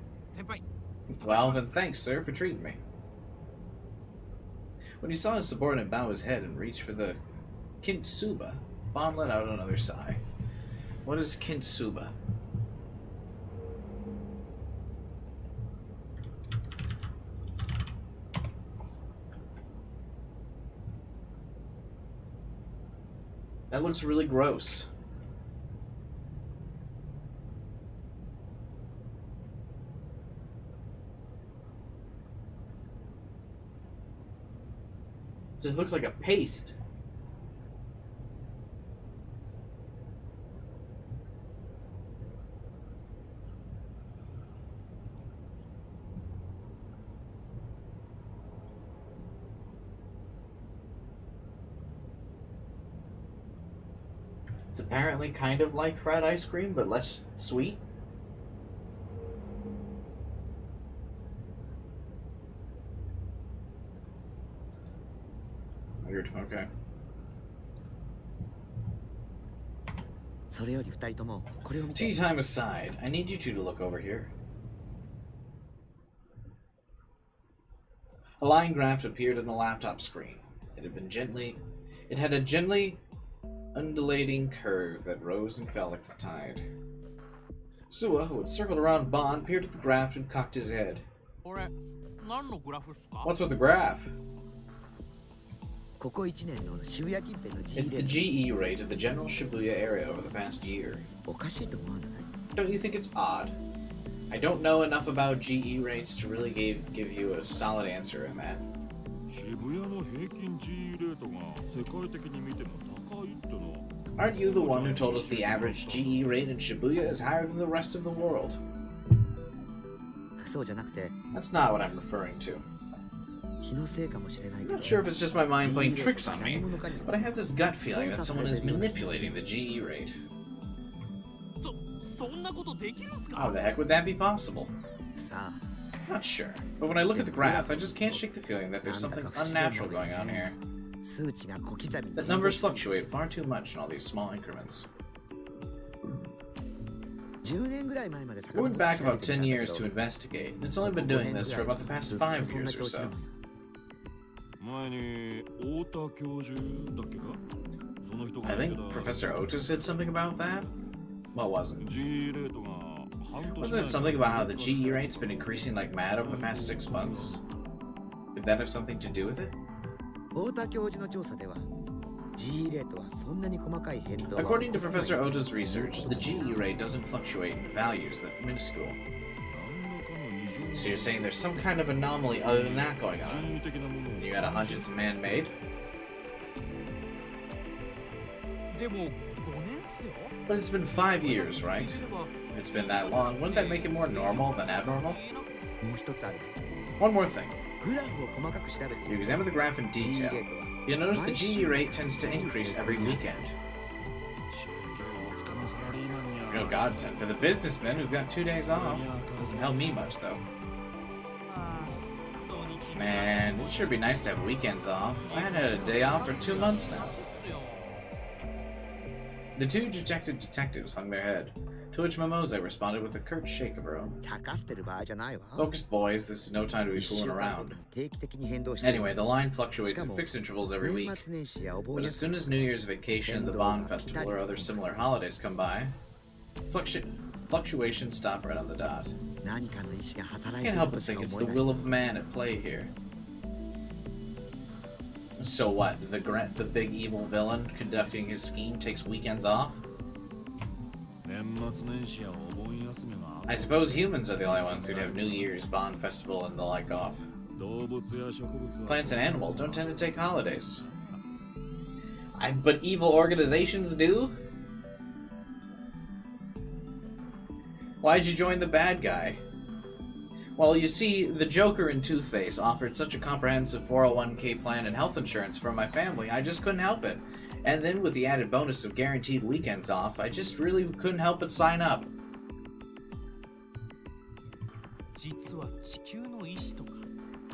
Well, then thanks, sir, for treating me. When he saw his subordinate bow his head and reach for the kintsuba, Bond let out another sigh. What is kintsuba? That looks really gross. Just looks like a paste. It's apparently kind of like fried ice cream, but less sweet. Weird, okay. Tea time aside, I need you two to look over here. A line graph appeared on the laptop screen. It had a gently undulating curve that rose and fell like the tide. Sua, who had circled around Bond, peered at the graph and cocked his head. What's with the graph? It's the GE rate of the general Shibuya area over the past year. Don't you think it's odd? I don't know enough about GE rates to really give you a solid answer in that. Aren't you the one who told us the average GE rate in Shibuya is higher than the rest of the world? That's not what I'm referring to. I'm not sure if it's just my mind playing tricks on me, but I have this gut feeling that someone is manipulating the GE rate. How the heck would that be possible? Not sure, but when I look at the graph, I just can't shake the feeling that there's something unnatural going on here. That numbers fluctuate far too much in all these small increments. We went back about 10 years to investigate, and it's only been doing this for about the past 5 years or so. I think Professor Otis said something about that? What was it? Wasn't it something about how the GE rate's been increasing like mad over the past 6 months? Did that have something to do with it? According to Professor Ota's research, the GE rate doesn't fluctuate in values that are minuscule. So you're saying there's some kind of anomaly other than that going on? You got a hunch it's man-made? But it's been 5 years, right? If it's been that long, wouldn't that make it more normal than abnormal? One more thing. If you examine the graph in detail, you'll notice the GE rate tends to increase every weekend. Real godsend for the businessmen who've got 2 days off. Doesn't help me much, though. Man, it sure be nice to have weekends off. I hadn't had a day off for 2 months now. The two dejected detectives hung their head, to which Mimosa responded with a curt shake of her own. Focus, boys, this is no time to be fooling around. Anyway, the line fluctuates at fixed intervals every week, but as soon as New Year's vacation, the Bond Festival, or other similar holidays come by, fluctuations stop right on the dot. Can't help but think it's the will of man at play here. So what, the big evil villain conducting his scheme takes weekends off? I suppose humans are the only ones who'd have New Year's, Bond Festival, and the like off. Plants and animals don't tend to take holidays. But evil organizations do? Why'd you join the bad guy? Well, you see, the Joker and Two-Face offered such a comprehensive 401k plan and health insurance for my family, I just couldn't help it. And then with the added bonus of guaranteed weekends off, I just really couldn't help but sign up.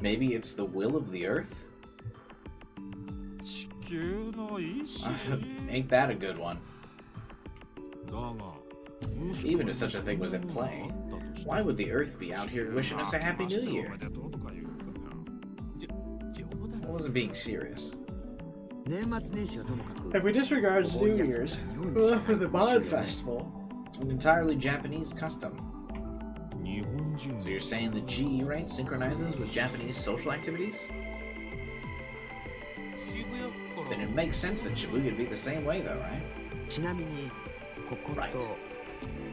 Maybe it's the will of the Earth? Ain't that a good one? Even if such a thing was in play, why would the Earth be out here wishing us a Happy New Year? I wasn't being serious. If we disregard New Year's, we're left with the Bond Festival, an entirely Japanese custom. So you're saying the GE rate synchronizes with Japanese social activities? Then it makes sense that Shibuya would be the same way, though, right? Right.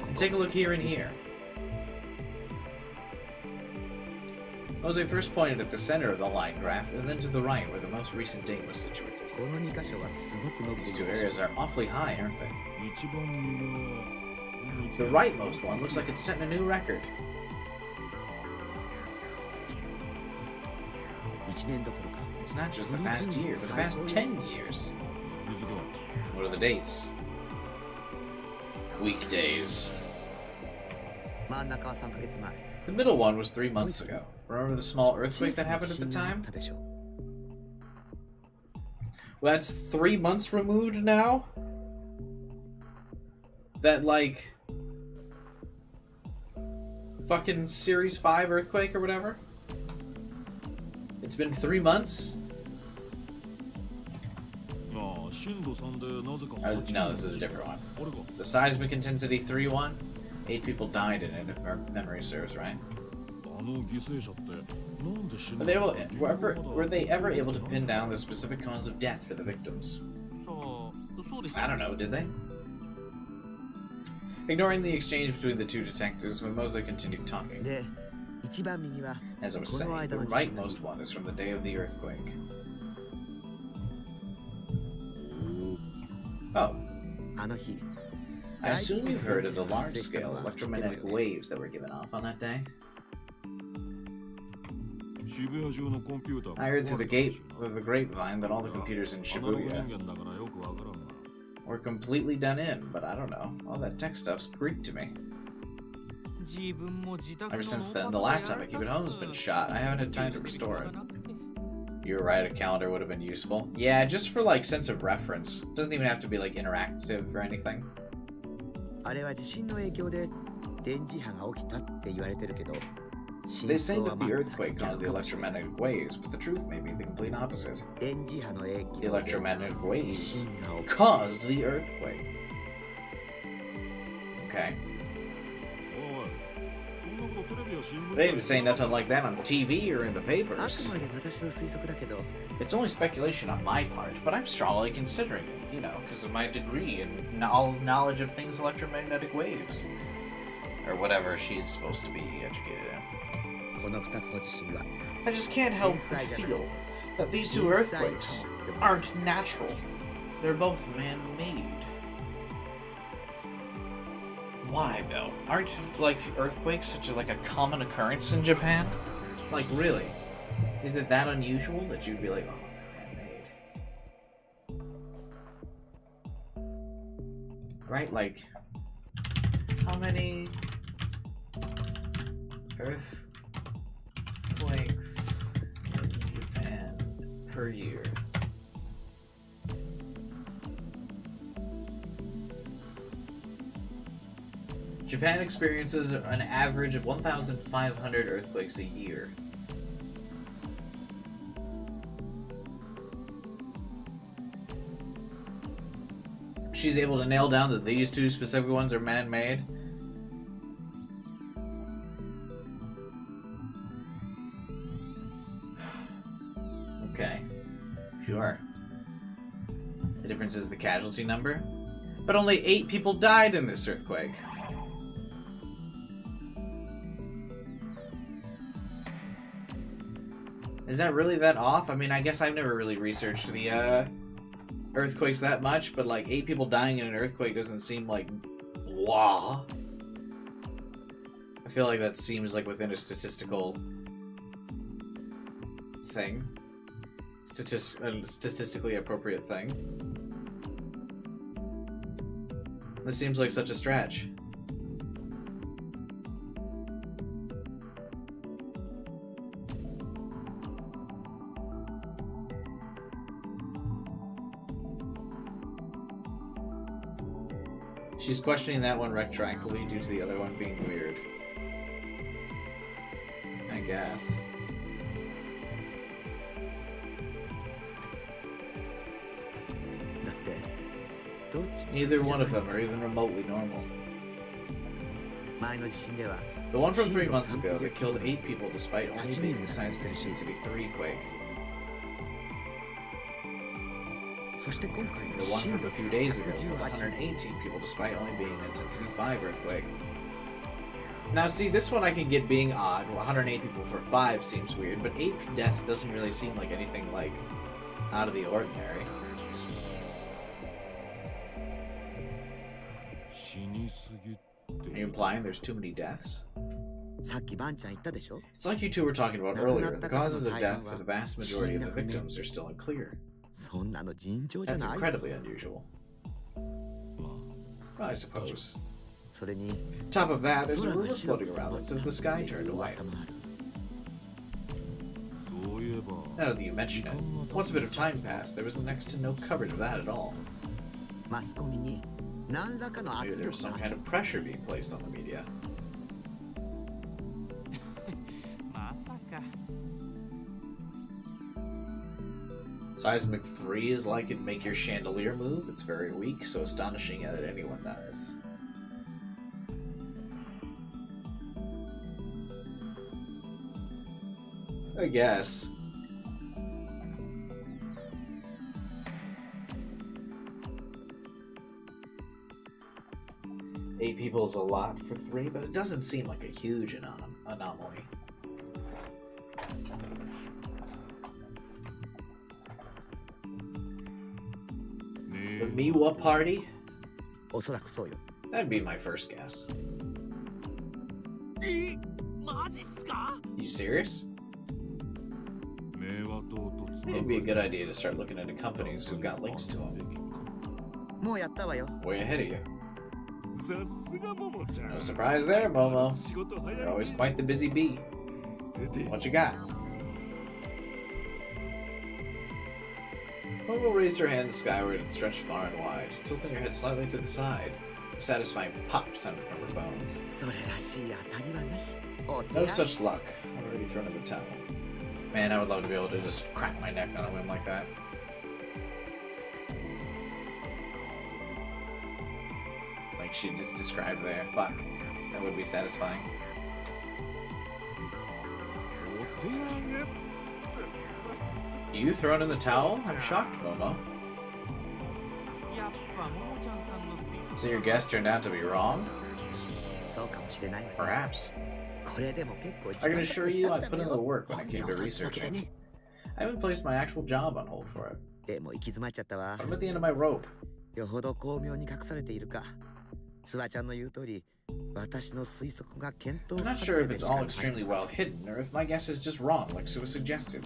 And take a look here and here. Jose first pointed at the center of the line graph, and then to the right, where the most recent date was situated. These two areas are awfully high, aren't they? The rightmost one looks like it's setting a new record. It's not just the past year, but the past 10 years. What are the dates? Weekdays. The middle one was 3 months ago. Remember the small earthquake that happened at the time? Well, that's 3 months removed now? That, like, fucking Series 5 earthquake or whatever? It's been 3 months? No, this is a different one. The seismic intensity 3-1? 8 people died in it, if memory serves right. Were they ever able to pin down the specific cause of death for the victims? I don't know, did they? Ignoring the exchange between the two detectives, Mimosa continued talking. As I was saying, the rightmost one is from the day of the earthquake. Oh. I assume you've heard of the large-scale electromagnetic waves that were given off on that day? I heard through the grapevine that all the computers in Shibuya were completely done in, but I don't know. All that tech stuff's Greek to me. Ever since then, the laptop I keep at home has been shot. I haven't had time to restore it. You're right, a calendar would have been useful. Yeah, just for like sense of reference. Doesn't even have to be like interactive or anything. They say that the earthquake caused the electromagnetic waves, but the truth may be the complete opposite. The electromagnetic waves caused the earthquake. Okay. They didn't say nothing like that on TV or in the papers. It's only speculation on my part, but I'm strongly considering it, you know, because of my degree and knowledge of things electromagnetic waves. Or whatever she's supposed to be educated in. I just can't help but feel that these two earthquakes aren't natural. They're both man-made. Why, though? Aren't, like, earthquakes such a common occurrence in Japan? Like, really? Is it that unusual that you'd be like, oh, they're man-made? Right? Like, how many earthquakes in Japan per year? Japan experiences an average of 1,500 earthquakes a year. She's able to nail down that these two specific ones are man-made. Okay. Sure. The difference is the casualty number. But only 8 people died in this earthquake. Is that really that off? I mean, I guess I've never really researched the earthquakes that much, but like 8 people dying in an earthquake doesn't seem like wow. I feel like that seems like within a statistical thing. Statistically appropriate thing. This seems like such a stretch. She's questioning that one retroactively due to the other one being weird. I guess. Neither one of them are even remotely normal. The one from 3 months ago that killed 8 people despite only being a seismic intensity 3 quake. The one from a few days ago killed 118 people despite only being an intensity 5 earthquake. Now see, this one I can get being odd. 108 people for 5 seems weird, but 8 deaths doesn't really seem like anything like out of the ordinary. Are you implying there's too many deaths? It's like you two were talking about earlier. The causes of death for the vast majority of the victims are still unclear. That's incredibly unusual. Well, I suppose. Top of that, there's a rumor floating around that says the sky turned away. Now that you mention it, once a bit of time passed, there was next to no coverage of that at all. Maybe there was some kind of pressure being placed on the media. Seismic 3 is like it make your chandelier move. It's very weak, so astonishing that anyone does. I guess. Eight people is a lot for 3, but it doesn't seem like a huge anomaly. The Miwa party? That'd be my first guess. You serious? It'd be a good idea to start looking into companies who've got links to them. Way ahead of you. No surprise there, Momo. You're always quite the busy bee. What you got? Momo raised her hands skyward and stretched far and wide, tilting her head slightly to the side. A satisfying pop sounded from her bones. No such luck. I've already thrown in the towel. Man, I would love to be able to just crack my neck on a whim like that. Like she just described there. Fuck. That would be satisfying. You thrown in the towel? I'm shocked, Momo. So your guess turned out to be wrong? Perhaps. I can assure you I put in the work when it came to researching. I haven't placed my actual job on hold for it. But I'm at the end of my rope. I'm not sure if it's all extremely well hidden, or if my guess is just wrong, like Sue suggested.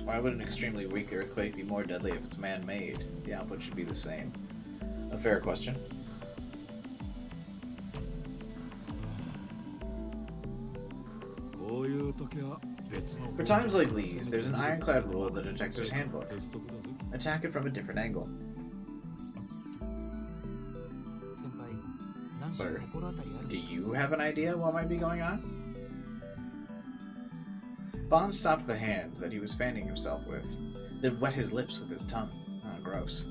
Why would an extremely weak earthquake be more deadly if it's man-made? The output should be the same. A fair question. For times like these, there's an ironclad rule of the Detective's Handbook. Attack it from a different angle. Sir, do you have an idea what might be going on? Bond stopped the hand that he was fanning himself with, then wet his lips with his tongue. Ah, gross.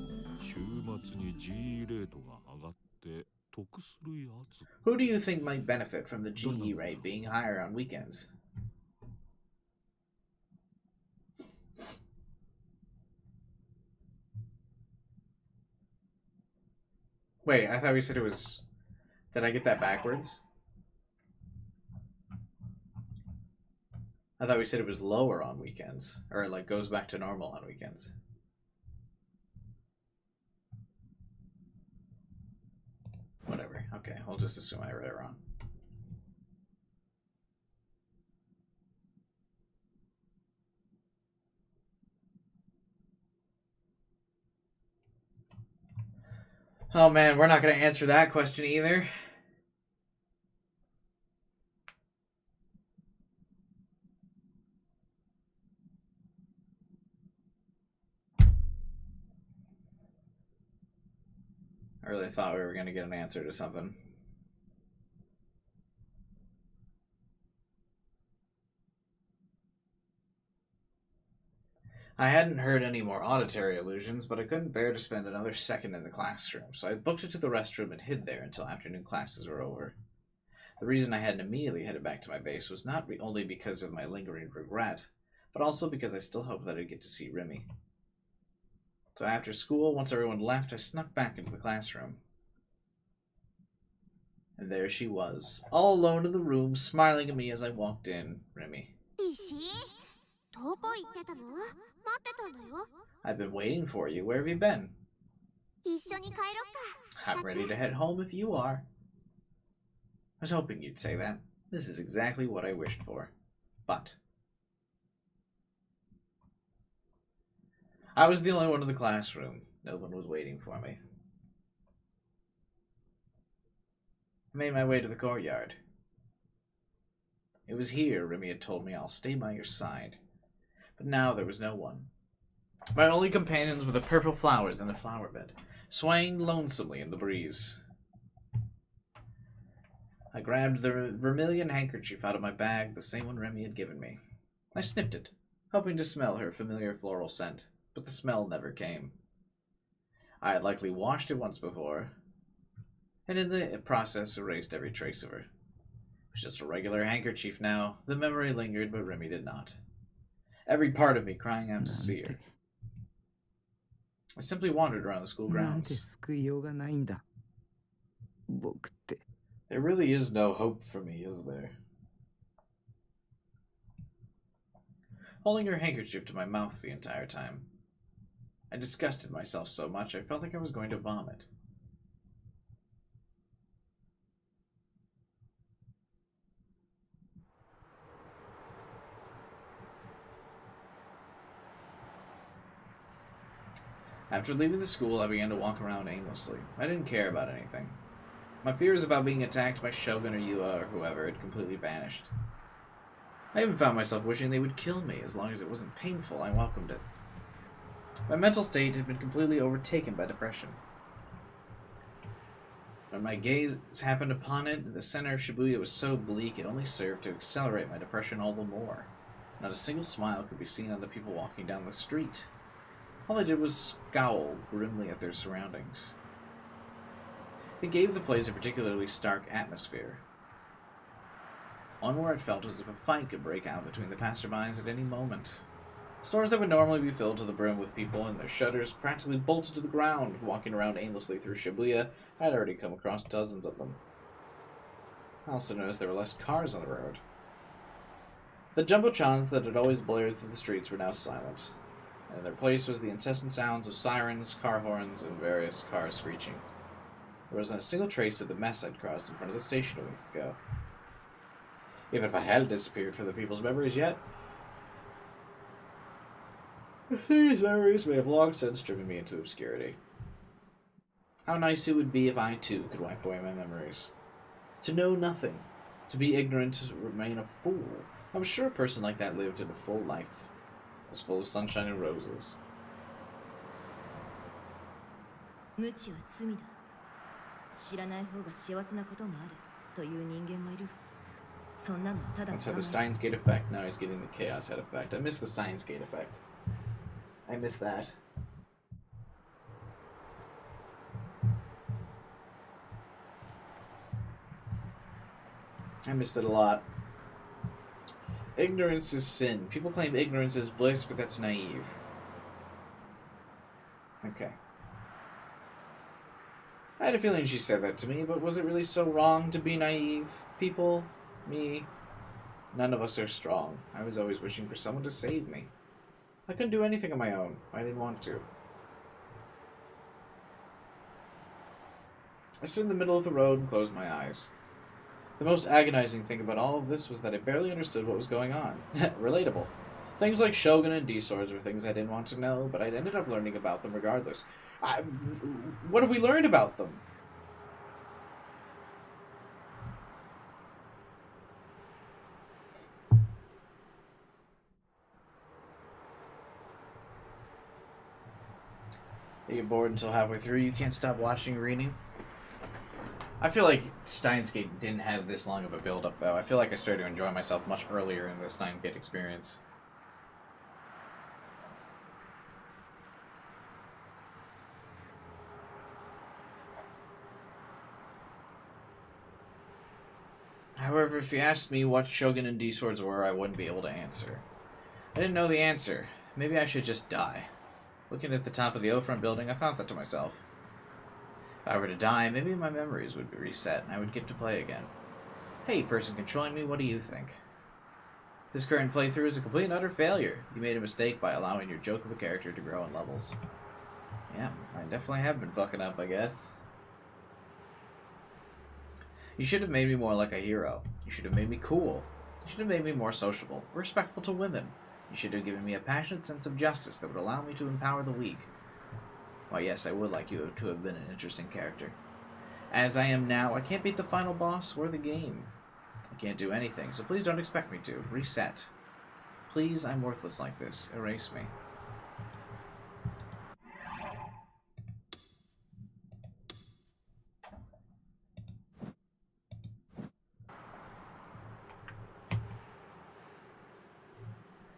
Who do you think might benefit from the GE rate being higher on weekends? Wait, I thought we said it was... Did I get that backwards? I thought we said it was lower on weekends. Or, like, goes back to normal on weekends. Whatever. Okay, we'll just assume I read it wrong. Oh man, we're not going to answer that question either. I really thought we were going to get an answer to something. I hadn't heard any more auditory illusions, but I couldn't bear to spend another second in the classroom, so I booked it to the restroom and hid there until afternoon classes were over. The reason I hadn't immediately headed back to my base was not only because of my lingering regret, but also because I still hoped that I'd get to see Remy. So after school, once everyone left, I snuck back into the classroom. And there she was, all alone in the room, smiling at me as I walked in, Remy. I've been waiting for you. Where have you been? I'm ready to head home if you are. I was hoping you'd say that. This is exactly what I wished for. But I was the only one in the classroom. No one was waiting for me. I made my way to the courtyard. It was here Remy had told me I'll stay by your side. But now there was no one. My only companions were the purple flowers in the flower bed, swaying lonesomely in the breeze. I grabbed the vermilion handkerchief out of my bag, the same one Remy had given me. I sniffed it, hoping to smell her familiar floral scent, but the smell never came. I had likely washed it once before, and in the process erased every trace of her. It was just a regular handkerchief now. The memory lingered, but Remy did not. Every part of me crying out to see her. I simply wandered around the school grounds. There really is no hope for me, is there? Holding her handkerchief to my mouth the entire time. I disgusted myself so much I felt like I was going to vomit. After leaving the school, I began to walk around aimlessly. I didn't care about anything. My fears about being attacked by Shogun or Yua or whoever had completely vanished. I even found myself wishing they would kill me. As long as it wasn't painful, I welcomed it. My mental state had been completely overtaken by depression. When my gaze happened upon it, the center of Shibuya was so bleak it only served to accelerate my depression all the more. Not a single smile could be seen on the people walking down the street. All they did was scowl grimly at their surroundings. It gave the place a particularly stark atmosphere. One where it felt as if a fight could break out between the passerbys at any moment. Stores that would normally be filled to the brim with people and their shutters practically bolted to the ground, walking around aimlessly through Shibuya. I had already come across dozens of them. I also noticed there were less cars on the road. The jumbo-chons that had always blared through the streets were now silent, and in their place was the incessant sounds of sirens, car horns, and various cars screeching. There wasn't a single trace of the mess I'd crossed in front of the station a week ago. Even if I had disappeared from the people's memories yet, these memories may have long since driven me into obscurity. How nice it would be if I, too, could wipe away my memories. To know nothing. To be ignorant, to remain a fool. I'm sure a person like that lived in a full life. As full of sunshine and roses. That's how the Steins Gate effect. Now he's getting the Chaos Head effect. I miss the Steins Gate effect. I miss that. I missed it a lot. Ignorance is sin. People claim ignorance is bliss, but that's naive. Okay. I had a feeling she said that to me, but was it really so wrong to be naive? People, me, none of us are strong. I was always wishing for someone to save me. I couldn't do anything on my own. I didn't want to. I stood in the middle of the road and closed my eyes. The most agonizing thing about all of this was that I barely understood what was going on. Relatable. Things like Shogun and D-Swords were things I didn't want to know, but I'd ended up learning about them regardless. What have we learned about them? You get bored until halfway through, you can't stop watching or reading. I feel like Steins Gate didn't have this long of a build-up, though. I feel like I started to enjoy myself much earlier in the Steins Gate experience. However, if you asked me what Shogun and D-Swords were, I wouldn't be able to answer. I didn't know the answer. Maybe I should just die. Looking at the top of the O-front building, I thought that to myself. If I were to die, maybe my memories would be reset and I would get to play again. Hey, person controlling me, what do you think? This current playthrough is a complete and utter failure. You made a mistake by allowing your joke of a character to grow in levels. Yeah, I definitely have been fucking up, I guess. You should have made me more like a hero. You should have made me cool. You should have made me more sociable, respectful to women. You should have given me a passionate sense of justice that would allow me to empower the weak. Why, yes, I would like you to have been an interesting character. As I am now, I can't beat the final boss or the game. I can't do anything, so please don't expect me to. Reset. Please, I'm worthless like this. Erase me.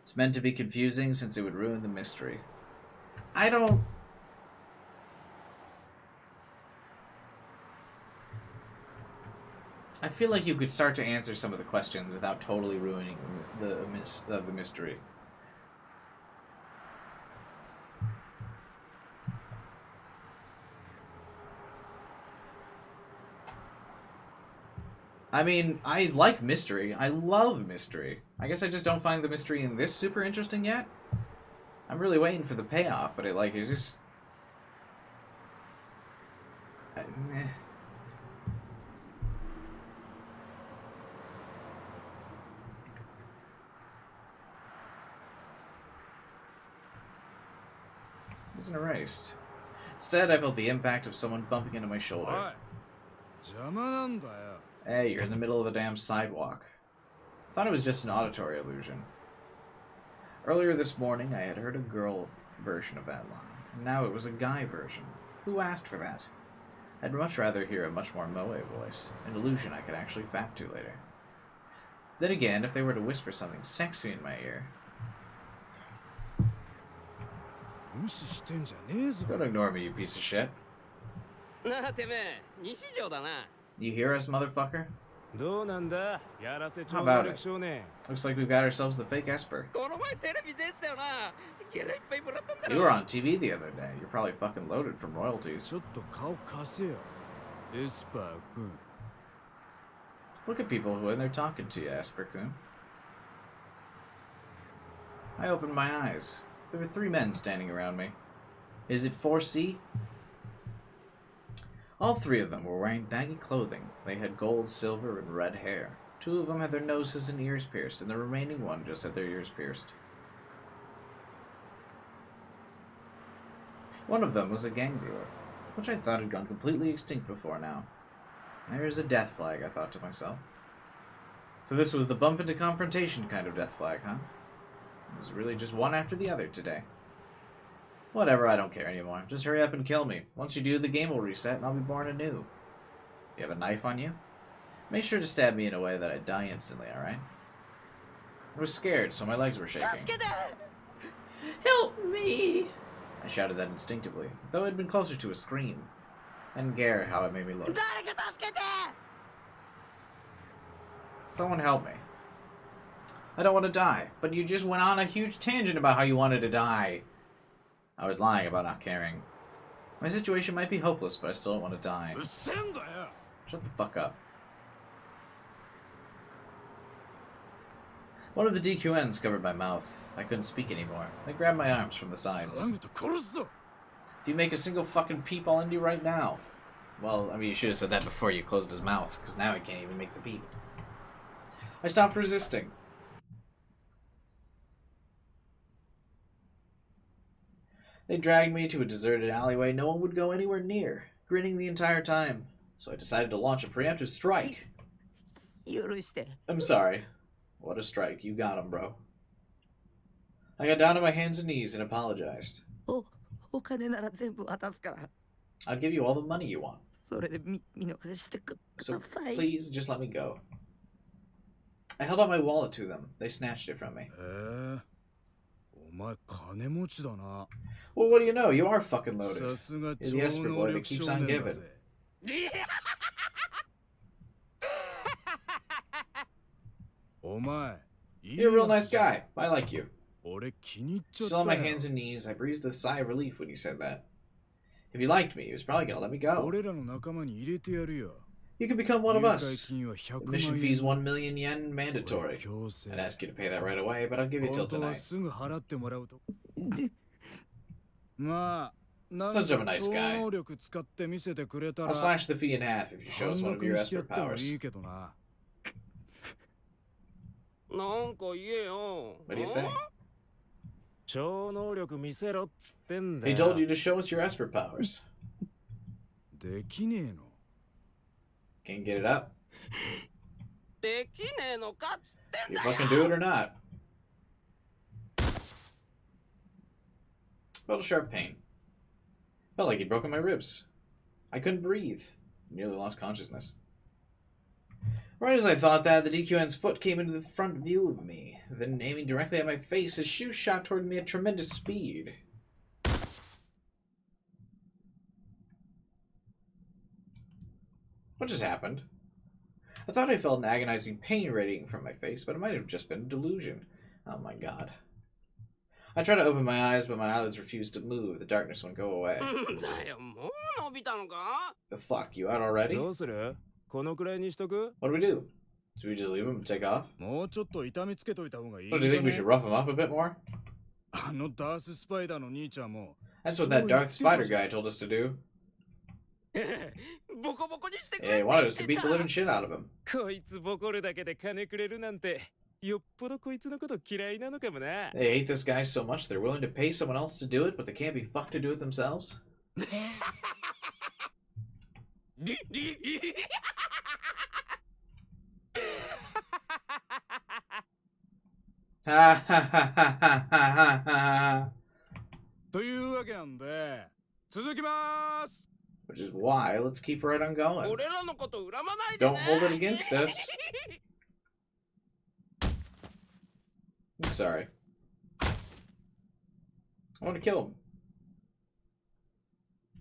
It's meant to be confusing since it would ruin the mystery. I don't... I feel like you could start to answer some of the questions without totally ruining the mystery. I mean, I like mystery. I love mystery. I guess I just don't find the mystery in this super interesting yet. I'm really waiting for the payoff, but it's just... Wasn't erased. Instead, I felt the impact of someone bumping into my shoulder. Hey, you're in the middle of the damn sidewalk. I thought it was just an auditory illusion. Earlier this morning, I had heard a girl version of that line, and now it was a guy version. Who asked for that? I'd much rather hear a much more moe voice, an illusion I could actually fact to later. Then again, if they were to whisper something sexy in my ear... Don't ignore me, you piece of shit. You hear us, motherfucker? How about it? Looks like we've got ourselves the fake Esper. You were on TV the other day. You're probably fucking loaded from royalties. Look at people when they're talking to you, Esper-kun. I opened my eyes. There were 3 men standing around me. Is it 4C? All 3 of them were wearing baggy clothing. They had gold, silver, and red hair. 2 of them had their noses and ears pierced, and the remaining one just had their ears pierced. One of them was a gangrel, which I thought had gone completely extinct before now. There's a death flag, I thought to myself. So this was the bump into confrontation kind of death flag, huh? It was really just one after the other today. Whatever, I don't care anymore. Just hurry up and kill me. Once you do, the game will reset and I'll be born anew. You have a knife on you? Make sure to stab me in a way that I die instantly, alright? I was scared, so my legs were shaking. Help me! I shouted that instinctively, though it had been closer to a scream. I didn't care how it made me look. Someone help me. I don't want to die, but you just went on a huge tangent about how you wanted to die. I was lying about not caring. My situation might be hopeless, but I still don't want to die. Shut the fuck up. One of the DQNs covered my mouth. I couldn't speak anymore. They grabbed my arms from the sides. If you make a single fucking peep, I'll end you right now. Well, I mean, you should have said that before you closed his mouth, because now he can't even make the peep. I stopped resisting. They dragged me to a deserted alleyway no one would go anywhere near, grinning the entire time. So I decided to launch a preemptive strike. I'm sorry. What a strike. You got him, bro. I got down on my hands and knees and apologized. I'll give you all the money you want. So please, just let me go. I held out my wallet to them. They snatched it from me. Well, what do you know? You are fucking loaded. You're the Esper boy that keeps on giving. You're a real nice guy. I like you. Still on my hands and knees, I breathed a sigh of relief when he said that. If he liked me, he was probably gonna let me go. You can become one of us. The mission fee's 1 million yen mandatory. I'd ask you to pay that right away, but I'll give you till tonight. Such of a nice guy. I'll slash the fee in half if you show us one of your Esper powers. What do you say? He told you to show us your Esper powers. Can't get it up. You fucking do it or not. Felt a sharp pain. Felt like he'd broken my ribs. I couldn't breathe. Nearly lost consciousness. Right as I thought that, the DQN's foot came into the front view of me. Then, aiming directly at my face, his shoe shot toward me at tremendous speed. What just happened? I thought I felt an agonizing pain radiating from my face, but it might have just been a delusion. Oh my god. I tried to open my eyes, but my eyelids refused to move. The darkness wouldn't go away. The fuck? You out already? What do we do? Do we just leave him and take off? Oh, do you think we should rough him up a bit more? That's what that Darth Spider guy told us to do. Yeah, he wanted us to beat the living shit out of him. They hate this guy so much they're willing to pay someone else to do it, but they can't be fucked to do it themselves. Ha ha ha ha ha ha ha. Which is why let's keep right on going. Don't hold it against us. I'm sorry. I want to kill him.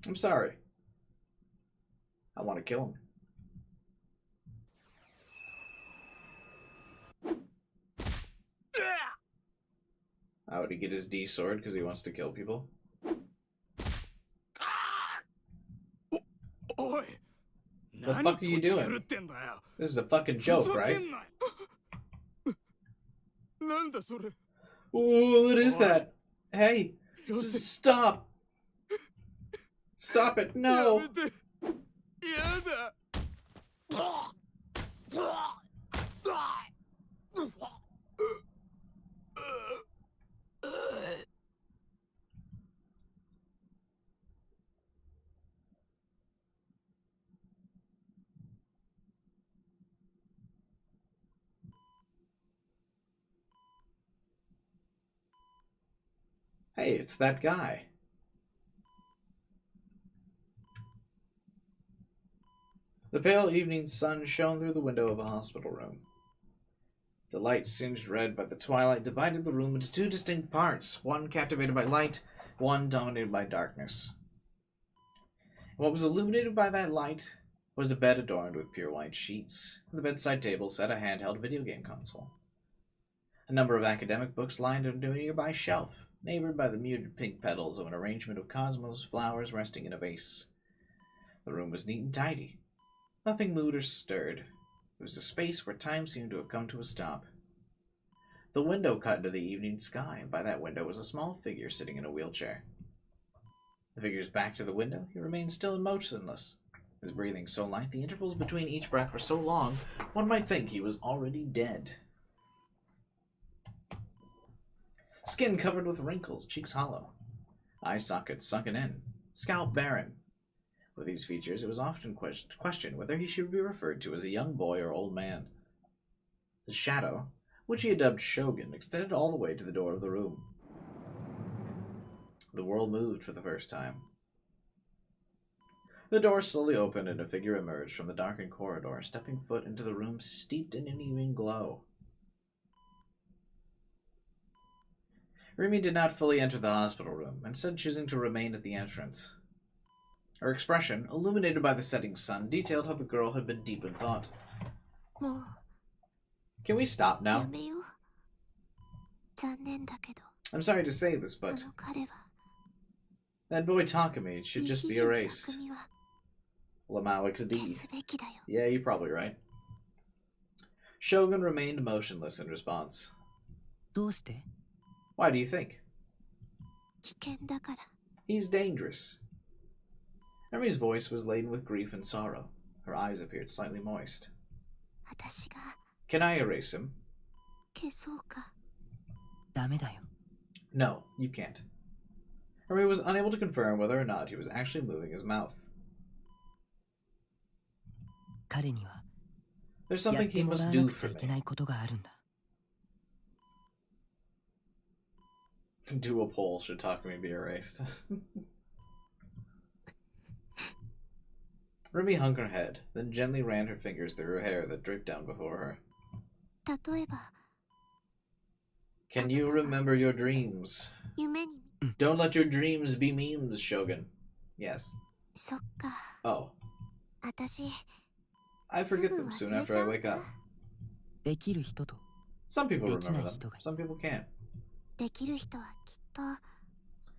I'm sorry. I want to kill him. How would he get his D sword because he wants to kill people? What the fuck are you doing? This is a fucking joke, right? Ooh, what is that? Hey, stop! Stop it! No! Hey, it's that guy. The pale evening sun shone through the window of a hospital room. The light, singed red by the twilight, divided the room into two distinct parts, one captivated by light, one dominated by darkness. What was illuminated by that light was a bed adorned with pure white sheets. On the bedside table sat a handheld video game console. A number of academic books lined a nearby shelf, neighbored by the muted pink petals of an arrangement of cosmos flowers resting in a vase. The room was neat and tidy. Nothing moved or stirred. It was a space where time seemed to have come to a stop. The window cut into the evening sky, and by that window was a small figure sitting in a wheelchair. The figure's back to the window, he remained still and motionless. His breathing so light, the intervals between each breath were so long, one might think he was already dead. Skin covered with wrinkles, cheeks hollow, eye sockets sunken in, scalp barren. With these features, it was often questioned whether he should be referred to as a young boy or old man. The shadow, which he had dubbed Shogun, extended all the way to the door of the room. The world moved for the first time. The door slowly opened and a figure emerged from the darkened corridor, stepping foot into the room steeped in an evening glow. Rimi did not fully enter the hospital room, instead choosing to remain at the entrance. Her expression, illuminated by the setting sun, detailed how the girl had been deep in thought. Can we stop now? I'm sorry to say this, but that boy Takumi should just be erased. Lamau XD. Yeah, you're probably right. Shogun remained motionless in response. Why do you think? He's dangerous. Emi's voice was laden with grief and sorrow. Her eyes appeared slightly moist. Can I erase him? No, you can't. Emi was unable to confirm whether or not he was actually moving his mouth. There's something he must do for me. Do a poll, should Takumi be erased? Rumi hung her head, then gently ran her fingers through her hair that dripped down before her. Can you remember your dreams? Don't let your dreams be memes, Shogun. Yes. Oh. I forget them soon after I wake up. できる人と Some people できな remember い them, 人がいる some people can't. できる人はきっと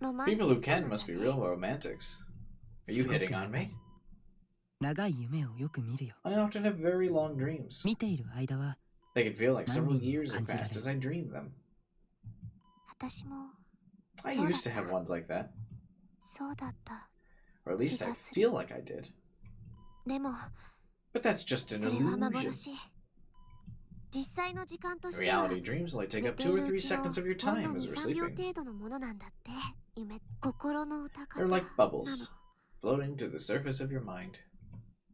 ロマン People チ who ストな can んだ must be ね real romantics. Are you すごく hitting on 長い me? 長い夢をよく見るよ I often have very long dreams. 見ている間は They can feel like several 何年も years have 感じられ passed る as I dream them. 私も I そうだ used to った have ones like that. そうだった Or at least I feel like I did. でも But that's just そ an れは illusion. 幻実際の時間としては Reality dreams only take 寝 up て 2 い or る 3うちの seconds of your ほんの time as you're 23秒 sleeping. 程度のものなんだって夢心の歌方 They're な like の bubbles, floating to the surface of your mind.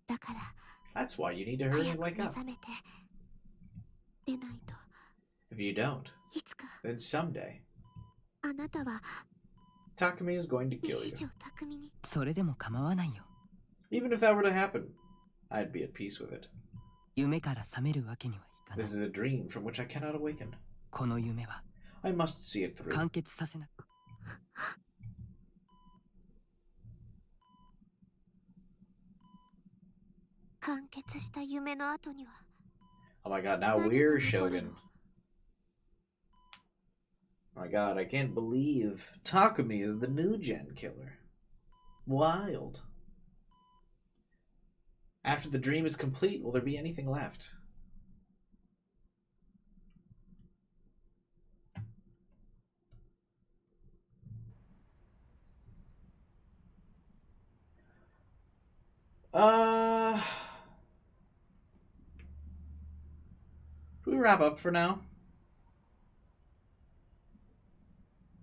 だから That's why you need to hurry 早 and く wake 目 up. 覚めて出ないと If you don't, いつか then someday, あなたは Takumi is going to 一 kill 子 you. 城匠にそれでも構わないよ Even if that were to happen, I'd be at peace with it. 夢から覚めるわけにはいかない This is a dream from which I cannot awaken. この夢は I must see it through. 完結させなく完結した夢の後には Oh my god, now 何が we're 残るの Shogun. Oh my god, I can't believe Takumi is the new gen killer. Wild. After the dream is complete, will there be anything left? Do we wrap up for now?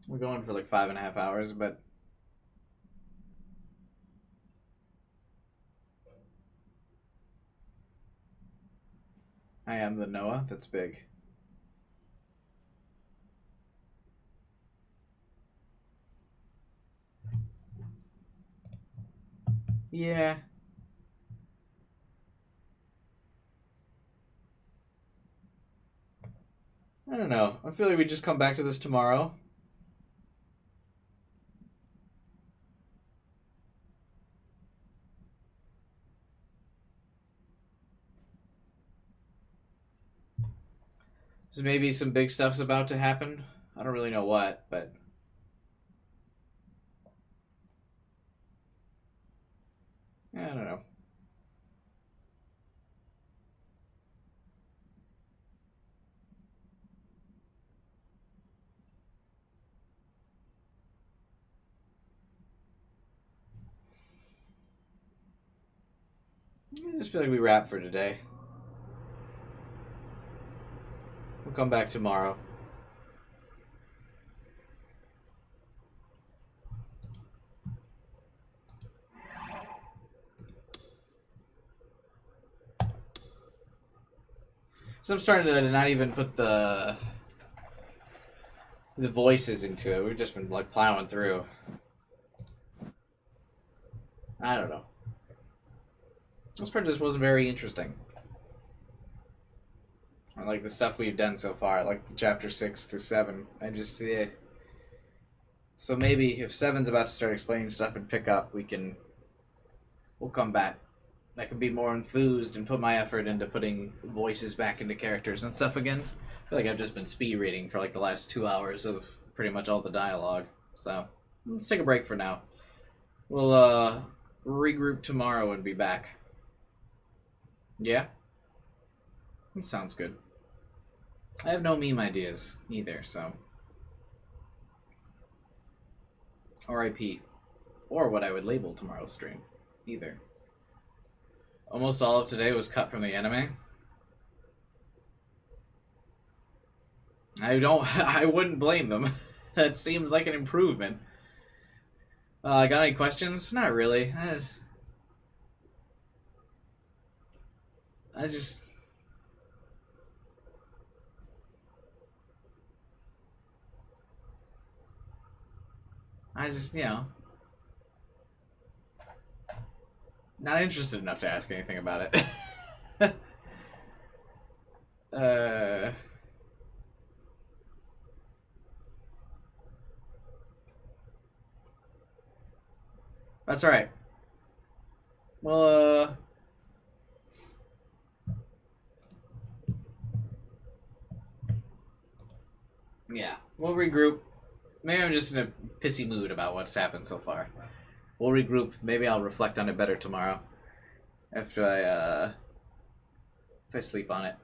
We're going for like 5.5 hours, but I am the Noah. That's big. Yeah. I don't know. I feel like we just come back to this tomorrow. There's maybe some big stuff's about to happen. I don't really know what, but I don't know. I just feel like we wrap for today. We'll come back tomorrow. So I'm starting to not even put the voices into it. We've just been like plowing through. I don't know. This part just wasn't very interesting. I like the stuff we've done so far, like the chapter 6 to 7. I just So maybe if 7's about to start explaining stuff and pick up, we'll come back. I can be more enthused and put my effort into putting voices back into characters and stuff again. I feel like I've just been speed reading for like the last 2 hours of pretty much all the dialogue. So let's take a break for now. We'll regroup tomorrow and be back. Yeah? That sounds good. I have no meme ideas either, so. RIP. Or what I would label tomorrow's stream. Either. Almost all of today was cut from the anime. I wouldn't blame them. That seems like an improvement. Got any questions? Not really. I just... you know... Not interested enough to ask anything about it. That's alright. Well, We'll regroup. Maybe I'm just in a pissy mood about what's happened so far. We'll regroup. Maybe I'll reflect on it better tomorrow. After if I sleep on it.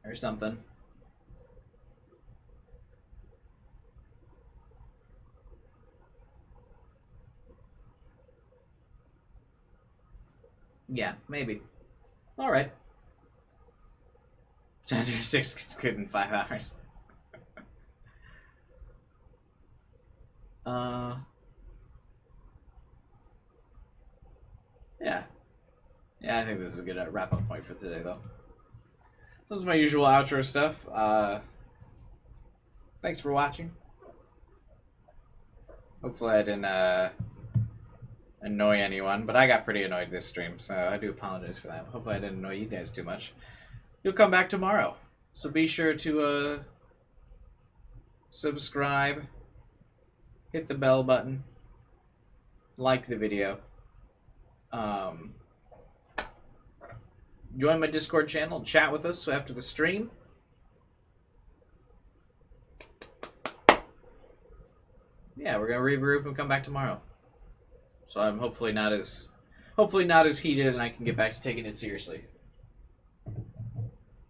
Or something. Yeah, maybe. Alright. Chapter 6 gets good in 5 hours. Yeah. Yeah, I think this is a good wrap-up point for today, though. This is my usual outro stuff. Thanks for watching. Hopefully I didn't annoy anyone, but I got pretty annoyed this stream, so I do apologize for that. Hopefully I didn't annoy you guys too much. You'll come back tomorrow, so be sure to subscribe, hit the bell button, like the video, join my Discord channel, chat with us after the stream. Yeah, we're gonna regroup and come back tomorrow. So I'm hopefully not as heated, and I can get back to taking it seriously.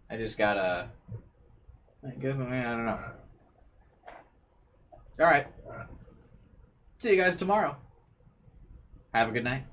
I just gotta. I don't know. All right. See you guys tomorrow. Have a good night.